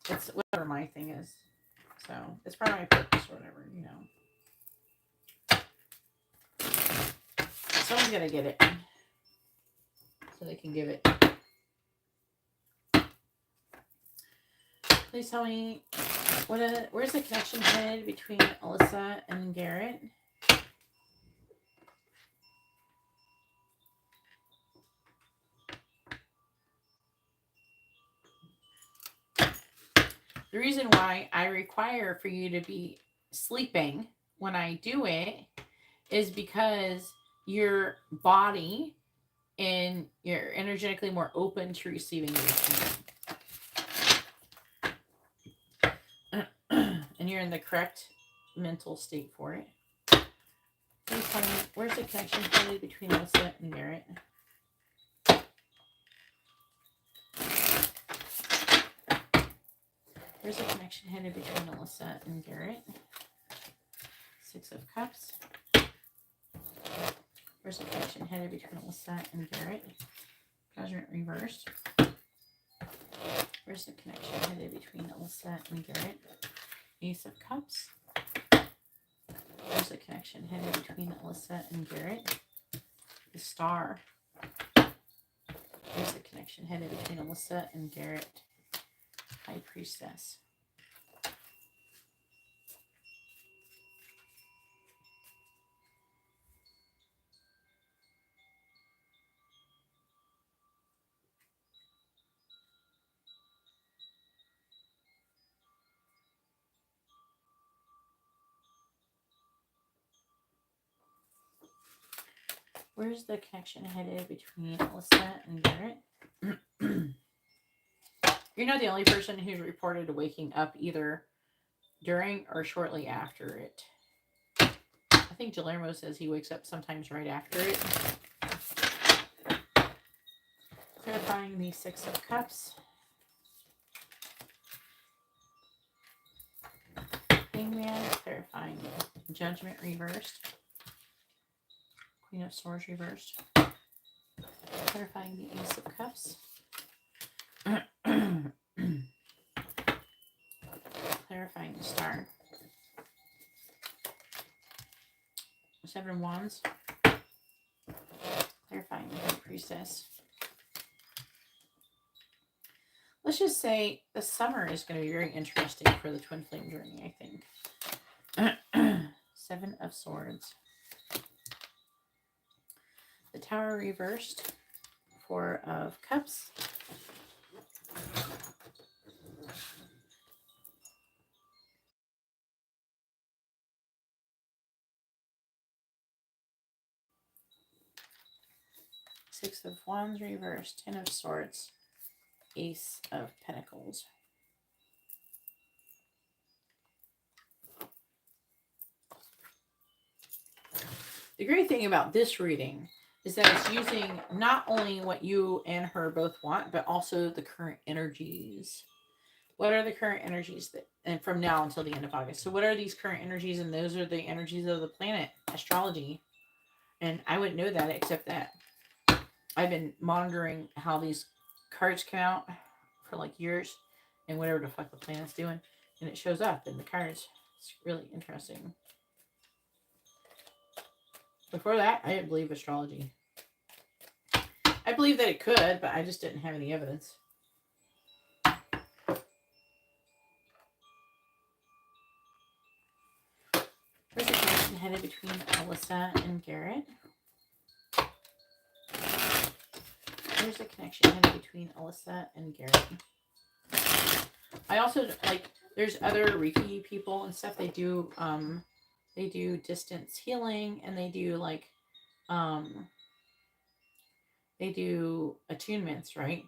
it's whatever my thing is. So it's probably my purpose or whatever, you know. Someone's gonna get it. So they can give it. Please tell me where's the connection headed between Alyssa and Garrett? The reason why I require for you to be sleeping when I do it is because your body and you're energetically more open to receiving this. And you're in the correct mental state for it. Please tell me, where's the connection headed between Alyssa and Garrett? Where's the connection headed between Alyssa and Garrett? 6 of Cups. Where's the connection headed between Alyssa and Garrett? Judgment reversed. Where's the connection headed between Alyssa and Garrett? Ace of Cups. Where's the connection headed between Alyssa and Garrett? The Star. Where's the connection headed between Alyssa and Garrett? High Priestess. Where's the connection headed between Alyssa and Garrett? You're not the only person who's reported waking up either during or shortly after it. I think Guillermo says he wakes up sometimes right after it. Clarifying the 6 of Cups. Hangman, clarifying Judgment reversed. Queen of Swords reversed. Clarifying the Ace of Cups. Clarifying the Star. 7 of Wands. Clarifying the High Priestess. Let's just say the summer is going to be very interesting for the Twin Flame journey, I think. 7 of Swords. The Tower reversed. 4 of Cups. Six of Wands reversed. 10 of Swords. Ace of Pentacles. The great thing about this reading is that it's using not only what you and her both want, but also the current energies. What are the current energies that, and from now until the end of August? So what are these current energies? And those are the energies of the planet, astrology. And I wouldn't know that except that I've been monitoring how these cards come out for like years and whatever the fuck the planet's doing. And it shows up in the cards. It's really interesting. Before that, I didn't believe astrology. I believe that it could, but I just didn't have any evidence. Where's the connection headed between Alyssa and Garrett? Where's the connection headed between Alyssa and Garrett? I also, like, there's other Reiki people and stuff. They do distance healing, and they do, like, they do attunements, right?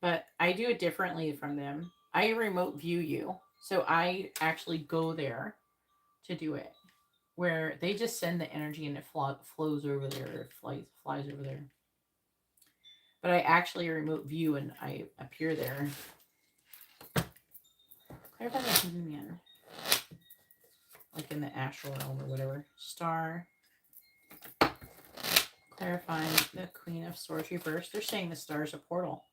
But I do it differently from them. I remote view you. So I actually go there to do it. Where they just send the energy and it flows over there, flies over there. But I actually remote view and I appear there. Clarify the union. Like in the astral realm or whatever. Star. Clarifying the Queen of Swords reverse. They're saying the star is a portal.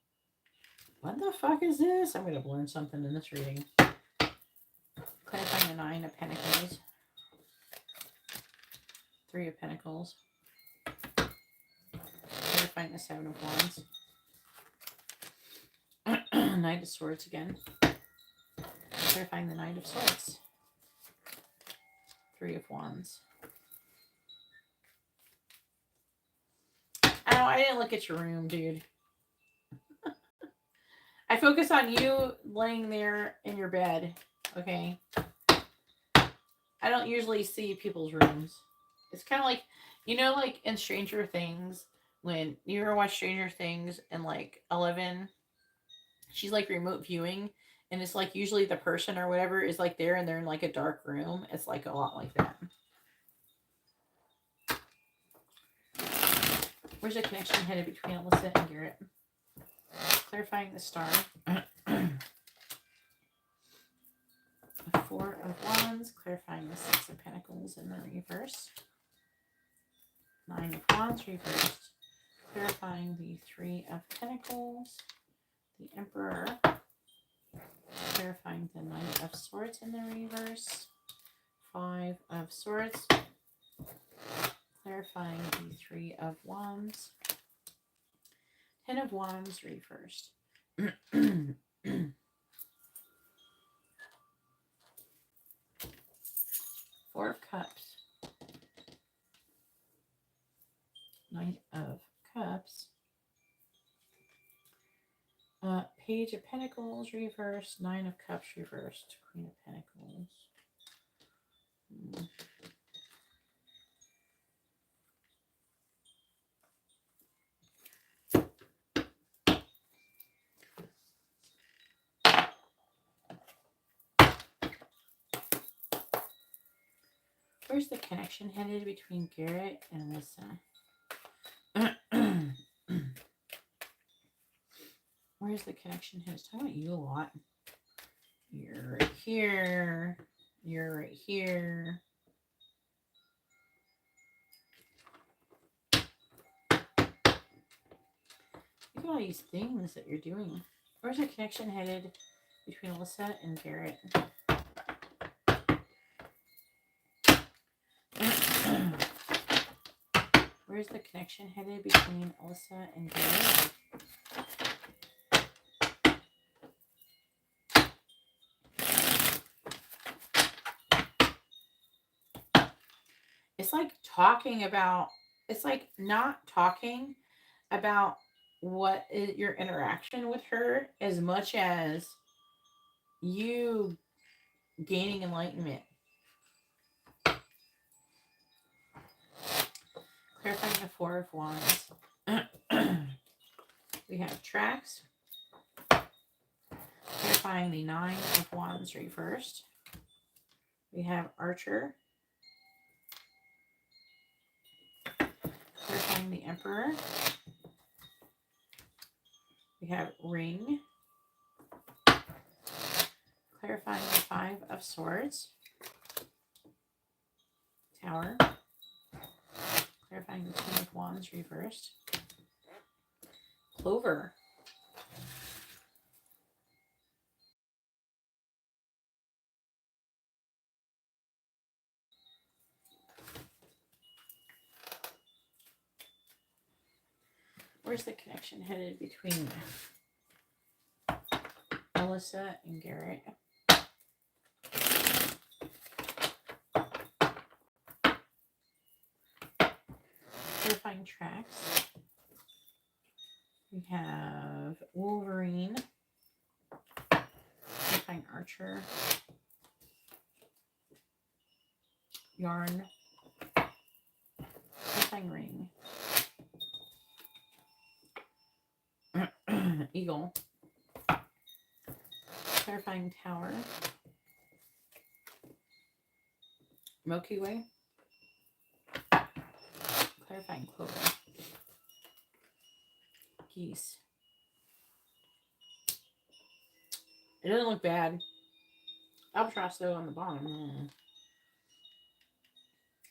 What the fuck is this? I'm going to learn something in this reading. Clarifying the Nine of Pentacles. Three of Pentacles. Clarifying the Seven of Wands. Knight of Swords again. Clarifying the Knight of Swords. Three of Wands. Oh, I didn't look at your room, dude. I focus on you laying there in your bed, okay? I don't usually see people's rooms. It's kind of like, you know, like in Stranger Things, when you ever watch Stranger Things and like 11, she's like remote viewing, and it's like usually the person or whatever is like there and they're in like a dark room. It's like a lot like that. Where's the connection headed between Alyssa and Garrett? Clarifying the star. Four of Wands. Clarifying the Six of Pentacles in the reverse. Nine of Wands reversed. Clarifying the Three of Pentacles. The Emperor. Clarifying the Knight of Swords in the reverse. Five of Swords. Clarifying the Three of Wands. Ten of Wands reversed. Four of Cups. Knight of Cups. Page of Pentacles reversed. Nine of Cups reversed. Queen of Pentacles. Where's the connection headed between Garrett and Alyssa? Where's the connection headed? It's talking about you a lot. You're right here. You're right here. Look at all these things that you're doing. Where's the connection headed between Alyssa and Garrett? Where's the connection headed between Alyssa and Garrett? It's like talking about, it's like not talking about what is your interaction with her as much as you gaining enlightenment. Clarifying the Four of Wands. We have tracks. Clarifying the Nine of Wands reversed. We have Archer. Clarifying the Emperor. We have Ring. Clarifying the Five of Swords. Tower. Clarifying the Queen of Wands reversed. Clover. Where's the connection headed between Alyssa and Garrett? Clarifying tracks. We have Wolverine. Clarifying Archer. Yarn. Clarifying Ring. Eagle. Clarifying Tower. Milky Way. Clarifying Clover. Geese. It doesn't look bad. Albatross though on the bottom.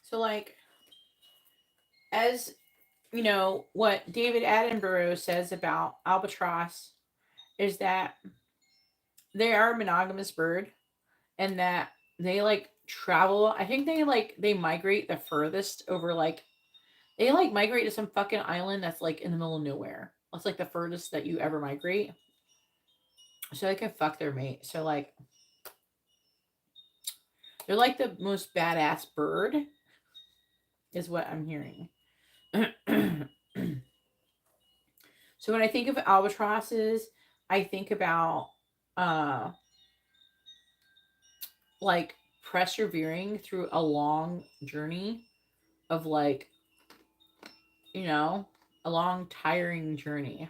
So like, as you know, what David Attenborough says about albatross is that they are a monogamous bird and that they like travel. I think they migrate the furthest over like they like migrate to some fucking island that's like in the middle of nowhere. That's like the furthest that you ever migrate. So they can fuck their mate. So like they're like the most badass bird, is what I'm hearing. So when I think of albatrosses, I think about uh like persevering through a long journey of like, you know, a long tiring journey.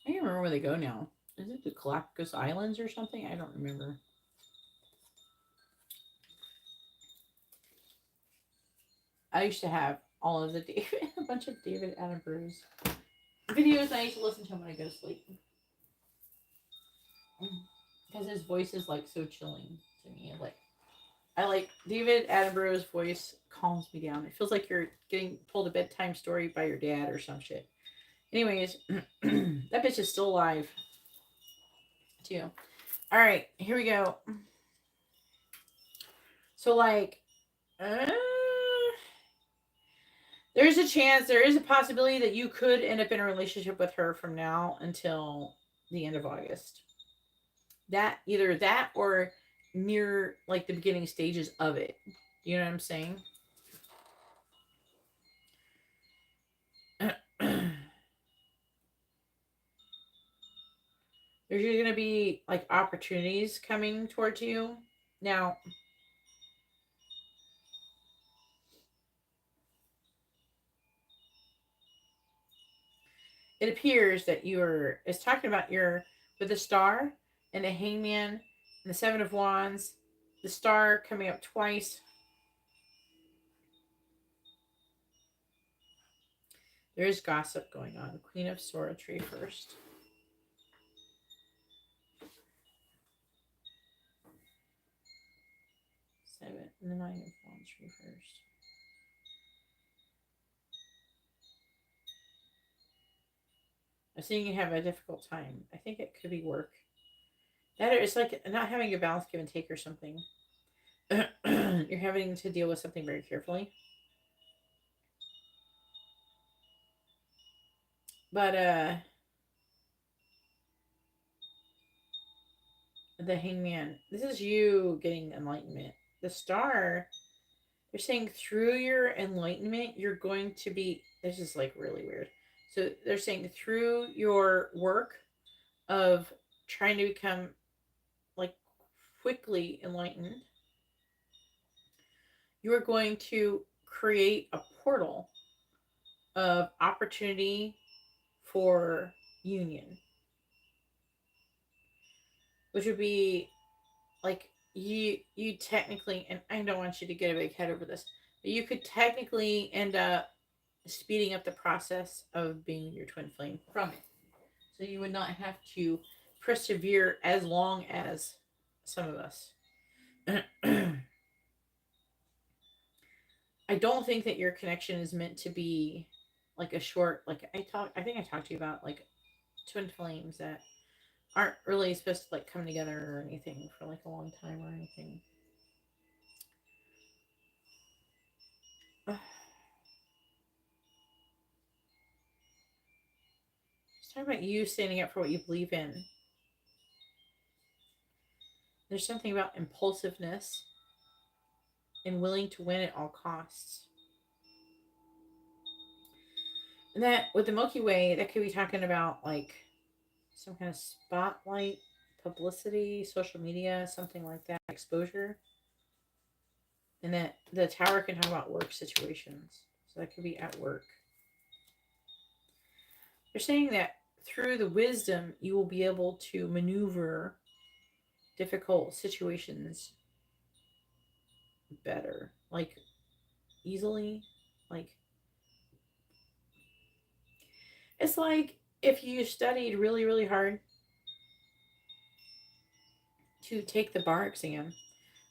I can't remember where they go now. Is it the Galapagos Islands or something? I don't remember. I used to have all of the David, a bunch of David Attenborough's videos. I used to listen to him when I go to sleep because his voice is like so chilling to me. Like I like David Attenborough's voice calms me down. It feels like you're getting told a bedtime story by your dad or some shit. Anyways, that bitch is still alive too. All right, here we go. So like, there's a chance, there is a possibility that you could end up in a relationship with her from now until the end of August. That either that or near like the beginning stages of it. You know what I'm saying? There's going to be like opportunities coming towards you. Now, it appears that it's talking about your, with the star and the hangman and the 7 of wands, the star coming up twice. There is gossip going on. Queen of Swords tree first. Seven and the 9 of wands reversed. I'm seeing you have a difficult time. I think it could be work. That it's like not having a balance give and take or something. You're having to deal with something very carefully. But the hangman, this is you getting enlightenment. The star, they're saying through your enlightenment, you're going to be, this is like really weird. So they're saying through your work of trying to become like quickly enlightened, you are going to create a portal of opportunity for union, which would be like you technically, and I don't want you to get a big head over this, but you could technically end up speeding up the process of being your twin flame from it. So you would not have to persevere as long as some of us. I don't think that your connection is meant to be like a short, like I think I talked to you about like twin flames that aren't really supposed to like come together or anything for like a long time or anything. It's talking about you standing up for what you believe in. There's something about impulsiveness and willing to win at all costs. And that with the Milky Way, that could be talking about like some kind of spotlight, publicity, social media, something like that, exposure. And that the tower can talk about work situations. So that could be at work. They're saying that through the wisdom, you will be able to maneuver difficult situations better. Like easily. Like it's like if you studied really, really hard to take the bar exam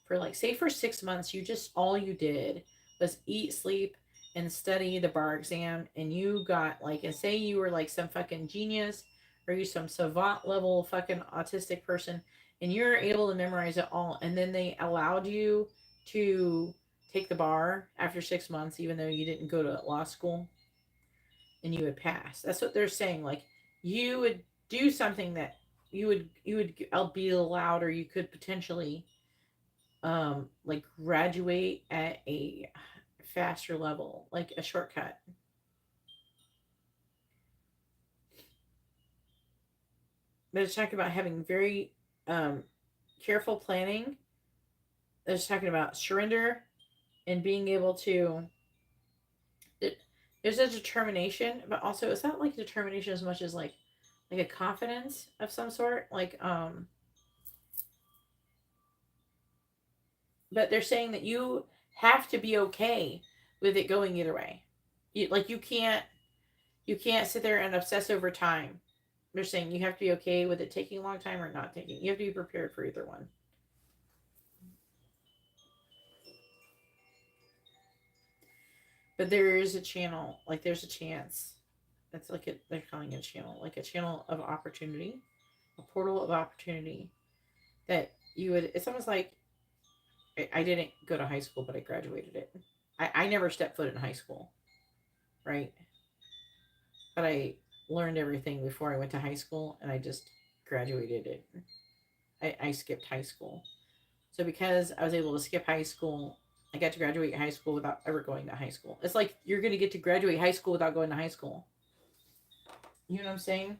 for like, say for 6 months, all you did was eat, sleep, and study the bar exam, and you got like, and say you were like some fucking genius or you some savant level fucking autistic person, and you're able to memorize it all, and then they allowed you to take the bar after 6 months, even though you didn't go to law school, and you would pass. That's what they're saying. Like, you would do something that you would be allowed, or you could potentially like graduate at a faster level, like a shortcut. But it's talking about having very careful planning. It's talking about surrender and being able to. There's a determination, but also it's not like determination as much as like a confidence of some sort. But they're saying that you have to be okay with it going either way. You can't sit there and obsess over time. They're saying you have to be okay with it taking a long time or not taking. You have to be prepared for either one. But there is a channel, like there's a chance. That's like they're calling it a channel, like a channel of opportunity, a portal of opportunity that you would. It's almost like I didn't go to high school, but I graduated it. I never stepped foot in high school, right? But I learned everything before I went to high school, and I just graduated it. I skipped high school. So because I was able to skip high school, I got to graduate high school without ever going to high school. It's like you're going to get to graduate high school without going to high school. You know what I'm saying?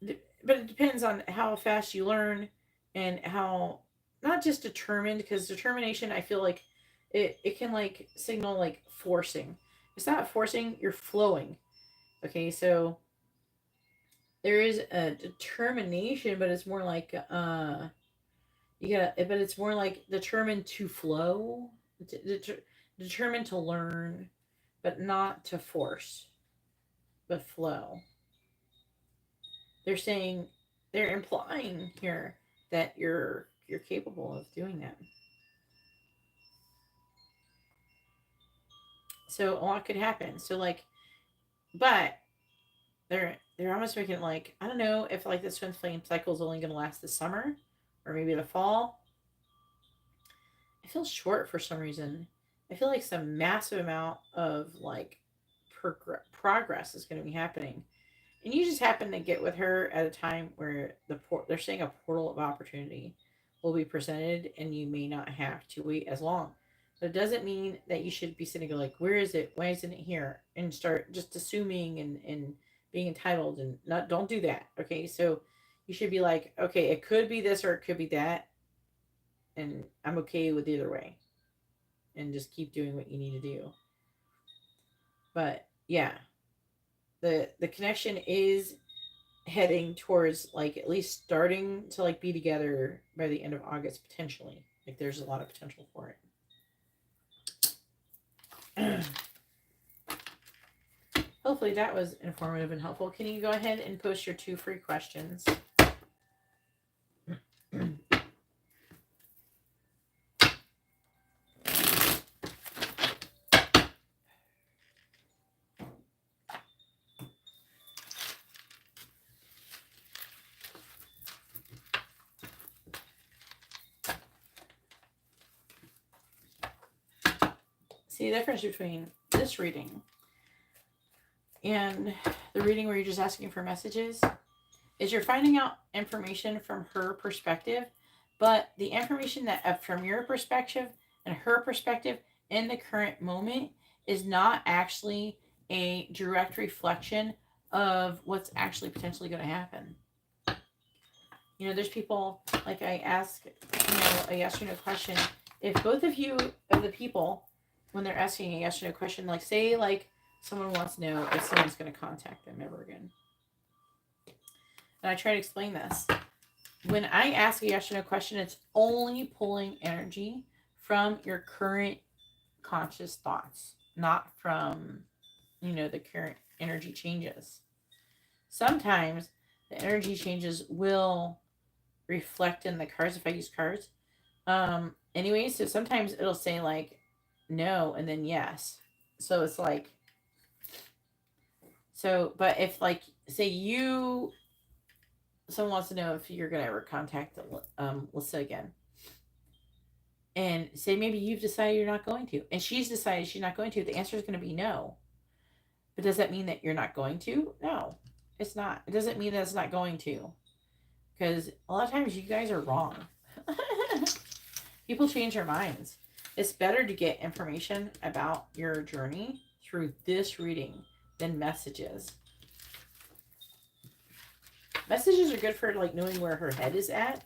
But it depends on how fast you learn and how, not just determined, because determination, I feel like it can like signal like forcing. It's not forcing, you're flowing. Okay, so there is a determination, but it's more like but it's more like determined to flow, determined to learn, but not to force, but flow. They're implying here that you're capable of doing that. So a lot could happen. So like, but they're almost making it like, I don't know if like this twin flame cycle is only going to last this summer or maybe the fall. I feel short for some reason. I feel like some massive amount of like progress is going to be happening, and you just happen to get with her at a time where they're saying a portal of opportunity will be presented, and you may not have to wait as long. But it doesn't mean that you should be sitting there like, where is it? Why isn't it here? And start just assuming and being entitled, and not don't do that. Okay, so you should be like, okay, it could be this or it could be that, and I'm okay with either way, and just keep doing what you need to do. But yeah, the connection is heading towards like at least starting to like be together by the end of August potentially. Like there's a lot of potential for it. Hopefully that was informative and helpful. Can you go ahead and post your 2 free questions? See, the difference between this reading and the reading where you're just asking for messages is you're finding out information from her perspective, but the information that from your perspective and her perspective in the current moment is not actually a direct reflection of what's actually potentially going to happen. You know, there's people, like I ask, a yes or no question. If both of you, of the people, when they're asking a yes or no question, like say like someone wants to know if someone's going to contact them ever again. And I try to explain this. When I ask a yes or no question, it's only pulling energy from your current conscious thoughts, not from, the current energy changes. sometimes the energy changes will reflect in the cards if I use cards. Anyway, so sometimes it'll say like no and then yes. So it's like, so, but if like, say someone wants to know if you're going to ever contact Lisa again. And say maybe you've decided you're not going to, and she's decided she's not going to, the answer is going to be no. But does that mean that you're not going to? No, it's not. It doesn't mean that it's not going to. Because a lot of times you guys are wrong. People change their minds. It's better to get information about your journey through this reading than messages. Messages are good for like knowing where her head is at,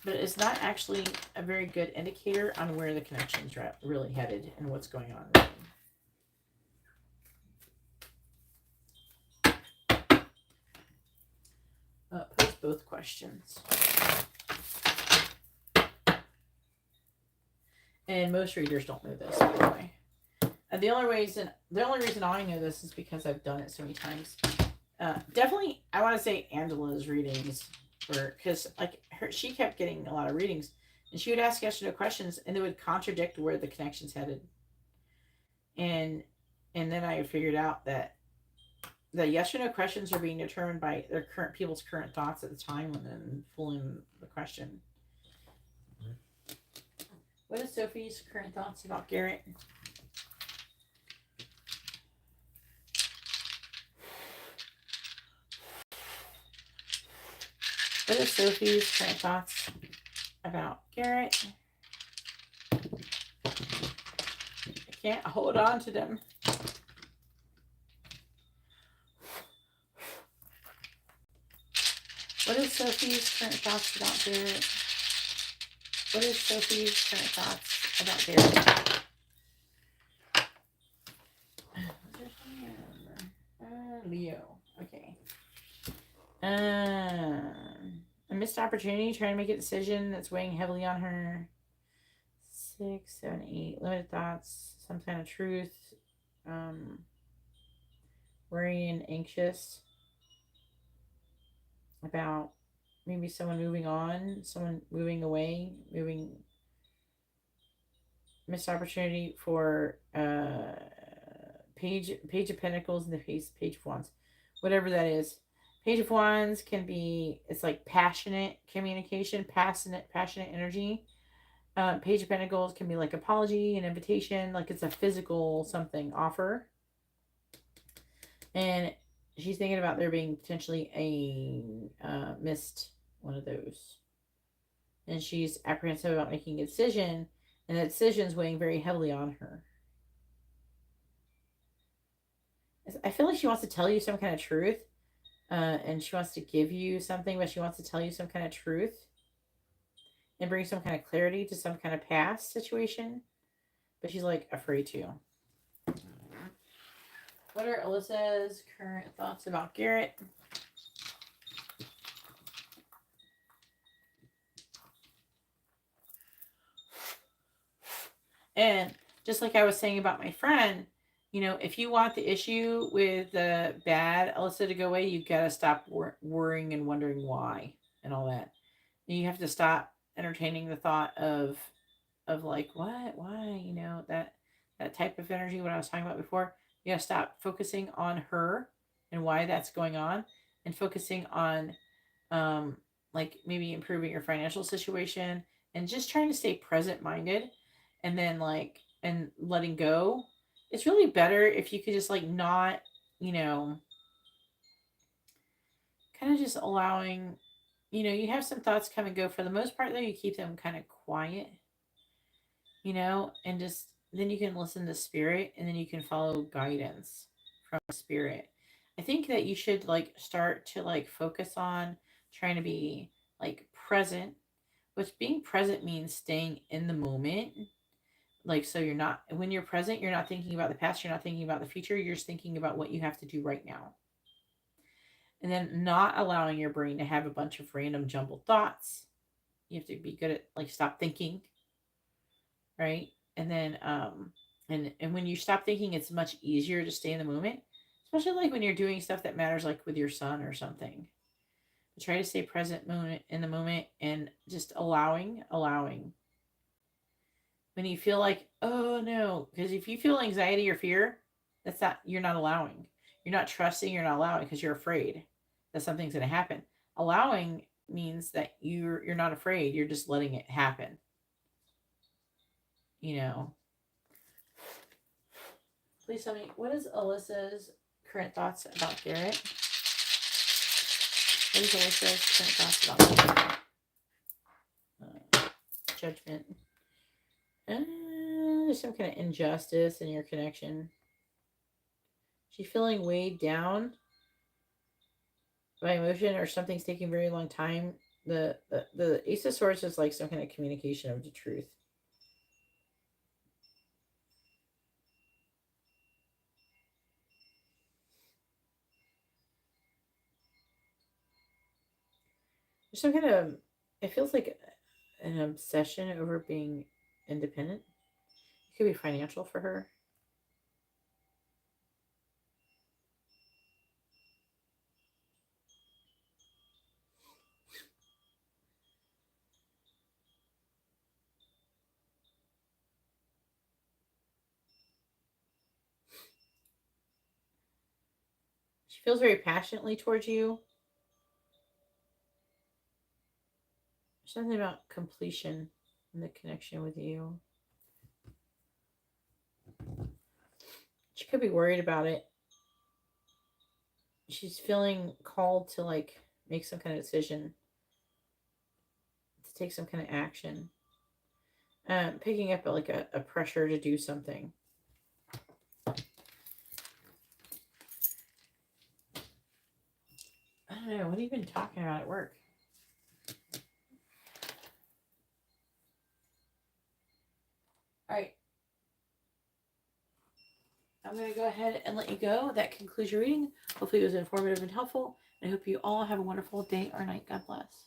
but it's not actually a very good indicator on where the connection's really headed and what's going on. Pose both questions. And most readers don't know this, by the way. The only reason I know this is because I've done it so many times. Definitely, I want to say Angela's readings were, because like she kept getting a lot of readings, and she would ask yes or no questions, and they would contradict where the connection's headed. And then I figured out that the yes or no questions are being determined by their people's current thoughts at the time when then pulling the question. What is Sophie's current thoughts about Garrett? What is Sophie's current thoughts about Garrett? I can't hold on to them. What is Sophie's current thoughts about Garrett? What is Sophie's current thoughts about Garrett? Leo. Okay. A missed opportunity, trying to make a decision that's weighing heavily on her. 6, 7, 8. Limited thoughts, some kind of truth. Worrying and anxious about maybe someone moving on, someone moving away, missed opportunity for page of Pentacles and the page of Wands, whatever that is. Page of Wands can be, it's like passionate communication, passionate energy. Page of Pentacles can be like apology, an invitation, like it's a physical something offer. And she's thinking about there being potentially a missed one of those. And she's apprehensive about making a decision, and that decision is weighing very heavily on her. I feel like she wants to tell you some kind of truth, and she wants to give you something, but she wants to tell you some kind of truth and bring some kind of clarity to some kind of past situation, but she's like afraid to. What are Alyssa's current thoughts about Garrett? And just like I was saying about my friend, you know, if you want the issue with the bad Alyssa to go away, you got to stop worrying and wondering why and all that. And you have to stop entertaining the thought of like, what, why, you know, that type of energy, what I was talking about before. You got to stop focusing on her and why that's going on, and focusing on like maybe improving your financial situation and just trying to stay present minded, and then like, and letting go. It's really better if you could just like not, you know, kind of just allowing, you know, you have some thoughts come and go. For the most part though, you keep them kind of quiet, you know, and just then you can listen to spirit, and then you can follow guidance from spirit. I think that you should like start to like focus on trying to be like present, which being present means staying in the moment. Like, so you're not, when you're present, you're not thinking about the past, you're not thinking about the future, you're just thinking about what you have to do right now. And then not allowing your brain to have a bunch of random jumbled thoughts. You have to be good at like stop thinking, right? And then and when you stop thinking, it's much easier to stay in the moment. especially like when you're doing stuff that matters, like with your son or something. Try to stay present in the moment and just allowing. When you feel like, oh no, because if you feel anxiety or fear, that's not, you're not allowing. You're not trusting, you're not allowing because you're afraid that something's going to happen. Allowing means that you're not afraid, you're just letting it happen. You know. Please tell me, what is Alyssa's current thoughts about Garrett? What is Alyssa's current thoughts about Garrett? Judgment. There's some kind of injustice in your connection. She's feeling weighed down by emotion, or something's taking a very long time. The Ace of Swords is like some kind of communication of the truth. There's some kind of, it feels like an obsession over being independent. It could be financial for her. She feels very passionately towards you. There's something about completion in the connection with you. She could be worried about it. She's feeling called to like make some kind of decision, to take some kind of action. Picking up like a pressure to do something. I don't know. What have you been talking about at work? All right. I'm going to go ahead and let you go. That concludes your reading. Hopefully it was informative and helpful. I hope you all have a wonderful day or night. God bless.